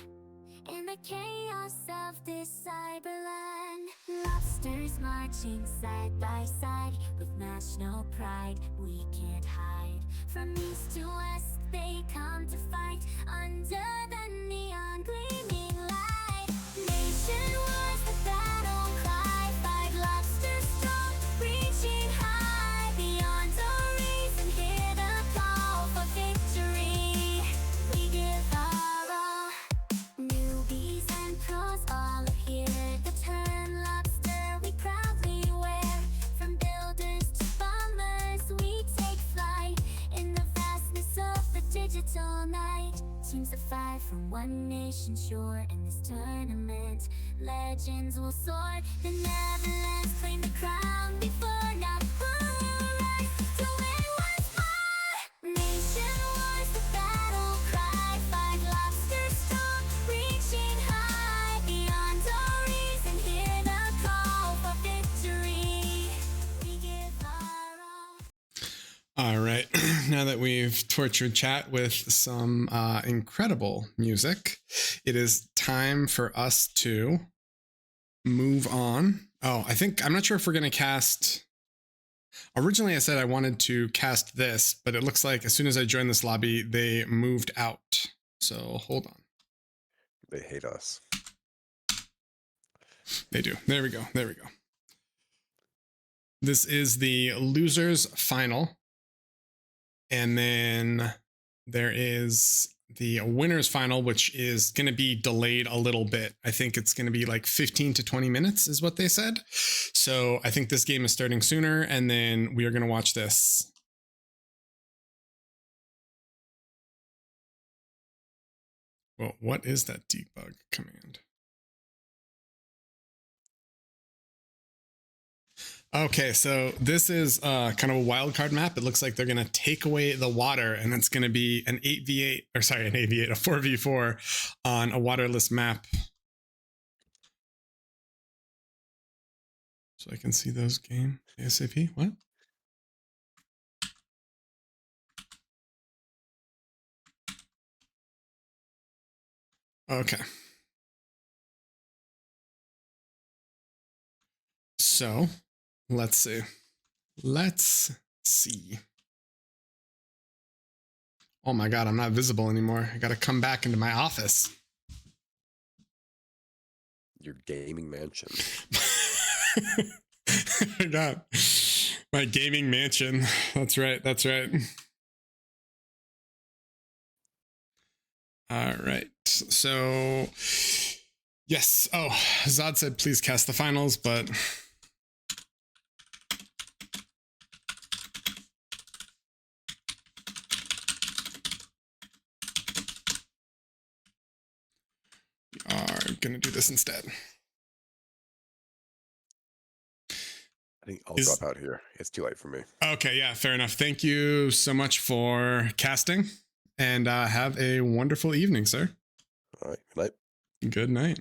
in the chaos of this cyberland. Lobsters marching side by side with national pride. We can't hide. From east to west, they come to fight under the neon gleaming light. Nation wars, the battle cry. 5 lobsters strong, reaching high beyond our reason. Hear the call for victory. We give our all. Newbies and pros all are here. The turn lobster we proudly wear. From builders to bombers, we take flight in the vastness of the digital night. Teams of 5 from one nation shore. In this tournament, legends will soar. The Netherlands claim the crown before now. Who will rise to win once more? Nation wars, the battle cry. 5 lobsters strong, reaching high beyond our reason. All right, now that we've tortured chat with some incredible music, it is time for us to move on. Oh, I'm not sure if we're going to cast. Originally, I said I wanted to cast this, but it looks like as soon as I joined this lobby, they moved out. So hold on. They hate us. They do. There we go. There we go. This is the losers final. And then there is the winners final, which is going to be delayed a little bit. I think it's going to be like 15 to 20 minutes is what they said. So I think this game is starting sooner, and then we are going to watch this. Well, what is that debug command? Okay, so this is kind of a wild card map. It looks like they're going to take away the water, and it's going to be an 8v8, or sorry, an 8v8, a 4v4 on a waterless map. So I can see those game ASAP. What? Okay. So let's see. Let's see. Oh my God, I'm not visible anymore. I got to come back into my office. Your gaming mansion. I got my gaming mansion. That's right. That's right. All right. So, yes. Oh, Zod said, please cast the finals, but we are going to do this instead. I think I'll drop out here. It's too late for me. Okay, yeah, fair enough. Thank you so much for casting, and have a wonderful evening, sir. All right, good night. Good night.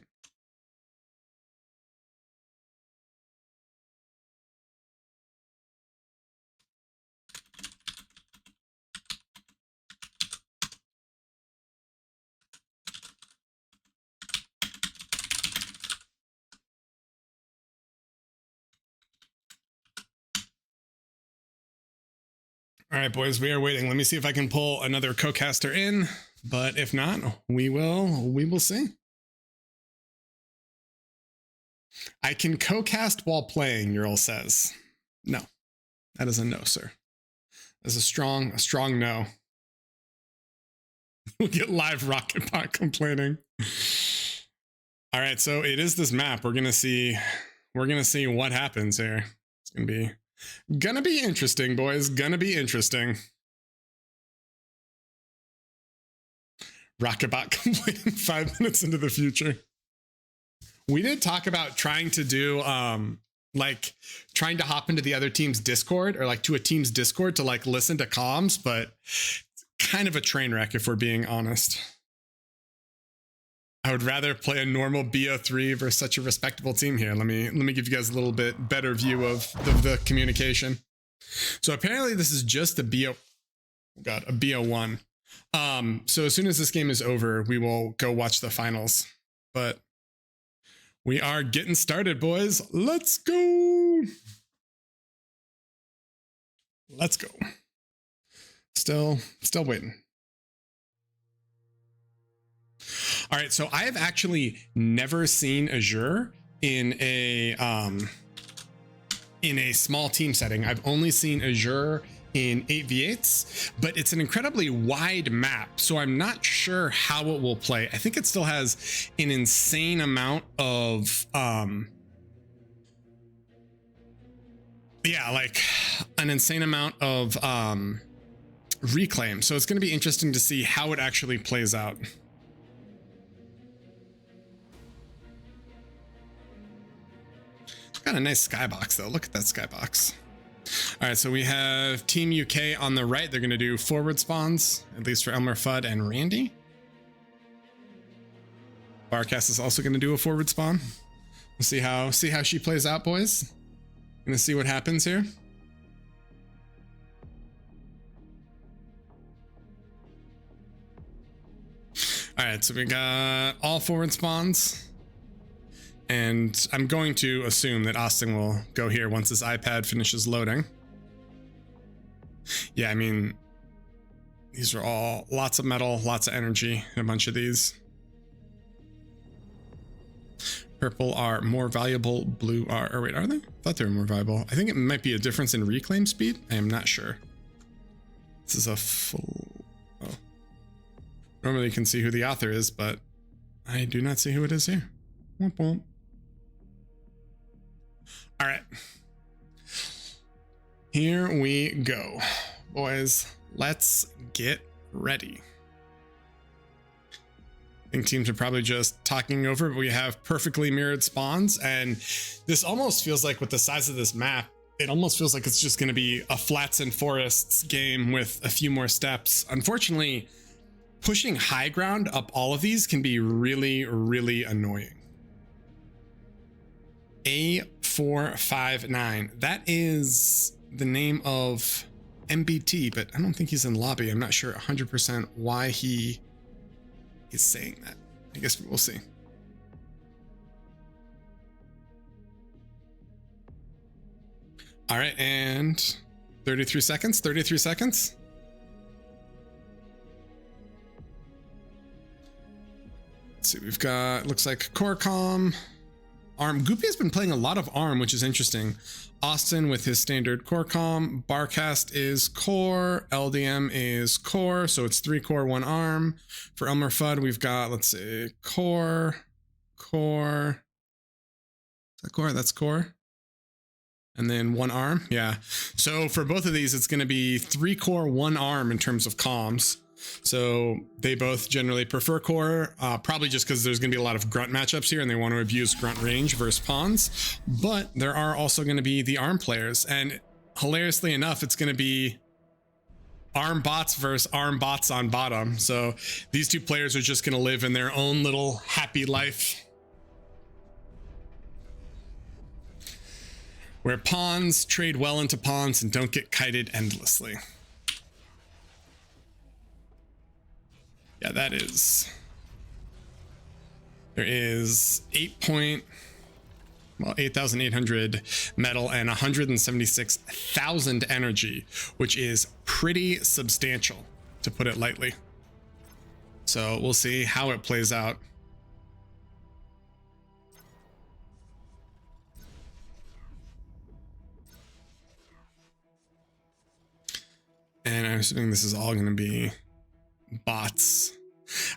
All right, boys, we are waiting. Let me see if I can pull another co-caster in, but if not, we will see. I can co-cast while playing, Ural says. No, that is a no, sir. That's a strong no. We'll get live Rocketbot complaining. All right, so it is this map. We're gonna see what happens here. It's gonna be interesting, boys. Gonna be interesting. Rocketbot complaining 5 minutes into the future. We did talk about trying to do like trying to hop into the other team's Discord, or like to a team's Discord to like listen to comms, but it's kind of a train wreck if we're being honest. I would rather play a normal BO3 versus such a respectable team here. Let me give you guys a little bit better view of the communication. So apparently this is just a BO1. So as soon as this game is over, we will go watch the finals. But we are getting started, boys. Let's go. Let's go. Still waiting. All right, so I have actually never seen Azure in a small team setting. I've only seen Azure in 8v8s, but it's an incredibly wide map, so I'm not sure how it will play. I think it still has an insane amount of reclaim. So it's going to be interesting to see how it actually plays out. Got a nice skybox though. Look at that skybox. All right, so we have Team UK on the right. They're going to do forward spawns, at least for Elmer Fudd and Randy. Barcast is also going to do a forward spawn. We'll see how she plays out, boys. Gonna see what happens here. All right, so we got all forward spawns. And I'm going to assume that Austin will go here once his iPad finishes loading. Yeah, I mean, these are all lots of metal, lots of energy, a bunch of these. Purple are more valuable, blue are, or wait, are they? I thought they were more valuable. I think it might be a difference in reclaim speed. I am not sure. This is a full, oh. Normally you can see who the author is, but I do not see who it is here. Womp womp. All right. Here we go. Boys, let's get ready. I think teams are probably just talking over, but we have perfectly mirrored spawns, and this almost feels like, with the size of this map, it almost feels like it's just going to be a flats and forests game with a few more steps. Unfortunately, pushing high ground up all of these can be really, really annoying. A459. That is the name of MBT, but I don't think he's in lobby. I'm not sure 100% why he is saying that. I guess we'll see. All right, and 33 seconds, 33 seconds. Let's see, we've got, looks like Corecom. ARM. Goopy has been playing a lot of ARM, which is interesting. Austin with his standard core com. Barcast is core. LDM is core. So it's 3 core, 1 ARM. For Elmer Fudd, we've got, let's see, core. Is that core? That's core. And then 1 ARM. Yeah. So for both of these, it's going to be 3 core, 1 ARM in terms of comms. So they both generally prefer core, probably just because there's going to be a lot of grunt matchups here and they want to abuse grunt range versus pawns. But there are also going to be the ARM players, and hilariously enough, it's going to be ARM bots versus ARM bots on bottom. So these two players are just going to live in their own little happy life, where pawns trade well into pawns and don't get kited endlessly. Yeah, that is. There is 8,800 metal and 176,000 energy, which is pretty substantial, to put it lightly. So we'll see how it plays out. And I'm assuming this is all going to be bots.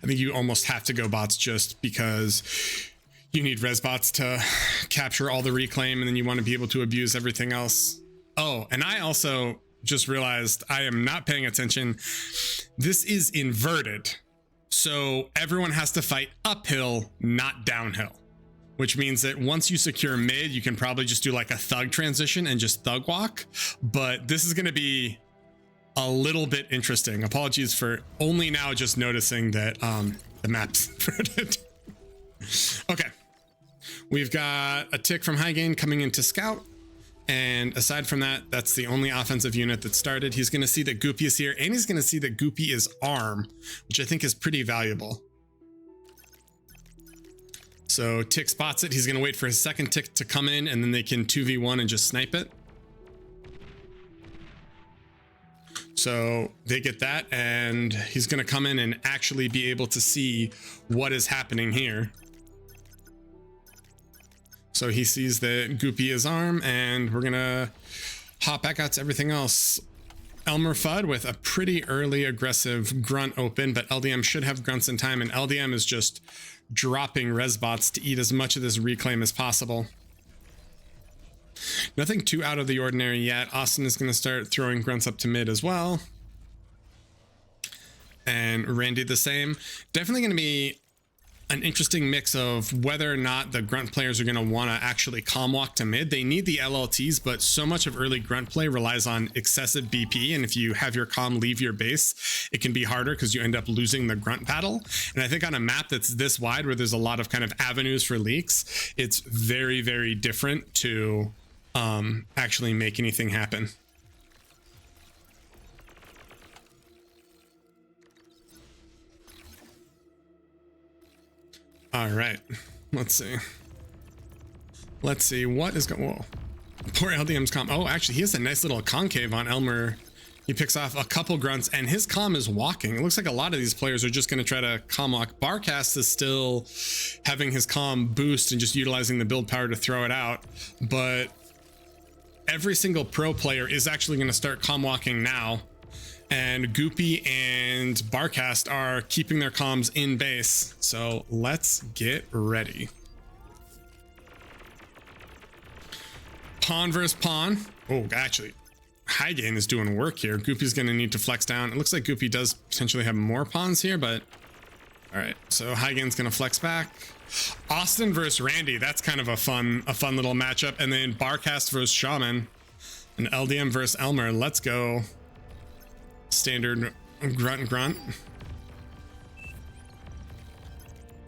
I think you almost have to go bots just because you need res bots to capture all the reclaim, and then you want to be able to abuse everything else. Oh, and I also just realized I am not paying attention. This is inverted. So everyone has to fight uphill, not downhill, which means that once you secure mid, you can probably just do like a thug transition and just thug walk. But this is going to be a little bit interesting. Apologies for only now just noticing that the map's inverted. Okay, we've got a tick from High Gain coming into Scout, and aside from that, that's the only offensive unit that started. He's going to see that Goopy is here, and he's going to see that Goopy is ARM, which I think is pretty valuable. So tick spots it. He's going to wait for his second tick to come in, and then they can 2v1 and just snipe it. So they get that, and he's going to come in and actually be able to see what is happening here. So he sees that Goopy is ARM, and we're going to hop back out to everything else. Elmer Fudd with a pretty early aggressive grunt open, but LDM should have grunts in time, and LDM is just dropping res bots to eat as much of this reclaim as possible. Nothing too out of the ordinary yet. Austin is going to start throwing grunts up to mid as well. And Randy the same. Definitely going to be an interesting mix of whether or not the grunt players are going to want to actually calm walk to mid. They need the LLTs, but so much of early grunt play relies on excessive BP. And if you have your calm leave your base, it can be harder because you end up losing the grunt battle. And I think on a map that's this wide, where there's a lot of kind of avenues for leaks, it's very, very different to actually make anything happen. All right, let's see. Let's see what is going. Whoa, poor LDM's comm. Oh, actually, he has a nice little concave on Elmer. He picks off a couple grunts, and his comm is walking. It looks like a lot of these players are just going to try to comm walk. Barcast is still having his comm boost and just utilizing the build power to throw it out. But every single pro player is actually going to start comm walking now. And Goopy and Barcast are keeping their comms in base. So let's get ready. Pawn versus pawn. Oh, actually. High gain is doing work here. Goopy's going to need to flex down. It looks like Goopy does potentially have more pawns here, but all right. So high gain's going to flex back. Austin versus Randy. That's kind of a fun little matchup. And then Barcast versus Shaman and LDM versus Elmer. Let's go. Standard grunt and grunt.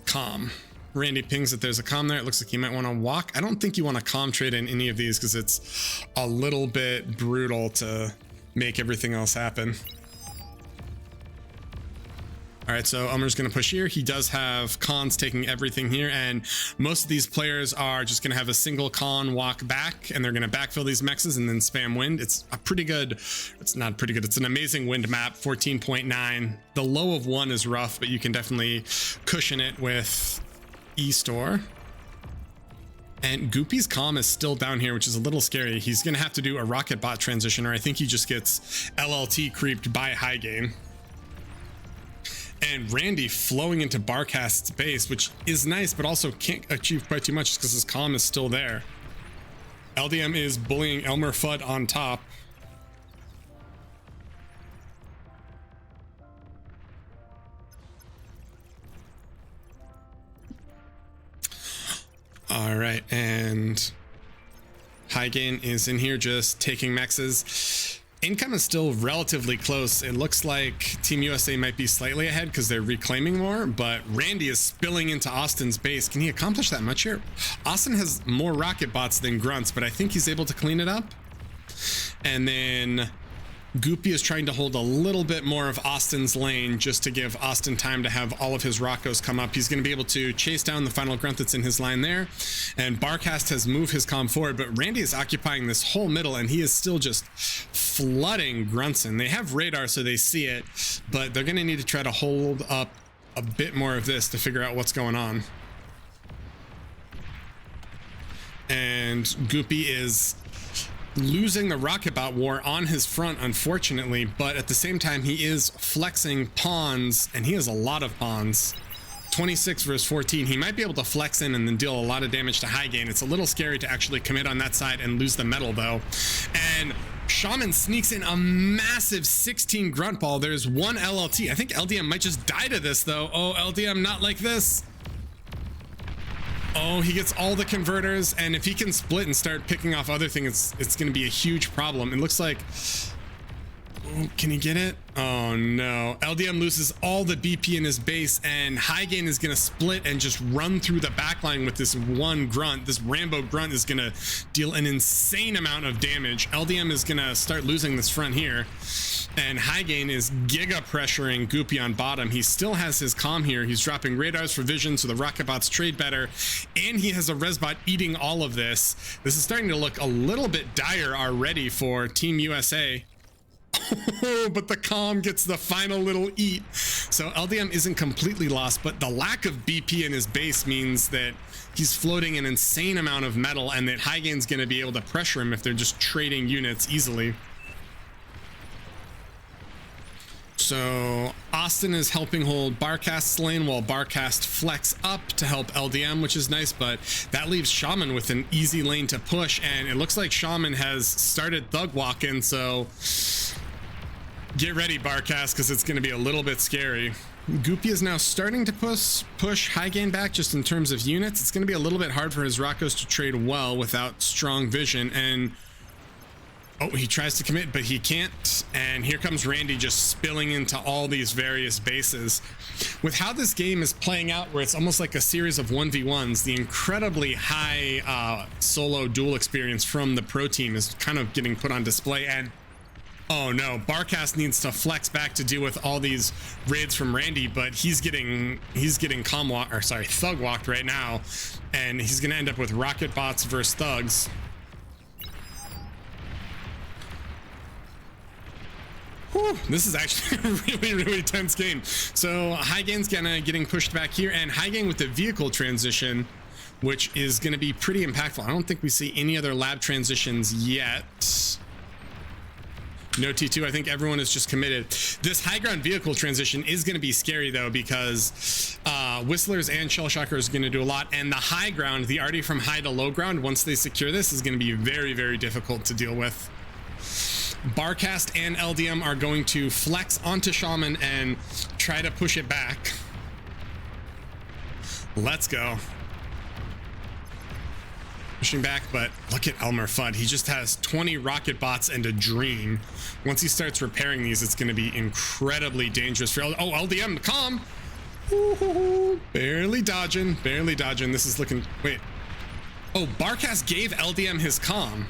Calm. Randy pings that there's a comm there. It looks like you might want to walk. I don't think you want to comm trade in any of these because it's a little bit brutal to make everything else happen. All right, so Elmer's going to push here. He does have cons taking everything here, and most of these players are just going to have a single con walk back, and they're going to backfill these mexes and then spam wind. It's a pretty good, it's not pretty good, it's an amazing wind map, 14.9. The low of 1 is rough, but you can definitely cushion it with E-Store. And Goopy's comm is still down here, which is a little scary. He's going to have to do a rocket bot transition, or I think he just gets LLT creeped by high gain. And Randy flowing into Barcast's base, which is nice, but also can't achieve quite too much because his comm is still there. LDM is bullying Elmer Fudd on top. All right, and high gain is in here just taking mexes. Income is still relatively close. It looks like Team USA might be slightly ahead because they're reclaiming more, but Randy is spilling into Austin's base. Can he accomplish that much here? Austin has more rocket bots than grunts, but I think he's able to clean it up. And then Goopy is trying to hold a little bit more of Austin's lane just to give Austin time to have all of his Rockos come up. He's going to be able to chase down the final grunt that's in his line there. And Barcast has moved his comm forward, but Randy is occupying this whole middle, and he is still just flooding grunts in. They have radar, so they see it, but they're going to need to try to hold up a bit more of this to figure out what's going on. And Goopy is losing the rocket bot war on his front, unfortunately, but at the same time he is flexing pawns, and he has a lot of pawns. 26 versus 14. He might be able to flex in and then deal a lot of damage to high gain. It's a little scary to actually commit on that side and lose the metal though. And Shaman sneaks in a massive 16 grunt ball. There's one LLT. I think LDM might just die to this though. Oh, LDM, not like this. Oh, he gets all the converters, and if he can split and start picking off other things, it's going to be a huge problem. It looks like... Oh, can he get it? Oh no. LDM loses all the BP in his base, and high gain is going to split and just run through the backline with this one grunt. This Rambo grunt is going to deal an insane amount of damage. LDM is going to start losing this front here, and high gain is giga pressuring Goopy on bottom. He still has his comm here. He's dropping radars for vision so the rocket bots trade better, and he has a resbot eating all of this. This is starting to look a little bit dire already for Team USA. But the comm gets the final little eat. So LDM isn't completely lost, but the lack of BP in his base means that he's floating an insane amount of metal, and that high gain's going to be able to pressure him if they're just trading units easily. So Austin is helping hold Barcast's lane while Barcast flex up to help LDM, which is nice, but that leaves Shaman with an easy lane to push, and it looks like Shaman has started thug walking, so get ready, Barcast, because it's going to be a little bit scary. Goopy is now starting to push high gain back just in terms of units. It's going to be a little bit hard for his Rockos to trade well without strong vision, and oh, he tries to commit, but he can't. And here comes Randy just spilling into all these various bases. With how this game is playing out, where it's almost like a series of 1v1s, the incredibly high solo duel experience from the pro team is kind of getting put on display. And Oh no, Barcast needs to flex back to deal with all these raids from Randy, but he's getting thug walked right now, and he's gonna end up with rocket bots versus thugs. Whew, this is actually a really tense game. So Hygain's getting pushed back here, and Hygain with the vehicle transition, which is gonna be pretty impactful. I don't think we see any other lab transitions yet. No T2, I think everyone is just committed. This high ground vehicle transition is going to be scary though, because Whistlers and Shellshockers are going to do a lot, and the high ground, the arty from high to low ground, once they secure this, is going to be very difficult to deal with. Barcast and LDM are going to flex onto Shaman and try to push it back. Let's go. Pushing back, but look at Elmer Fudd. He just has 20 rocket bots and a dream. Once he starts repairing these, it's going to be incredibly dangerous for LDM. Calm. Ooh, barely dodging. This is looking. Wait. Oh, Barcast gave LDM his calm,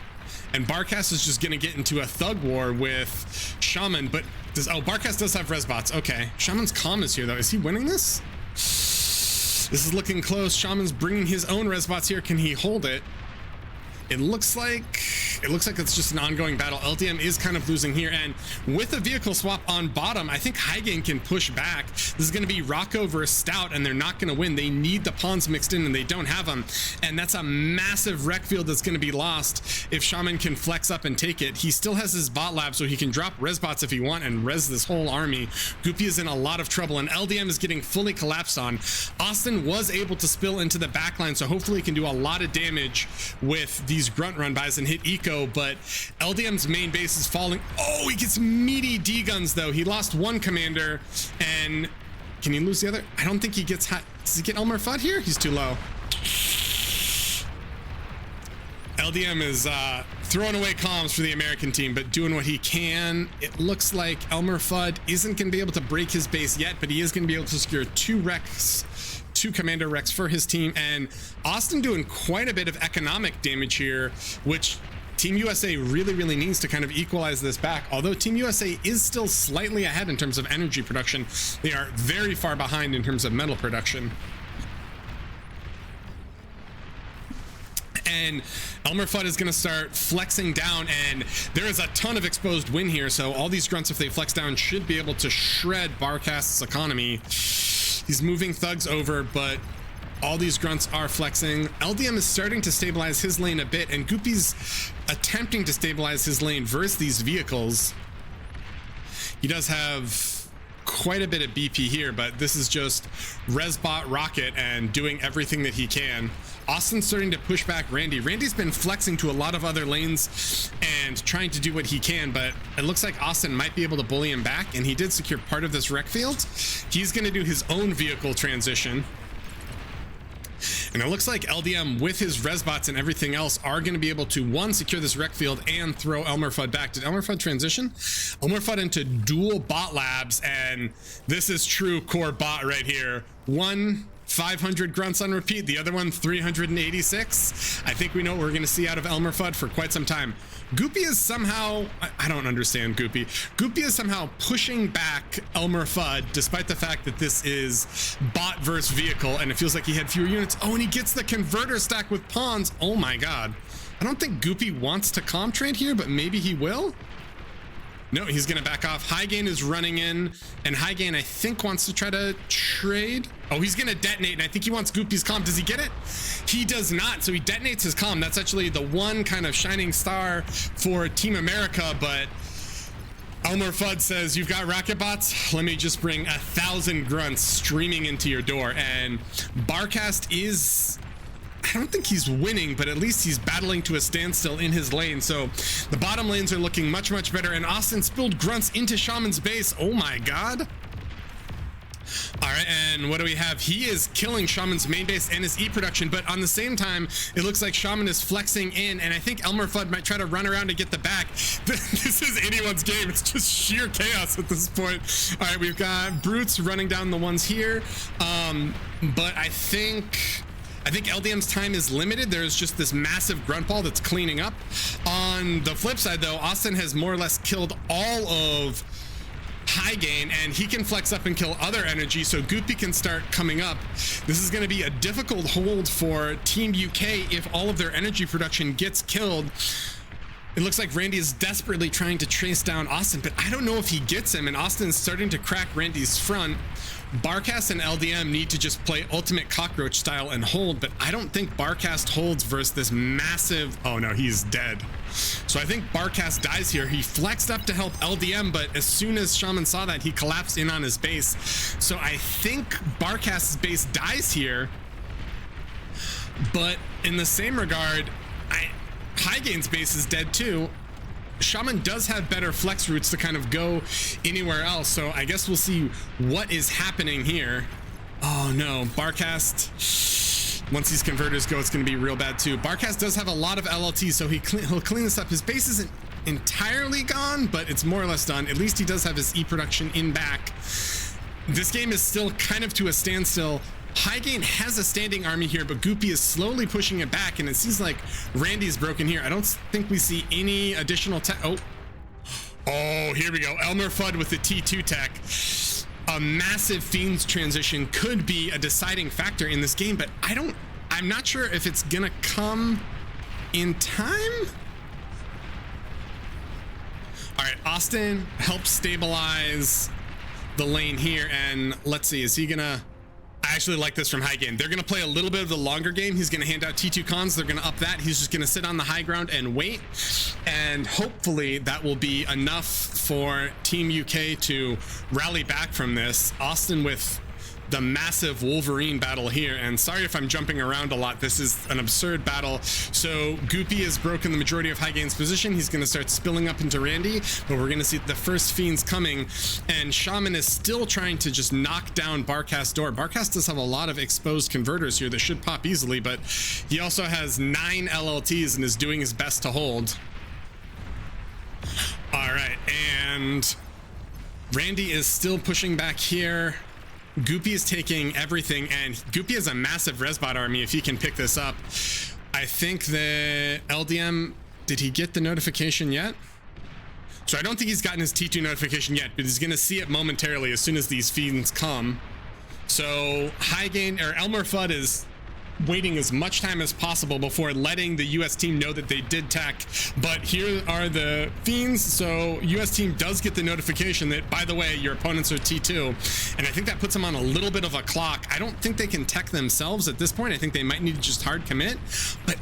and Barcast is just going to get into a thug war with Shaman. But Barcast does have res bots. Okay, Shaman's calm is here though. Is he winning this? This is looking close. Shaman's bringing his own res bots here. Can he hold it? It looks like it's just an ongoing battle. LDM is kind of losing here, and with a vehicle swap on bottom, I think Hygain can push back. This is going to be Rocco versus Stout, and they're not going to win. They need the pawns mixed in, and they don't have them, and that's a massive wreck field that's going to be lost if Shaman can flex up and take it. He still has his bot lab, so he can drop res bots if he want and res this whole army. Goopy is in a lot of trouble, and LDM is getting fully collapsed on. Austin was able to spill into the backline, so hopefully he can do a lot of damage with these grunt run bys and hit eco, but LDM's main base is falling. Oh, he gets meaty D guns though. He lost one commander, and can he lose the other? I don't think he gets hot. Does he get Elmer Fudd here? He's too low. LDM is throwing away comms for the American team, but doing what he can. It looks like Elmer Fudd isn't going to be able to break his base yet, but he is going to be able to secure two commander wrecks for his team, and Austin doing quite a bit of economic damage here, which Team USA really needs to kind of equalize this back. Although Team USA is still slightly ahead in terms of energy production, they are very far behind in terms of metal production. And Elmer Fudd is going to start flexing down, and there is a ton of exposed win here, so all these grunts, if they flex down, should be able to shred Barcast's economy. He's moving thugs over, but all these grunts are flexing. LDM is starting to stabilize his lane a bit, and Goopy's attempting to stabilize his lane versus these vehicles. He does have quite a bit of BP here, but this is just Resbot Rocket and doing everything that he can. Austin's starting to push back Randy. Randy's been flexing to a lot of other lanes and trying to do what he can, but it looks like Austin might be able to bully him back, and he did secure part of this wreck field. He's going to do his own vehicle transition. And it looks like LDM with his resbots and everything else are going to be able to, one, secure this wreck field and throw Elmer Fudd back. Did Elmer Fudd transition? Elmer Fudd into dual bot labs, and this is true core bot right here. One 500 grunts on repeat, the other one 386. I think we know what we're going to see out of Elmer Fudd for quite some time. Goopy is somehow, I don't understand Goopy. Goopy is somehow pushing back Elmer Fudd, despite the fact that this is bot versus vehicle, and it feels like he had fewer units. Oh, and he gets the converter stack with pawns. Oh my god. I don't think Goopy wants to comp trade here, but maybe he will. No, he's going to back off. Hygain is running in, and Hygain, I think, wants to try to trade. Oh, he's going to detonate, and I think he wants Goopy's comm. Does he get it? He does not, so he detonates his comm. That's actually the one kind of shining star for Team America, but Elmer Fudd says, you've got rocket bots? Let me just bring 1,000 grunts streaming into your door, and Barcast is... I don't think he's winning, but at least he's battling to a standstill in his lane. So the bottom lanes are looking much better, and Austin spilled grunts into Shaman's base. Oh my god. All right, and what do we have? He is killing Shaman's main base and his E production, but on the same time, it looks like Shaman is flexing in, and I think Elmer Fudd might try to run around to get the back. This is anyone's game. It's just sheer chaos at this point. All right, we've got Brutes running down the ones here, but I think I think LDM's time is limited. There's just this massive grunt ball that's cleaning up. On the flip side though, Austin has more or less killed all of high gain, and he can flex up and kill other energy, so Goopy can start coming up. This is going to be a difficult hold for Team UK if all of their energy production gets killed. It looks like Randy is desperately trying to trace down Austin, but I don't know if he gets him, and Austin's starting to crack Randy's front. Barcast and LDM need to just play ultimate cockroach style and hold, but I don't think Barcast holds versus this massive... Oh no, he's dead. So I think Barcast dies here. He flexed up to help LDM, but as soon as Shaman saw that, he collapsed in on his base. So I think Barcast's base dies here, but in the same regard, High Gain's base is dead too. Shaman does have better flex routes to kind of go anywhere else, so I guess we'll see what is happening here. Oh no, Barcast, once these converters go, it's going to be real bad too. Barcast does have a lot of LLT, so he'll clean this up. His base isn't entirely gone, but it's more or less done. At least he does have his E production in back. This game is still kind of to a standstill. High Gain has a standing army here, but Goopy is slowly pushing it back, and it seems like Randy's broken here. I don't think we see any additional tech. Oh, here we go. Elmer Fudd with the T2 tech. A massive Fiends transition could be a deciding factor in this game, but I'm not sure if it's gonna come in time. All right, Austin helps stabilize the lane here, and let's see, is he gonna... I actually like this from High Gain. They're going to play a little bit of the longer game. He's going to hand out T2 cons. They're going to up that. He's just going to sit on the high ground and wait. And hopefully that will be enough for Team UK to rally back from this. Austin with the massive Wolverine battle here. And sorry if I'm jumping around a lot. This is an absurd battle. So Goopy has broken the majority of High Gain's position. He's going to start spilling up into Randy, but we're going to see the first Fiends coming. And Shaman is still trying to just knock down Barcast door. Barcast does have a lot of exposed converters here that should pop easily, but he also has 9 LLTs and is doing his best to hold. All right, and Randy is still pushing back here. Goopy is taking everything, and Goopy has a massive Resbot army if he can pick this up. I think the LDM, did he get the notification yet? So I don't think he's gotten his T2 notification yet, but he's going to see it momentarily as soon as these Fiends come. So High Gain, or Elmer Fudd, is waiting as much time as possible before letting the US team know that they did tech. But here are the Fiends, so US team does get the notification that, by the way, your opponents are T2, and I think that puts them on a little bit of a clock. I don't think they can tech themselves at this point. I think they might need to just hard commit, but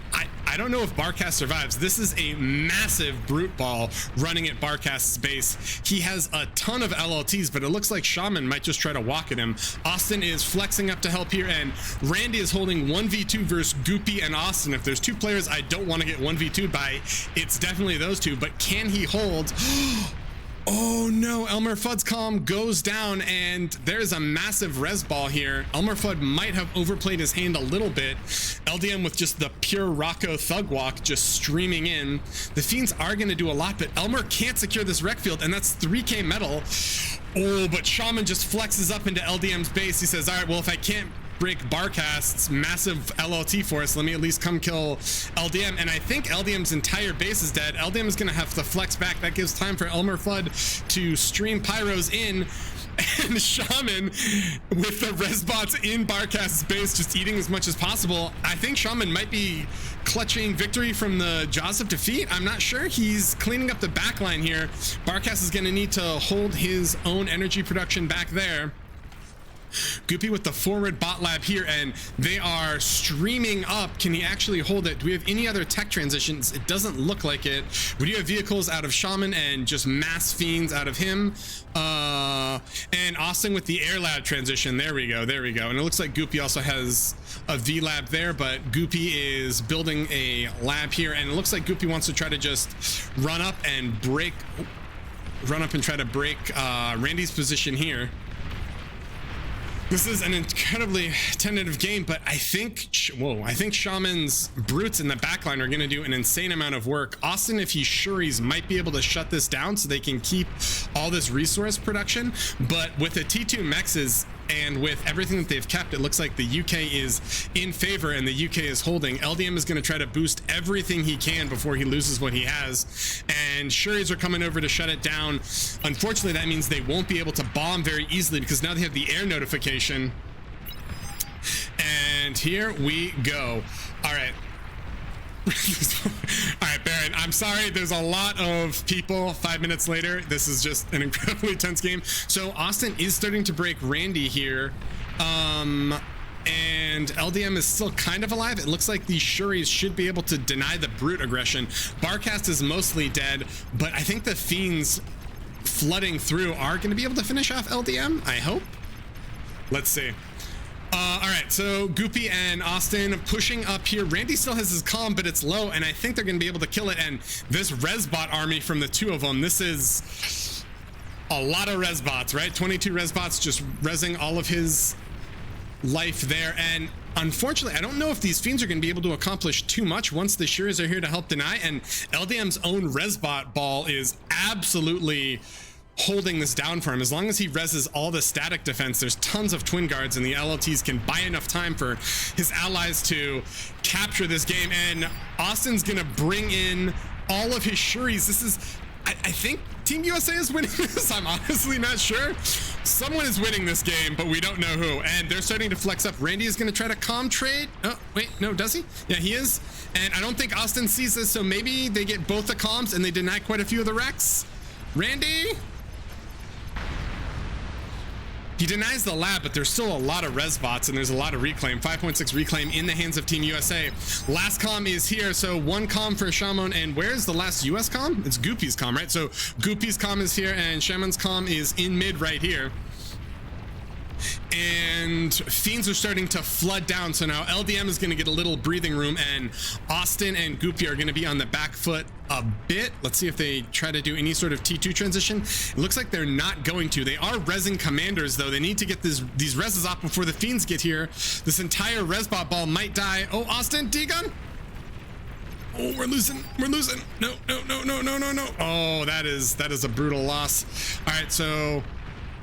I don't know if Barcast survives. This is a massive brute ball running at Barcast's base. He has a ton of LLTs, but it looks like Shaman might just try to walk at him. Austin is flexing up to help here, and Randy is holding 1v2 versus Goopy and Austin. If there's two players I don't want to get 1v2'd by, it's definitely those two, but can he hold? Oh no, Elmer Fudd's calm goes down, and there's a massive res ball here. Elmer Fudd might have overplayed his hand a little bit. LDM with just the pure Rocco thug walk just streaming in. The Fiends are going to do a lot, but Elmer can't secure this wreck field, and that's 3k metal. Oh, but Shaman just flexes up into LDM's base. He says, all right, well, if I can't break Barcast's massive LLT force, let me at least come kill LDM. And I think LDM's entire base is dead. LDM is going to have to flex back. That gives time for Elmer Fudd to stream pyros in, and Shaman with the resbots in Barcast's base just eating as much as possible. I think Shaman might be clutching victory from the jaws of defeat. I'm not sure. He's cleaning up the back line here. Barcast is going to need to hold his own energy production back there. Goopy with the forward bot lab here, and they are streaming up. Can he actually hold it? Do we have any other tech transitions? It doesn't look like it. We do have vehicles out of Shaman and just mass Fiends out of him. And Austin with the air lab transition. There we go. There we go. And it looks like Goopy also has a V lab there, but Goopy is building a lab here, and it looks like Goopy wants to try to just run up and try to break Randy's position here. This is an incredibly tentative game, but I think Shaman's brutes in the backline are going to do an insane amount of work. Austin, if he's Shuris, might be able to shut this down so they can keep all this resource production. But with the T2 mexes, And with everything that they've kept, it looks like the UK is in favor and the UK is holding. LDM is going to try to boost everything he can before he loses what he has. And Shuris are coming over to shut it down. Unfortunately, that means they won't be able to bomb very easily because now they have the air notification. And here we go. All right. All right, Baron, I'm sorry. There's a lot of people 5 minutes later. This is just an incredibly tense game. So Austin is starting to break Randy here. And LDM is still kind of alive. It looks like the Shuris should be able to deny the brute aggression. Barcast is mostly dead, but I think the Fiends flooding through are going to be able to finish off LDM, I hope. Let's see. All right, so Goopy and Austin pushing up here. Randy still has his comm, but it's low, and I think they're going to be able to kill it. And this Resbot army from the two of them, this is a lot of Resbots, right? 22 Resbots just rezzing all of his life there. And unfortunately, I don't know if these Fiends are going to be able to accomplish too much once the Shuris are here to help deny. And LDM's own Resbot ball is absolutely holding this down for him. As long as he reses all the static defense, there's tons of twin guards and the LLTs can buy enough time for his allies to capture this game. And Austin's gonna bring in all of his Shuris. This is, I think Team USA is winning this. I'm honestly not sure. Someone is winning this game, but we don't know who. And they're starting to flex up. Randy is gonna try to comm trade. Oh, wait, no, does he? Yeah, he is. And I don't think Austin sees this, so maybe they get both the comms and they deny quite a few of the wrecks. Randy? He denies the lab, but there's still a lot of Resbots and there's a lot of reclaim. 5.6 reclaim in the hands of Team USA. Last comm is here, so one comm for Shamon. And where's the last US comm? It's Goopy's comm, right? So Goopy's comm is here and Shamon's comm is in mid right here. And Fiends are starting to flood down, so now LDM is going to get a little breathing room, and Austin and Goopy are going to be on the back foot a bit. Let's see if they try to do any sort of T2 transition. It looks like they're not going to. They are rezzing commanders, though. They need to get these rezzes off before the Fiends get here. This entire Resbot ball might die. Oh, Austin, D-gun. Oh, we're losing. We're losing. No. Oh, that is a brutal loss. All right, so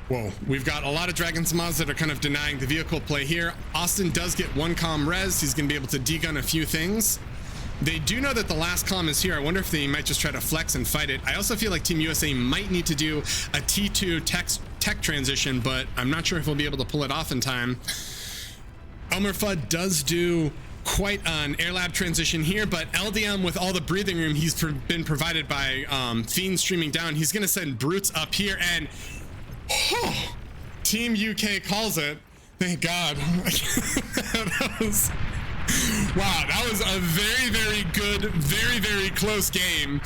whoa, we've got a lot of Dragon's Maws that are kind of denying the vehicle play here. Austin does get one comm res. He's going to be able to degun a few things. They do know that the last comm is here. I wonder if they might just try to flex and fight it. I also feel like Team USA might need to do a T2 tech transition, but I'm not sure if we'll be able to pull it off in time. Elmer Fudd does do quite an air lab transition here, but LDM with all the breathing room he's been provided by Fiend streaming down, he's going to send brutes up here, and Team UK calls it. Thank God. That was a very, very good, very, very close game.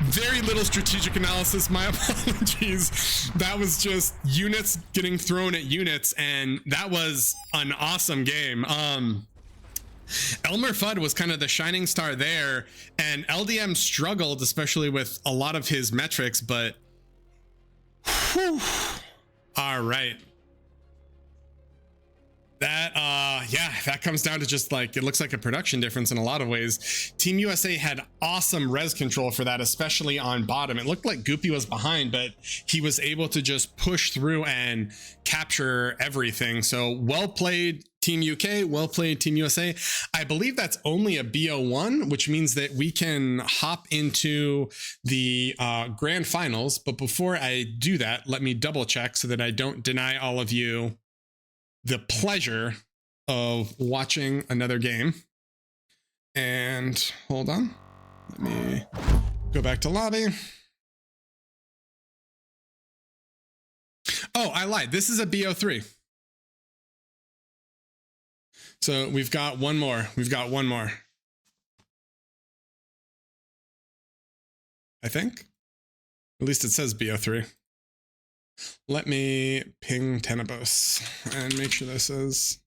Very little strategic analysis. My apologies. That was just units getting thrown at units, and that was an awesome game. Elmer Fudd was kind of the shining star there, and LDM struggled, especially with a lot of his metrics, but whew. All right. That that comes down to just like, it looks like a production difference in a lot of ways. Team USA had awesome res control for that, especially on bottom. It looked like Goopy was behind, but he was able to just push through and capture everything. So well played Team UK, well played Team USA. I believe that's only a BO1, which means that we can hop into the grand finals. But before I do that, let me double check so that I don't deny all of you the pleasure of watching another game. And hold on, let me go back to lobby. Oh, I lied. This is a BO3. So we've got one more. We've got one more. I think. At least it says BO3. Let me ping Tenebos and make sure this is.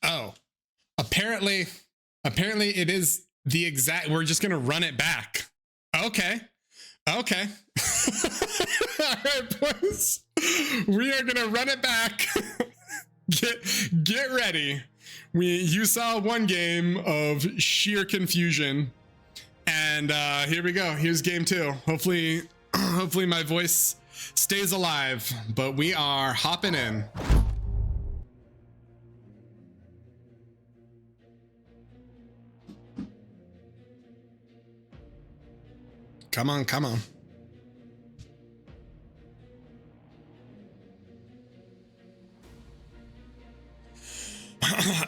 Oh, apparently it is the exact, we're just going to run it back. Okay. All right, boys. We are going to run it back. Get ready. You saw one game of sheer confusion, and here we go. Here's game 2. Hopefully my voice stays alive, but we are hopping in. Come on, come on.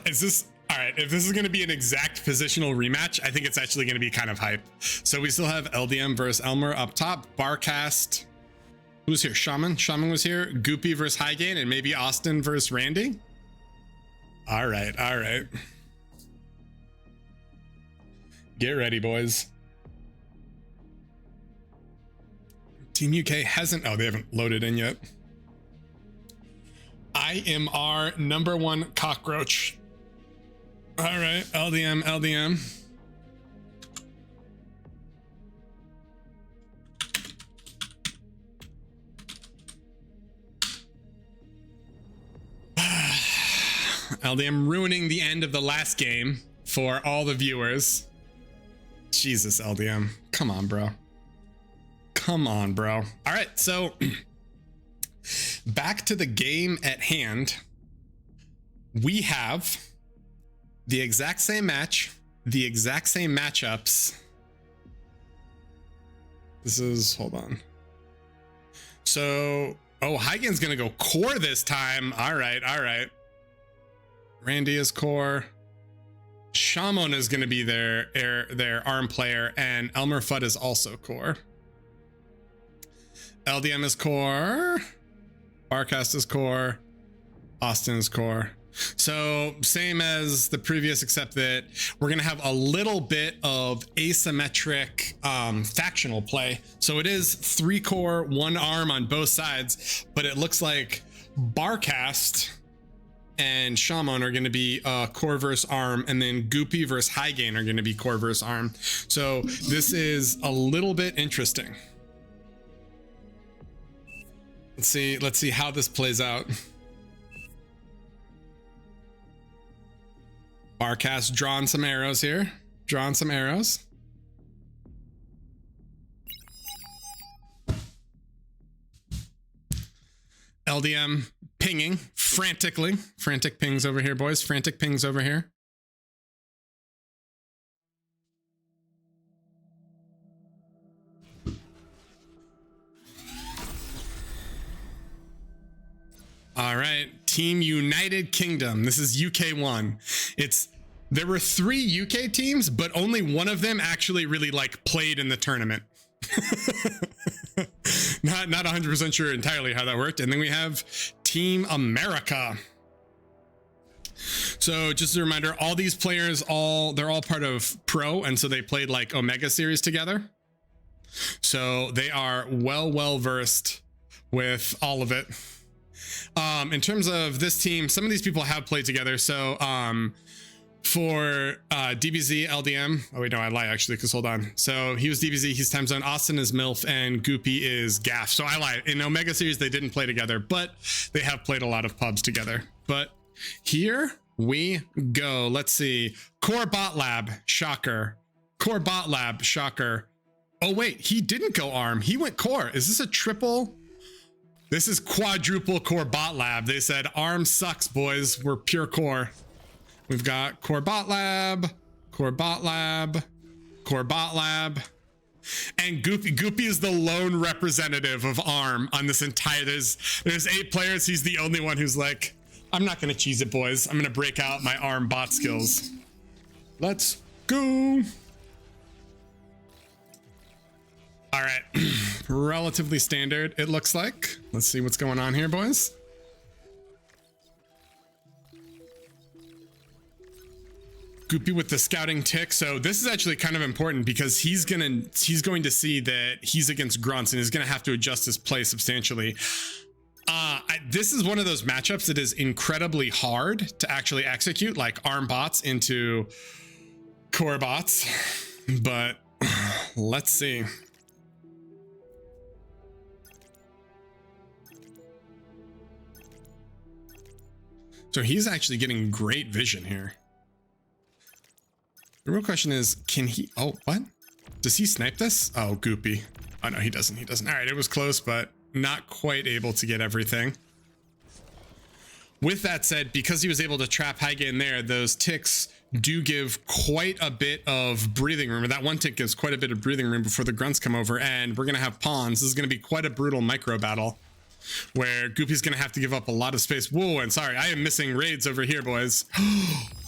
Is this all right? If this is going to be an exact positional rematch, I think it's actually going to be kind of hype. So we still have LDM versus Elmer up top. Barcast. Who's here? Shaman. Shaman was here. Goopy versus Highgain, and maybe Austin versus Randy. All right, all right. Get ready, boys. Team UK hasn't. Oh, they haven't loaded in yet. I am our #1 cockroach. All right, LDM, LDM. LDM ruining the end of the last game for all the viewers. Jesus, LDM. Come on, bro. Come on, bro. All right, so back to the game at hand. We have the exact same match, the exact same matchups. This is, hold on. So, oh, Highgain's gonna go core this time. All right, all right. Randy is core. Shamon is gonna be their arm player, and Elmer Fudd is also core. LDM is core. Barcast is core. Austin is core. So same as the previous, except that we're gonna have a little bit of asymmetric factional play. So it is 3 core, 1 arm on both sides, but it looks like Barcast and Shaman are gonna be core versus arm, and then Goopy versus Highgain are gonna be core versus arm. So this is a little bit interesting. Let's see how this plays out. Barcast drawing some arrows here. Drawing some arrows. LDM pinging frantically. Frantic pings over here, boys. Frantic pings over here. All right, Team United Kingdom. This is UK1. There were 3 UK teams, but only one of them actually really like played in the tournament. Not 100% sure entirely how that worked. And then we have Team America. So just a reminder, all these players, they're all part of Pro, and so they played like Omega series together. So they are well versed with all of it. In terms of this team, some of these people have played together. So for DBZ, LDM, oh wait, no, I lie actually, because hold on. So he was DBZ, he's time zone, Austin is MILF, and Goopy is Gaff. So I lied. In Omega series, they didn't play together, but they have played a lot of pubs together. But here we go. Let's see. Core Bot Lab, shocker. Core Bot Lab, shocker. Oh wait, he didn't go arm. He went core. Is this a triple? This is quadruple core bot lab. They said arm sucks, boys. We're pure core. We've got core bot lab, core bot lab, core bot lab. And Goopy is the lone representative of arm on this entire, there's 8 players. He's the only one who's like, I'm not gonna cheese it, boys. I'm gonna break out my arm bot skills. Let's go. All right, relatively standard, it looks like. Let's see what's going on here, boys. Goopy with the scouting tick. So this is actually kind of important because he's going to see that he's against grunts and is going to have to adjust his play substantially. This is one of those matchups that is incredibly hard to actually execute, like arm bots into core bots, but let's see. So he's actually getting great vision here. The real question is, can he... Oh, what? Does he snipe this? Oh, Goopy. Oh, no, he doesn't. He doesn't. All right, it was close, but not quite able to get everything. With that said, because he was able to trap Hygain there, those ticks do give quite a bit of breathing room. Or that one tick gives quite a bit of breathing room before the grunts come over, and we're going to have pawns. This is going to be quite a brutal micro battle where Goopy's going to have to give up a lot of space. Whoa, and sorry, I am missing raids over here, boys.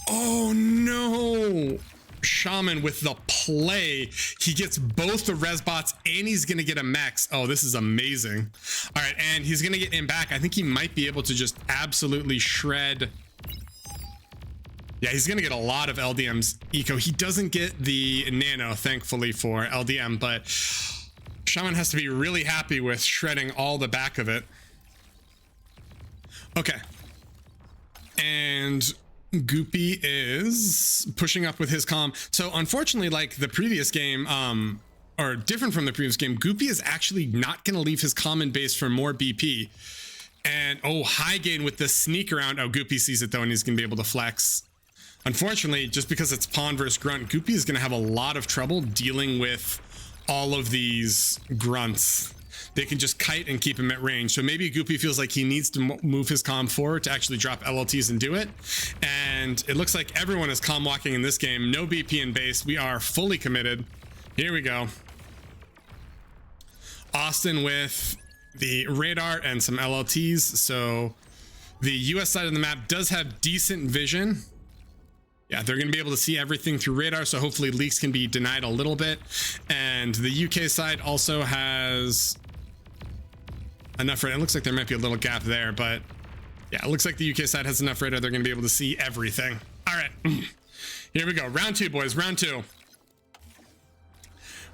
Oh, no. Shaman with the play. He gets both the res bots and he's gonna get a max. Oh, this is amazing. All right, and he's gonna get him back. I think he might be able to just absolutely shred. Yeah, he's gonna get a lot of LDM's eco. He doesn't get the nano, thankfully, for LDM, but Shaman has to be really happy with shredding all the back of it. Okay. And Goopy is pushing up with his comm. So unfortunately, like the previous game, or different from the previous game, Goopy is actually not going to leave his common base for more BP. And oh, Hygain with the sneak around. Oh, Goopy sees it though, and he's going to be able to flex. Unfortunately, just because it's pawn versus grunt, Goopy is going to have a lot of trouble dealing with all of these grunts. They can just kite and keep him at range. So maybe Goopy feels like he needs to move his comm forward to actually drop LLTs and do it. And it looks like everyone is comm walking in this game. No BP in base. We are fully committed. Here we go. Austin with the radar and some LLTs. So the US side of the map does have decent vision. Yeah, they're going to be able to see everything through radar, so hopefully leaks can be denied a little bit. And the UK side also has enough radar. It looks like there might be a little gap there, but yeah, it looks like the UK side has enough radar. They're going to be able to see everything. All right, here we go. Round two, boys. Round two.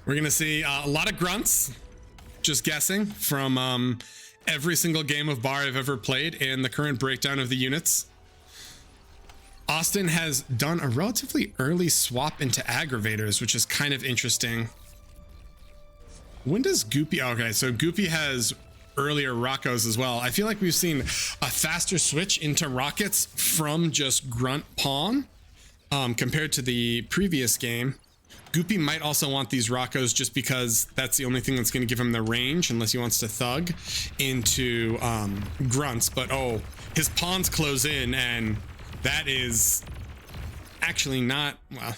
We're going to see a lot of grunts, just guessing, from every single game of bar I've ever played in the current breakdown of the units. Austin has done a relatively early swap into aggravators, which is kind of interesting. When does Goopy... Okay, so Goopy has earlier Rockos as well. I feel like we've seen a faster switch into rockets from just grunt pawn compared to the previous game. Goopy might also want these Rockos just because that's the only thing that's going to give him the range, unless he wants to thug into grunts. But oh, his pawns close in, and that is actually not... Well,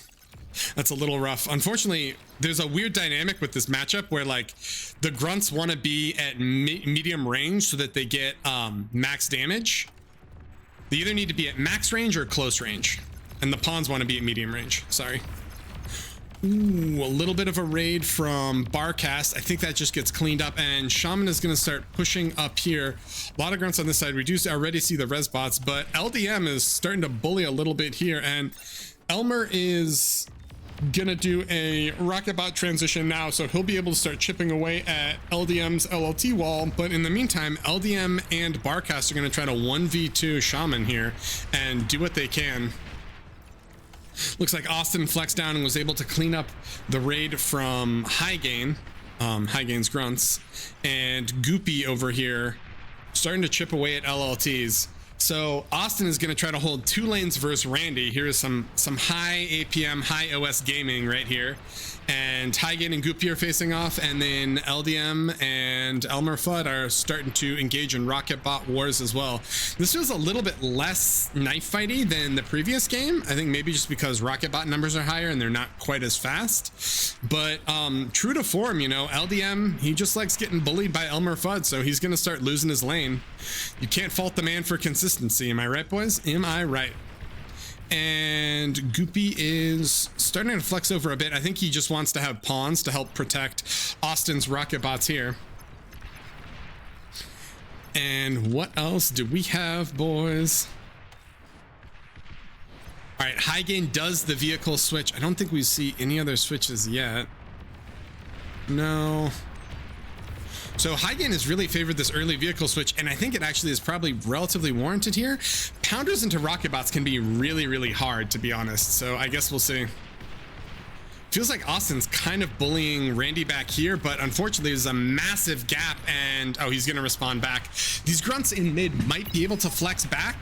that's a little rough. Unfortunately, there's a weird dynamic with this matchup where like the grunts want to be at medium range so that they get max damage. They either need to be at max range or close range, and the pawns want to be at medium range. Sorry. Ooh, a little bit of a raid from Barcast. I think that just gets cleaned up, and Shaman is going to start pushing up here. A lot of grunts on this side. We do already see the res bots, but LDM is starting to bully a little bit here, and Elmer is gonna do a rocket bot transition now, so he'll be able to start chipping away at LDM's LLT wall. But in the meantime, LDM and Barcast are going to try to 1v2 Shaman here and do what they can. Looks like Austin flexed down and was able to clean up the raid from Hygain, Hygain's grunts, and Goopy over here starting to chip away at LLTs. So Austin is going to try to hold 2 lanes versus Randy. Here is some high APM, high OS gaming right here. And Hygain and Goopy are facing off, and then LDM and Elmer Fudd are starting to engage in rocket bot wars as well. This was a little bit less knife fighty than the previous game. I think maybe just because rocket bot numbers are higher and they're not quite as fast. But true to form, you know, LDM, he just likes getting bullied by Elmer Fudd, so he's going to start losing his lane. You can't fault the man for consistency. Am I right, boys? Am I right? And Goopy is starting to flex over a bit. I think he just wants to have pawns to help protect Austin's rocket bots here. And what else do we have, boys? All right, Hygain does the vehicle switch. I don't think we see any other switches yet. No. So Hygain has really favored this early vehicle switch, and I think it actually is probably relatively warranted here. Pounders into rocket bots can be really, really hard, to be honest. So I guess we'll see. Feels like Austin's kind of bullying Randy back here, but unfortunately there's a massive gap, and oh, he's going to respond back. These grunts in mid might be able to flex back.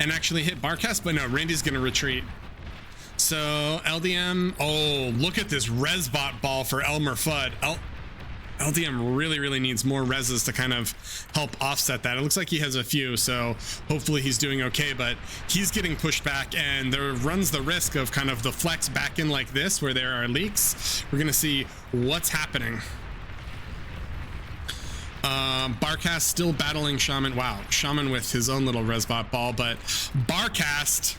and actually hit Barcast, but no, Randy's gonna retreat. So LDM, oh, look at this Resbot ball for Elmer Fudd. LDM really needs more reses to kind of help offset that. It looks like he has a few, so hopefully he's doing okay, but he's getting pushed back, and there runs the risk of kind of the flex back in like this where there are leaks. We're gonna see what's happening. Barcast still battling Shaman. Wow, Shaman with his own little Resbot ball, but Barcast,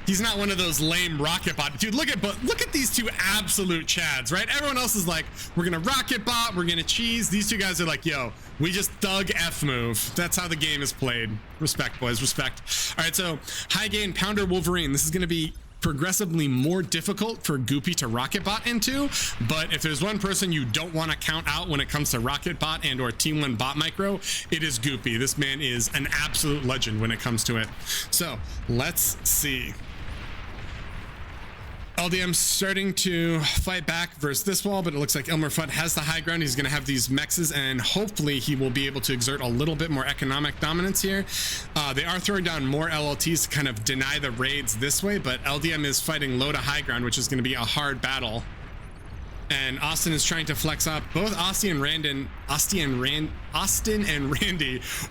he's not one of those lame rocket bot. Dude, look at these two absolute chads, right? Everyone else is like, we're gonna rocket bot, we're gonna cheese. These two guys are like, yo, we just thug F move. That's how the game is played. Respect, boys, respect. All right, so high gain Pounder Wolverine. This is gonna be progressively more difficult for Goopy to rocket bot into, but if there's one person you don't want to count out when it comes to rocket bot and or T1 bot micro, it is Goopy. This man is an absolute legend when it comes to it. So let's see. LDM starting to fight back versus this wall, but it looks like Elmer Fudd has the high ground. He's going to have these mexes, and hopefully he will be able to exert a little bit more economic dominance here. They are throwing down more LLTs to kind of deny the raids this way, but LDM is fighting low to high ground, which is going to be a hard battle. And Austin is trying to flex up. Both Austin and Randy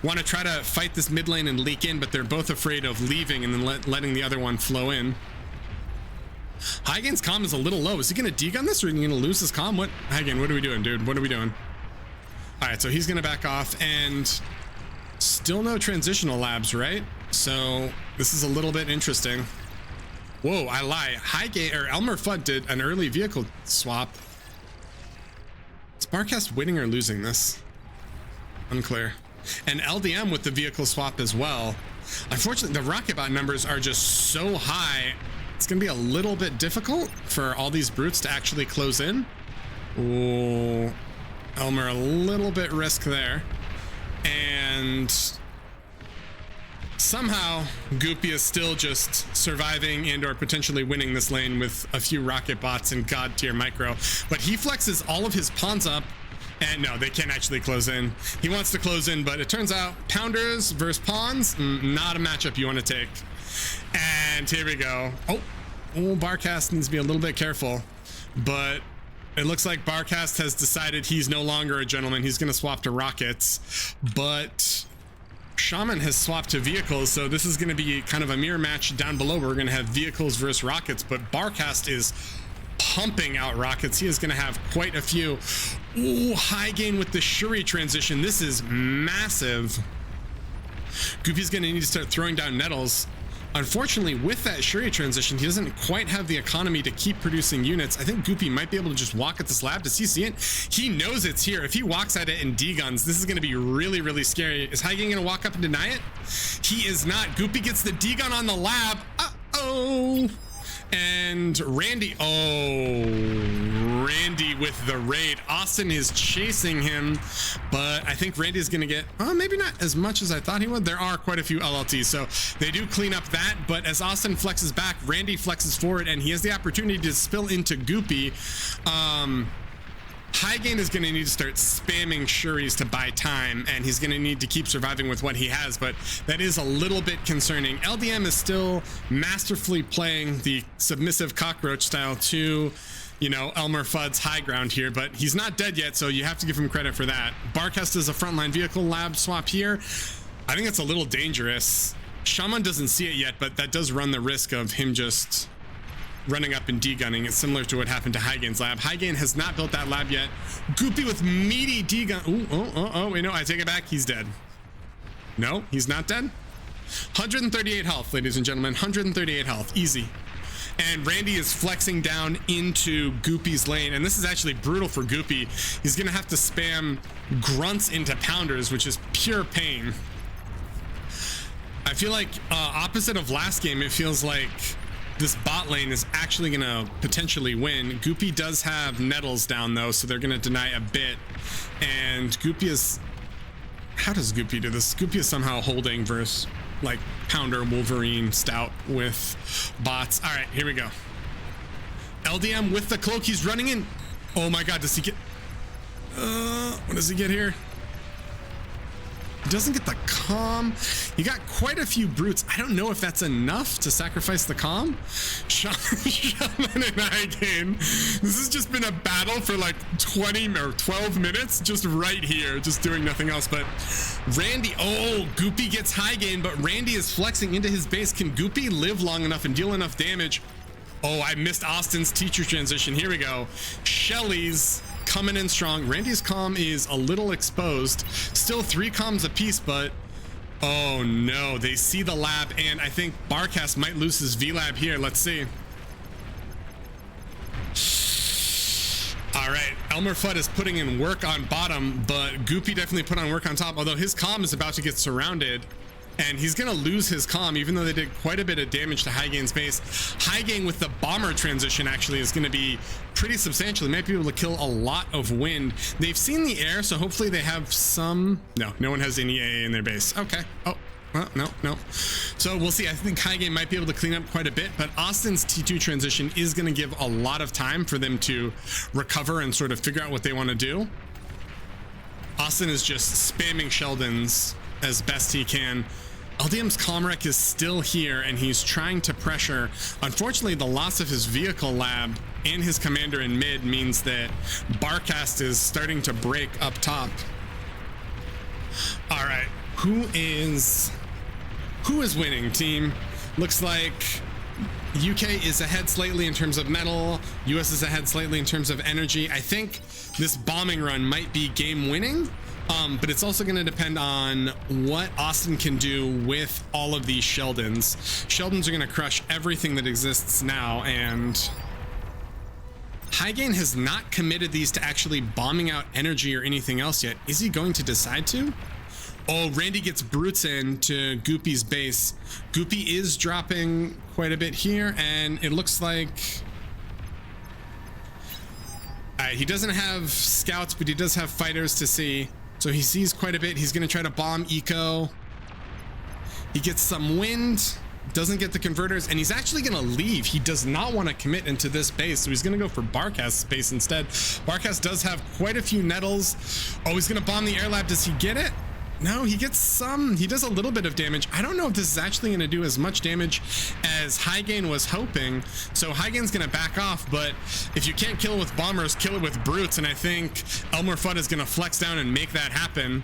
want to try to fight this mid lane and leak in, but they're both afraid of leaving and then letting the other one flow in. Hygain's comm is a little low. Is he gonna degun this, or are you gonna lose his comm? What, Hygain, what are we doing, dude? What are we doing? All right, so he's gonna back off, and still no transitional labs, right? So this is a little bit interesting. Whoa, I lie. Hygain, or Elmer Fudd did an early vehicle swap. Is Barcast winning or losing this? Unclear. And LDM with the vehicle swap as well. Unfortunately, the rocketbot numbers are just so high. It's gonna be a little bit difficult for all these brutes to actually close in. Ooh, Elmer a little bit risk there. And somehow Goopy is still just surviving and or potentially winning this lane with a few rocket bots and god tier micro. But he flexes all of his pawns up, and no, they can't actually close in. He wants to close in, but it turns out Pounders versus Pawns, not a matchup you want to take. And here we go. Oh, Barcast needs to be a little bit careful, but it looks like Barcast has decided he's no longer a gentleman. He's going to swap to rockets, but Shaman has swapped to vehicles, so this is going to be kind of a mirror match down below. We're going to have vehicles versus rockets, but Barcast is pumping out rockets. He is going to have quite a few. Ooh, high gain with the Shuri transition. This is massive. Goopy's going to need to start throwing down nettles. Unfortunately, with that Shuri transition, he doesn't quite have the economy to keep producing units. I think Goopy might be able to just walk at this lab. Does he see it? He knows it's here. If he walks at it and deguns, this is going to be really scary. Is Hygain going to walk up and deny it? He is not. Goopy gets the degun on the lab. Uh-oh. And Randy, Randy with the raid. Austin is chasing him, but I think Randy is going to get, maybe not as much as I thought he would. There are quite a few LLTs, so they do clean up that, but as Austin flexes back, Randy flexes forward, and he has the opportunity to spill into Goopy. Hygain is going to need to start spamming Shuris to buy time, and he's going to need to keep surviving with what he has, but that is a little bit concerning. LDM is still masterfully playing the submissive cockroach style to, you know, Elmer Fudd's high ground here, but he's not dead yet, so you have to give him credit for that. Barcast is a frontline vehicle lab swap here. I think it's a little dangerous. Shaman doesn't see it yet, but that does run the risk of him just running up and degunning. It's similar to what happened to Hygain's lab. Hygain has not built that lab yet. Goopy with meaty degun. Wait, no, I take it back. He's dead. No, he's not dead. 138 health, ladies and gentlemen. 138 health. Easy. And Randy is flexing down into Goopy's lane, and this is actually brutal for Goopy. He's gonna have to spam grunts into pounders, which is pure pain. I feel like opposite of last game, it feels like this bot lane is actually gonna potentially win. Goopy does have nettles down though, so they're gonna deny a bit. And Goopy is, how does Goopy do this? Goopy is somehow holding versus like Pounder, Wolverine, Stout with bots. All right, here we go. LDM with the cloak, he's running in. Oh my God, does he get, what does he get here? He doesn't get the calm. You got quite a few brutes. I don't know if that's enough to sacrifice the calm. Shaman and Hygain. This has just been a battle for like 20 or 12 minutes, just right here, just doing nothing else. But Randy, oh, Goopy gets Hygain, but Randy is flexing into his base. Can Goopy live long enough and deal enough damage? Oh, I missed Austin's teacher transition. Here we go. Shelly's coming in strong. Randy's calm is a little exposed. Still 3 calms apiece, but oh no, they see the lab, and I think Barcast might lose his V-Lab here. Let's see. All right, Elmer Fudd is putting in work on bottom, but Goopy definitely put on work on top, although his calm is about to get surrounded. And he's gonna lose his calm, even though they did quite a bit of damage to Hygain's base. Hygain with the bomber transition actually is gonna be pretty substantial. They might be able to kill a lot of wind. They've seen the air, so hopefully they have some... No one has any AA in their base. Okay. Oh, well, no. So we'll see. I think Hygain might be able to clean up quite a bit, but Austin's T2 transition is gonna give a lot of time for them to recover and sort of figure out what they wanna do. Austin is just spamming Sheldons as best he can. LDM's Comrec is still here, and he's trying to pressure. Unfortunately, the loss of his vehicle lab and his commander in mid means that Barcast is starting to break up top. All right, who is winning, team? Looks like UK is ahead slightly in terms of metal. US is ahead slightly in terms of energy. I think this bombing run might be game winning. But it's also going to depend on what Austin can do with all of these Sheldons. Sheldons are going to crush everything that exists now, and Hygain has not committed these to actually bombing out energy or anything else yet. Is he going to decide to? Oh, Randy gets brutes in to Goopy's base. Goopy is dropping quite a bit here, and it looks like... he doesn't have scouts, but he does have fighters to see. So he sees quite a bit. He's going to try to bomb eco. He gets some wind, doesn't get the converters, and he's actually going to leave. He does not want to commit into this base, so he's going to go for Barcast's base instead. Barcast does have quite a few nettles. Oh, he's going to bomb the air lab. Does he get it? No, he gets some. He does a little bit of damage. I don't know if this is actually going to do as much damage as Hygain was hoping. So Hygain's going to back off, but if you can't kill it with bombers, kill it with brutes, and I think Elmer Fudd is going to flex down and make that happen.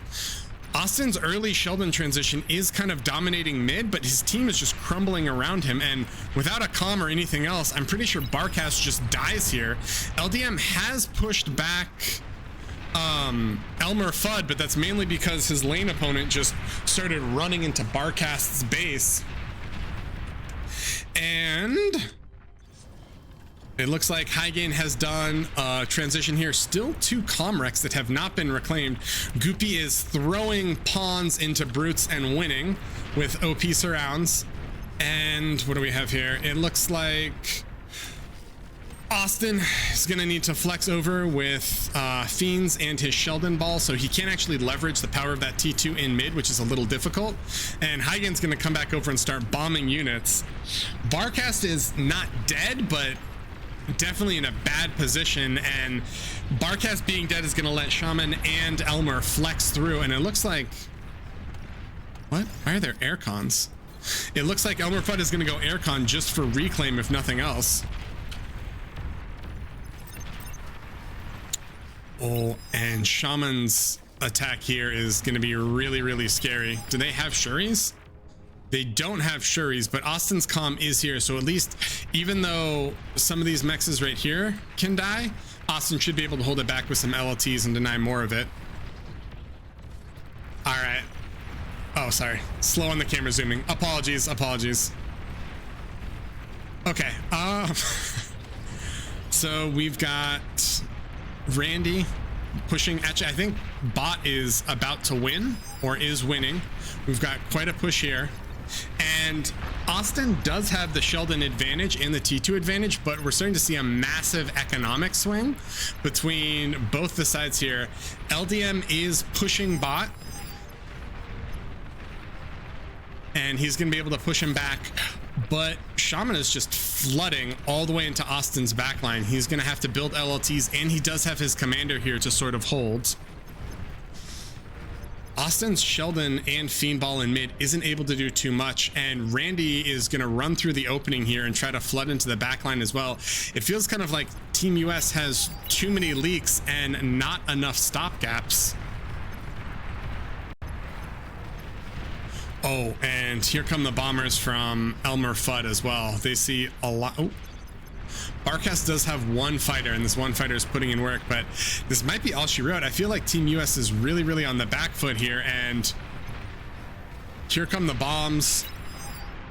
Austin's early Sheldon transition is kind of dominating mid, but his team is just crumbling around him, and without a comm or anything else, I'm pretty sure Barcast just dies here. LDM has pushed back Elmer Fudd, but that's mainly because his lane opponent just started running into Barcast's base. And it looks like Hygain has done a transition here. Still 2 Comrecs that have not been reclaimed. Goopy is throwing pawns into brutes and winning with OP surrounds. And what do we have here? It looks like Austin is going to need to flex over with Fiends and his Sheldon ball, so he can't actually leverage the power of that T2 in mid, which is a little difficult. And Hygain's going to come back over and start bombing units. Barcast is not dead, but definitely in a bad position, and Barcast being dead is going to let Shaman and Elmer flex through, and it looks like... What? Why are there aircons? It looks like Elmer Fudd is going to go aircon just for reclaim, if nothing else. Oh, and Shaman's attack here is going to be really, really scary. Do they have Shuris? They don't have Shuris, but Austin's comm is here, so at least, even though some of these mexes right here can die, Austin should be able to hold it back with some LLTs and deny more of it. All right. Oh, sorry. Slow on the camera zooming. Apologies. Okay. So we've got Randy pushing. Actually, I think bot is about to win, or is winning. We've got quite a push here, and Austin does have the Sheldon advantage and the T2 advantage, but we're starting to see a massive economic swing between both the sides here. LDM is pushing bot, and he's going to be able to push him back, but Shaman is just flooding all the way into Austin's backline. He's going to have to build LLTs, and he does have his commander here to sort of hold. Austin's Sheldon and Fiendball in mid isn't able to do too much, and Randy is going to run through the opening here and try to flood into the backline as well. It feels kind of like Team US has too many leaks and not enough stopgaps. Oh, and here come the bombers from Elmer Fudd as well. They see a lot. Oh, Barcast does have one fighter, and this one fighter is putting in work, but this might be all she wrote. I feel like Team US is really on the back foot here, and here come the bombs.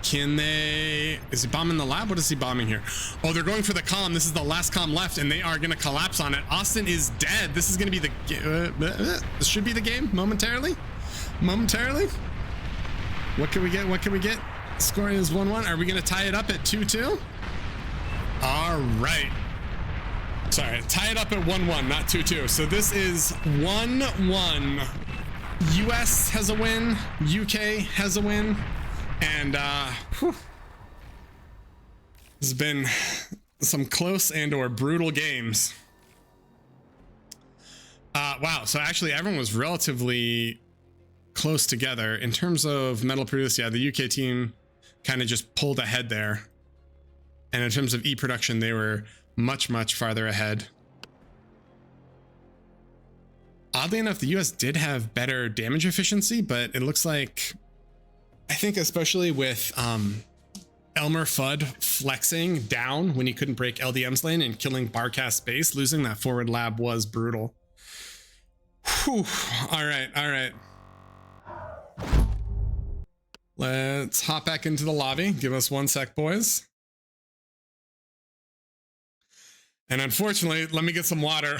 Can they... Is he bombing the lab? What is he bombing here? Oh, they're going for the comm. This is the last comm left, and they are going to collapse on it. Austin is dead. This is going to be the... This should be the game momentarily. What can we get? What can we get? Score is 1-1. Are we going to tie it up at 2-2? All right. Sorry, tie it up at 1-1, not 2-2. So this is 1-1. US has a win. UK has a win. And this has been some close and or brutal games. Wow. So actually everyone was relatively close together in terms of metal produced. Yeah, the UK team kind of just pulled ahead there. And in terms of e-production, they were much farther ahead. Oddly enough, the US did have better damage efficiency, but it looks like, I think especially with Elmer Fudd flexing down when he couldn't break LDM's lane and killing Barcast base, losing that forward lab was brutal. Whew. All right. Let's hop back into the lobby. Give us 1 sec, boys. And unfortunately, let me get some water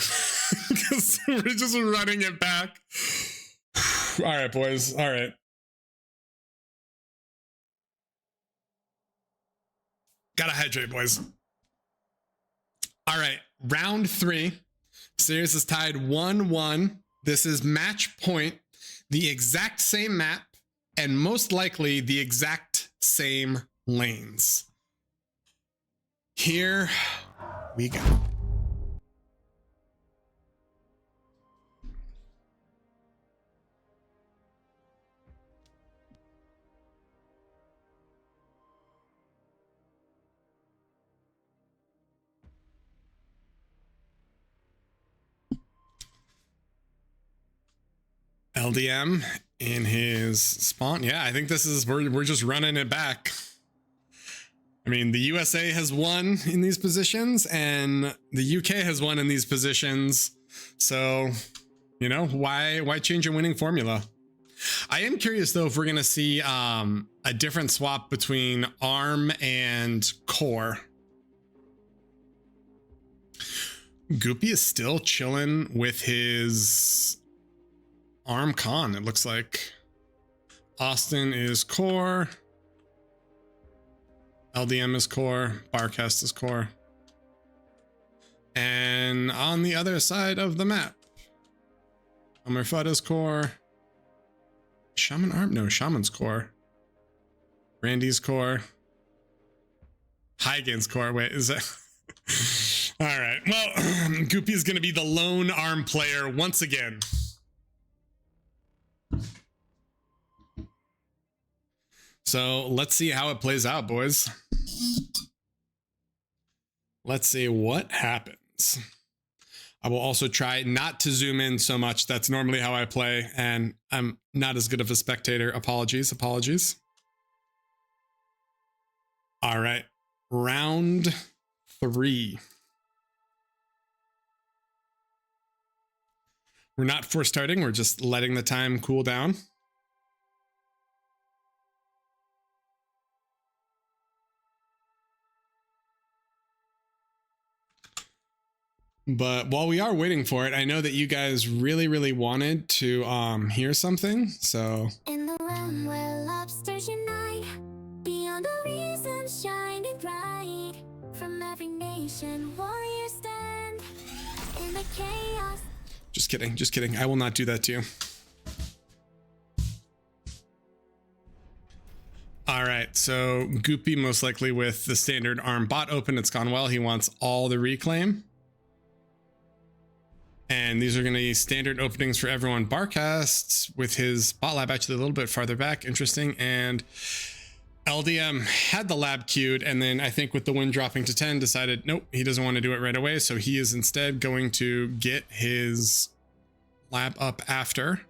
because we're just running it back. All right, boys. All right. Gotta hydrate, boys. All right. Round 3. Series is tied 1-1. This is match point. The exact same map and most likely the exact same lanes. Here we go. LDM in his spawn. Yeah, I think this is, we're just running it back. I mean, the USA has won in these positions and the UK has won in these positions. So, you know, why change your winning formula? I am curious though, if we're going to see a different swap between ARM and Core. Goopy is still chilling with his ARM con, it looks like. Austin is Core. LDM is Core. Barcast is Core. And on the other side of the map, Elmer Fudd is Core. Shaman ARM? No, Shaman's Core. Randy's Core. Huygens Core. Wait, is that... All right. Well, Goopy is going to be the lone ARM player once again. So let's see how it plays out, boys. Let's see what happens. I will also try not to zoom in so much. That's normally how I play, and I'm not as good of a spectator. Apologies. All right. Round 3. We're not force starting. We're just letting the time cool down. But while we are waiting for it, I know that you guys really wanted to hear something. So In the realm where lobsters unite, beyond the reason shining bright, from every nation warriors stand in the chaos. just kidding. I will not do that to you. All right, so Goopy most likely with the standard ARM bot open. It's gone well. He wants all the reclaim. And these are going to be standard openings for everyone. Barcasts with his bot lab actually a little bit farther back. Interesting. And LDM had the lab queued, and then I think with the win dropping to 10 decided nope, he doesn't want to do it right away, so he is instead going to get his lab up after.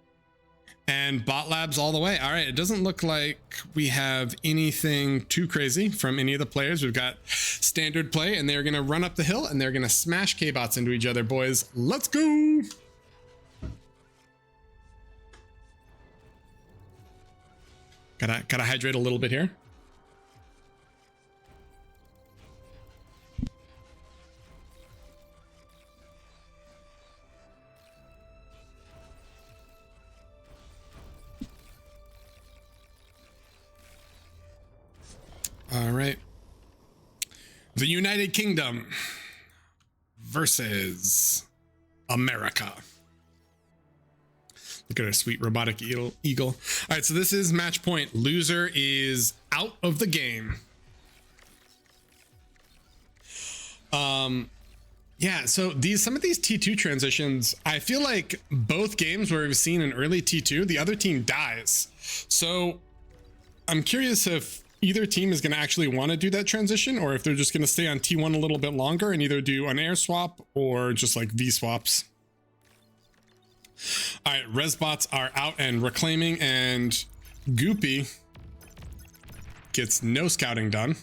And bot labs all the way. All right, it doesn't look like we have anything too crazy from any of the players. We've got standard play, and they're going to run up the hill and they're going to smash K-bots into each other, boys. Let's go. Gotta hydrate a little bit here. All right. The United Kingdom versus America. Look at our sweet robotic eagle. All right, so this is match point. Loser is out of the game. Yeah, so some of these T2 transitions, I feel like both games where we've seen an early T2, the other team dies. So I'm curious if either team is going to actually want to do that transition, or if they're just going to stay on T1 a little bit longer and either do an air swap or just like V swaps. All right, Resbots are out and reclaiming, and Goopy gets no scouting done.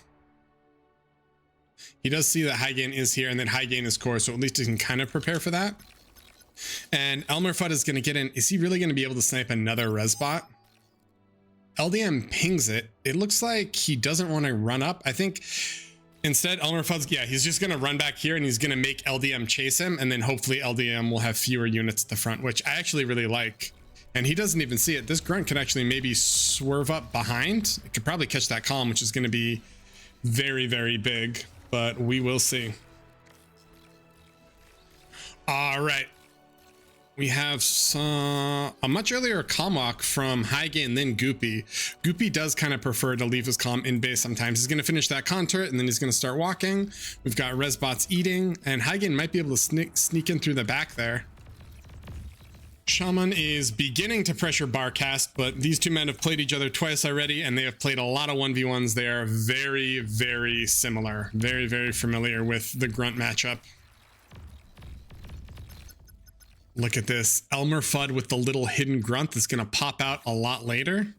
He does see that high gain is here and then high gain is core, so at least he can kind of prepare for that. And Elmer Fudd is going to get in. Is he really going to be able to snipe another Resbot? LDM pings it. It looks like he doesn't want to run up. I think instead Elmer Fudd's, yeah, he's just going to run back here and he's going to make LDM chase him. And then hopefully LDM will have fewer units at the front, which I actually really like. And he doesn't even see it. This grunt could actually maybe swerve up behind. It could probably catch that column, which is going to be very, very big, but we will see. All right. We have a much earlier column walk from High Gain, then Goopy. Goopy does kind of prefer to leave his column in base sometimes. He's going to finish that con turret and then he's going to start walking. We've got Resbots eating, and High Gain might be able to sneak in through the back there. Shaman is beginning to pressure Barcast, but these two men have played each other twice already, and they have played a lot of 1v1s. They are very, very similar. Very, very familiar with the grunt matchup. Look at this. Elmer Fudd with the little hidden grunt that's going to pop out a lot later.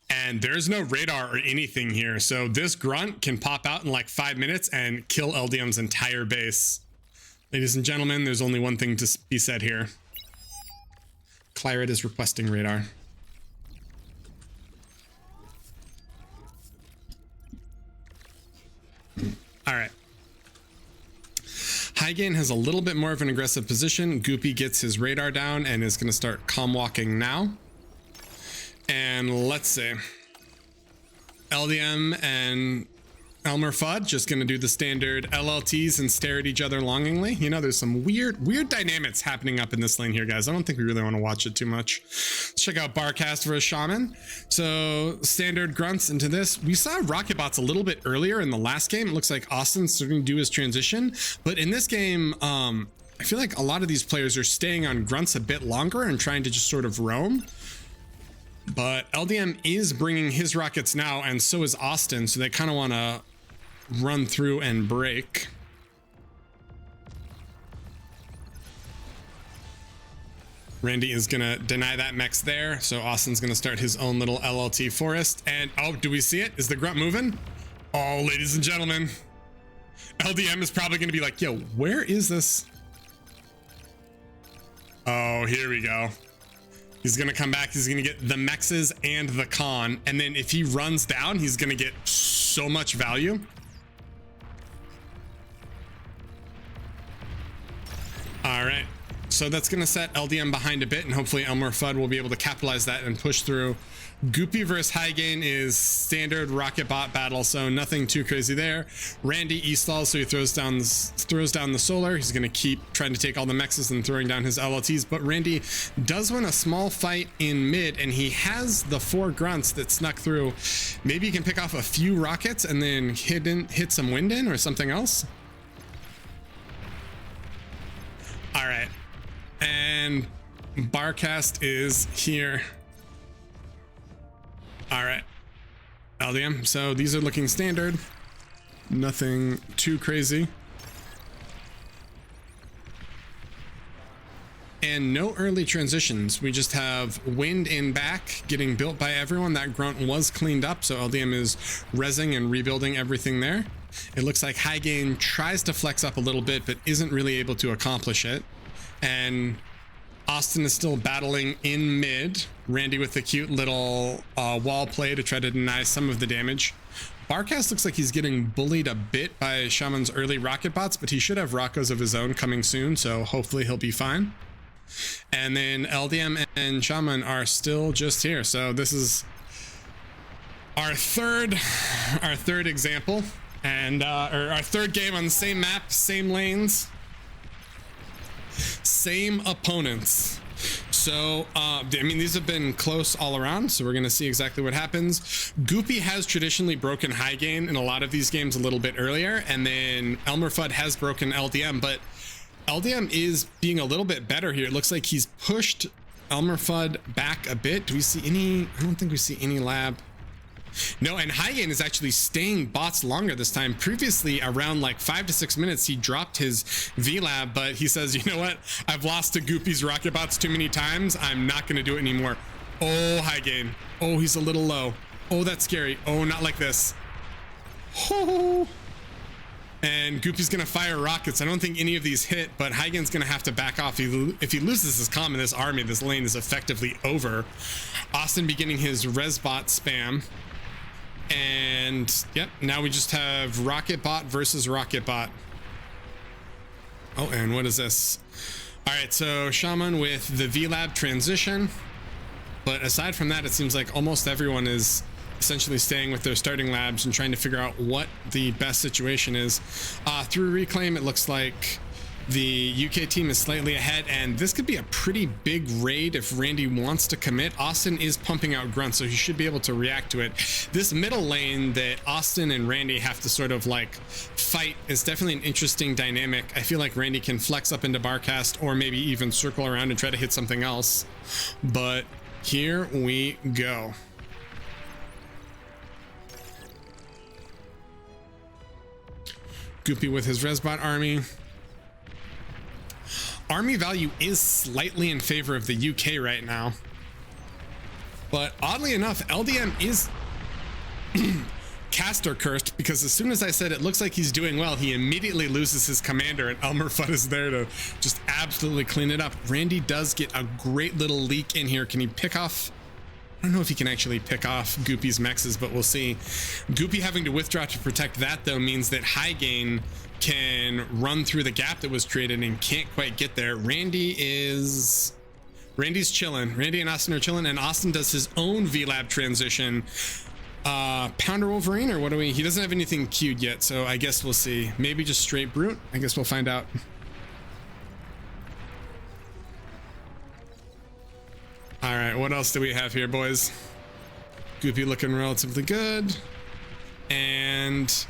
And there's no radar or anything here. So this grunt can pop out in like 5 minutes and kill LDM's entire base. Ladies and gentlemen, there's only one thing to be said here. Claret is requesting radar. All right. High Gain has a little bit more of an aggressive position. Goopy gets his radar down and is going to start calm walking now. And let's see. LDM and Elmer Fudd just going to do the standard LLTs and stare at each other longingly. You know, there's some weird dynamics happening up in this lane here, guys. I don't think we really want to watch it too much. Let's check out Barcast versus Shaman. So standard grunts into this. We saw Rocket Bots a little bit earlier in the last game. It looks like Austin's starting to do his transition. But in this game, I feel like a lot of these players are staying on grunts a bit longer and trying to just sort of roam. But LDM is bringing his rockets now, and so is Austin. So they kind of want to run through and break. Randy is gonna deny that mechs there, so Austin's gonna start his own little LLT forest. And oh, do we see it? Is the grunt moving? Oh, ladies and gentlemen, LDM is probably gonna be like, yo, where is this? Oh, here we go. He's gonna come back, he's gonna get the mexes and the con, and then if he runs down, he's gonna get so much value. All right, so that's going to set LDM behind a bit, and hopefully Elmer Fudd will be able to capitalize that and push through. Goopy versus High Gain is standard rocket bot battle, so nothing too crazy there. Randy e-stalls, so he throws down the solar. He's going to keep trying to take all the mexes and throwing down his LLTs, but Randy does win a small fight in mid, and he has the 4 grunts that snuck through. Maybe he can pick off a few rockets and then hit some wind in or something else. And Barcast is here. All right, LDM. So these are looking standard. Nothing too crazy. And no early transitions. We just have wind in back getting built by everyone. That grunt was cleaned up, so LDM is rezzing and rebuilding everything there. It looks like High Gain tries to flex up a little bit, but isn't really able to accomplish it. And Austin is still battling in mid. Randy with the cute little wall play to try to deny some of the damage. Barcast looks like he's getting bullied a bit by Shaman's early rocket bots, but he should have Rockos of his own coming soon, so hopefully he'll be fine. And then LDM and Shaman are still just here. So this is our third example, and or our third game on the same map, same lanes, same opponents. So I mean, these have been close all around, so we're gonna see exactly what happens. Goopy has traditionally broken High Gain in a lot of these games a little bit earlier, and then Elmer Fudd has broken LDM, but LDM is being a little bit better here. It looks like he's pushed Elmer Fudd back a bit. Do we see any? I don't think we see any lab. No, and High Gain is actually staying bots longer this time. Previously, around like 5 to 6 minutes, he dropped his VLab, but he says, you know what? I've lost to Goopy's rocket bots too many times. I'm not going to do it anymore. Oh, High Gain. Oh, he's a little low. Oh, that's scary. Oh, not like this. Oh. And Goopy's gonna fire rockets. I don't think any of these hit, but High Gain's gonna have to back off. If he loses his comm in this army, this lane is effectively over. Austin beginning his resbot spam. And yep, now we just have rocket bot versus rocket bot. Oh, and what is this? All right, so Shaman with the VLab transition. But aside from that, it seems like almost everyone is essentially staying with their starting labs and trying to figure out what the best situation is. Through Reclaim, it looks like the UK team is slightly ahead, and this could be a pretty big raid if Randy wants to commit. Austin is pumping out grunts, so he should be able to react to it. This middle lane that Austin and Randy have to sort of like fight is definitely an interesting dynamic. I feel like Randy can flex up into Barcast or maybe even circle around and try to hit something else. But here we go. Goopy with his Resbot army. Army value is slightly in favor of the UK right now. But oddly enough, LDM is caster cursed, because as soon as I said it looks like he's doing well, he immediately loses his commander, and Elmer Fudd is there to just absolutely clean it up. Randy does get a great little leak in here. Can he pick off? I don't know if he can actually pick off Goopy's mexes, but we'll see. Goopy having to withdraw to protect that, though, means that High Gain can run through the gap that was created and can't quite get there. Randy's chilling. Randy and Austin are chilling, and Austin does his own VLab transition. Pounder Wolverine, or what do we? He doesn't have anything queued yet, so I guess we'll see. Maybe just straight Brute. I guess we'll find out. All right, what else do we have here, boys? Goopy looking relatively good. And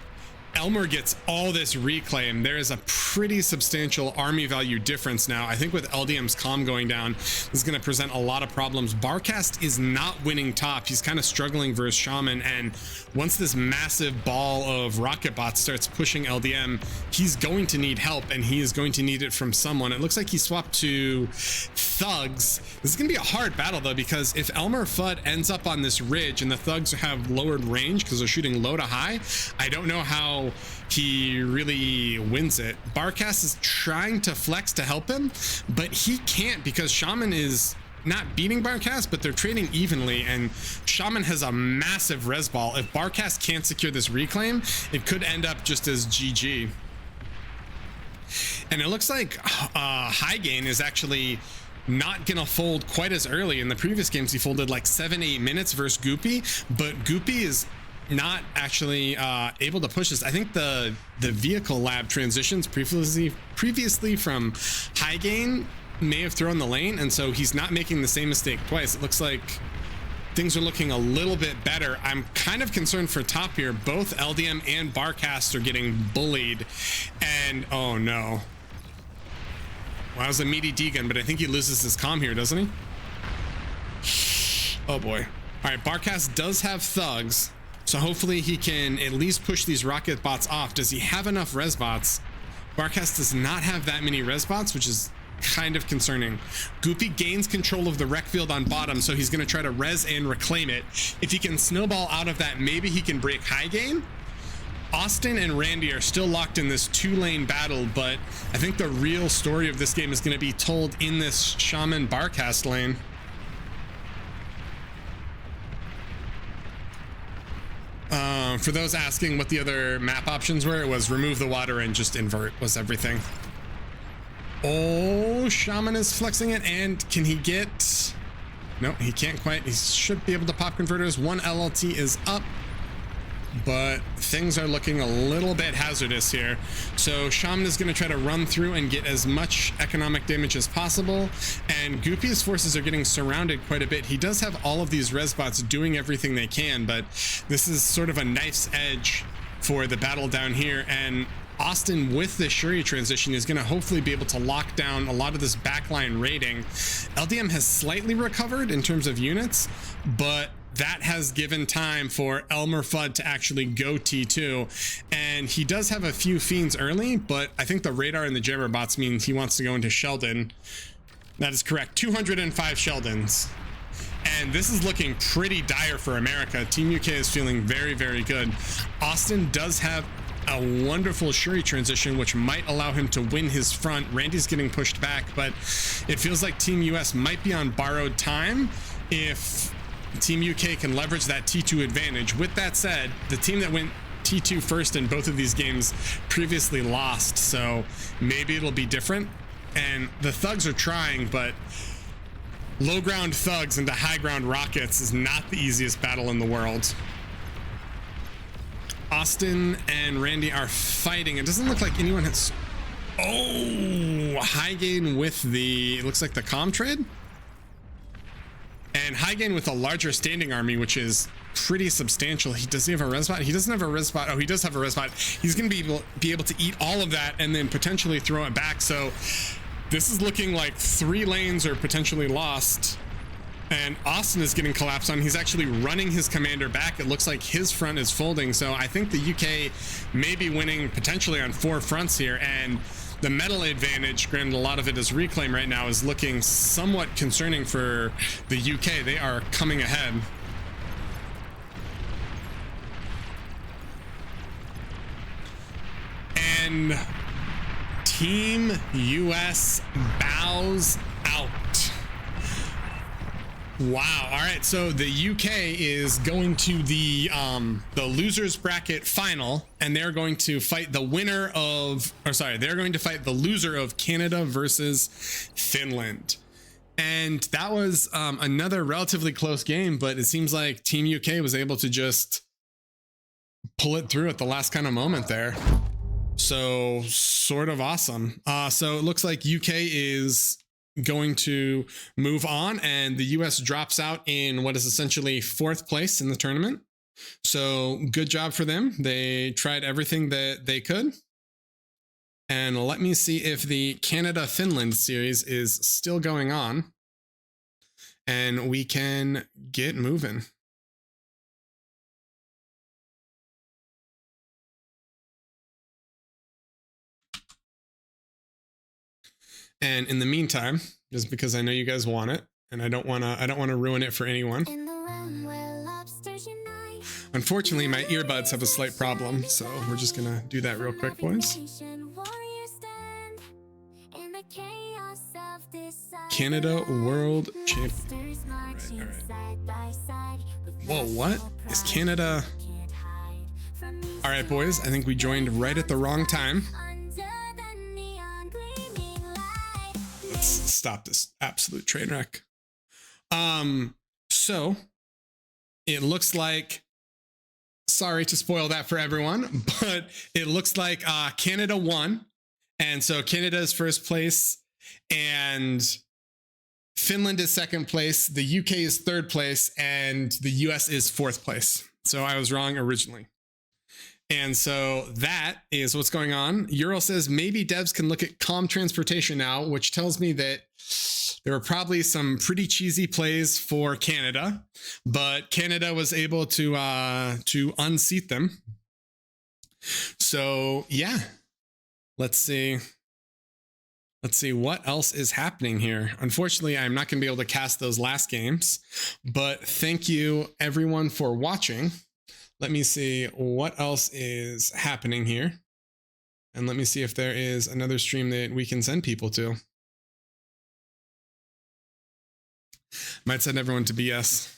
Elmer gets all this reclaim. There is a pretty substantial army value difference now. I think with LDM's comm going down, this is going to present a lot of problems. Barcast is not winning top. He's kind of struggling versus Shaman, and once this massive ball of rocket bots starts pushing LDM, he's going to need help, and he is going to need it from someone. It looks like he swapped to Thugs. This is going to be a hard battle, though, because if Elmer Fudd ends up on this ridge and the Thugs have lowered range because they're shooting low to high, I don't know how he really wins it. Barcast is trying to flex to help him, but he can't because Shaman is not beating Barcast, but they're trading evenly, and Shaman has a massive res ball. If Barcast can't secure this reclaim, it could end up just as GG. And it looks like High Gain is actually not gonna fold quite as early. In the previous games, he folded like 7-8 minutes versus Goopy, but Goopy is not actually able to push this. I think the vehicle lab transitions previously from High Gain may have thrown the lane, and so he's not making the same mistake twice. It looks like things are looking a little bit better. I'm kind of concerned for top here. Both LDM and Barcast are getting bullied, and oh no. Wow, that was a meaty D-gun, but I think he loses his comm here, doesn't he? Oh boy. All right, Barcast does have thugs, so hopefully he can at least push these rocket bots off. Does he have enough res bots? Barcast does not have that many res bots, which is kind of concerning. Goopy gains control of the wreck field on bottom, so he's going to try to res and reclaim it. If he can snowball out of that, maybe he can break high gain. Austin and Randy are still locked in this 2-lane battle, but I think the real story of this game is going to be told in this Shaman Barcast lane. For those asking what the other map options were, it was remove the water and just invert was everything. Oh, Shaman is flexing it, and can he get... No, he can't quite. He should be able to pop converters. One LLT is up, but things are looking a little bit hazardous here. So Shaman is going to try to run through and get as much economic damage as possible, and Goopy's forces are getting surrounded quite a bit. He does have all of these res bots doing everything they can, but this is sort of a knife's edge for the battle down here, and Austin with the Shuri transition is going to hopefully be able to lock down a lot of this backline raiding. LDM has slightly recovered in terms of units, but that has given time for Elmer Fudd to actually go T2, and he does have a few fiends early, but I think the radar and the jammer bots means he wants to go into Sheldon. That is correct, 205 Sheldons, and this is looking pretty dire for America. Team UK is feeling very, very good. Austin does have a wonderful Shuri transition, which might allow him to win his front. Randy's getting pushed back, but it feels like Team US might be on borrowed time if Team UK can leverage that T2 advantage. With that said, the team that went T2 first in both of these games previously lost, so maybe it'll be different. And the thugs are trying, but low ground thugs into high ground rockets is not the easiest battle in the world. Austin and Randy are fighting. It doesn't look like anyone has... Oh, high gain with the... It looks like the comm trade? And high gain with a larger standing army, which is pretty substantial. Does he have a res bot? He doesn't have a res bot. Oh, he does have a res bot. He's going to be able to eat all of that and then potentially throw it back. So this is looking like 3 lanes are potentially lost. And Austin is getting collapsed on. He's actually running his commander back. It looks like his front is folding. So I think the UK may be winning potentially on 4 fronts here. And the metal advantage, granted a lot of it is reclaim right now, is looking somewhat concerning for the UK. They are coming ahead. And Team US bows out. Wow. All right. So the UK is going to the losers bracket final, and they're going to fight the winner of, or sorry, they're going to fight the loser of Canada versus Finland. And that was another relatively close game, but it seems like Team UK was able to just pull it through at the last kind of moment there. So sort of awesome. So it looks like UK is going to move on, and the US drops out in what is essentially 4th place in the tournament. So good job for them. They tried everything that they could. And let me see if the Canada-Finland series is still going on, and we can get moving. And in the meantime, just because I know you guys want it, and I don't want to ruin it for anyone. Unfortunately, my earbuds have a slight problem, so we're just gonna do that real quick, boys. Canada World Champion. All right. Whoa, what? Is Canada... All right, boys, I think we joined right at the wrong time. Let's stop this absolute train wreck. So it looks like, sorry to spoil that for everyone, but it looks like Canada won. And so Canada is 1st place and Finland is 2nd place. The UK is 3rd place and the US is 4th place. So I was wrong originally. And so that is what's going on. Ural says maybe devs can look at calm transportation now, which tells me that there were probably some pretty cheesy plays for Canada, but Canada was able to unseat them. So yeah, let's see what else is happening here. Unfortunately, I'm not going to be able to cast those last games, but thank you everyone for watching. Let me see what else is happening here. And let me see if there is another stream that we can send people to. Might send everyone to BS.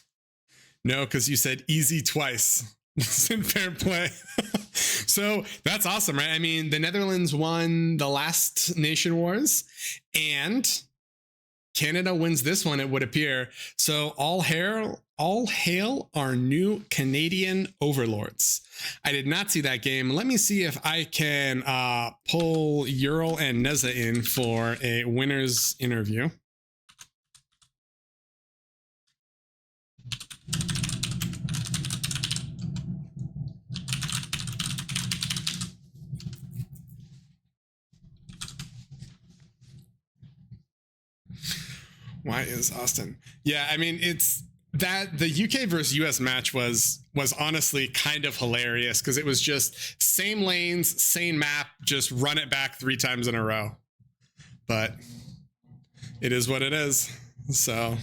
No, because you said easy twice. It's in fair play. So that's awesome, right? I mean, the Netherlands won the last Nation Wars and Canada wins this one, it would appear. So all hail our new Canadian overlords. I did not see that game. Let me see if I can pull Ural and Neza in for a winner's interview. Why is Austin? Yeah, I mean, it's that the UK versus US match was honestly kind of hilarious because it was just same lanes, same map, just run it back 3 times in a row. But it is what it is. So,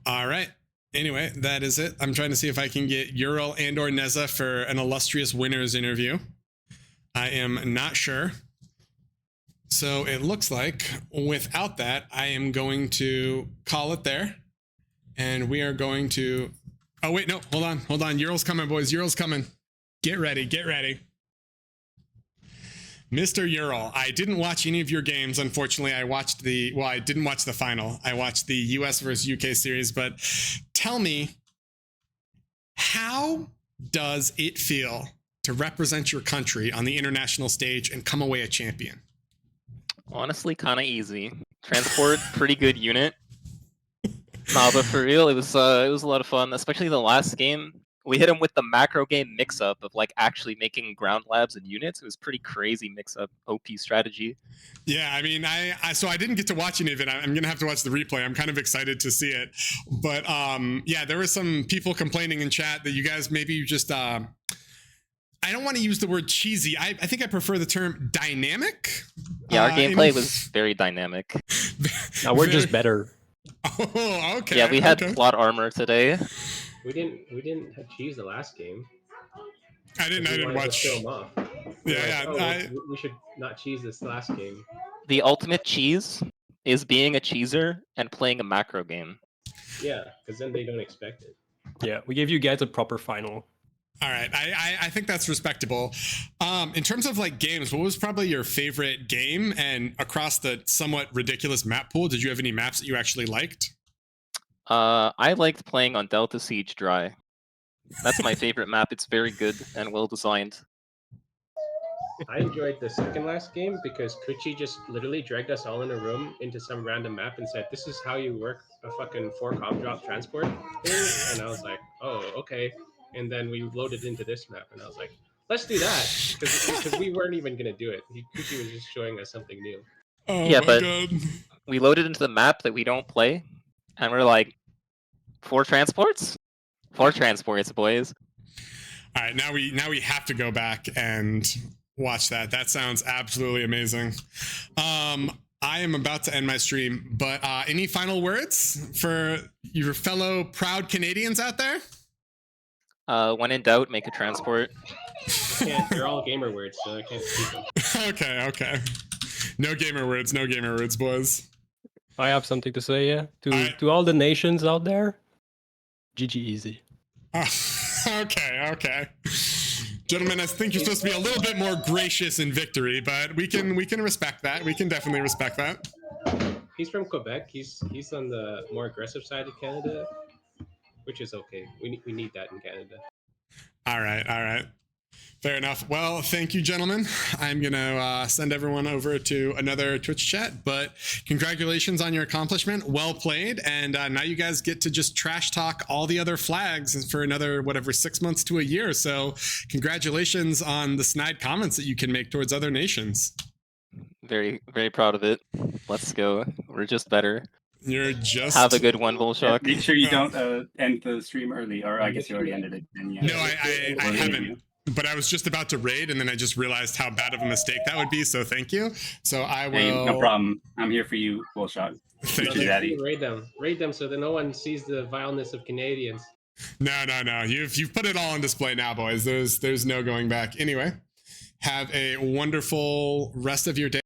all right. Anyway, that is it. I'm trying to see if I can get Ural and or Neza for an illustrious winners interview. I am not sure. So it looks like without that, I am going to call it there. And we are going to... Oh, wait, no, hold on. Ural's coming, boys. Ural's coming. Get ready. Mr. Ural, I didn't watch any of your games, unfortunately. I didn't watch the final. I watched the US versus UK series, but tell me, how does it feel to represent your country on the international stage and come away a champion? Honestly, kind of easy. Transport, pretty good unit. Nah, but for real, it was a lot of fun, especially the last game. We hit him with the macro game mix-up of like actually making ground labs and units. It was pretty crazy mix-up OP strategy. Yeah, I mean, so I didn't get to watch any of it. I'm gonna have to watch the replay. I'm kind of excited to see it. But yeah, there were some people complaining in chat that you guys maybe just I don't want to use the word cheesy. I think I prefer the term dynamic. Yeah, our gameplay was very dynamic. No, we're just better. Oh, okay. Yeah, we had plot armor today. We didn't have cheese the last game. I didn't watch. Show them off. We should not cheese this last game. The ultimate cheese is being a cheeser and playing a macro game. Yeah, because then they don't expect it. Yeah, we gave you guys a proper final. All right, I think that's respectable. In terms of like games, what was probably your favorite game? And across the somewhat ridiculous map pool, did you have any maps that you actually liked? I liked playing on Delta Siege Dry. That's my favorite map. It's very good and well designed. I enjoyed the second last game because Kuchi just literally dragged us all in a room into some random map and said, "This is how you work a fucking 4-cob drop transport thing." And I was like, "Oh, okay." And then we loaded into this map, and I was like, "Let's do that," because we weren't even gonna do it. Kuchi was just showing us something new. Oh yeah, but God. We loaded into the map that we don't play, and we're like, 4 transports? 4 transports, boys. All right, now we have to go back and watch that. That sounds absolutely amazing. I am about to end my stream, but any final words for your fellow proud Canadians out there? When in doubt, make a transport. Yeah, they're all gamer words, so I can't speak them. Okay. No gamer words, boys. I have something to say, yeah. To all the nations out there, GG easy. Okay. Gentlemen, I think you're supposed to be a little bit more gracious in victory, but we can respect that. We can definitely respect that. He's from Quebec. He's on the more aggressive side of Canada, which is okay. We need that in Canada. All right. Fair enough. Well, thank you, gentlemen. I'm going to send everyone over to another Twitch chat, but congratulations on your accomplishment. Well played. And now you guys get to just trash talk all the other flags for another, whatever, 6 months to a year. So congratulations on the snide comments that you can make towards other nations. Very, very proud of it. Let's go. We're just better. You're just... Have a good one, Bullshock. Make sure you don't end the stream early, or I guess you already ended it. Then, yeah. No, I haven't. But I was just about to raid, and then I just realized how bad of a mistake that would be. So thank you. So I will. Hey, no problem. I'm here for you, Bullshot. Thank you, Daddy. Raid them, so that no one sees the vileness of Canadians. No. You've put it all on display now, boys. There's no going back. Anyway, have a wonderful rest of your day.